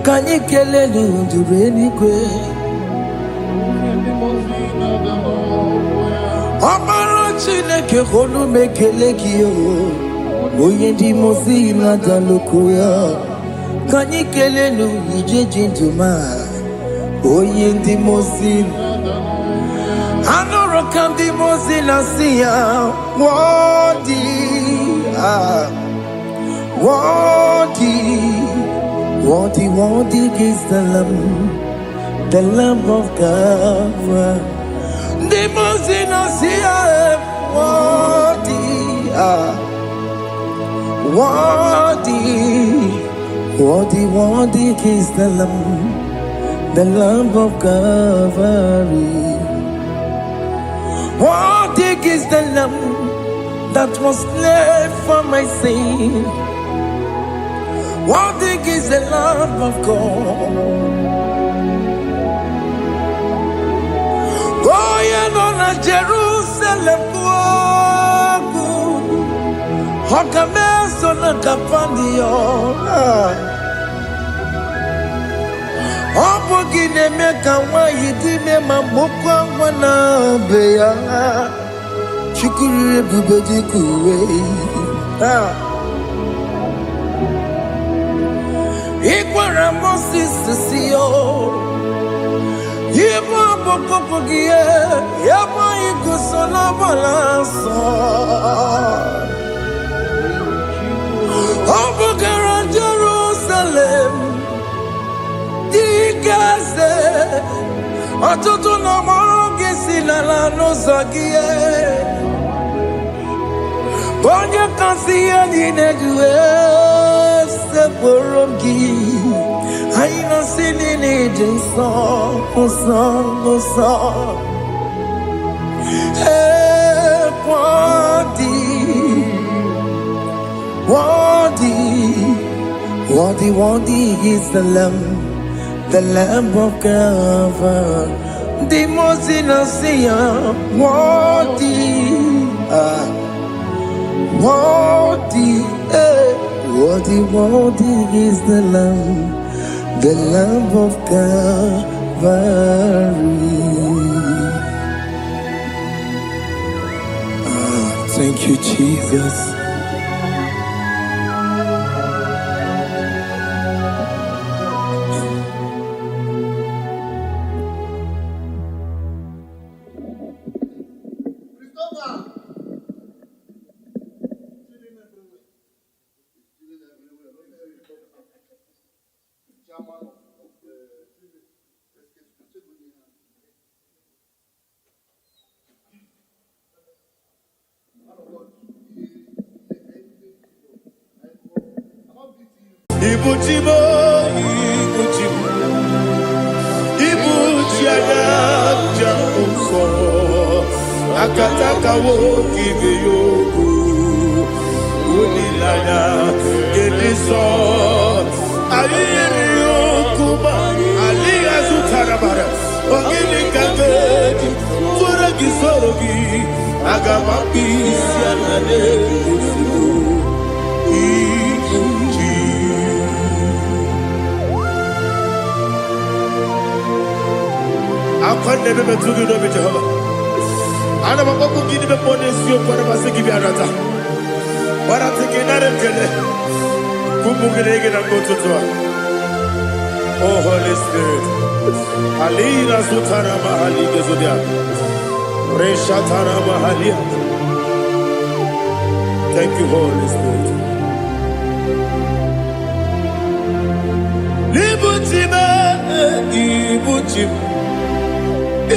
Kanyi kele nundure nigwe. Amaro chineke honu mekele kiyo. Oye di mozi na dalokoya. Kanyi kele nu ije jintuma. Oye di mozi. Anoro kan di mozi na siya. Wadi. Worthy is the Lamb of God. The most innocent, worthy is the Lamb of Calvary. Worthy is the Lamb that was slain for my sin. Worthy is the Lamb of God. Going on a Jerusalem, Hokameso na kapandio. Opogine meka wa yidime mamukwa wana beya. Shukuru bubedi kuwe. Ikwara Moses siyo. Yema boko pogie. Yema igusola balanso. Obogara Jerusalem. Digaze. Atoto na moge silala no zagie. Bonye kansiya dinejue se borongi. Aina sinini jinso song. Worthy is the Lamb of God. The most innocent, worthy is the Lamb of Calvary. Thank you, Jesus. Akataka woki beyoku unilaya gediso ayiri yokuba aliya zutarabara ogini kageti tura gisorogi agamapi sianane kusiku ikuji akwande bebe tugi dobi Jehova. Ana makoku gini be ponesio kwa nabasiki biarata. Waratiki narekele. Kumugirege na kututwa. Oh Holy Spirit. Alira sutara mahali gezudia. Resha tara mahali. Thank you, Holy Spirit.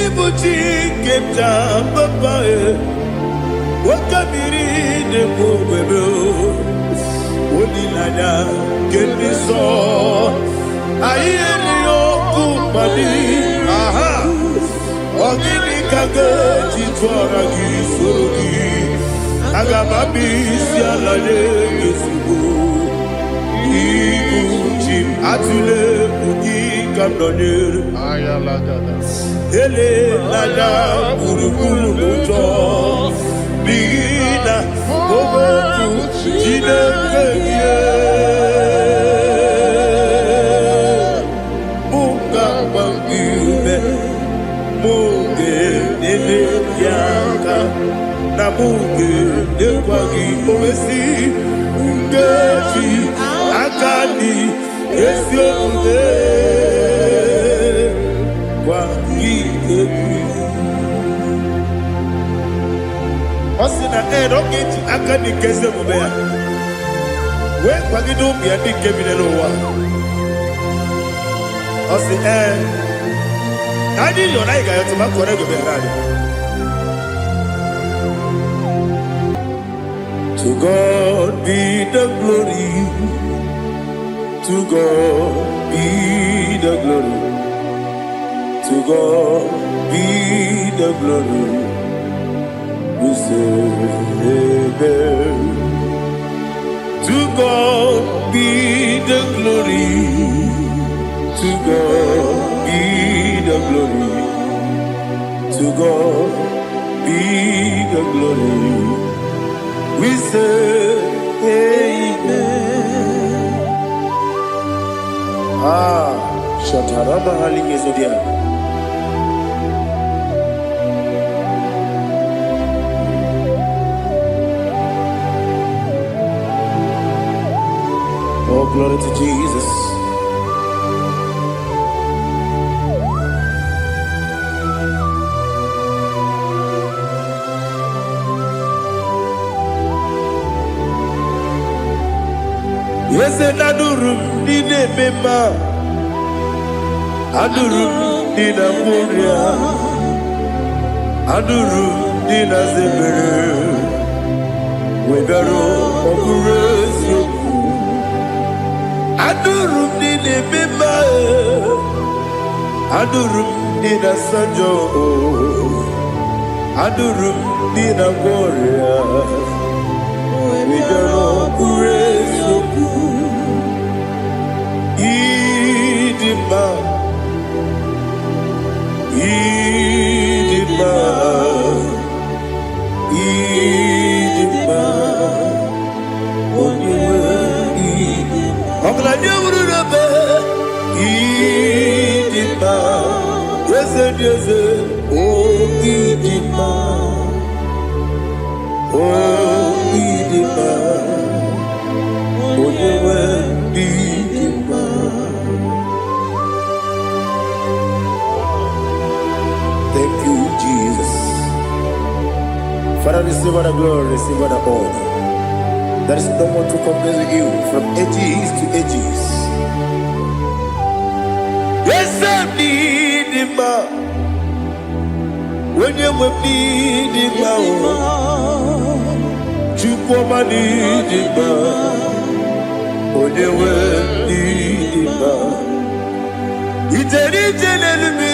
Ibuchi kemja papa wakamiri de bobebe onilanya kendiso ayeni okupali aha ogini kage titwara gisorogi agamabi sialale yesugo Ibuchi atule buki kanonyeru. Ayalagada. Ele nada buruburu muto. Bina oboku jinekeye. Munga bangiume. Munge nene yaka. Na munge nekwagi owesi. Ngeji akani esi omude. Osina rokeji akani kese mubea. We kwagido bia di kebinelo wa. Osi Nadi yo na iga yo tuma kore go berani. To God be the glory. To God be the glory. To God be the glory. We say amen. To God be the glory. To God be the glory. To God be the glory. We say amen. Shataraba halinge zodia. Oh, glory to Jesus. Yes, and Adurum did a member. Adurum did a Moria. Adurum did a Zebere. We better operate you. Adurum did a member. Adurum did a Sanjo. Adurum did a Moria. We better operate you. Idima, Idima, Idima, Idima, Idima, yes, yes, oh Idima, oh Idima, oh Idima. Thank you, Jesus. Father, receive all the glory, receive all the honor. There is no one to compare with you from ages to ages. Yes, I need him. When you need him, you come and need him. When you need him, it's a little bit.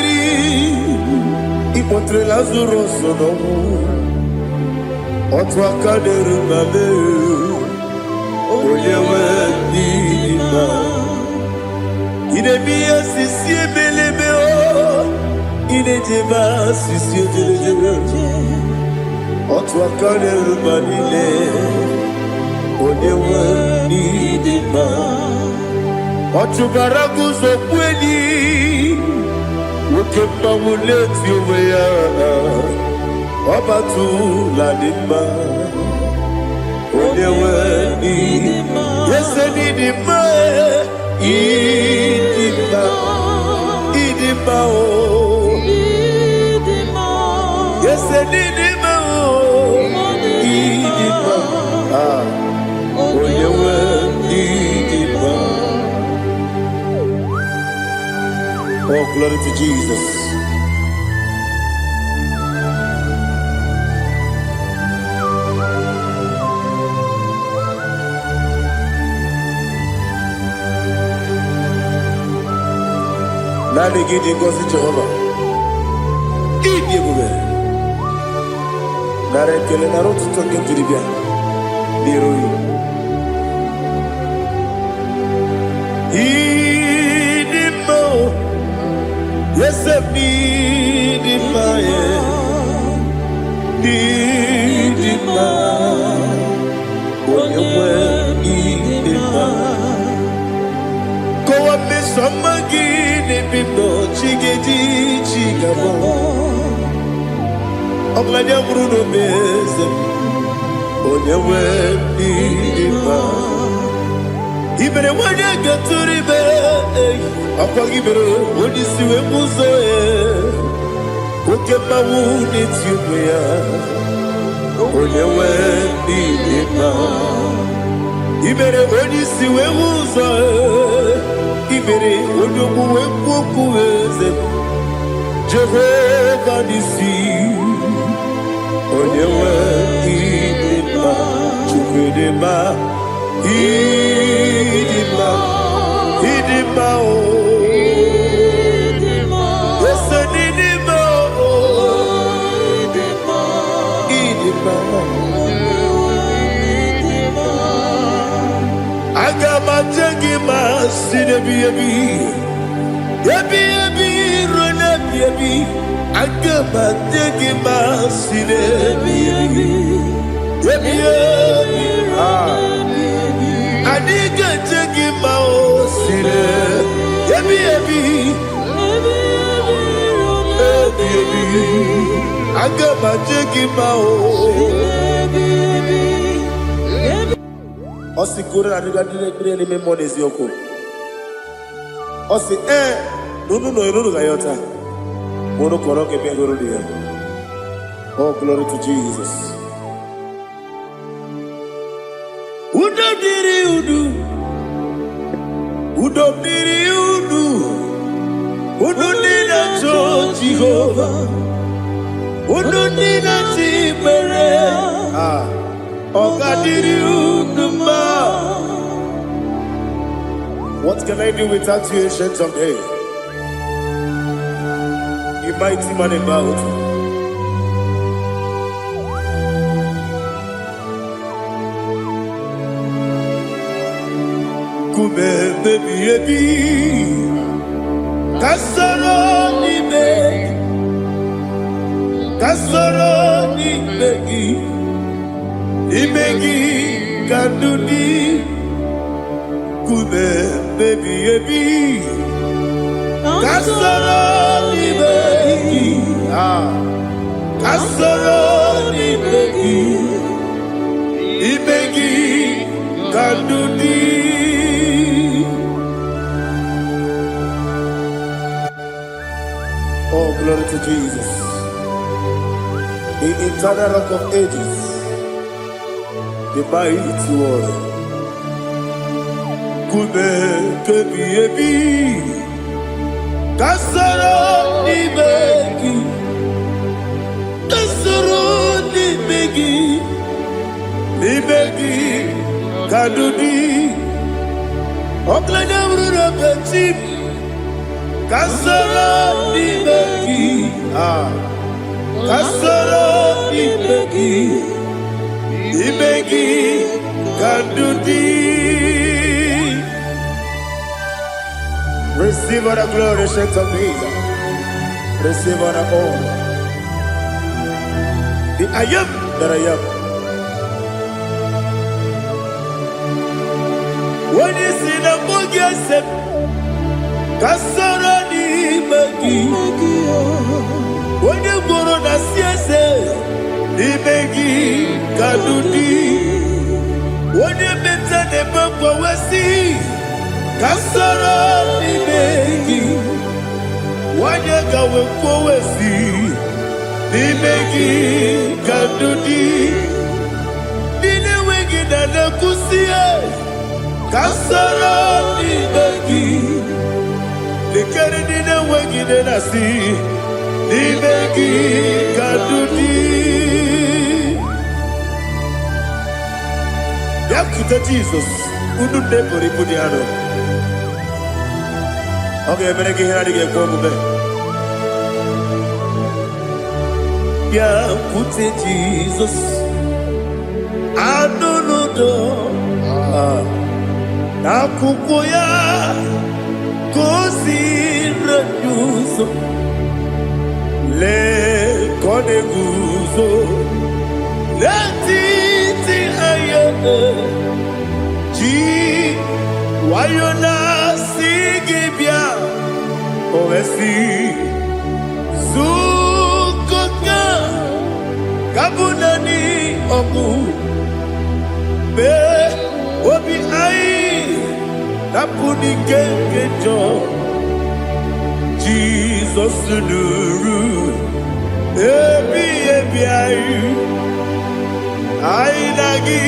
Ipotre Lazaro sonomu Otwa kaderu mabe Oyewe nima Ine biya sisi ebelebe o Ine jeba sisi ojelejebe Otwa kaderu manile Oyewe nima Otubaragu zokweni Ukemba muleti uweya Wabatu la nima Onewe nima Yese nima Idima Idima o Yese nima o Idima Onewe idima. Oh, glory to Jesus. Nani gidi ngozi Jehovah. Idi gube. Nare kele naro tutoke jiribia. Niroyi. Idimo, yes, Idima, Idima, Idima. Go up, Miss Omagini, Bibo, Chigedi, Chigabo. Oglania Bruno Bez, Onyewe, Idima. Even when you get to the bed, I'll give it when you see a muso. Look at my wound, it's you, when you went in. Even when you see a muso, even when you go with Jehovah, the sea, when you went in. Idima, Idima, oh, yes, Idima, Idima, I got my jaggy mass in a baby, run up, baby. I got my jaggy mass in a baby, I need to take him out, I got my take him out. Osi kura na niga dire me money yoko. Osi no gayota. Mono koroke me goro dia. Oh, glory to Jesus. Udo diri udu, udu nina cho Jehovah, udu nina chibere, oga diri udu ma. What can I do without you, ancient of days? You mighty man about. Baby, Kasoro ni begi, Kandudi, Kube, baby, Kasoro ni begi, Kandudi. Oh, glory to Jesus, the eternal rock of ages, the mighty one. Kube kebi, Kasoro ni begi, Kadudi, Oklanya Bruno Petit. Kasoro ni begi, Kasoro ni begi, Kadudi. Receive all the glory, shake of Jesus. Receive all the honor. The I am that I am. When you see the book, yes, Kasoro ni begi, when you go on a siese, ni begi, Kadudi, when you better the book wesi, Kasoro ni begi, when you go wesi, ni begi, Kadudi, ni ne wegi na kusie, Kasoro ni begi. The Canadian waking in a sea, the Begi Kadudi. Yakuta Jesus, Udu Nepori Pudiano. Okay, I'm making her again for me. Yakuta Jesus, I don't know. Akukoya kosi reduso le kone guzo le titi ayane ji wayona sigibia oesi zukoka kabunani oku be obi ai napuni kenkejo Jesus nuru ebi ai lagi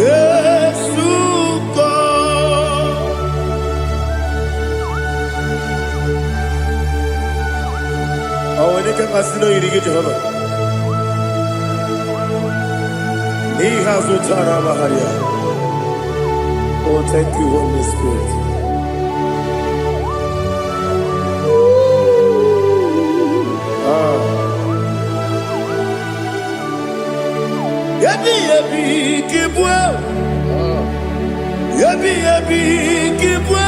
Yesuko awone ke masino irige Jehovah ni hazo tara baharia. Oh, thank you, Holy Spirit. Yabi kibwa, yabi kibwa,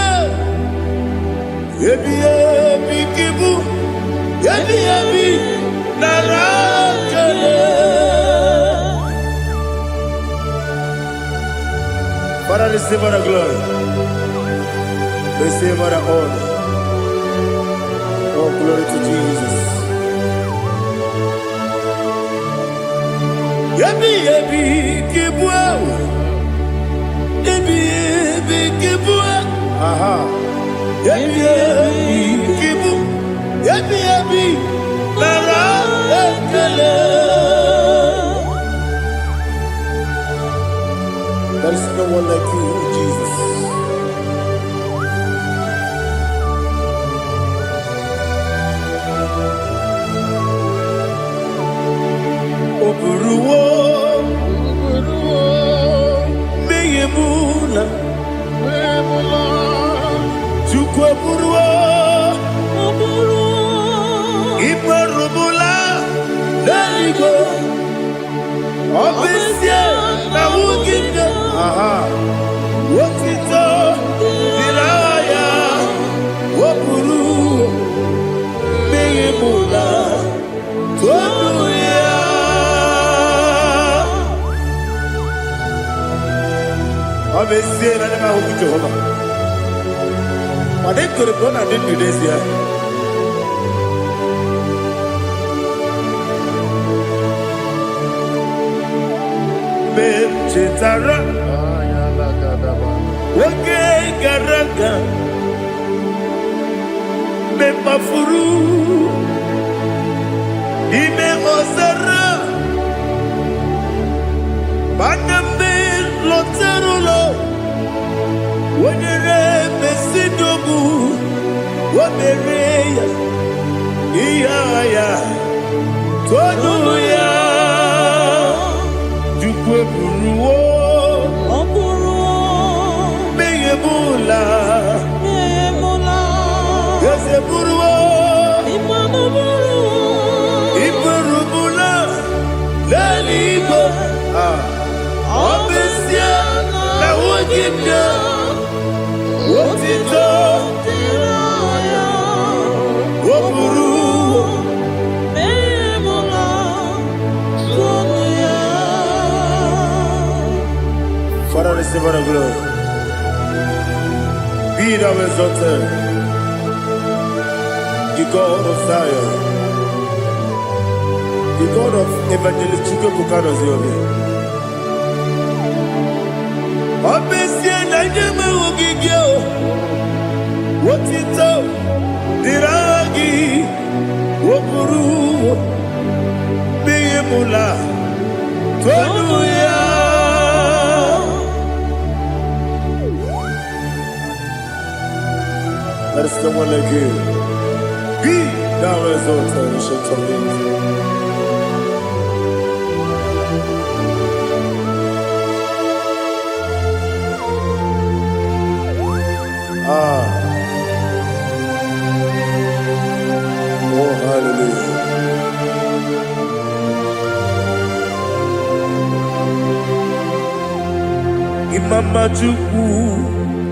yabi kibu, yabi narakale. Father, receive our glory, receive our honor. Oh, glory to Jesus. Yabi kibwa, yabi kibwa, aha. Yabi kibu, yabi nara ekele. There is no one like you, Jesus. Oburuwo, meyemula, chukwu oburuwo, imarubula, leligo, obesie na wugide, aha, wotito, diraya, oburuwo, meyemula, tuanuya. Obesie na nema huku Jehovah. But they could have gone and did this here. Chetara, Wage Garaga, Mepafuru, Ime Osara, Baname Loterulo, Wenere Mesidobu, Wamereya, Iaya, Tonuya. Buruwo, meyemula, yese buruwo, iburubula, leligo, obesia na wogibia, wotito, woburuwo. Father, receive our glory. Be thou exalted, the God of Zion, the God of Evangelist Chike Bukano Ziobi. Obesie na nyeme ugigio, wotito, diragi, wopuru, biyemula, tonuya. There is no one like you. Be thou exalted, ancient of days. Oh, hallelujah. Imama Chukwu.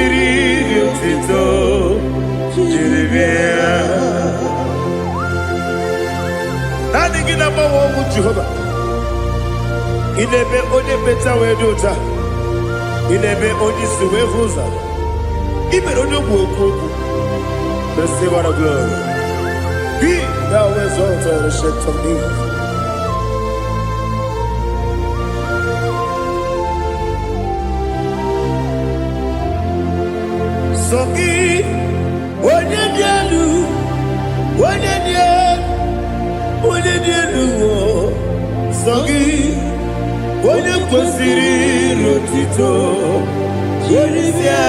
kwesịrị otuto jiri bịa. Naanị gị na-agbanwe ọnwụ Jehova. Ị na-eme onye mmecha wee dị ụta. Ị na-eme onye isi wee hụ ụzọ. Ị mere onye ogbu okwu okwu. Receive our glory. Be thou exalted, ancient of days. So gị onye dị elu, onye dị elu, onye dị elu, so gị onye kwesịrị otuto jiri bịa.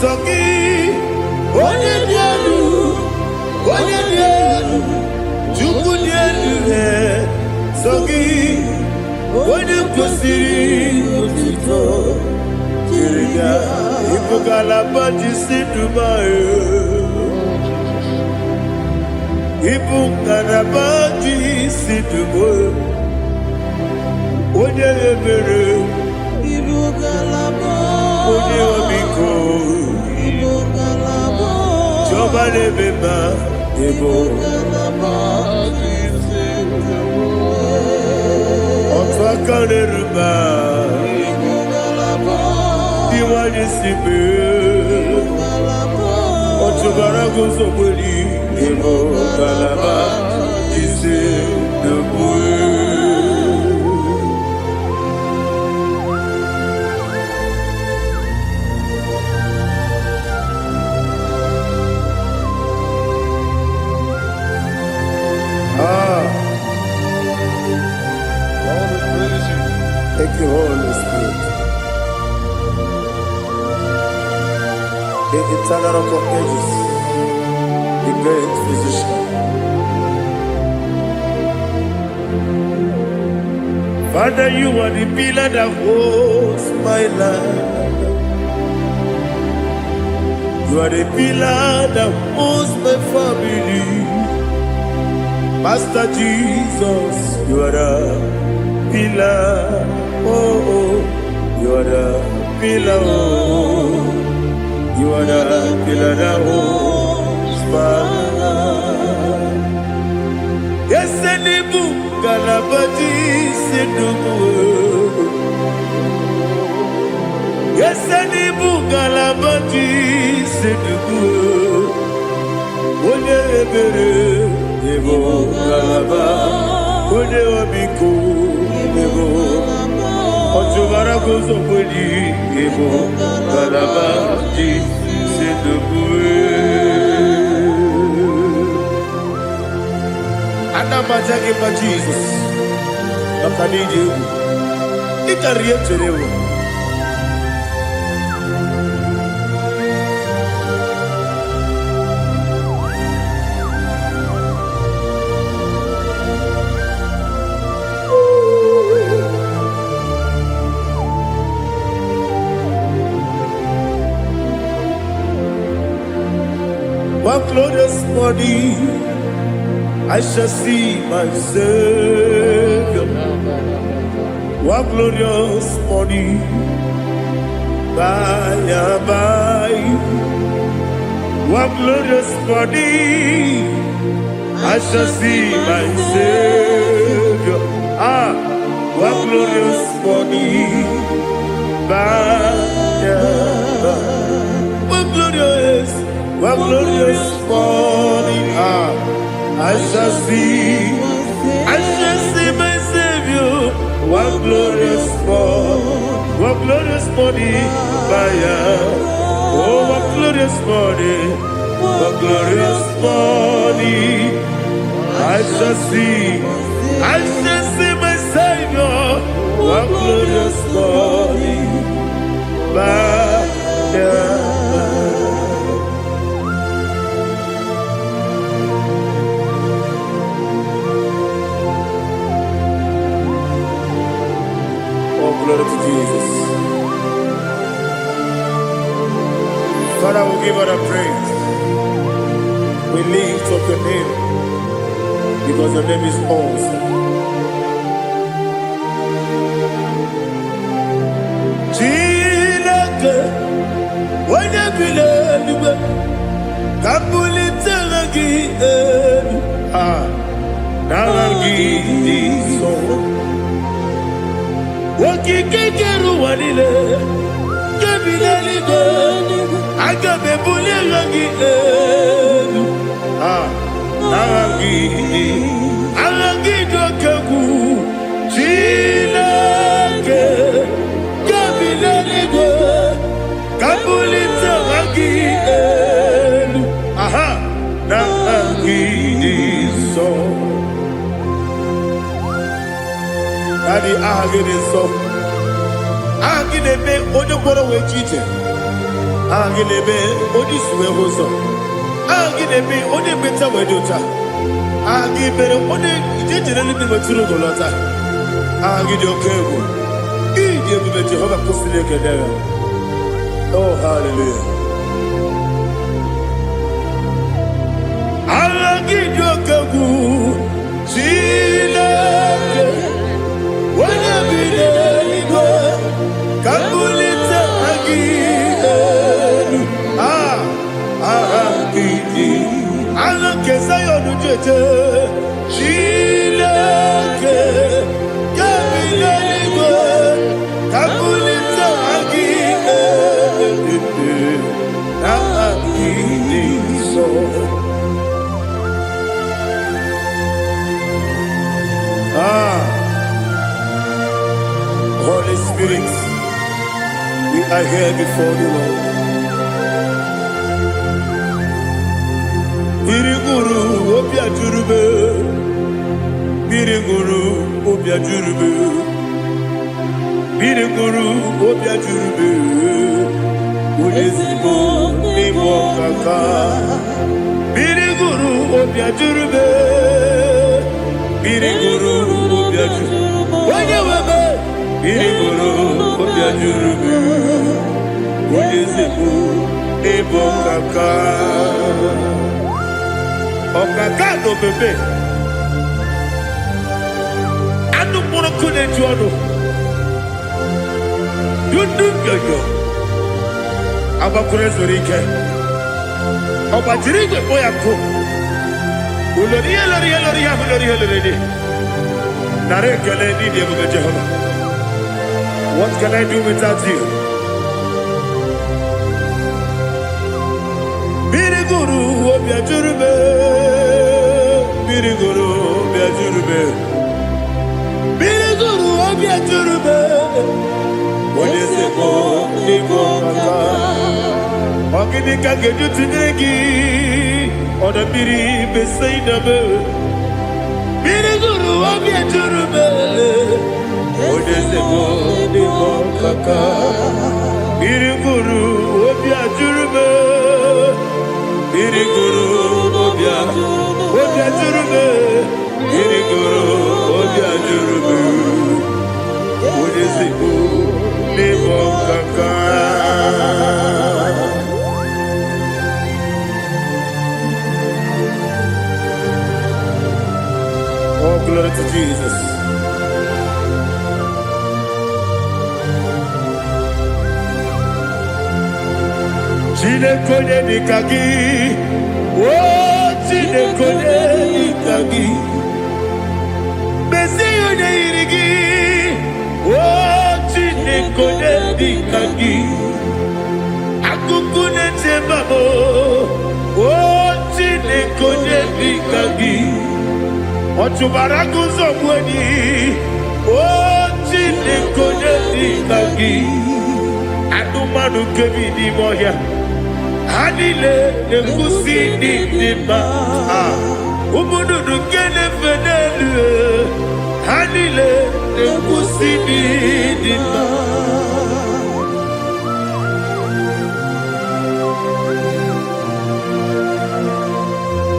So gị onye dị elu, onye dị elu, Chukwu dị elu, so gị onye kwesịrị otuto jiri bịa. Ibu ngalaba jisi Dubai, ibu ngalaba jisi Dubai, onye ebere, Ibu ngalaba, onye omiko, Ibu ngalaba, Jehovah nebeba, ibu ngalaba, otu aka na-eruba, Ibu ngalaba, diwa jisibe, otu bara guzo kweli, ibu ngalaba jisi Dubai. Lord, we praise you. Thank you, Holy Spirit. The eternal rock of ages, the great physician. Father, you are the pillar that holds my life. You are the pillar that holds my family. Master Jesus, you are the pillar. Oh, oh, you are the pillar. Oh, you are the pillar that holds my life. Yes, Enibu Galabaji Sidubu. Yes, Enibu Galabaji Sidubu. Onye ebere, Ebo Galaba. Onye omiko, Ebo. Otubara gozo kweli, Ebo Galabaji Sidubu. Anamajagi ma Jesus. Nakaniji. Ikariye cherewo. One glorious morning, I shall see my Savior. One glorious morning, by and by. One glorious morning, I shall see my Savior. One glorious morning, by and by. One glorious morning, I shall see my Savior. One glorious morning, oh, one glorious morning, I shall see my Savior. One glorious morning, glory to Jesus. Father, we give her a praise. We lift up your name because your name is awesome. Chineke Daddy, so. Agilebe, Odoboro Wechite. Agilebe, Odiswe Hoso. Agilebe, Odebeta Wedota. Agibere, Ode, Generally Maturo Golota. Agidio Kebu. Idiot Jehovah Kostileke there. Oh, hallelujah. Agidio Kebu. Chileke. Kabulita agidelu agidi alake sayonu jeje chileke kabileligo kabulita agidelu agidi so. Holy Spirit, we are here before you, Lord. Biriguru obia jurube, Biriguru obia jurube, Biriguru obia jurube, Udesibo nibo kaka, Biriguru obia jurube, Biriguru obia jurube, Wanyawebe. Biriguru obia jurube, Udesibo nibo kaka. Okaka no bebe. Anu mono kune juano. Yundu yoyo. Abakure zorike. Obajirige boyako. Uloriya. Nare kele ni diye Jehovah. What can I do without you? Biriguru obia jurube, Biriguru obia jurube, Biriguru obia jurube. Odesibo nibo kaka, ogini kageju tinegi, oda biri besaidabe. Biriguru obia jurube, Odesibo nibo kaka, Biriguru obia jurube. Biriguru obia jurube, Biriguru obia jurube, Odesibo nibo kaka. Oh, glory to Jesus. Chinekone nikagi, oh Chinekone nikagi, Mesiyone irigi, oh Chinekone nikagi, Akukune tebabo, oh Chinekone nikagi, Ochubaragu zobweni, oh Chinekone nikagi, Adumanu kebidi moya. Hanile nekusi nidima, umududu kene fenelu. Hanile nekusi nidima.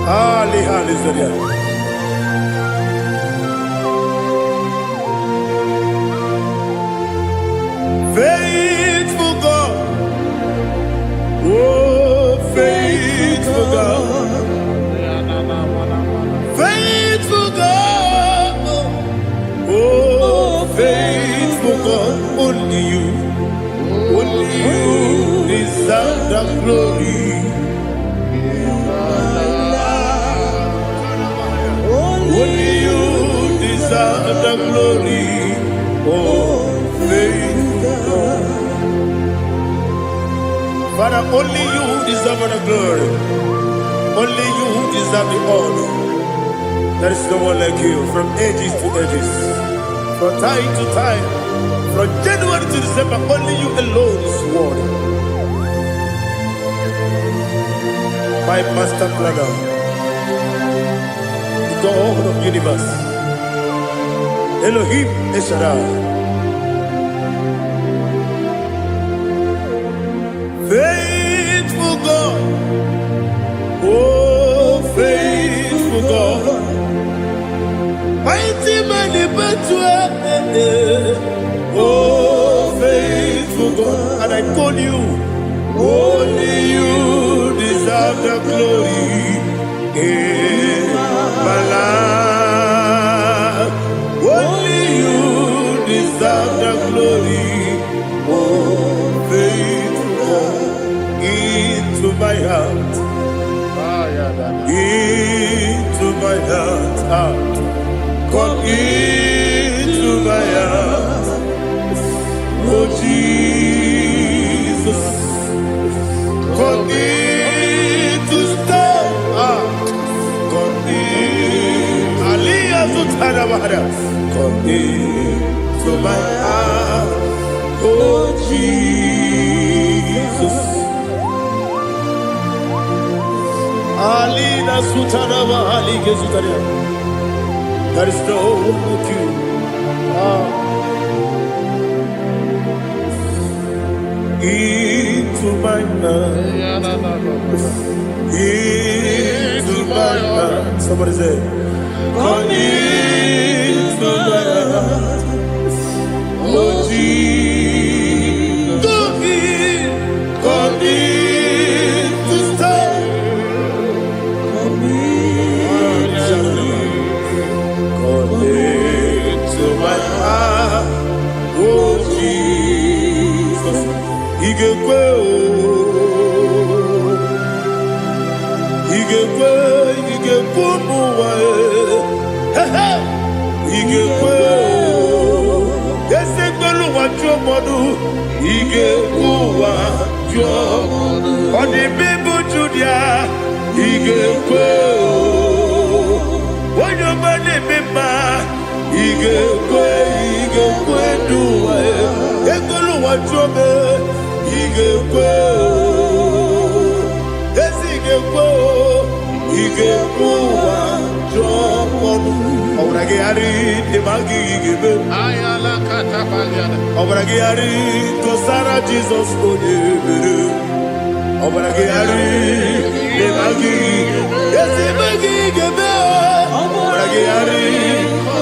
Ali Zoria. Faithful God, oh faithful God, faithful God, oh faithful God, only you deserve the glory. Only you who deserve the honor. There is no one like you from ages to ages, from time to time, from January to December. Only you alone is worthy. My master planner, the God of the universe, Elohim Eshadai. Faithful God, oh faithful God, mighty man in battle, oh faithful God, and I call you, only you deserve the glory in my life, only you deserve the glory, oh faithful God. Into my heart, into my heart, come into my heart, oh Jesus, come in to stay, come in, Aliyah Zutanabara, come into my heart, oh Jesus. Alina Sutanaba Ali Gezutaria. There is no one like you. Into my heart. Into my heart. Somebody say, come into my heart. Oh Jesus. Come in to stay. To my heart, oh Jesus, He gave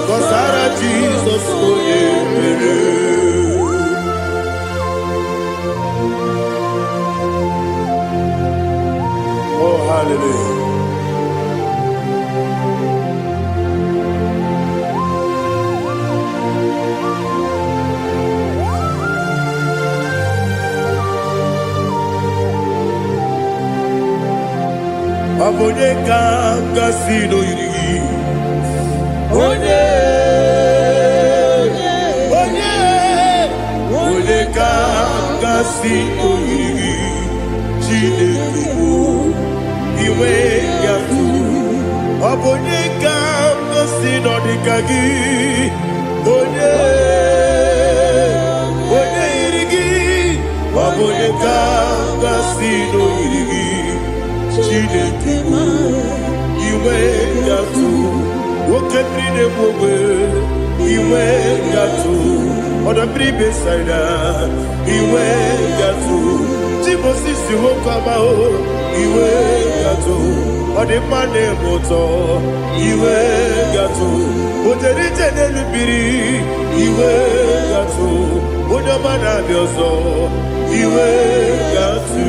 Jesus, oh, hallelujah. Abone kanga sino yirigi. Onye kanga sino yirigi. Chineke iwe yatu. Abone kanga sino dikagi. Onye yirigi. Abone kanga sino yirigi. Chineke iwe yatu. Okemrine mwe iwe yatu. Oda bribe saida iwe yatu. Timosisi wokama o iwe yatu. Ode mane moto iwe yatu. Oderite nelubiri iwe yatu. Oda mana bioso iwe yatu.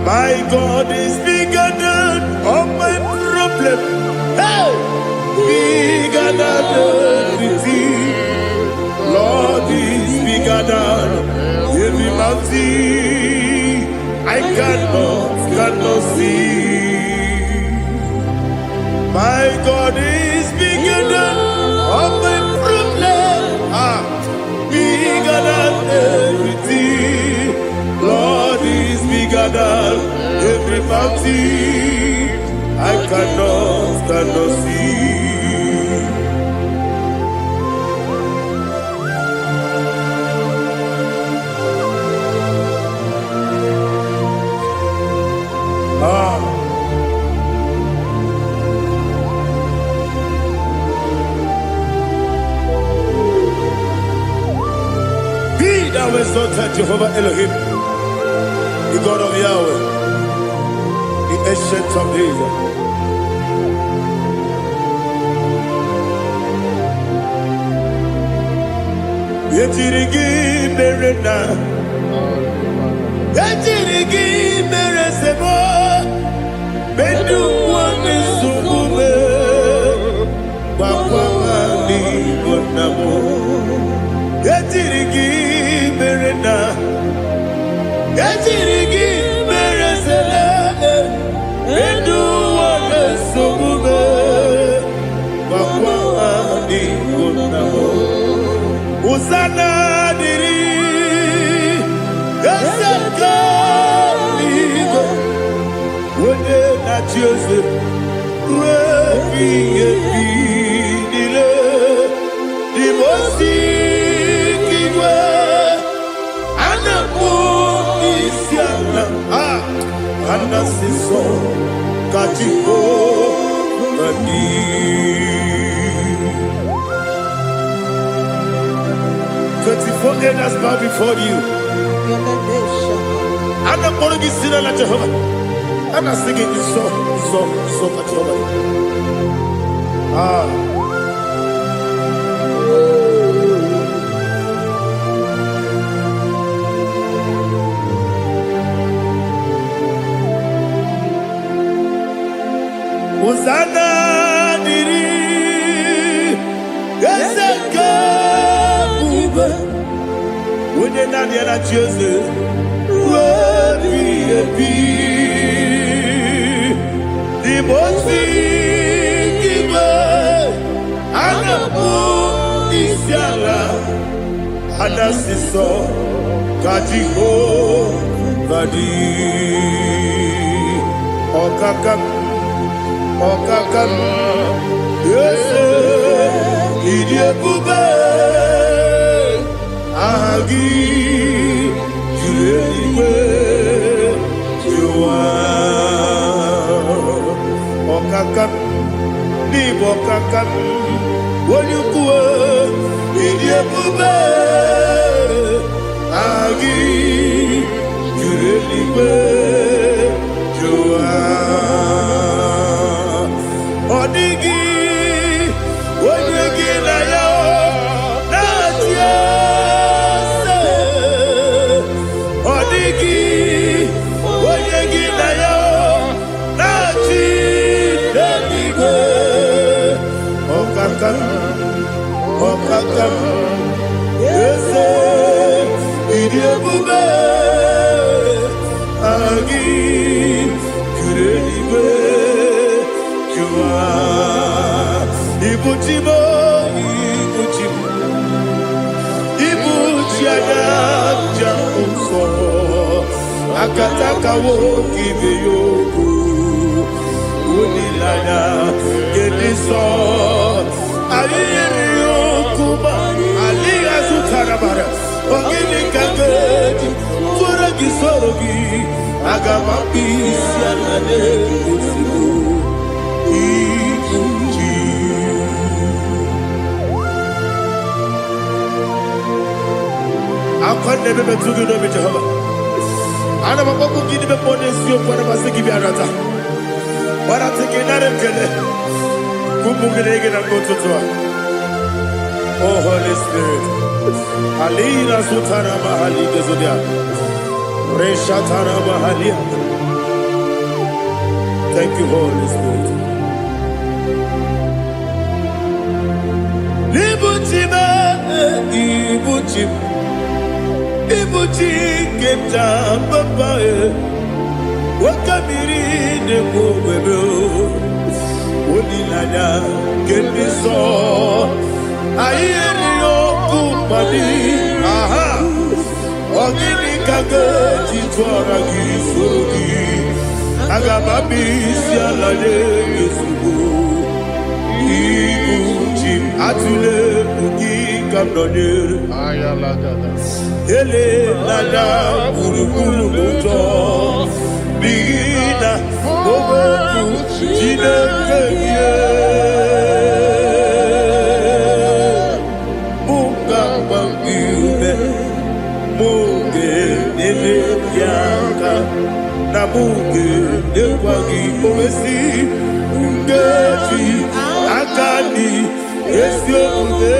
My God is bigger than all my problem. Hey, bigger than everything. Lord is bigger than every mountain. I cannot see. God is bigger than all my problem. Bigger than everything. Lord is bigger than every mountain I cannot see. Be thou exalted, Jehovah Elohim, the God of Yahweh, the ancient of days. Yetirigi merena, yetirigi meresemo, bedu wane subume, wakwamani gonamo. Yetirigi merena, yetirigi meresele, bedu wane subume, wakwamani gonamo. Usana diri, esaka ligo, wode na Joseph, refi nile, dimosi kiwe, anapo isiana, anasiso katiko mani. 24 elders bow before you. And I'm going to be singing like Jehovah. And I'm singing this song like Jehovah. Hosanna diri, Ezeka. When you're not here at Joseph, the most giver, and the book is Yala, and the sister, Kajiho, Vadi, Okakam, yes, Idiot Bube. Agi julewe juwa okakam ni bokakam wonyukwe idiebube agi julewe juwa odigi wonyegi na yo natia Okakam, ese idiebube, agi kurelibe, jua ibuchimo, ibuchiana jamso, akataka woki yoku, unilana gediso. Aliya Sutarabara, Ogini Kageti, Turagi Sorogi, Agamapi, Sianade, Ikuji. I can't never to do the Jehovah. I never want to give the bonus you for the Masiki Biarata. But I think another killer. Oh, Holy Spirit. Alina Sutara Mahali Gezodia. Reshatara Mahalia. Thank you, Holy Spirit. Libutima, Ibuchim. Ibuchi Keta Papa. Wakamiri de Bobebo. olileanya nke ndị nsọ. Anyị erighị okwu mmadụ. Aha! Ọ gịnị ka ga-eji tụọra gị soro gị? Aga m abịa isi ala nye gị ozugbo. Ibu chi m, atụla egwu gị ka m nọnyere. Elela anya gburugburu n'ụjọ, n'ihi na o bụ okwu Chineke gị. Mụ ga-agba gị ume, mụ ga-enyere gị aka, na mụ ga-enyekwa gị omesi nkeji aka dị ezi omume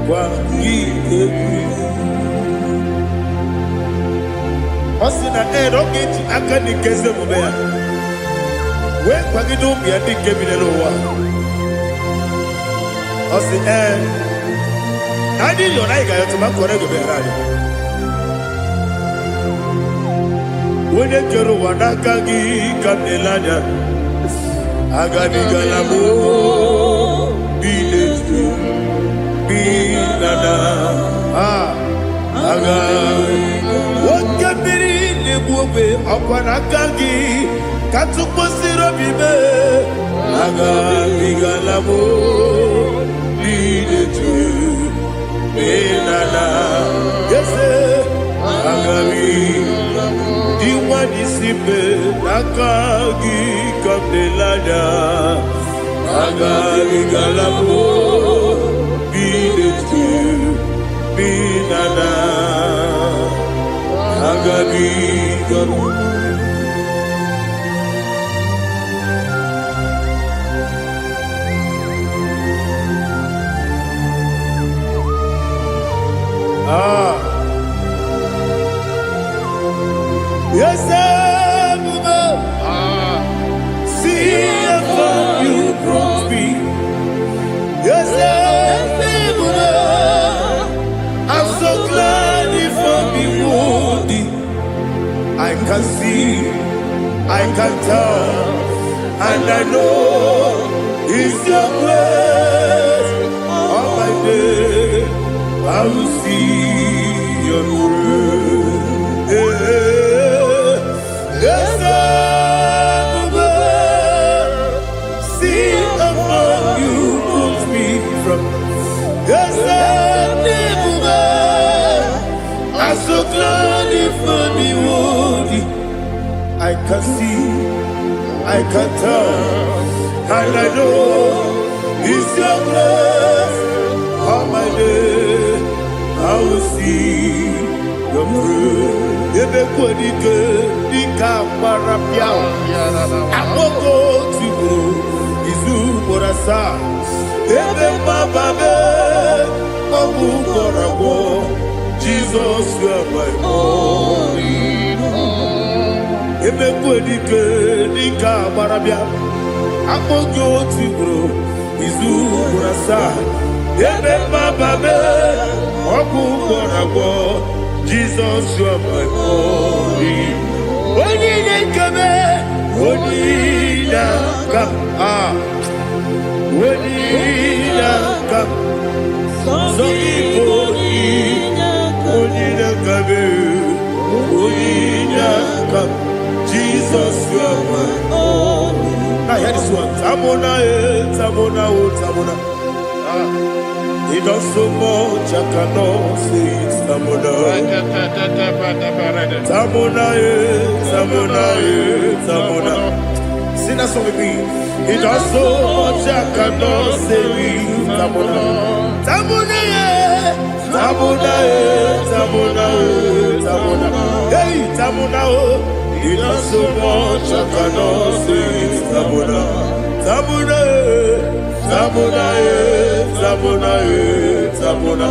gwa gị egwu. Ọ sị na ọ ga-eji aka dị nke ezi omume ya wee kwagide ụmụ ya ndị nke bi n'ụwa. Ọ sị na anyị yọ na anyị ga-ayọtụ ma kọrọ ego bịara anyị. Onye kere ụwa n'aka gị ka m na-ele anya, agabigala m biletu binana aga nwoke mmiri na-egbu ogbe ọkwa n'aka gị ka tụkwasịrị obi mee. Agabigala m biletu binana ese agabigala m diwa disipe n'aka gị ka m na-ele anya. Agabigala m biletu binana agabigala m. Yes, see how you brought me. Yes, I'm so glad if I'm wounded. I can see, I can tell, and I know it's your grace. All my day, I will see your grace. Yes, see among you moves me from. Yes, I'm so glad if me woody. I can see, I can tell, and I know it's your grace. All my day, I will see your grace. Ebe kwenike dika marapia akoko tibo izu morasa ebe bababe obu korago Jesus you are my only home. Ebe kwenike dika marapia akoko tibo izu morasa ebe bababe obu korago Jesus, you are my only. Only come, only come, only come. So only come, Jesus, you are my only. Now hear this one. Tamona, Tamona, Tamona. He does so much, I cannot say it. Tamona, Tamona, Tamona, Tamona. Sing that song with me. He does so much, I cannot say it. Tamona, Tamona, Tamona, Tamona, Tamona. Hey, Tamona, he does so much, I cannot say it. Tamona, Tamona. Tamona, Tamona, Tamona,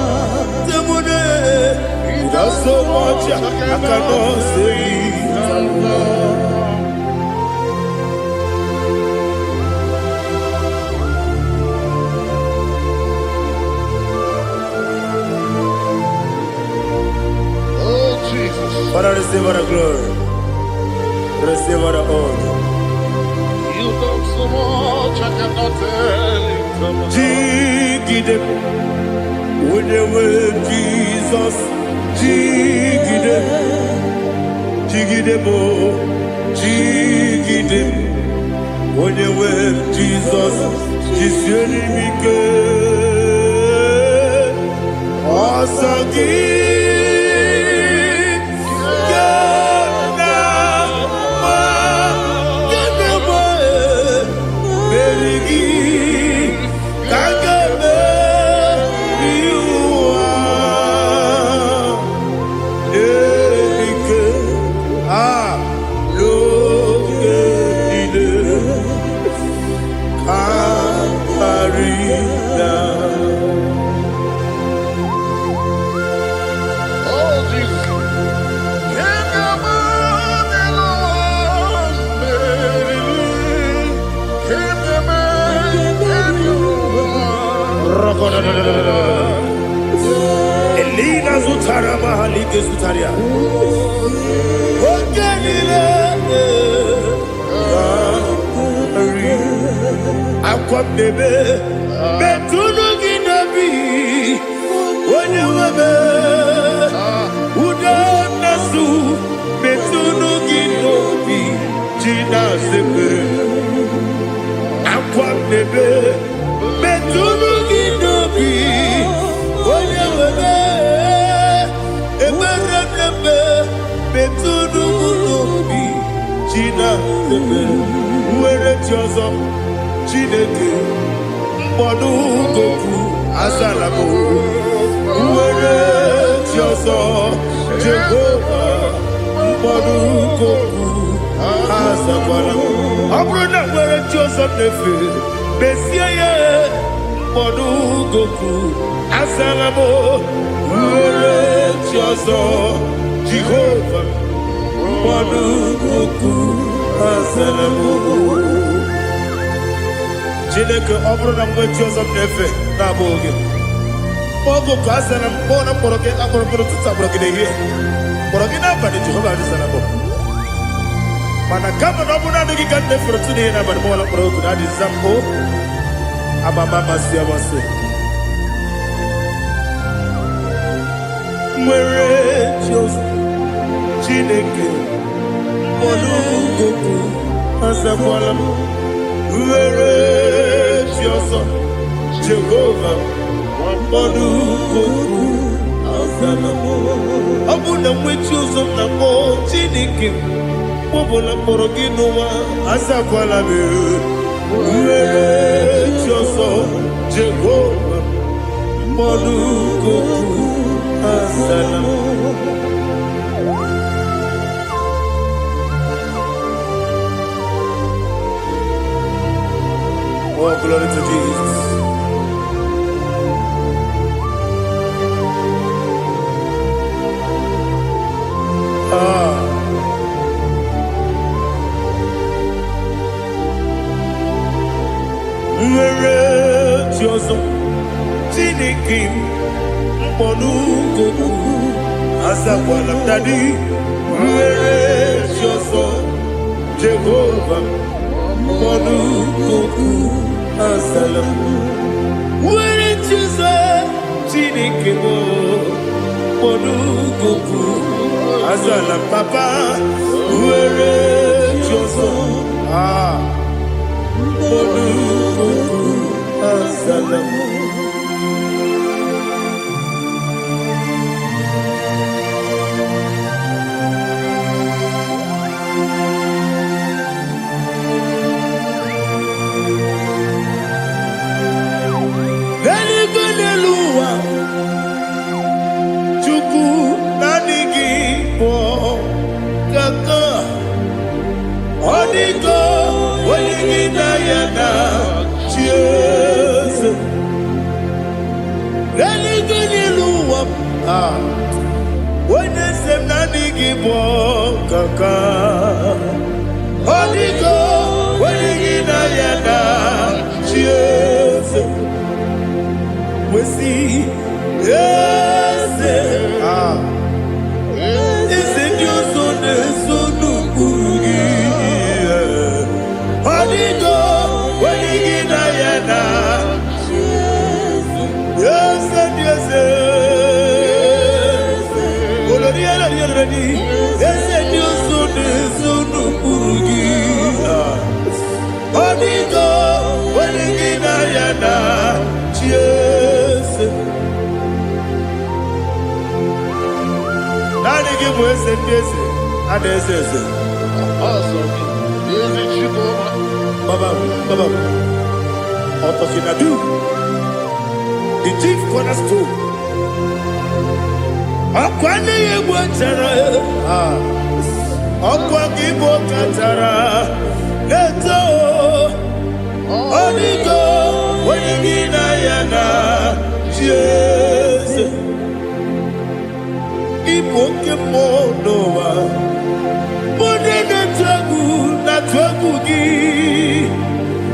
Tamona. He does so much I cannot say. Tamona. Oh Jesus. Father, receive all the glory, receive all the honor. You much I cannot tell you. Jigide, whenever Jesus, jigide, jigide mo, jigide, whenever Jesus, jiseli mike, asagi. Elina Zutara Mahalike Zutaria. Aqua bebe, Betuno Ginabi, when you were Udanasu, Betuno Ginobi, Gina Sepe. Aqua bebe, Betuno Ginobi, when you were Betuno Ginobi, Gina Sepe. Where it was Chineke, Mbonu Goku, Azalamo, Where Tioso, Jehovah, Mbonu Goku, Azalamo, Abrona, where Tioso Nefe, Besiaye, Mbonu Goku, Azalamo, Where Tioso, Jehovah, Mbonu Goku, Azalamo. Chineke ọbụrụ na mgbe chi ọzọ na-efe na-abụ oge ọgụ ka a sara mkpọ na mkpọrọ gị akpọrọ mkpọrọ tụtụ akpọrọ gị n'ehihie mkpọrọ gị n'abalị Jehova adịsara mbụ mana kama na ọ bụrụ na adịghị ka nne fere tụ n'ihe n'abalị mọwala mkpọrọ oku na adịza mbụ amama amasị amasị nwere chi ọzọ Chineke mkpọrọ oku azakwala m Where Tioso, Jehovah, Mbonu Goku, Azalamo. Abuna mwechuzo na mo Chineke, Mbola Moroginowa, Azakwala me. Where Tioso, Jehovah, Mbonu Goku, Azalamo. Oh, glory to Jesus. Where Tioso, Chineke, Mbonu Goku, Azakwala Daddy. Where Tioso, Jehovah, Mbonu Goku, Azalamo. Where Tioso, Chineke, Mbonu Goku, Azalam Papa. Where Tioso, Mbonu Goku, Azalamo. When they say nani gibo kaka, Hodigo, when you yana, cheers. We see, yes, is it your son, the son of Hodigo, mwese ndese adesese. Awesome. Is it you, Baba. Otokinadu. The chief cornerstone. Akwani yegwachara. Akwa kibo katara. Leto. Onigo. Wenigina yana. Jesus. Ipoke monowa. Monene tragu na tragu gi.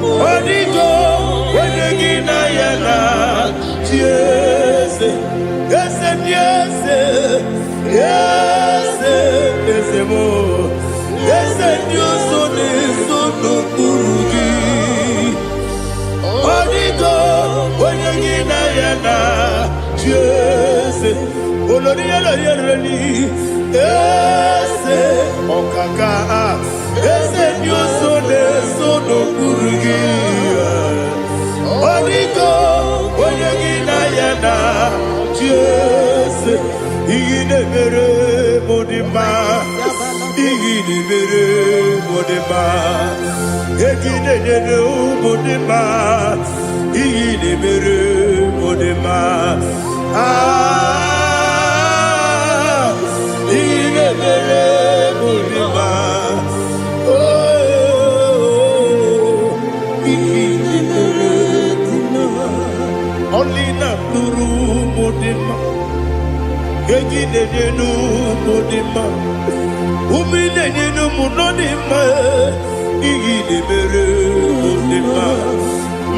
Onigo. Wenigina yana. Jesus. Yes, mo. Yes, Dios son eso no turugi. Onigo, oyegina yana, Jesus. Oloria la yereli. Yes, okaka. Yes, Dios son eso no turugi. Onigo, oyegina yana. Jesus, igide mere modima, igide mere modima, igide mere modima, igide mere modima, igide mere modima, igide mere modima, only na turu modima. Egide nenu modima, umile nenu munodima, igide mere modima,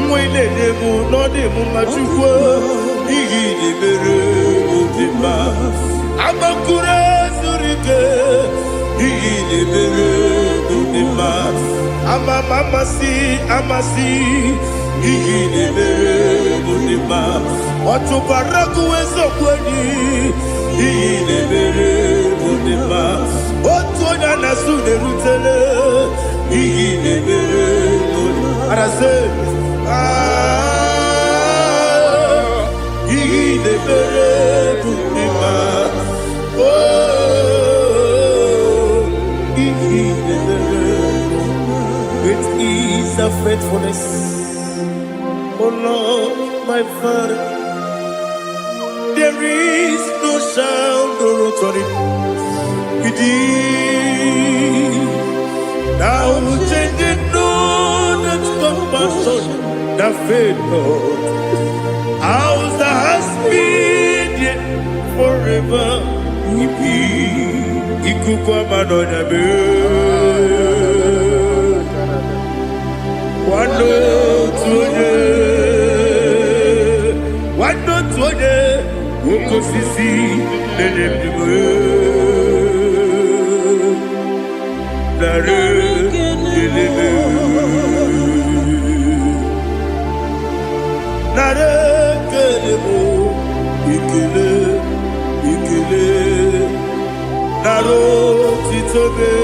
mwile nenu nodimu machukwa, igide mere modima, amakure surike, igide mere modima, amasi, igide mere modima, watu baraku wezo kweni. Igide mere modima, otonya na sude rutele. Igide mere modima, arase. Igide mere modima, igide mere. Great is thy faithfulness, oh Lord, my Father. There is no sound or authority within. Thou changest not that compassion, that faith, Lord. Ours that has been yet forever. Ipi ikukwa madonya be. Wando tuoje. Woko sisi nenebdiwe Nare kelebe Nare kelebo Ikele Naro titobe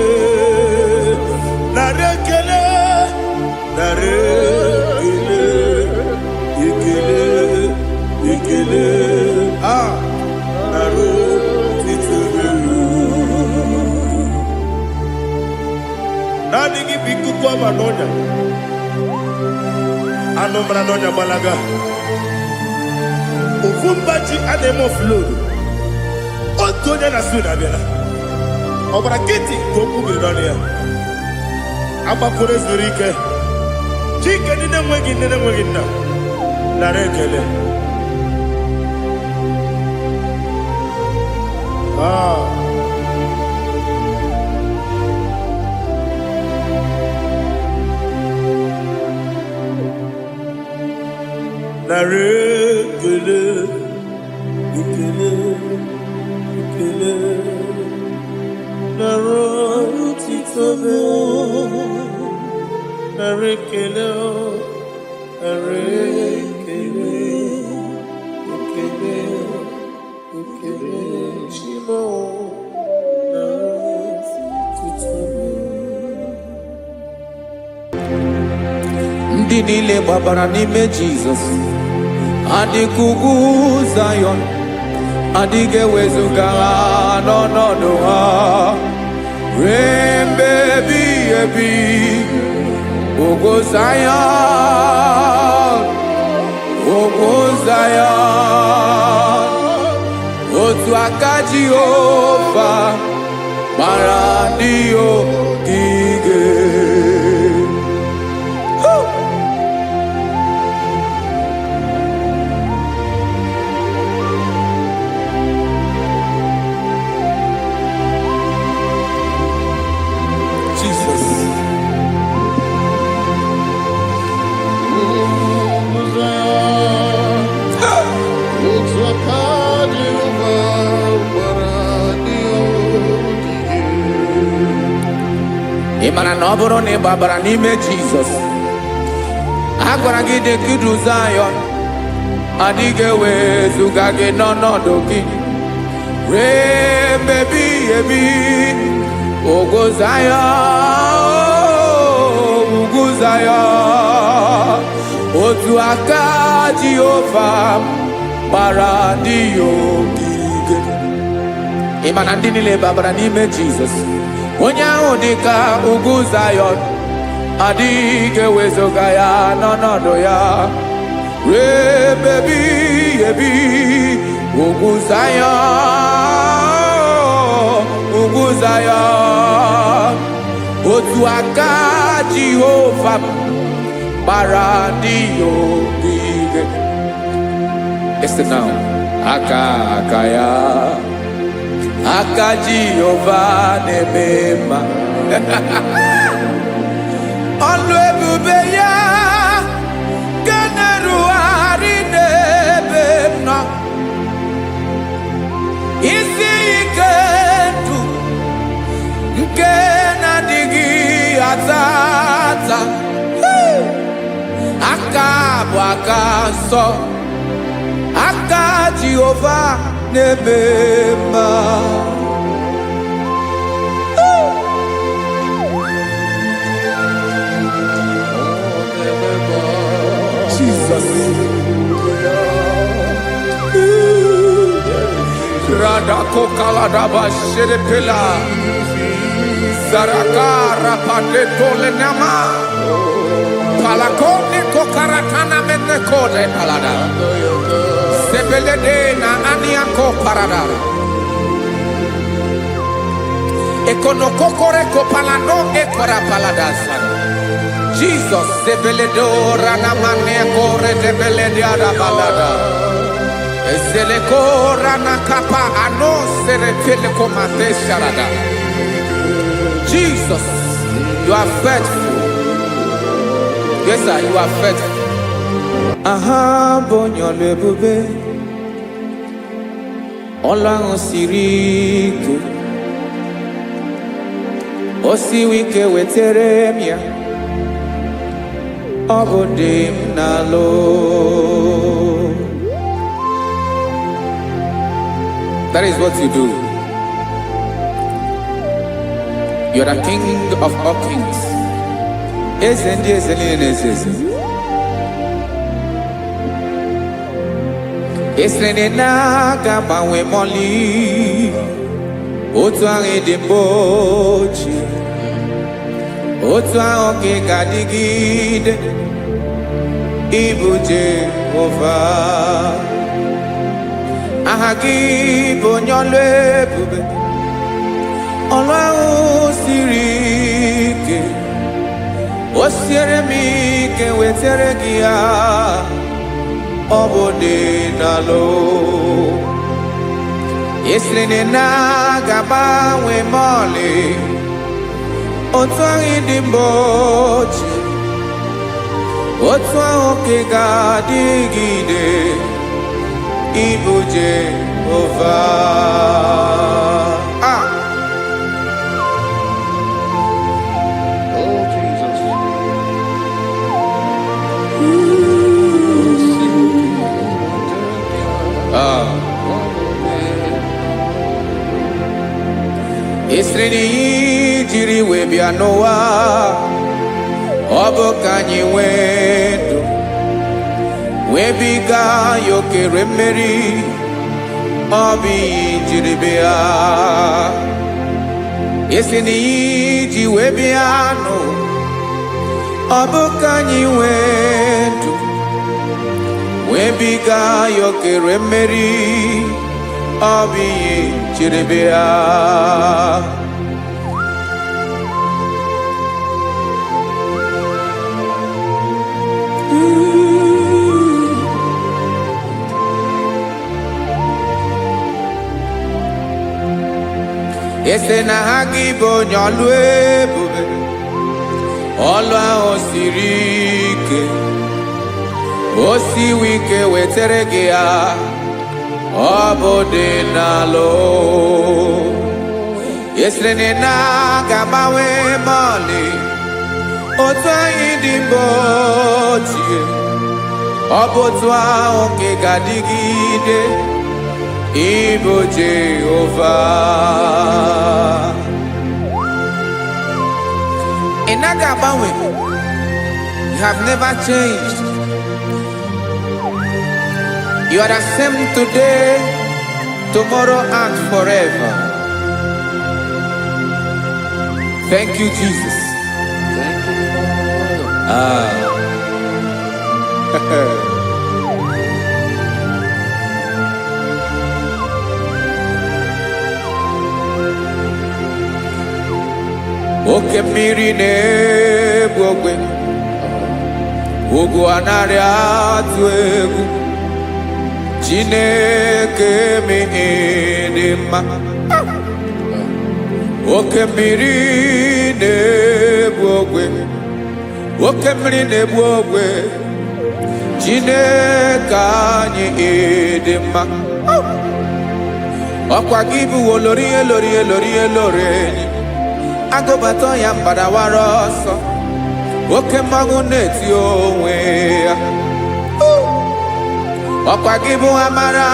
Nare kele Nare kele Ikele Naro titobe Nani gibiku kwa manonya Anomra nonya balaga Ufumbaji anemo flodu Otonya na suna bela Obra kiti koku bironia Aba kore zurike Chike nine mwegi na Narekele Narekele Ikele Naro titobe Narekele Shimo Naro titobe Ndị niile gbabara n'ime Jizọs adịghị ugwu Zayọn adịghị ewezuga ha no no no rain baby baby Ogo Zion Otu aka Jehovah mara ndị ogige. Ịmara na ọ bụrụ na ị gbabara n'ime Jizọs, a gwara gị dị ka Zion, adịghị ewezuga gị n'ọnọdụ gị. Ree mebi ebi, Ogo Zion, ugwu Zion, otu aka Jehova gbara ndị ogige. Ịmara ndị niile gbabara n'ime Jizọs, onye ahụ dị ka ugwu Zion, adịghị ewezuga ya n'ọnọdụ ya. Ree mebi ebi, ugwu Zion, ugwu Zion, otu aka Jehova gbara ndị ogige. Listen now, aka ya, aka Jehova na-eme mma. Ọlụ ebube ya ga na-erugharị n'ebe m nọ. Isi ike ndụ nke na-adịghị ata ata. Aka bụ aka nsọ, aka Jehova na-eme mma. Jesus. Radako kaladaba sherepela, Zarakara patetole nama, Palakone kokaratana mene kode palada, Sebelede na aniako parada, Ekonokokore kopalano ekora paladasa. Jesus, Sebeledora namane kore debelediada balada. Eselekora nakapa ano serepele komate sharada. Jesus, you are faithful. Yes, sir, you are faithful. Aha, bonyo lebube. Ola osiriku. Osi wike weteremia. Ogodim nalo. That is what you do. You are the King of all kings. Ezendi ezelini ezezi. Esrene naga mawe moli. Otu ange dimbochi. Otu ange gadigide. Ibu Jehovah. Ahagi bonyolo ebube. Ọlọ́run siri ike. O siere m ike wetere gị ya. Ọ bụ dị n'alụ. Esiri na ga-agbanwe m ọlị. Otu ahụ dị mgbochi. Otu ahụ ka ga-adịgide. Ibu Jehovah. Oh, Jesus. Esreni jiri wee bịa n'ụwa. Ọ bụ ka anyị nwee ndụ. Wee biga ya okere mmeri. obi jiribia esini ji webiano obukanyi wendu webiga yokere meri obi jiribia Ese na hagi bo nyolwe bube Olwa osirike Osi wike weterege ya Obode nalo Ese na gamawe mali Otwa indimbo chie Obotwa onke gadigide Ibo Jehovah Inagabawe, you have never changed. You are the same today, tomorrow and forever. Thank you, Jesus. Thank you, Lord. Oke mmiri na-egbu ogwe ugwu anarị atụ egwu Chineke dị mma oke mmiri na-egbu ogwe oke mmiri na-egbu ogwe Chineke anyị dị mma ọkwa gị bụ olori enyi Agobato ya mbadawara ọsọ oke mmanwụ na-eti onwe ya ọkwa gị bụ amara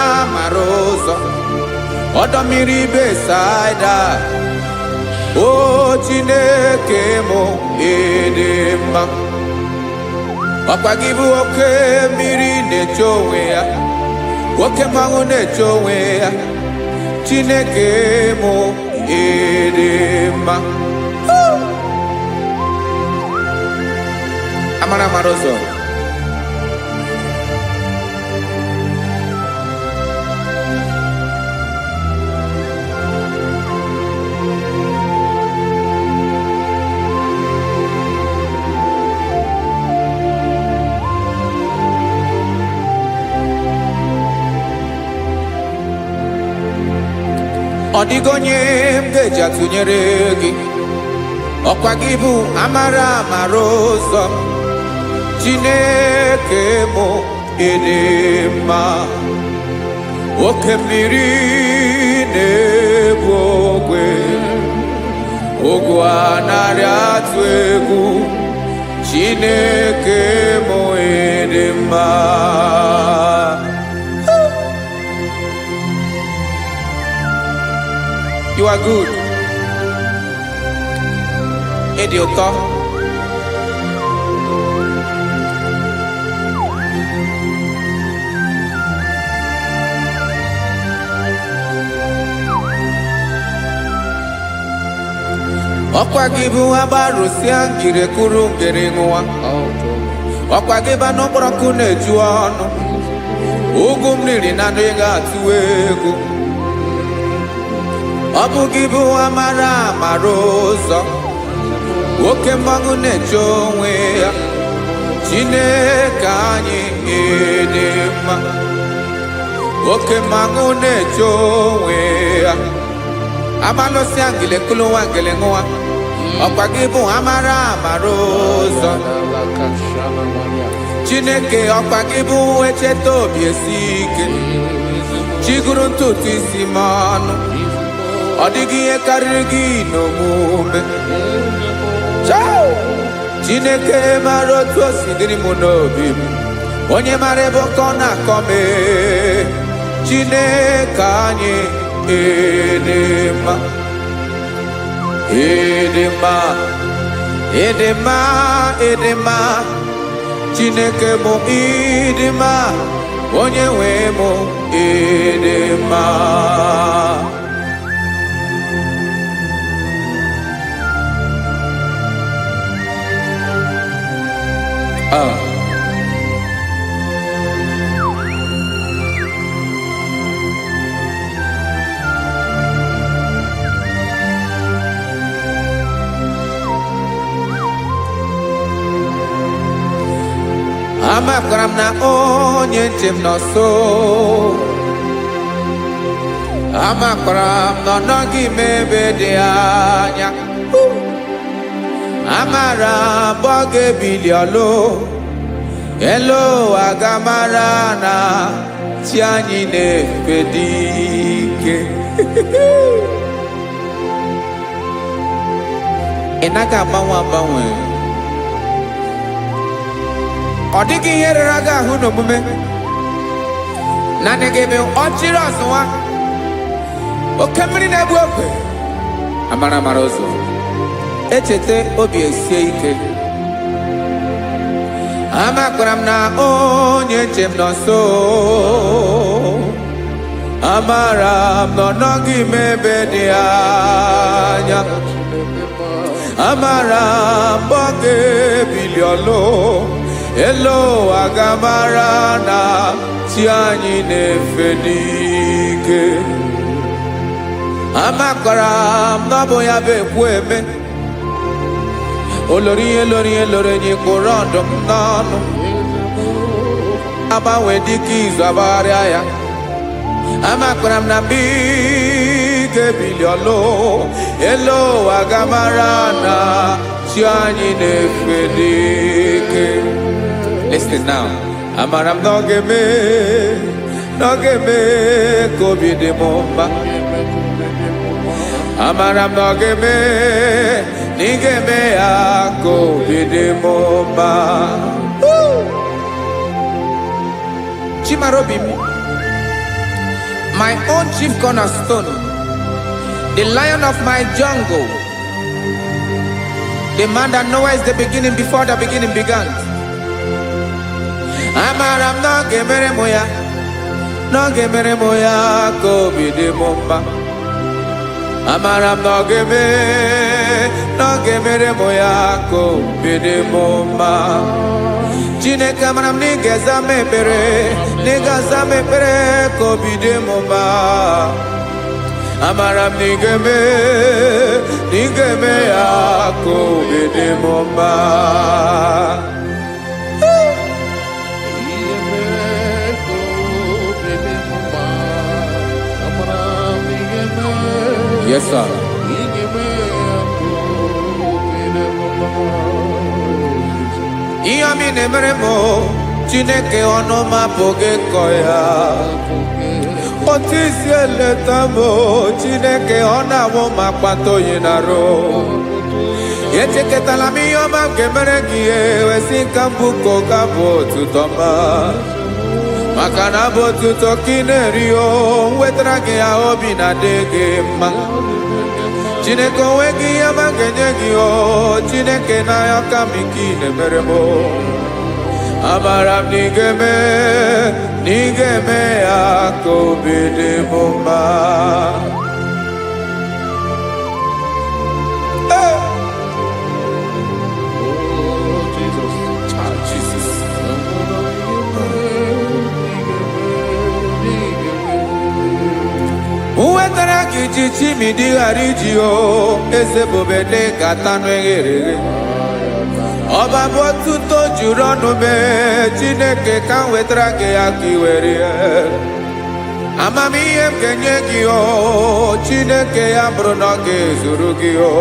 ụzọ ọdọ mmiri Besaida o Chineke mụ dị mma ọkwa gị bụ oke mmiri na-eche onwe ya oke mmanwụ na-eche onwe ya Chineke mụ dị mma Amara ụzọ ọ dịghị onye m ga-eji atụnyere gị ọkwa gị bụ amara ụzọ Chineke mụ dị mma oke mmiri na-egbu ogwe ogwu anarị atụ egwu Chineke mụ dị mma You are good. Ịdị ụtọ. Ọkwa gị bụ agbarụsịa ngire kuru ngere nwa. Ọkwa gị bụ n'ọkpọrọkụ na-eju ọnụ. Ugwu mmiri na ndị ga-atụ egwu. Ọ bụ gị bụ amara ụzọ oke mmanwụ na-eche onwe ya Chineke anyị dị mma oke mmanwụ na-eche onwe ya amalụsịa ngile kulu nwa ngele nwa ọkwa gị bụ amara ụzọ Chineke ọkwa gị bụ echeta obi esi ike chiguru ntutu isi m ọnụ ọ dịghị ihe karịrị gị n'omume Chineke mara otu o si dịrị m n'obi m onye mara ebe ọkọ na-akọ m Chineke anyị dị mma ịdị mma ịdị mma ịdị mma Chineke bụ ịdị mma onye nwe m ịdị mma. Amakwara m na onye nche m nọ nso. Amakwara m na ọ nọghị m ebe dị anya. Amara m ọ ga-ebili ọlụ. Elu aga mara na chi anyị na-efe dị ike. Ị naghị agbanwe agbanwe. Ọ dịghị ihe rere gị ahụ n'omume. Naanị gị bụ ọchịrị ọzụwa. Oke mmiri na-egbu ogwe. Amara amara ụzọ. Echete obi esie ike. Amakwara m na onye nche m nọ nso. Amara m na ọ nọghị m ebe dị anya. Amara m ọ ga-ebili ọlụ. Elo aga mara na chi anyị na-efe n'ike. Amakwara m na ọ bụ ya bụ ekwu eme. Olori ihe lori ihe lori enyi kwụrụ ọdụm n'ọnụ. Agbanwe dịka izu agbagharịa ya. Amakwara m na mgbe ị ga-ebili ọlụ. Elo aga mara na chi anyị na-efe n'ike. Listen now. Amara m na ọ ga-eme ka obi dị m mma. Amara m na ọ ga-eme na ị ga-eme ya ka obi dị m mma. Chimara obi m, my own chief cornerstone, the lion of my jungle, the man that knows the beginning before the beginning began. Amara m na ọ ga-emere m ya, na ọ ga-emere m ya ka obi dị m mma. Amara m na ọ ga-emere m ya ka obi dị m mma. Chineke amara m na ị ga-aza m ekpere, na ị ga-aza m ekpere ka obi dị m mma. Amara m na ị ga-eme ya ka obi dị m mma. Yes, sir. Ihe ọmị na-emere m Chineke ọnụ m apụghị ịkọ ya. Otu isi eleta m Chineke ọ na-awụ m akpata oyi n'arụ. Echeketala m ihe ọma m ga-emere gị ewesị ka m bụkọ ga bụ otuto ma. Maka na bụ otuto ka ị na-eri o, wetara gị ya obi na-adị gị mma. Chineke onwe gị ihe ọma ga-enye gị o, Chineke n'anya ka m ike ị na-emere m. Amara m na ị ga-eme ya ka obi dị m mma. Wetara gị chichi mi dịghara iji o, eze bobede gata n'eghere. Ọba bụ otuto juru ọnụ mee, Chineke ka m wetara gị ya ka ị were ya. Amamihe m ga-enye gị o, Chineke ya bụrụ na ọ ga-ezuru gị o.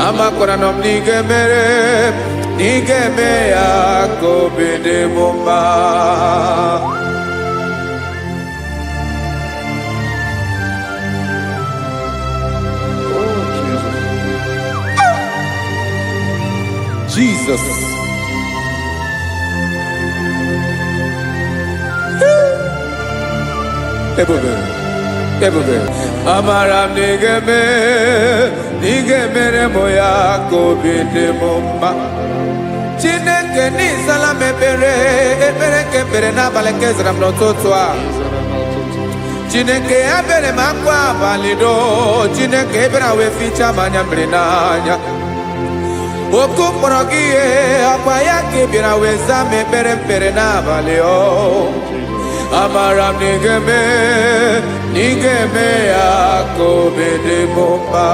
Amakwara na m na ị ga-eme ya ka obi dị m mma. Jesus. Ebube. Amara m na ị ga-emere m ya ka obi dị m mma. Chineke n'ịzala m ekpere nke ekpere n'abalị nke zara m n'ụtụtụ a. Chineke ebere m akwa abalị do. Chineke ebere wee ficha m anya mmiri n'anya. Oku mkpọrọ gị ihe akwa ya ka ị bịara wee zaa m ekpere mkpere n'abalị o. Amara m na ị ga-eme ya ka obi dị m mma.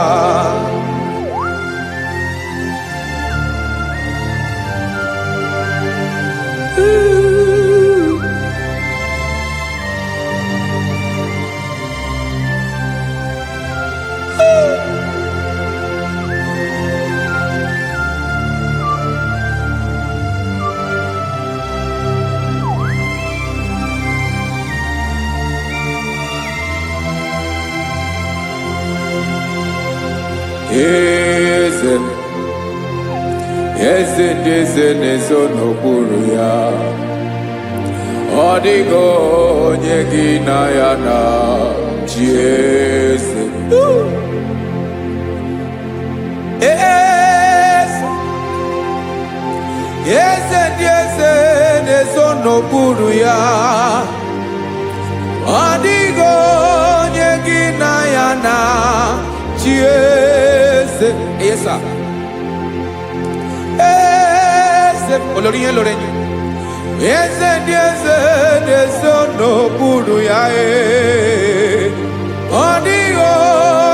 Eze ndị eze na-ezo n'okpuru ya. Ọ dịghị onye gị na ya na-achị eze. Eze ndị eze na-ezo n'okpuru ya. Ọ dịghị onye gị na ya na-achị eze. Yes, sir. Olórí yẹn lórí yẹn. Eze ndị eze na-ezo n'okpuru ya. Ọ dịghị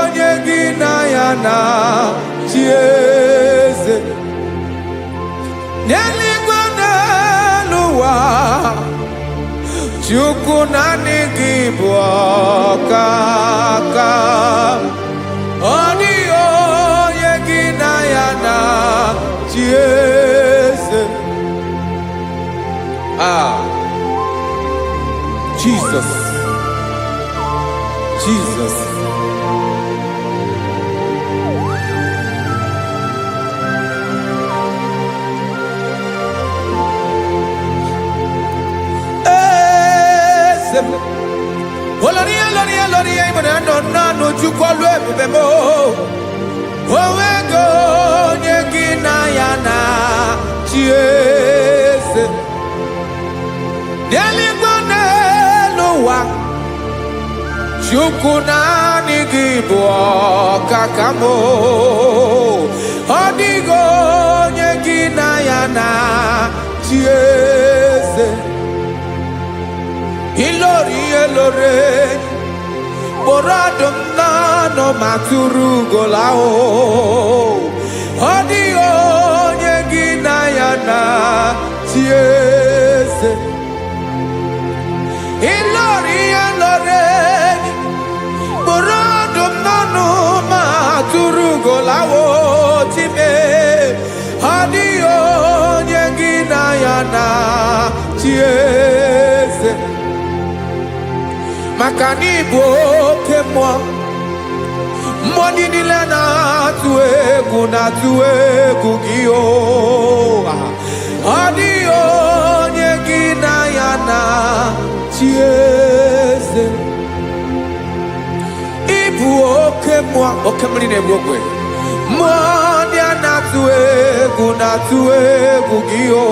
onye gị na ya na-achị eze. N'eluigwe n'elu ụwa, Chukwu naanị gị bụ ọkaka. Ọ dịghị onye gị na ya na-achị eze. Jesus. Olórí ìmọ̀nà nánú Chukwu ọlụ ebube m. Onwego onye gị na ya na-achị eze. N'eluigwe n'elu ụwa, Chukwu naanị gị bụ ọkaka m. Ọ dịghị onye gị na ya na-achị eze. Ilori kpọrọ ọdụm n'ọnụ ma tụrụ ugola ahụ. Ọ dịghị onye gị na ya na-achị eze. Ilori kpọrọ ọdụm n'ọnụ ma tụrụ ugola ahụ. Time ọ dịghị onye gị na ya na-achị eze. Maka na ị bụ oke mmụọ, mmụọ niile na-atụ egwu gị o. Ọ dịghị onye gị na ya na-achị eze. Ị bụ oke mmụọ, oke mmiri na-egbu ogwe. Mmụọ ndị a na-atụ egwu gị o.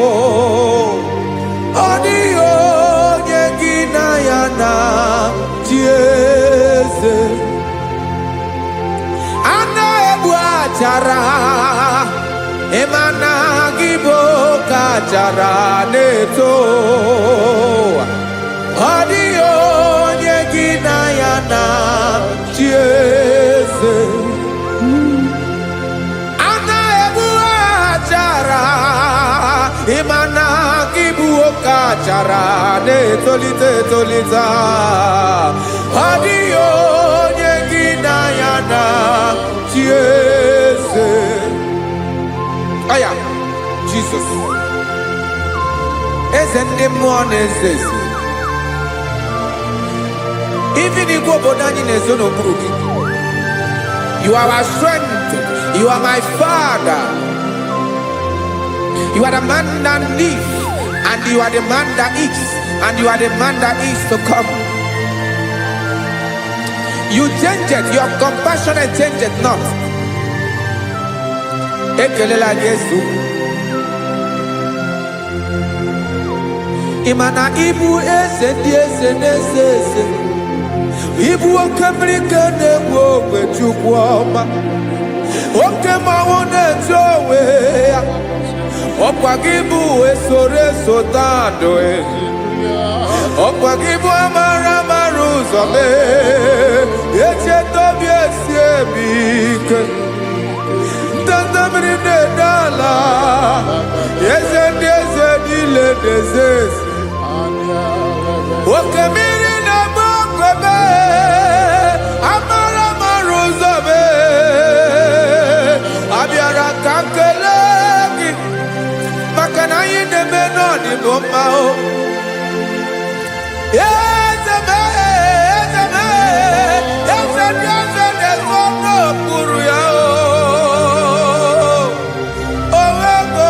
Ọ dịghị onye gị na ya na-achị eze. A na-egbu achara, ịma na gị bụ oke achara na-eto. Ọ dịghị onye gị na ya na-achị eze. A na-egbu achara, ịma na gị bụ oke achara na-etolite. Ọ dịghị onye gị na ya na-achị eze. Aya, Jesus. Eze ndị mmụọ na-eze eze. Even igwe obodo anyị na-ezo n'okpuru gị. You are our strength. You are my Father. You are the man that lives, and you are the man that eats, and you are the man that is to come. You change it, your compassion change it not. Ekelela Yesu. Imana ibu eze ndị eze n'eze eze. Ibu oke mmiri ka na-egbu ogbe Chukwu ọma. Oke mmanwụ na-eche onwe ya. Ọkwa gị bụ esoro esota ndụ. Ọkwa gị bụ amara amara ụzọ mee. Echeta obi esi ebi ike. Ndanda mmiri na-ede ala. Eze ndị eze niile na-eze eze. Oke mmiri na-agba okwebe. Amara amara ụzọ mee. Abịara ka m kelee gị. Maka na anyị na-eme n'ọdịbụ mma o. Eze mee, eze mee. Eze ndị eze na-ezo n'okpuru ya o. Onwego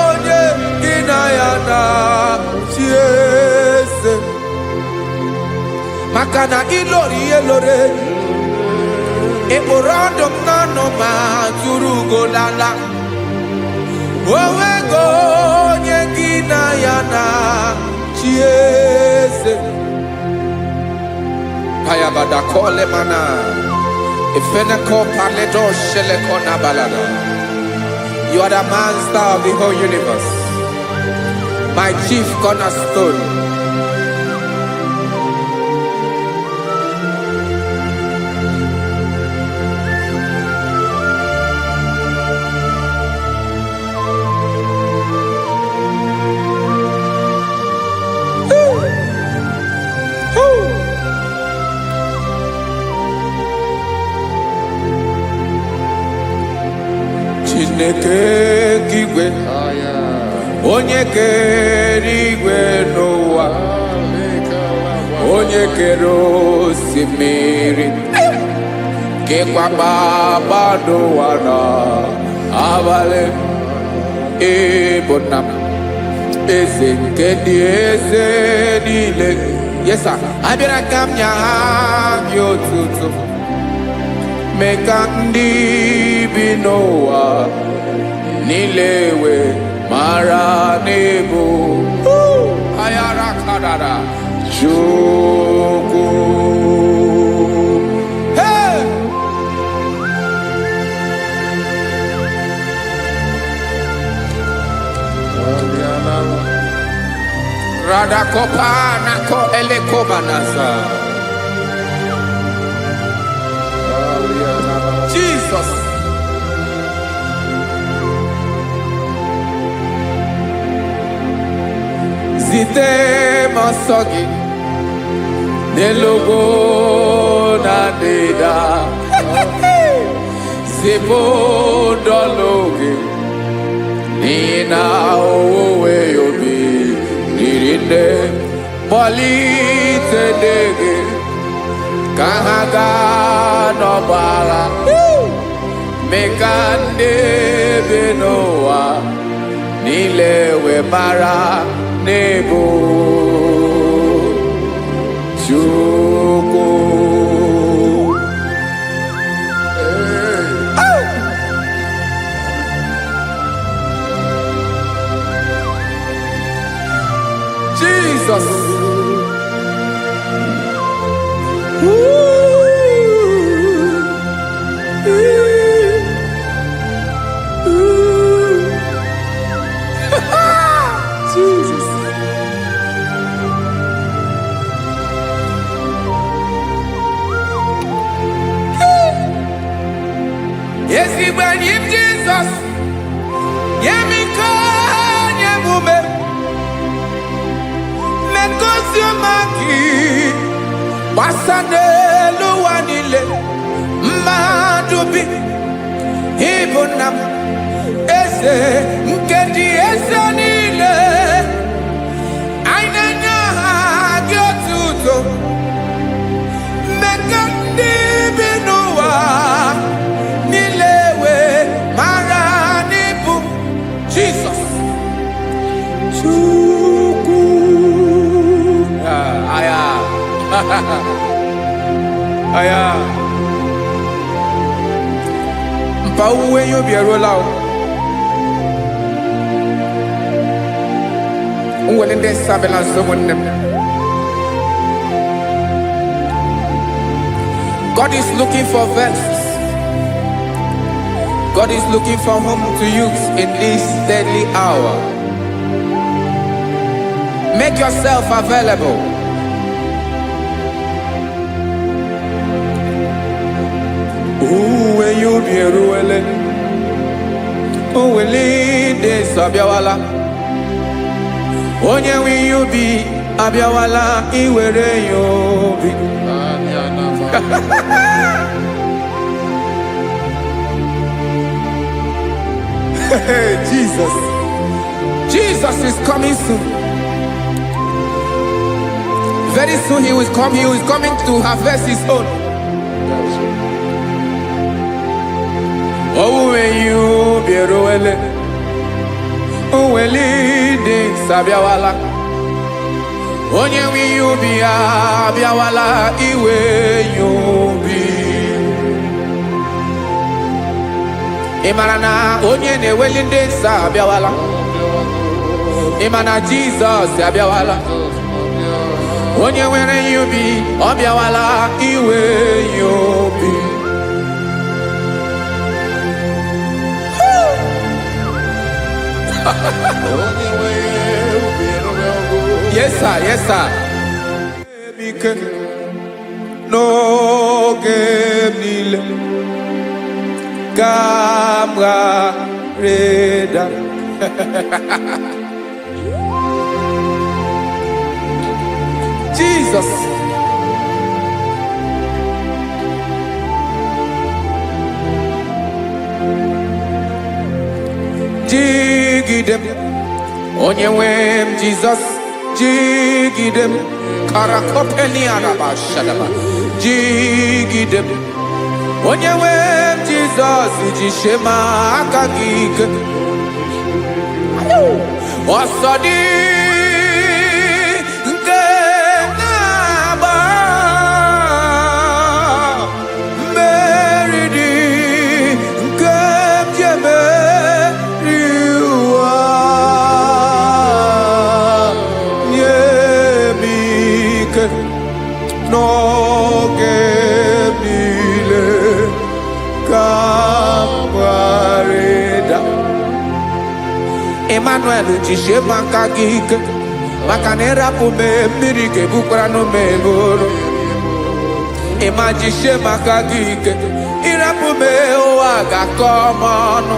onye gị na ya na-achị eze. Maka na ịlọrọ ihe lọrọ ịkpụrụ ọdụ m n'ọnụ ma tụrụ ugolala. Onwego onye gị na ya na-achị eze. Payabada kole mana Ifeneko paledo sheleko nabalada. You are the master of the whole universe, my chief cornerstone. Chineke kigwe onye kere igwe n'ụwa, onye kere osimiri, kekwa kpakpando ụwa n'abalị. Ịbụ nna m, eze nke ndị eze niile. Yes sir, abịara ka m nye gị otuto. Mee ka ndị bi n'ụwa niile wee mara n'ebu ayara kadara Chukwu. Hey! Radakopa nako elekobanasa. Jesus. Zite masogi nelogo na deda. Zipo dologe nina owe yobi nirinde polite dege kahaga no bala. Mekande benoa nilewe mara nebo Chukwu. Jesus. Jesus. Yes, he when him Jesus. Yemiko nyemume. Mekosumaki. Basane luwanile. Madubi. Ibunam. Eze nkedi eze niile. Ainenya gyotuto. Mekandi binuwa. Nilewe maranibu. Jesus. Chukwu. Aya. Aya. Mpa uwe yo bierola o. Unwelinde sabela someone. God is looking for vessels. God is looking for whom to use in this deadly hour. Make yourself available. When you be ruele, will lead this abiawala. Onye when you be abiawala, iwere you be. Jesus is coming soon. Very soon he will come. He is coming to harvest his own. Oh, when you be roele, oh, when leading sabiawala. Onye when you be abiawala, iwe you be. Imarana onye ne welinde sabiawala. Imana Jesus sabiawala. Onye were you be obiawala, iwe you be. Yes, sir. Yes, sir. No game Camera Reda. Jesus. Jigidem. Onyewem Jesus. Jigidem. Karakopeni araba shadaba. Jigidem. Onyewem Jesus. Ujishema akagike. Osodi. No gemile camarada Emmanuel jishe makagike makanera pume mirike bukrano meboro Ema jishe makagike irapume oaga komono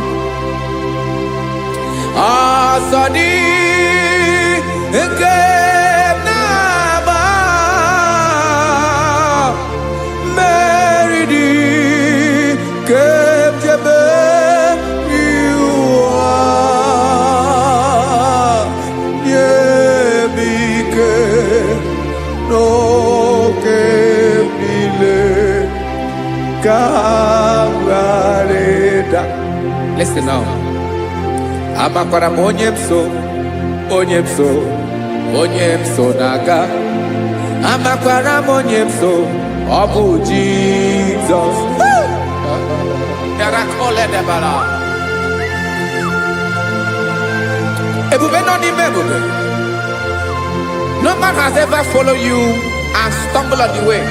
asadi eke Listen now. Amakwara onyemso naga. Amakwara onyemso obu Jesus. Yarakole debara. Ebube no ni mebube. No man has ever followed you and stumbled on the way.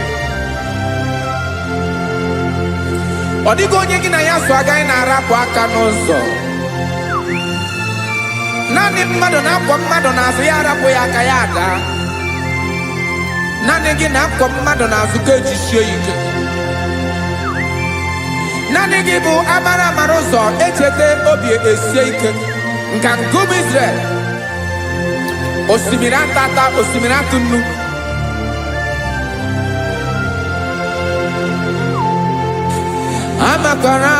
Odigo onye gị na ya so agaghị na-arapụ aka n'ụzọ. Naanị mmadụ na-akwọ mmadụ n'azụ ya arapụ ya aka ya ada. Naanị gị na-akwọ mmadụ n'azụ ka ejisie ike. Naanị gị bụ amara ụzọ echete obi esie ike. Nka ngụm Israel. Osimiri atata, osimiri atụ nnu. Amakwara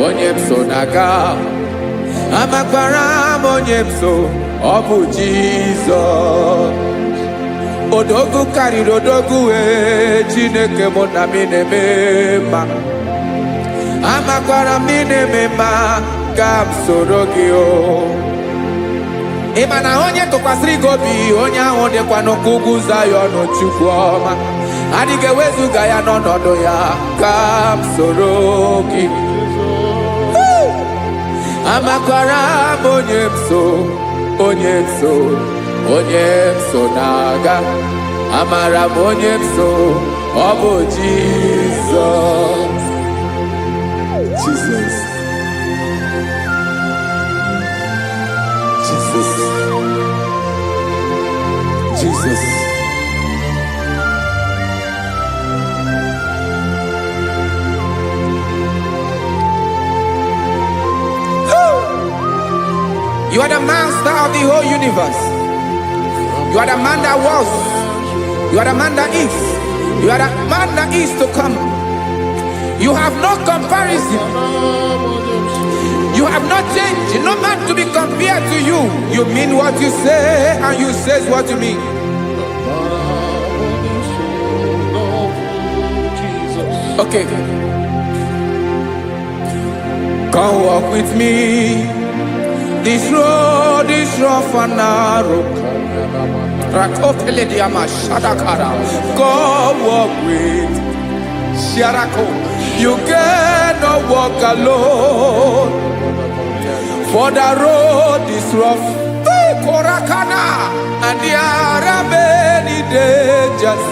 onyemso naga. Amakwara onyemso obu Jesus. Odogu karịrị odogu Chineke mụ na mi na-eme mma. Amakwara mi na-eme mma ka m soro gị o. Ị ma na onye tụkwasịrị gị obi onye ahụ dịkwa n'ụkwụ ugwu Zayọn Chukwu ọma. Adịghị ewezuga ya n'ọnọdụ ya ka m soro gị. amakwara m onye mso na-aga, amara m onye mso, ọ bụ Jizọs. Jesus. Jesus. Jesus. You are the master of the whole universe. You are the man that was. You are the man that is. You are the man that is to come. You have no comparison. You have not changed. No man to be compared to you. You mean what you say, and you say what you mean. Okay. Come walk with me. This road is rough and narrow. Come walk with Sharako. You cannot walk alone, for the road is rough. Korakana, and there are many dangers.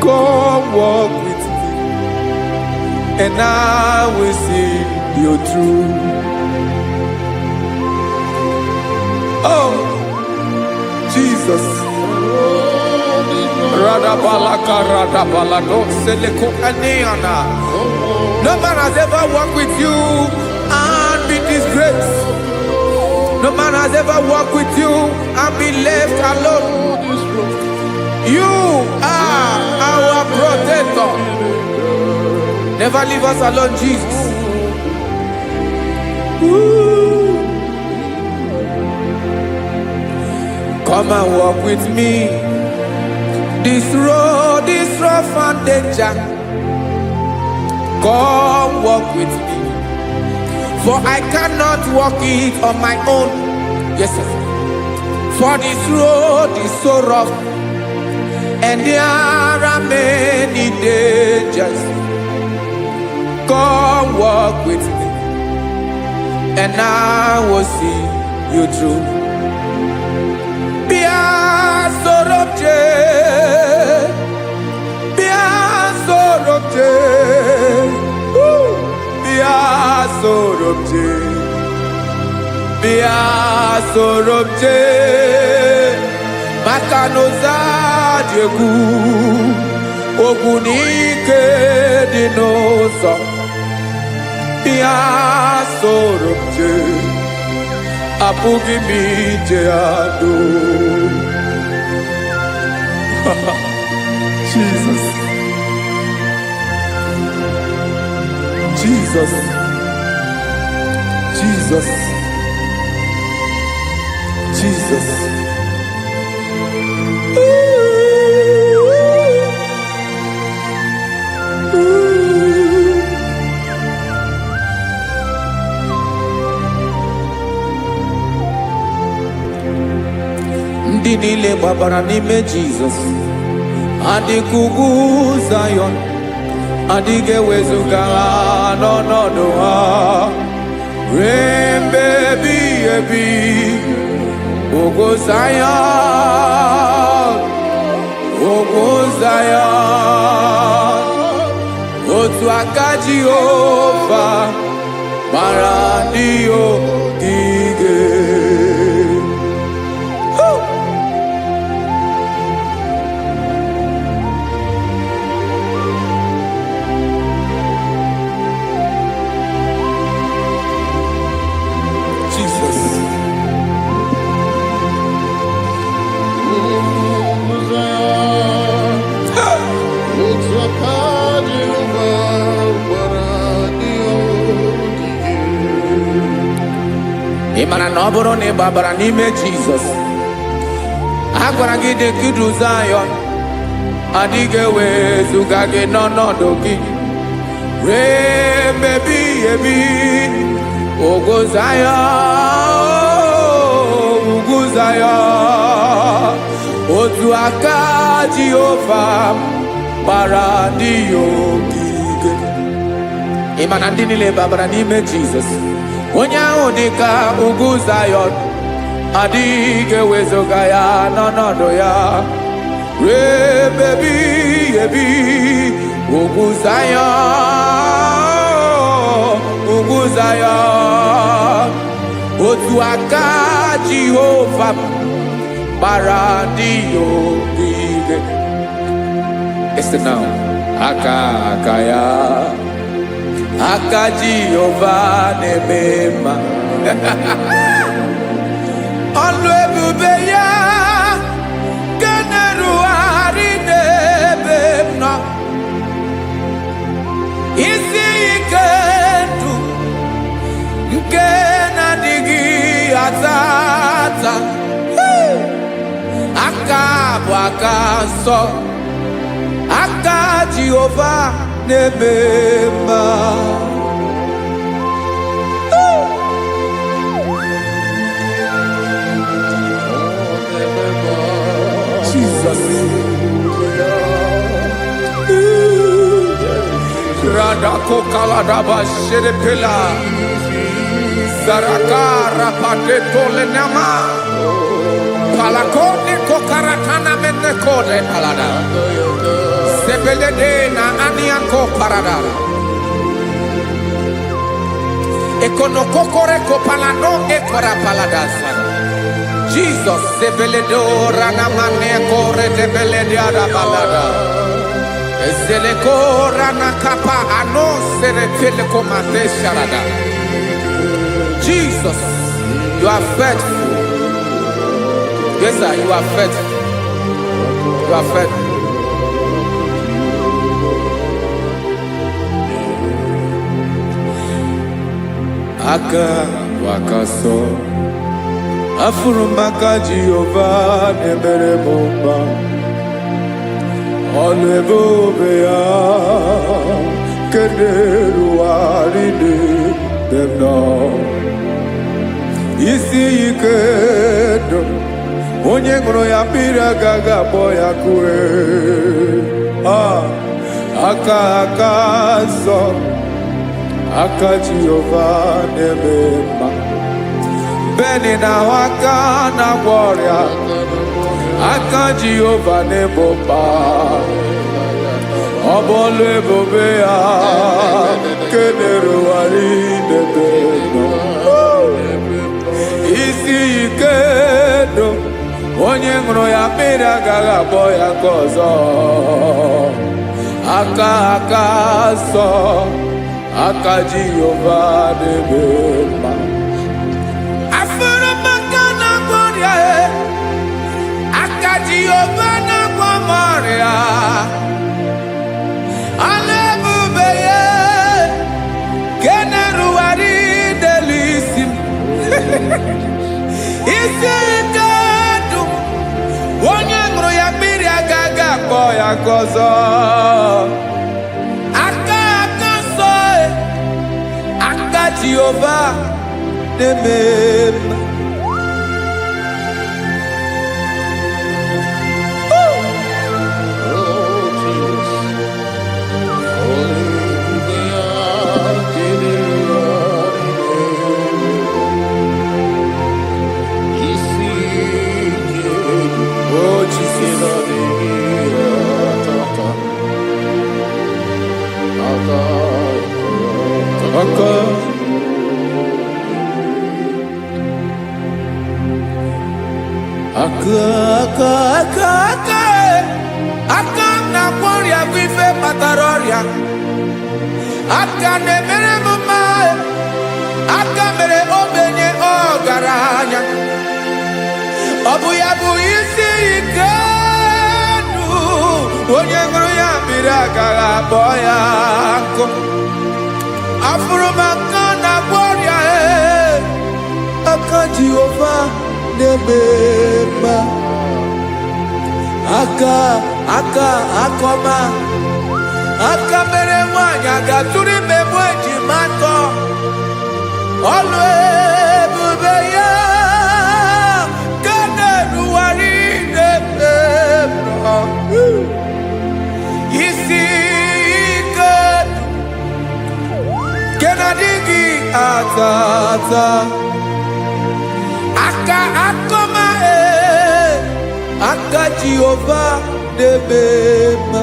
Come walk with me, and I will see you through. Oh, Jesus. No man has ever walked with you and been disgraced. No man has ever walked with you and been left alone. You are our protector. Never leave us alone, Jesus. Ooh. Come and walk with me. This road is rough and danger. Come walk with me, for I cannot walk it on my own. Yes, sir. For this road is so rough, and there are many dangers. Come walk with me, and I will see you through. Sorobje makanoza diegu ogunike dinosa bia sorobje apugi mije ado. Jesus. Jesus. Jesus. Jesus. Ndị niile gbabara n'ime Jesus adịghị Zion, adịghị ewezuga ha n'ọnọdụ ha ruo mgbe ebighị ebi. Ogo Zion, otu aka Jehova mara ndị ogige. Imana na ọ bụrụ na ị gbabara n'ime Jizọs, a gwara gị dị ka Zion, adịghị ewezuga gị n'ọnọdụ gị ruo mgbe ebighị ebi. Ogo Zion, otu aka Jehova gbara ndị ogige. Imana ndị niile babara n'ime Jizọs. Onye ahụ dị ka ugwu Zayọn, adịghị ewezuga ya n'ọnọdụ ya. Rebebi ebi ugwu Zayọn, ugwu Zayọn. Otu aka Jehova gbara ndị ogige. Listen now. Aka ya, aka Jehova na-eme mma. Ọlụ ebube ya ga na-erugharị n'ebe m nọ. Isi ike ndụ nke na-adịghị ata ata. Aka bụ aka nsọ, aka Jehova na-eme mma. Jesus. Radako kaladaba sherepela Zarakara pateto lenama Palakone kokaratana menekode palada Sebelede na aniako paradara Ekonokokore kopalano ekora paladasa Jesus sebeledo rana manekore debelediada balada Ezeleko rana kapa ano serepele komate sharada Jesus, you are faithful. Yes, sir, you are faithful. You are faithful. Aka wakaso afurumaka Jehova nebere bomba olebube ya kederu aride demno. Isi ikedo onye ṅụrụ ya mmiri agaghị akpọ ya kue. Aka nsọ, aka Jehova na-eme mma. Beni na-ahụ aka na-agwọ ọrịa, aka Jehova na-egbo mkpa. Ọ bụ ọlụ ebube ya nke na-erugharị n'ebe nọ. Isi ike do onye ṅụrụ ya mmiri agaghị akpọ ya ka ọzọ. Aka nsọ, aka Jehova na-eme mma. Afụrụ m aka na-agwọ ọrịa, aka Jehova na-agwọ m ọrịa. Ọlụ ebube ya nke na-erugharị n'elu isi m. Isi ike ndụ onye ṅụrụ ya mmiri agaghị akpọ ya ka ọzọ. Aka nsọ, aka Jehova na-eme mma. Aka na-agwọ ọrịa bụ ife kpatara ọrịa. Aka na-emere m mma, aka mere ogbenye ọgaranya. Ọ bụ ya bụ isi ike ndụ onye ṅụrụ ya mmiri agaghị akpọ ya nkụ. Afụrụ m aka na-agwọ ọrịa, aka Jehova na-eme mma. Aka ọma, aka mere nwanyị ga-atụrụ ime mụ ejima atọ. Ọlụ ebube ya ka na-erugharị n'ebe m nọ. Isi ike tata aka akoma aka Jehovah debema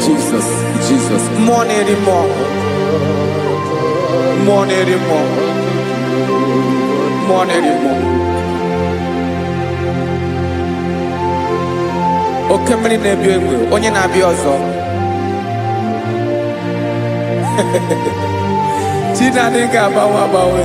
Jesus. Jesus. More anymore. More anymore. More anymore. Okay, many nebi onye na abi ozo. China ninga bawe.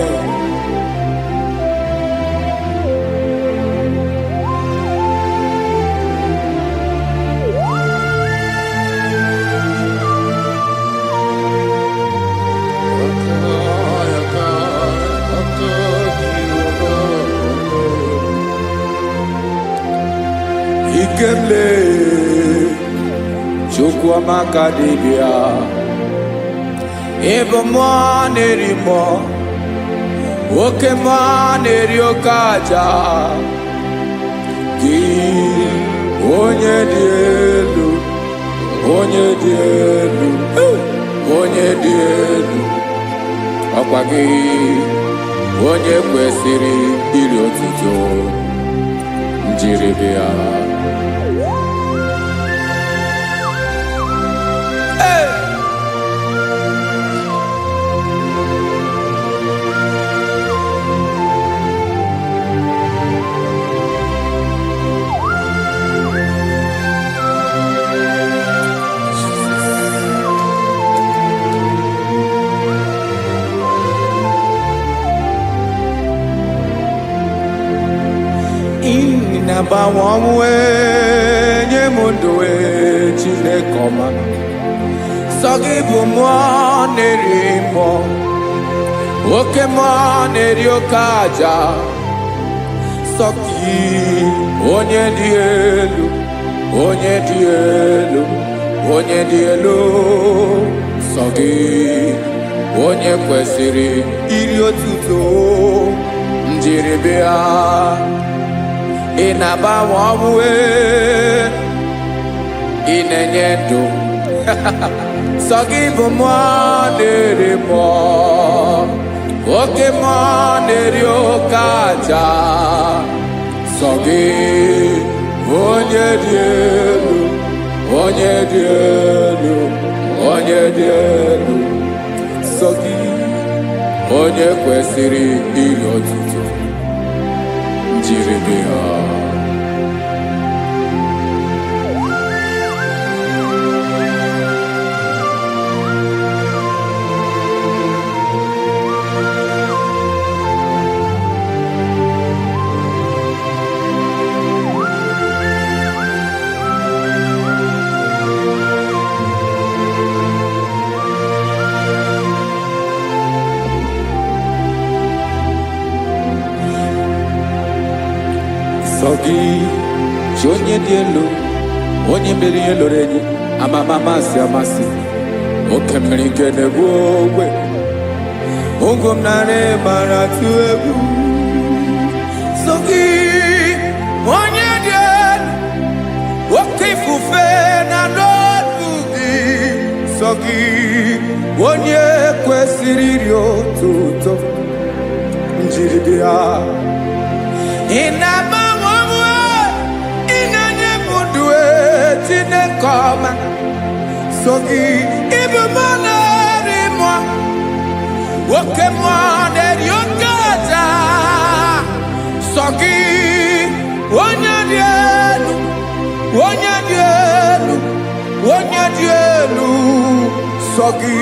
Ikemle chukwa makadibia ebo mwanerimo oke mwaneriokaja ki onye dielu ọkwa gị onye kwesịrị iri otuto njiri bịa. Nabawanwe nye munduwe chinekoma Sogibu mwanerimo Oke mwaneriokaja Sogi onye dielu Sogi onye kwesịrị iri otuto njiribia Inabawanwe inenyedo Sogibu mwanerimo Oke mwaneriokaja Sogi onye dielu Sogi onye kwesịrị iri otuto njiribia. Sogi onye dielu onye mmeri eloreni amasi oke mmiri nke na-egbu ogwe ungom nare mara tu egwu. Sogi onye dielu oke ifufe na n'olu gị. Sogi onye kwesịrị iri otuto njiribia. Inabawanwe inanye munduwe chinekoma Sogi ibu mwanerimo Oke mwaneriokaja Sogi onye dielu Sogi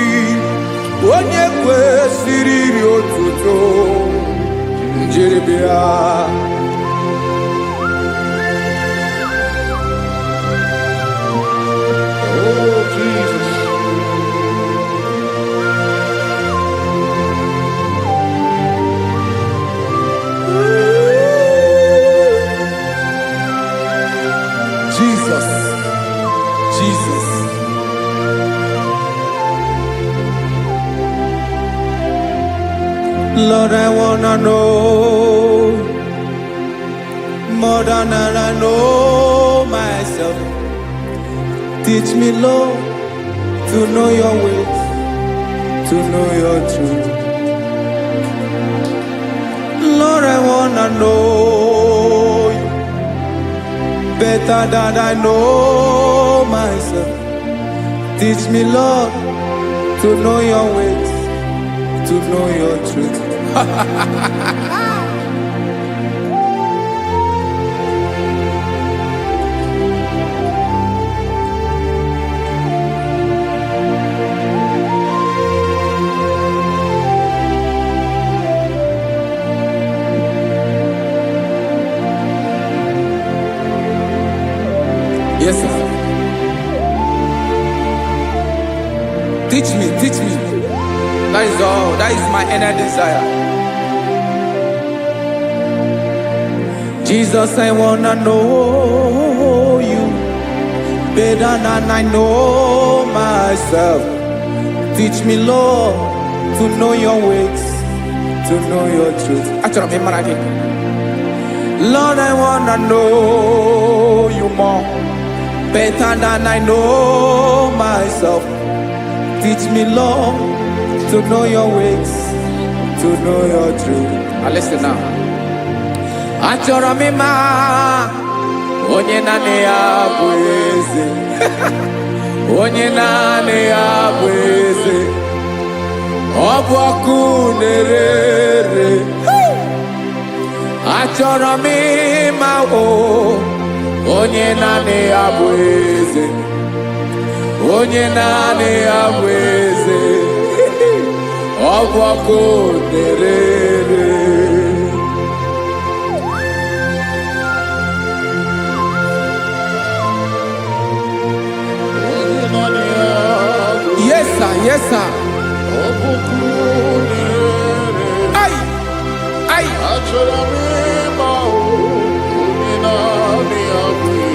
onye kwesịrị iri otuto njiribia. Jesus. Lord, I wanna know more than I know myself. Teach me, Lord, to know your ways, to know your truth. Lord, I wanna know you better than I know myself. Teach me, Lord, to know your ways, to know your truth. Yes, sir. Teach me, teach me. That is all. That is my inner desire. Jesus, I wanna know you better than I know myself. Teach me, Lord, to know your ways, to know your truth. Actually, I'm in Lord, I wanna know you more better than I know myself. Teach me, Lord, to know your ways, to know your truth. Now listen now. Achọrọ m ịma onye naanị ya bụ eze. Onye naanị ya bụ eze. Ọ bụ ọkụ na-ere. Achọrọ m ịma onye naanị ya bụ eze. Onye naanị ya bụ eze. Ọ bụ ọkụ na-ere. Yes, sir. Yes, sir. Ay, ay.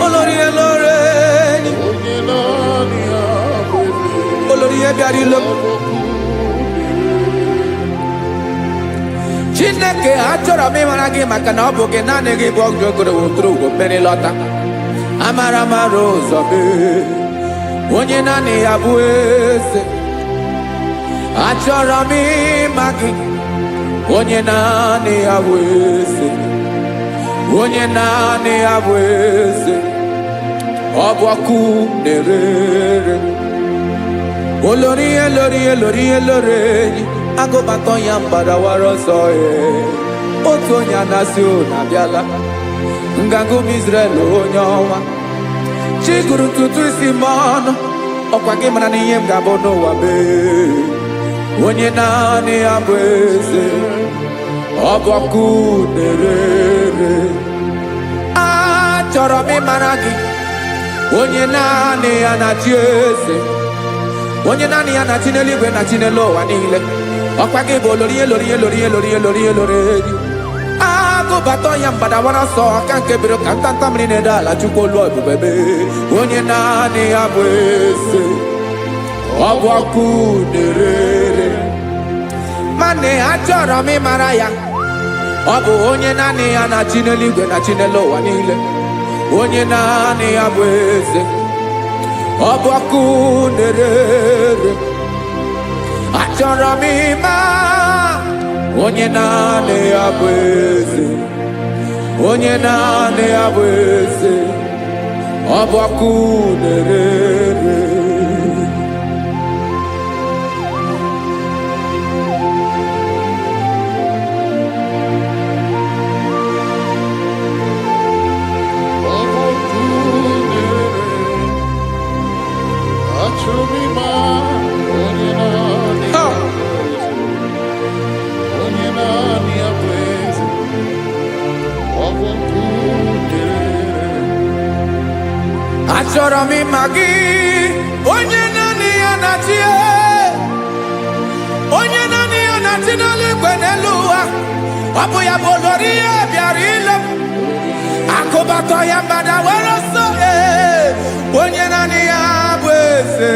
Olórí Olórí. Olórí ebiari lo. Chineke achọrọ m ịmara gị maka na ọ bụ gị naanị gị bụ ọgụgụrụ wụtụrụ ugwo mmeri lọta. Amara mara ụzọ mee. Onye naanị ya bụ eze. Achọrọ m ịma gị. Onye naanị ya bụ eze. Onye naanị ya bụ eze. Ọ bụ ọkụ na-ere. Olórí Olórí Olórí Olórí. Agụbatọ ya mgbadawara ọsọ ya. Otu onye anasị na abịala. Nganga ụmụ Izrel onye ọnwa. Chi gụrụ ntutu isi m ọnụ. Ọkwa gị mara na ihe m ga-abụ n'ụwa mee. Onye naanị ya bụ eze. Ọ bụ ọkụ na-ere. Achọrọ m ịmara gị. Onye naanị ya na-achị eze. Onye naanị ya na-achị n'eluigwe na-achị n'elu ụwa niile. Ọkwa gị bụ Olórí Olórí Olórí Olórí Olórí Olórí. Agụbatọ ya mgbadawara ọsọ aka nke biri ka ntanta mmiri na-ede ala Chukwu olu ebube mee. Onye naanị ya bụ eze. Ọ bụ ọkụ na-ere. Mane achọrọ m ịmara ya. Ọ bụ onye naanị ya na-achị n'eluigwe na-achị n'elu ụwa niile. Onye naanị ya bụ eze. Ọ bụ ọkụ na-ere. Achọrọ m ịma onye naanị ya bụ eze. Onye naanị ya bụ eze. Ọ bụ ọkụ na-ere. Achọrọ m ịma gị. Onye naanị ya na-achị. Onye naanị ya na-achị n'eluigwe n'elu ụwa. Ọ bụ ya bụ Olórí ya bịara ile m. Akụbatọ ya mgbadawara ọsọ. Onye naanị ya bụ eze.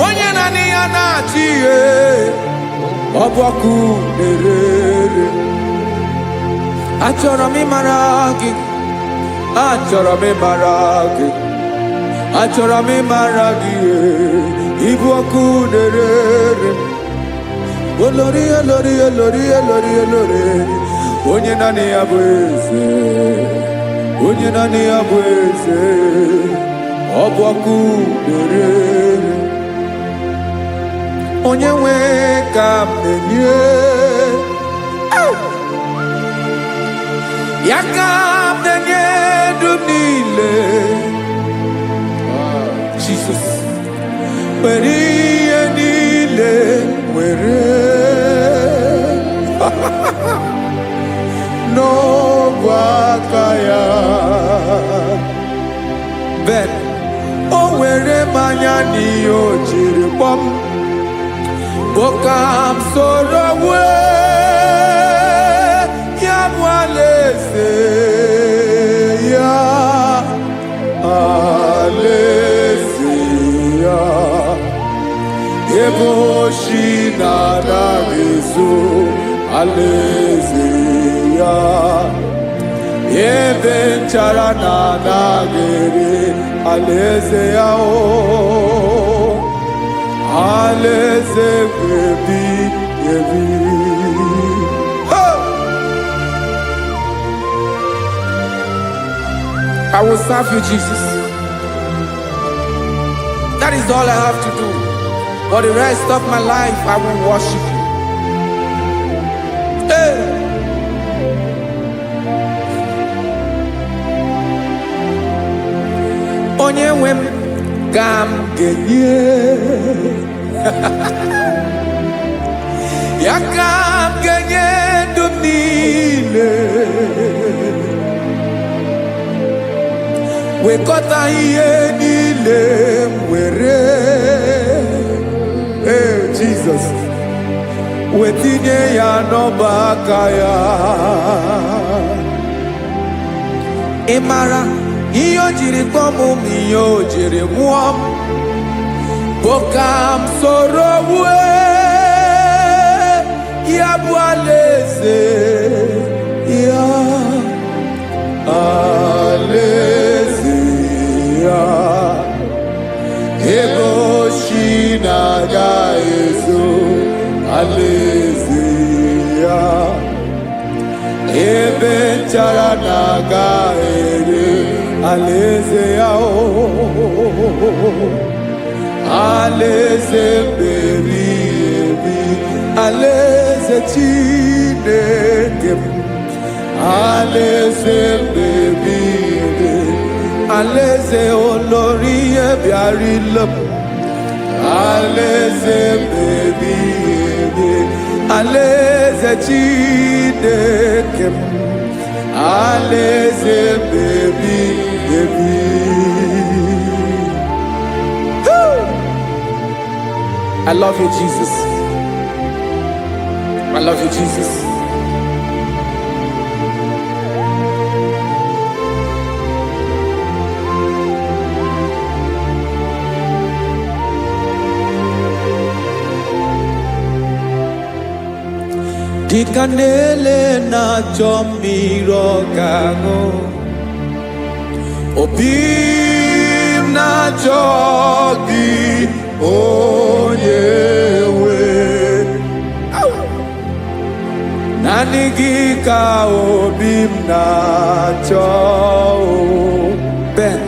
Onye naanị ya na-achị. Ọ ọbọkụ na-erere. Achọrọ m ịmara gị, achọrọ m ịmara gị, achọrọ m ịmara gị, ịbụ ọkụ na-erere. Olori, olori, olori, olori, olori, onye naanị ya bụ eze, onye naanị ya bụ eze, ọbọkụ na-erere. Onye nwe ka m na-enye, ya ka m na-enye ndụ niile. Jesus, were ihe niile were n'ọbụ aka ya. Ben, o were mmanya n'ihe o jiri kpọọ m, boka m soro wee ya bụ alaeze ya, alaeze ya, ebe oshi na-adaghị ezo, alaeze ya, ebe nchara na-adaghị ere, alaeze ya o. Alaeze ebi ebi. I will serve you, Jesus. That is all I have to do. For the rest of my life, I will worship you. Hey. Onye nwe m ka m ga-enye, ya ka m ga-enye ndụ m niile, wekọta ihe niile m were, Jesus, wetinye ya n'ọba aka ya. Ị mara ihe o jiri kpọọ m, ihe o jiri mụọ m, boka m soro wee ya bụ alaeze ya, alaeze ya, ebe oshi na-agaghị ezo, alaeze ya, ebe nchara na-agaghị ere, alaeze ya o. Alaeze ebi ebi, alaeze Chineke m, alaeze ebi ebi, alaeze olori ebiarịla m, alaeze ebi ebi, alaeze Chineke m, alaeze ebi ebi. I love you, Jesus. I love you, Jesus. Dịka na-ele na-achọ mmiri ọ ga-aṅụ, obi m na-achọ gị, onye nwe. Naanị gị ka obi m na-achọ, Ben,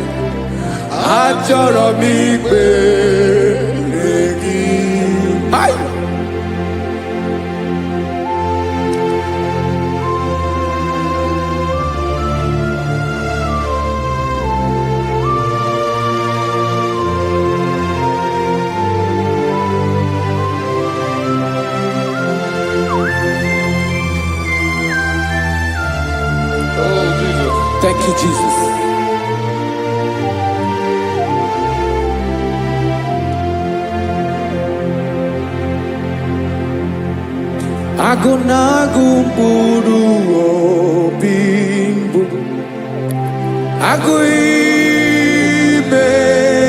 achọrọ m ikpere gị. Thank you, Jesus. Agụ na-agụ mkpụrụ obi mbụ, agụ ime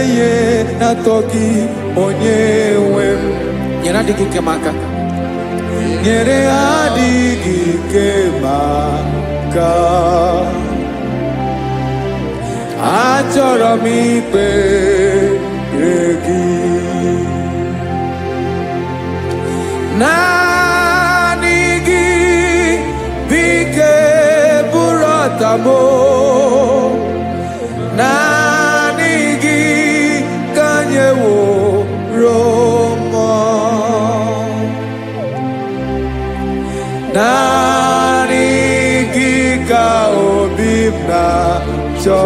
ihe na-atọ gị, onye nwe m. Nyere adịghị nke m aka. nyere adịghị ike maka achọrọ m ikpere gị naanị gị bike bụrụ ọtamo naanị gị ka nyeworo m naanị gị ka obi m na-achọ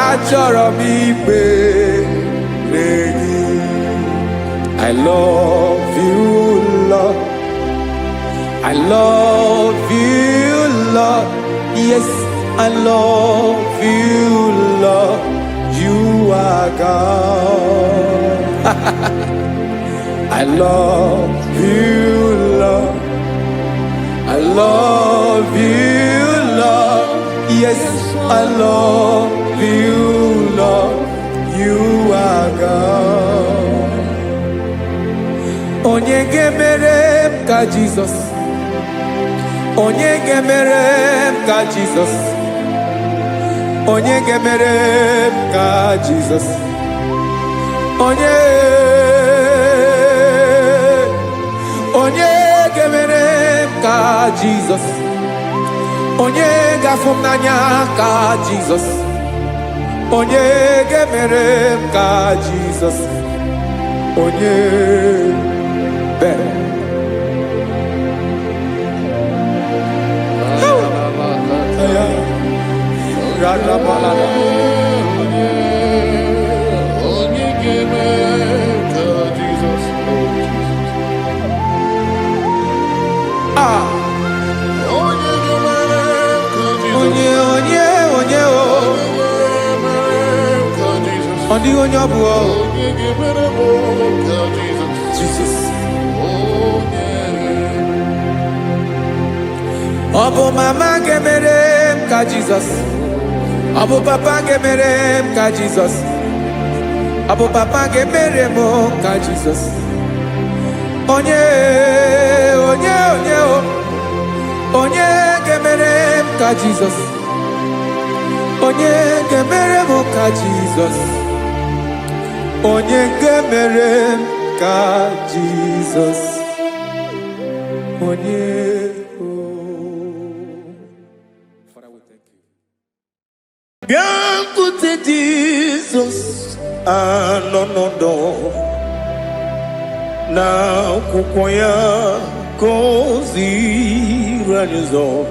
achọrọ m ikpere gị I love you, Lord. I love you, Lord. Yes, I love you, Lord. You are God. I love you, Lord. I love you, Lord. Yes, I love you, Lord. You are God. Onye ga-emere m ka Jizọs. Onye ga-emere m ka Jizọs. Onye ga-emere m ka Jizọs. Onye ga-emere m ka Jizọs. Onye ga-afụ m n'anya ka Jizọs. Onye ga-emere m ka Jizọs. Onye better. Jesus. Obu mama gemere m ka Jesus. Obu papa gemere m ka Jesus. Obu papa gemere m ka Jesus. Onye gemere m ka Jesus. Onye gemere m ka Jesus. Onye gemere m ka Jesus. Onye Biancote Jesus anonodo na kukoya kozi ranizo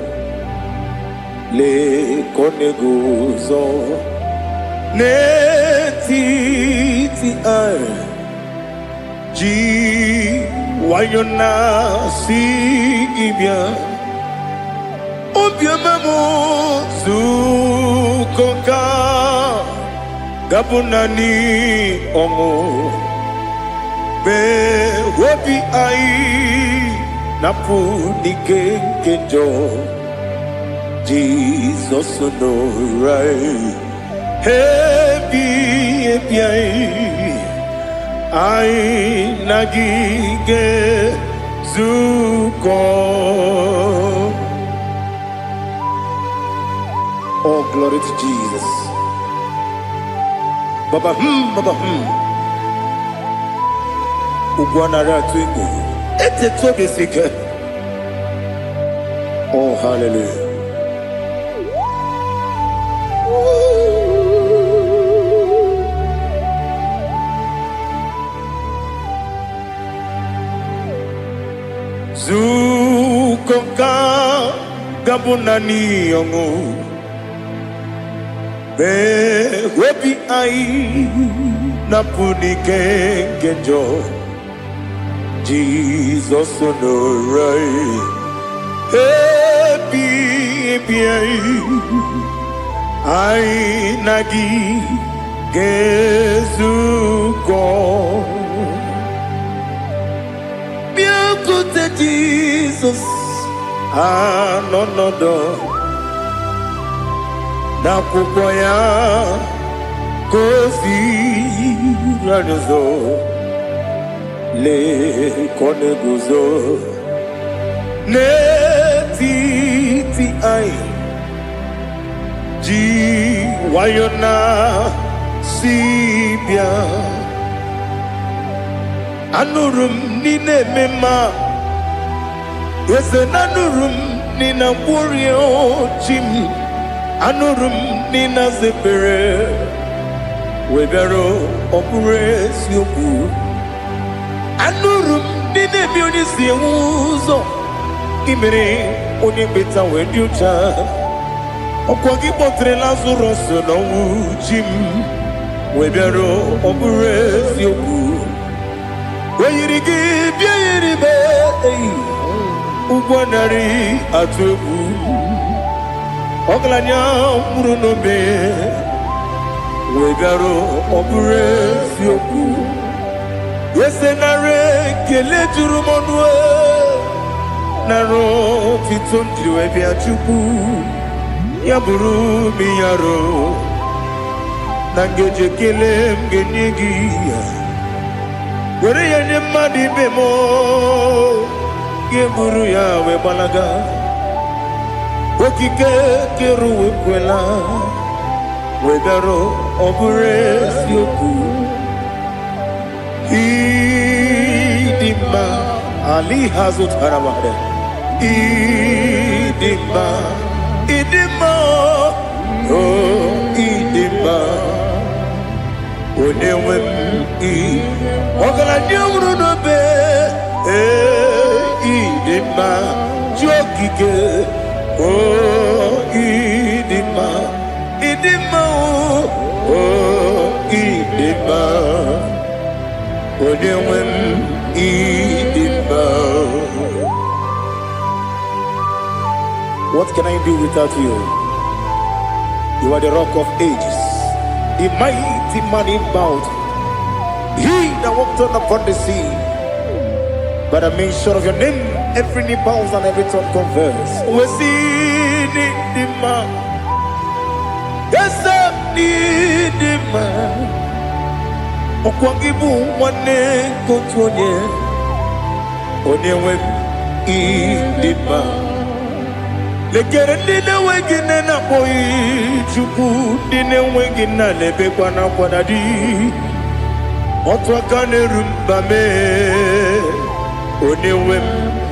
le koneguzo ne titi ai ji wayona si ibia obiamamu zukoka gabunani omo be wobi ai napu nikenjo Jesus no right happy ai nagige zuko. Oh, glory to Jesus. Baba, Ugwanara twingo. Ete tobe sike. Oh, hallelujah. Zukoka gabunani yongo. Be wepi ai napuni kenjo Jesus no right happy ai nagi gezuko biancote Jesus no na kukoya kozi ranizo le kone guzo netiti ai ji wayona sibia anurum nine mema yese nanurum nina warrior chim anurum nina zepere webero opures yoku anurum nine bioni siuzo imere oni beta wediucha okwagi potre Lazarus no chim webero opures yoku weyirigi biiribe ugwanari atubu oglanya murunobe wegaro obure sioku yesenare kele jurumonwe naro titondriwe biachuku yaburu miyaro nangeje kele mgenigi were yenye madi bemo geburu ya we balaga okike keru wekwela wedaro obure sioku idima ali hazut haramade idima oh idima onewe ogala nyamru no be idima jokike oh idima oh idima onewe idima. What can I do without you? You are the rock of ages, the mighty man in battle. He that walked upon the sea. By the mention of your name, every knee bows and every tongue confess. We see the man. Yes, I need the man. Okwangibu wane kotonye. Onyewe idima. Lekere nina wengine na boy chuku nina wengine lebe kwa na kwa dadi. Otwakane rumba me onewe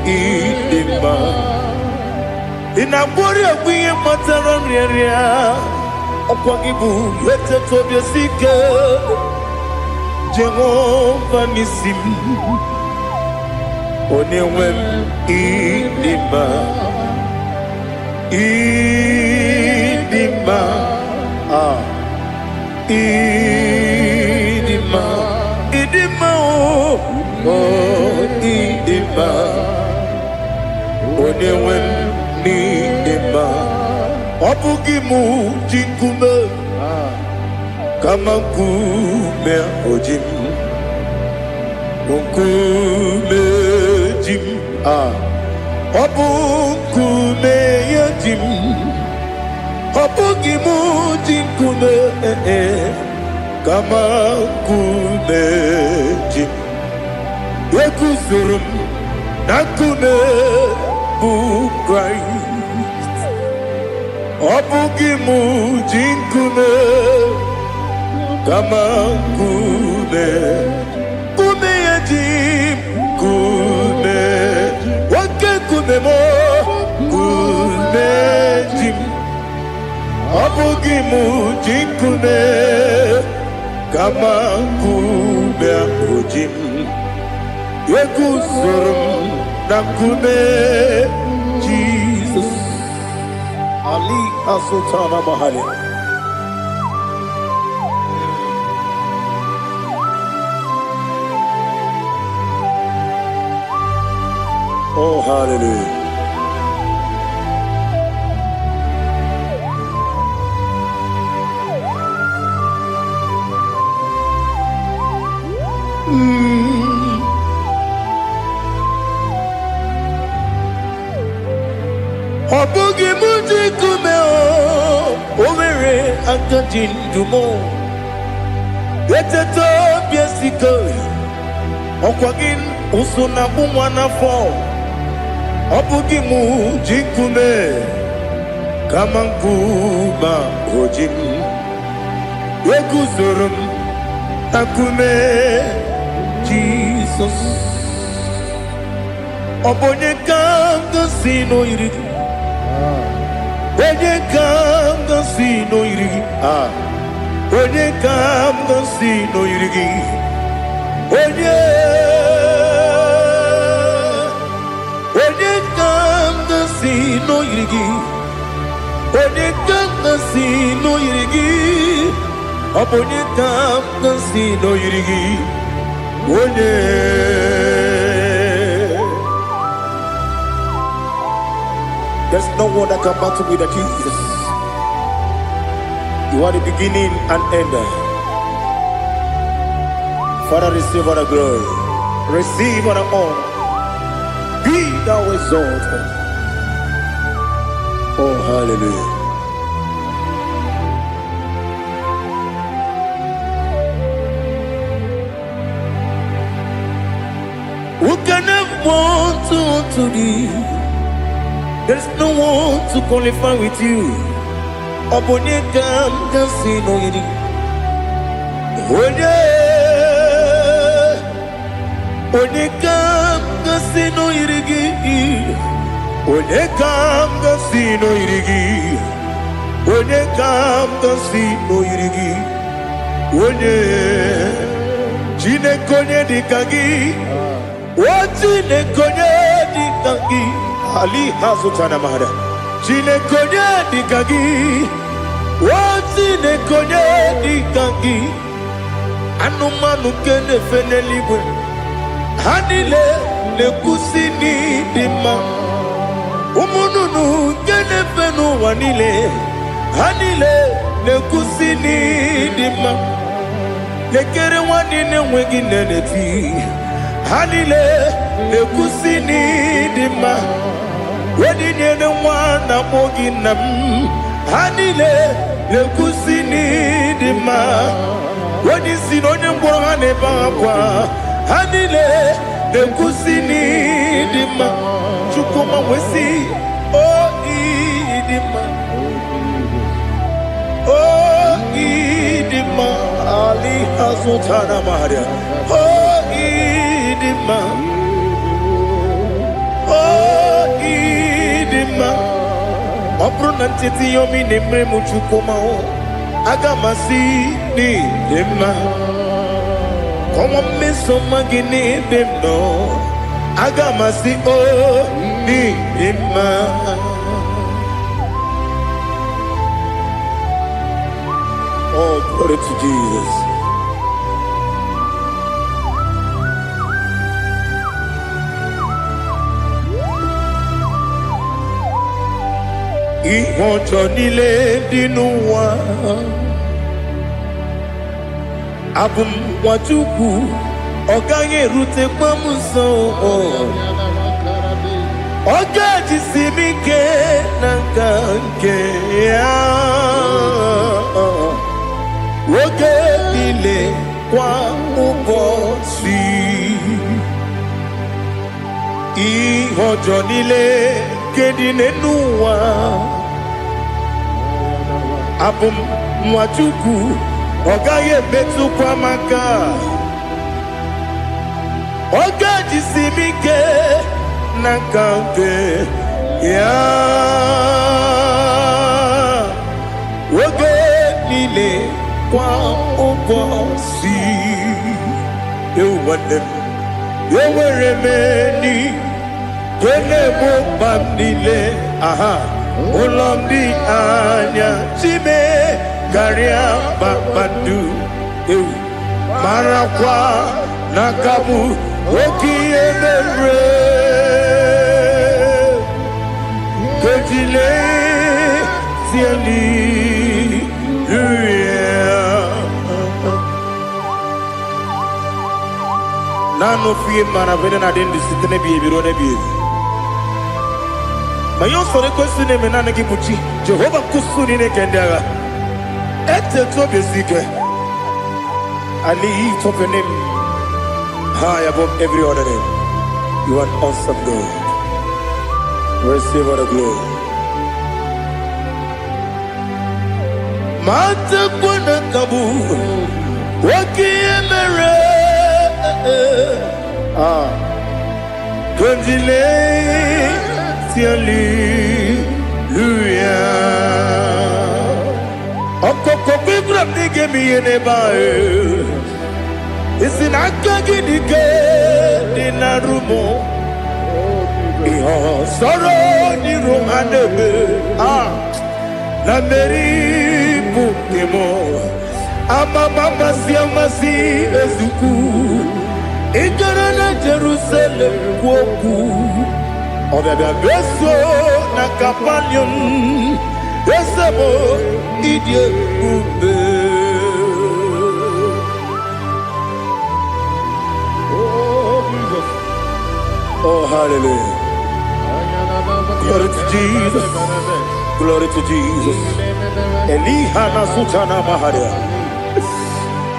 idima inabori akwiye matara mreria okwagibu lete tobye sike Jehova nisim onewe idima idima idima idima oh idima onewe ni idima obugi mu jinkume kama kume ojim kume jim obukume yajim obugi mu jinkume kama kume jim Yekuzurum nakune Christ Obugimu jinkume kama kume kume yajim kume wake kume mo kume jim Obugimu jinkume kama kume ojim Yekuzurum nakune Jesus Ali Asultana Mahali. Oh hallelujah. Obugi muji kume o omere akajin dumo eteto biesiko Okwagin usuna umwana fo Obugi mu jikume Kamankuma hojim Wekuzurum Akume Jesus Obonye kanga sino irigi Onye kanga sino irigi Onye kanga sino irigi Onye kanga sino irigi Onye kanga sino irigi Onye kanga sino irigi Onye There's no one that can battle with Jesus. You are the beginning and end. Father, receive all the glory. Receive all the honor. Be thou exalted. Oh, hallelujah. Who can have one to thee? There's no one to qualify with you. Obonye kam kasino yiri. Onye kam kasino yirigi. Onye kam kasino yirigi. Onye kam kasino yirigi. Onye jine konye dikagi. Wajine konye dikagi. Ali hazutana mahada. Jine konye dikagi. Wajine konye dikagi. Anumanu kene fenelibwe. Hanile le kusini dima. Umununu kene fenu wanile. Hanile le kusini dima. Lekere wanine wengi neneti. Hanile le kusini dima. Wedi nyene wana mogi nam. Hanile le kusini dima. Wedi sinonye mbwangane bakwa. Hanile le kusini dima. Chukuma wesi oh idima. Oh idima. Ali hazutana maria. Oh idima. Oh idima. Obruna ntiti yomi nemre muchukuma o. Agamasi ni dima. Como me soma gini demno. Agamasi o ni dima. Oh, glory to Jesus. Ìwọ̀njọ́ nílé dínú wa Abumwachukwu ọ̀gá yẹn rute pọ́mùsọ ọ̀gá jisi mi ké na nke ya Oge nílé kwa ụbọchị Ìwọ̀njọ́ nílé kedi n'ụwa Abumwachukwu ọ gaghị emetụkwa maka ọ ga-ejisi m ike na nka nke ya oge niile kwa ụbọchị nwanne m enwere m enyi Kenebo bandile aha Ulamdi anya Chime Garia babandu Marakwa Nakabu Oki emere Kejile Siali Nano fiye maravene na dendi sitene biye birone biye Mayon sore kusune menane kibuchi Jehova kusuni ne kendaga Ete tobe sike Ali topenem high above every other name. You are an awesome God. Receive all the glory. Mata kuna kabu wakiemere Kondile Hallelujah. Okoko bibram nige miyene bae. Isin akagi nige dinarumo. Iho soro ni romanebe. La meri bukemo. Ama mama si amasi ezuku. Ikarana Jerusalem woku. Obebe beso na kapanium. Esabo idie ube. Oh, Jesus. Oh, hallelujah. Glory to Jesus. Glory to Jesus. Elihana sutana maharia.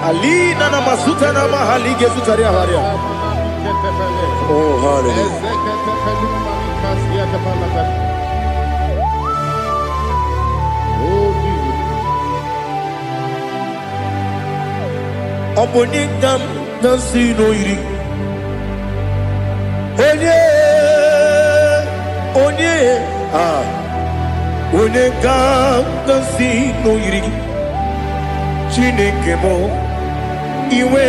Alina na masutana mahalige sutaria haria. Oh, hallelujah. Obonikam nasino iri. Onye Onekam nasino iri. Chineke mo iwe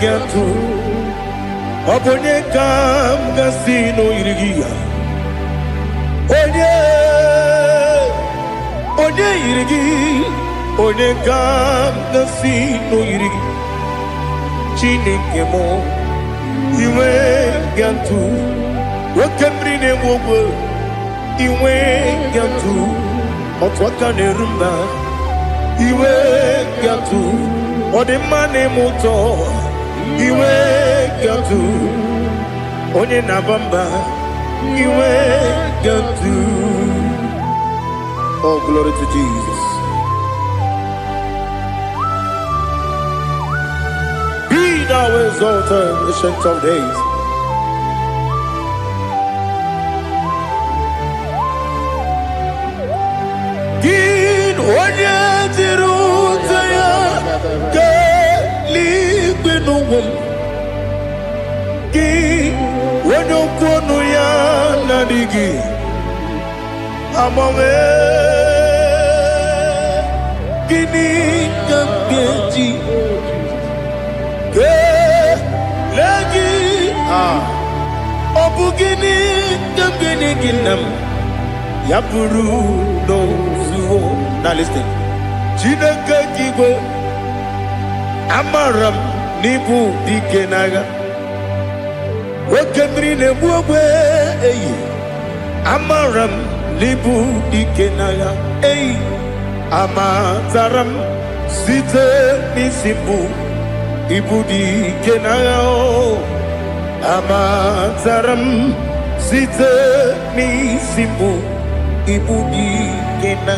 gatu. Obonekam nasino iri. Onye iri. Onekam nasino iri. Chineke mo iwe gatu. Wakemri ne wogo iwe gatu. Otwaka ne rumba iwe gatu. Odemane moto iwe gatu. Onye nabamba iwe gatu. Oh, glory to Jesus. Be thou exalted, ancient of days. Gin onye jirutaya ke ligbinugum. Gin onye kwonu ya nadigi. Amame gini kabeji. Ke lagi obugini kambini ginam yapuru no zuo. Now listen. Chineke kigo amaram nibu dikenaga. Wakemri ne buwe eyi amaram nibu dikenaga eyi amataram site nisimbu. Ibudi kenao amataram site ni simbu. Ibudi kena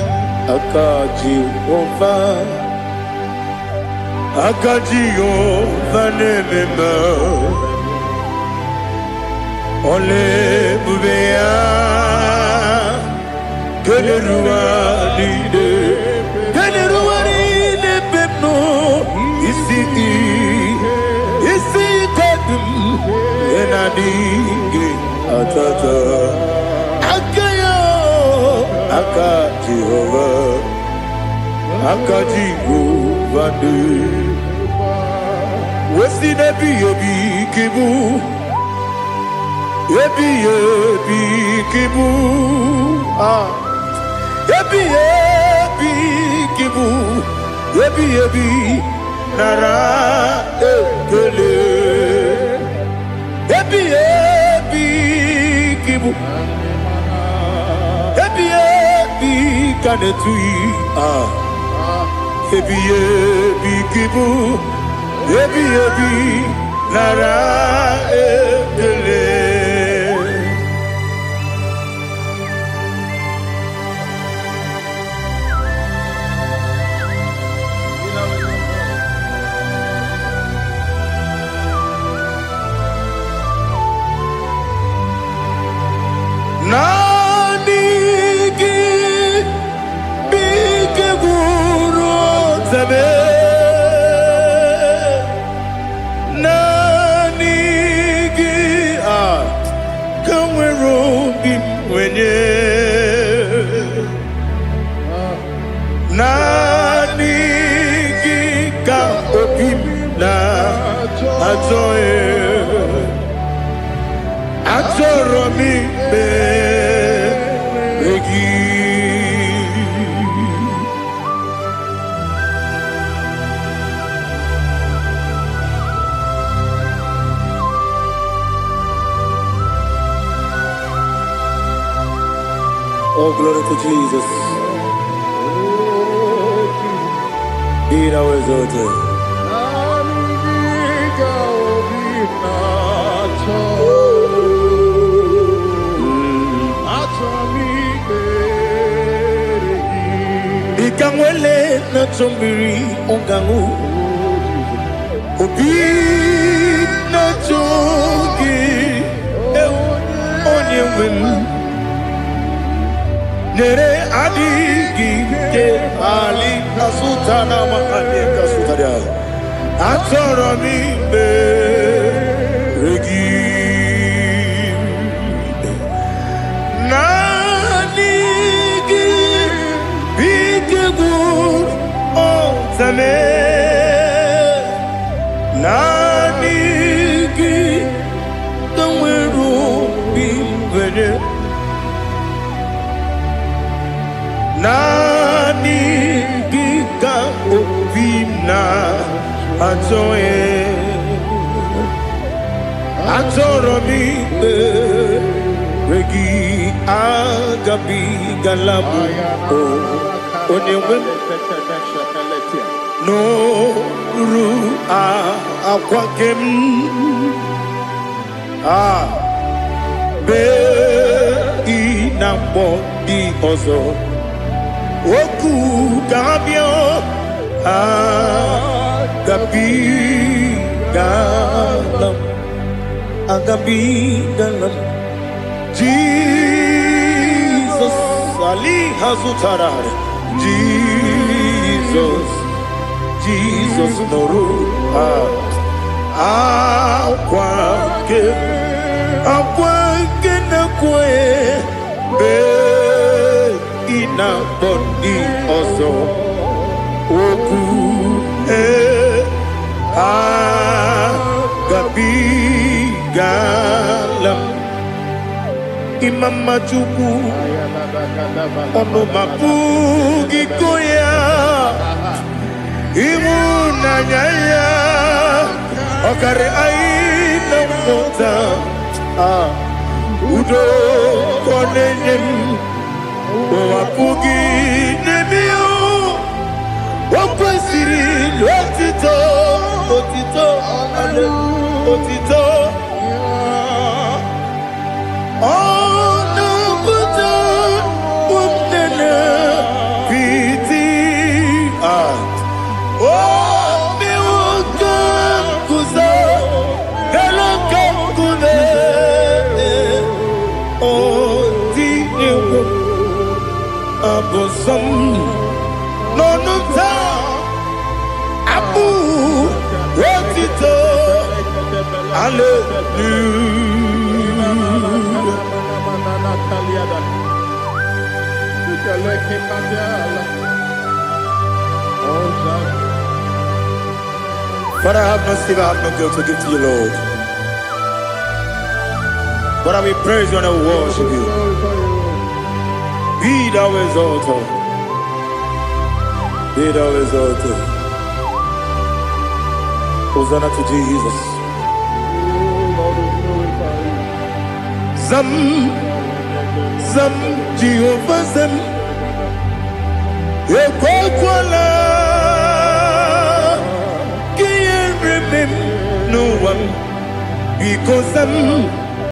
akaji ova nemema ole bubea keleruaride pepno isi kadum enadinge atata akayo akaji ova de wesi nebi obi kibu ebi kibu ebi kibu ebi nara ekele ebi kibu ebi kanetui ebi kibu ebi nara ekele. Otame Nanigi Kamwerubi Mwenye Nanigi Ka Opim Na Atoe Atoromi Begi. Oh, glory to Jesus. Be thou exalted. Ikamwele na chombiri ongangu Obi na chogi onye wim Nere adigi ke ali kasutana mahali kasutaria Atoromi beregi Nanigi bikegur otame Nanigi kamweru bimwene Nanigi ka opina atoe Atoromi regi agabi galabu onewem no ru akwakem be inambo di ozo oku gabio agabi galam agabi galam Jesus Ali Hazutarare Jesus Noru Akwake na kwe be ina bondi ozo oku gabi galam Imam Majuku ono mapugi koya imuna nyaya okare aina mota udo konenyem wapugi nemio wakwesiri lotito ale otito Abosam nonuta abu rotito But I have no silver, I have no gold to give to you, Lord. But I will praise you and I will worship you. Be thou exalted. Be thou exalted. Hosanna to Jesus. Zam, Jehovah Zam. Ekwakwala. Can't remember no one because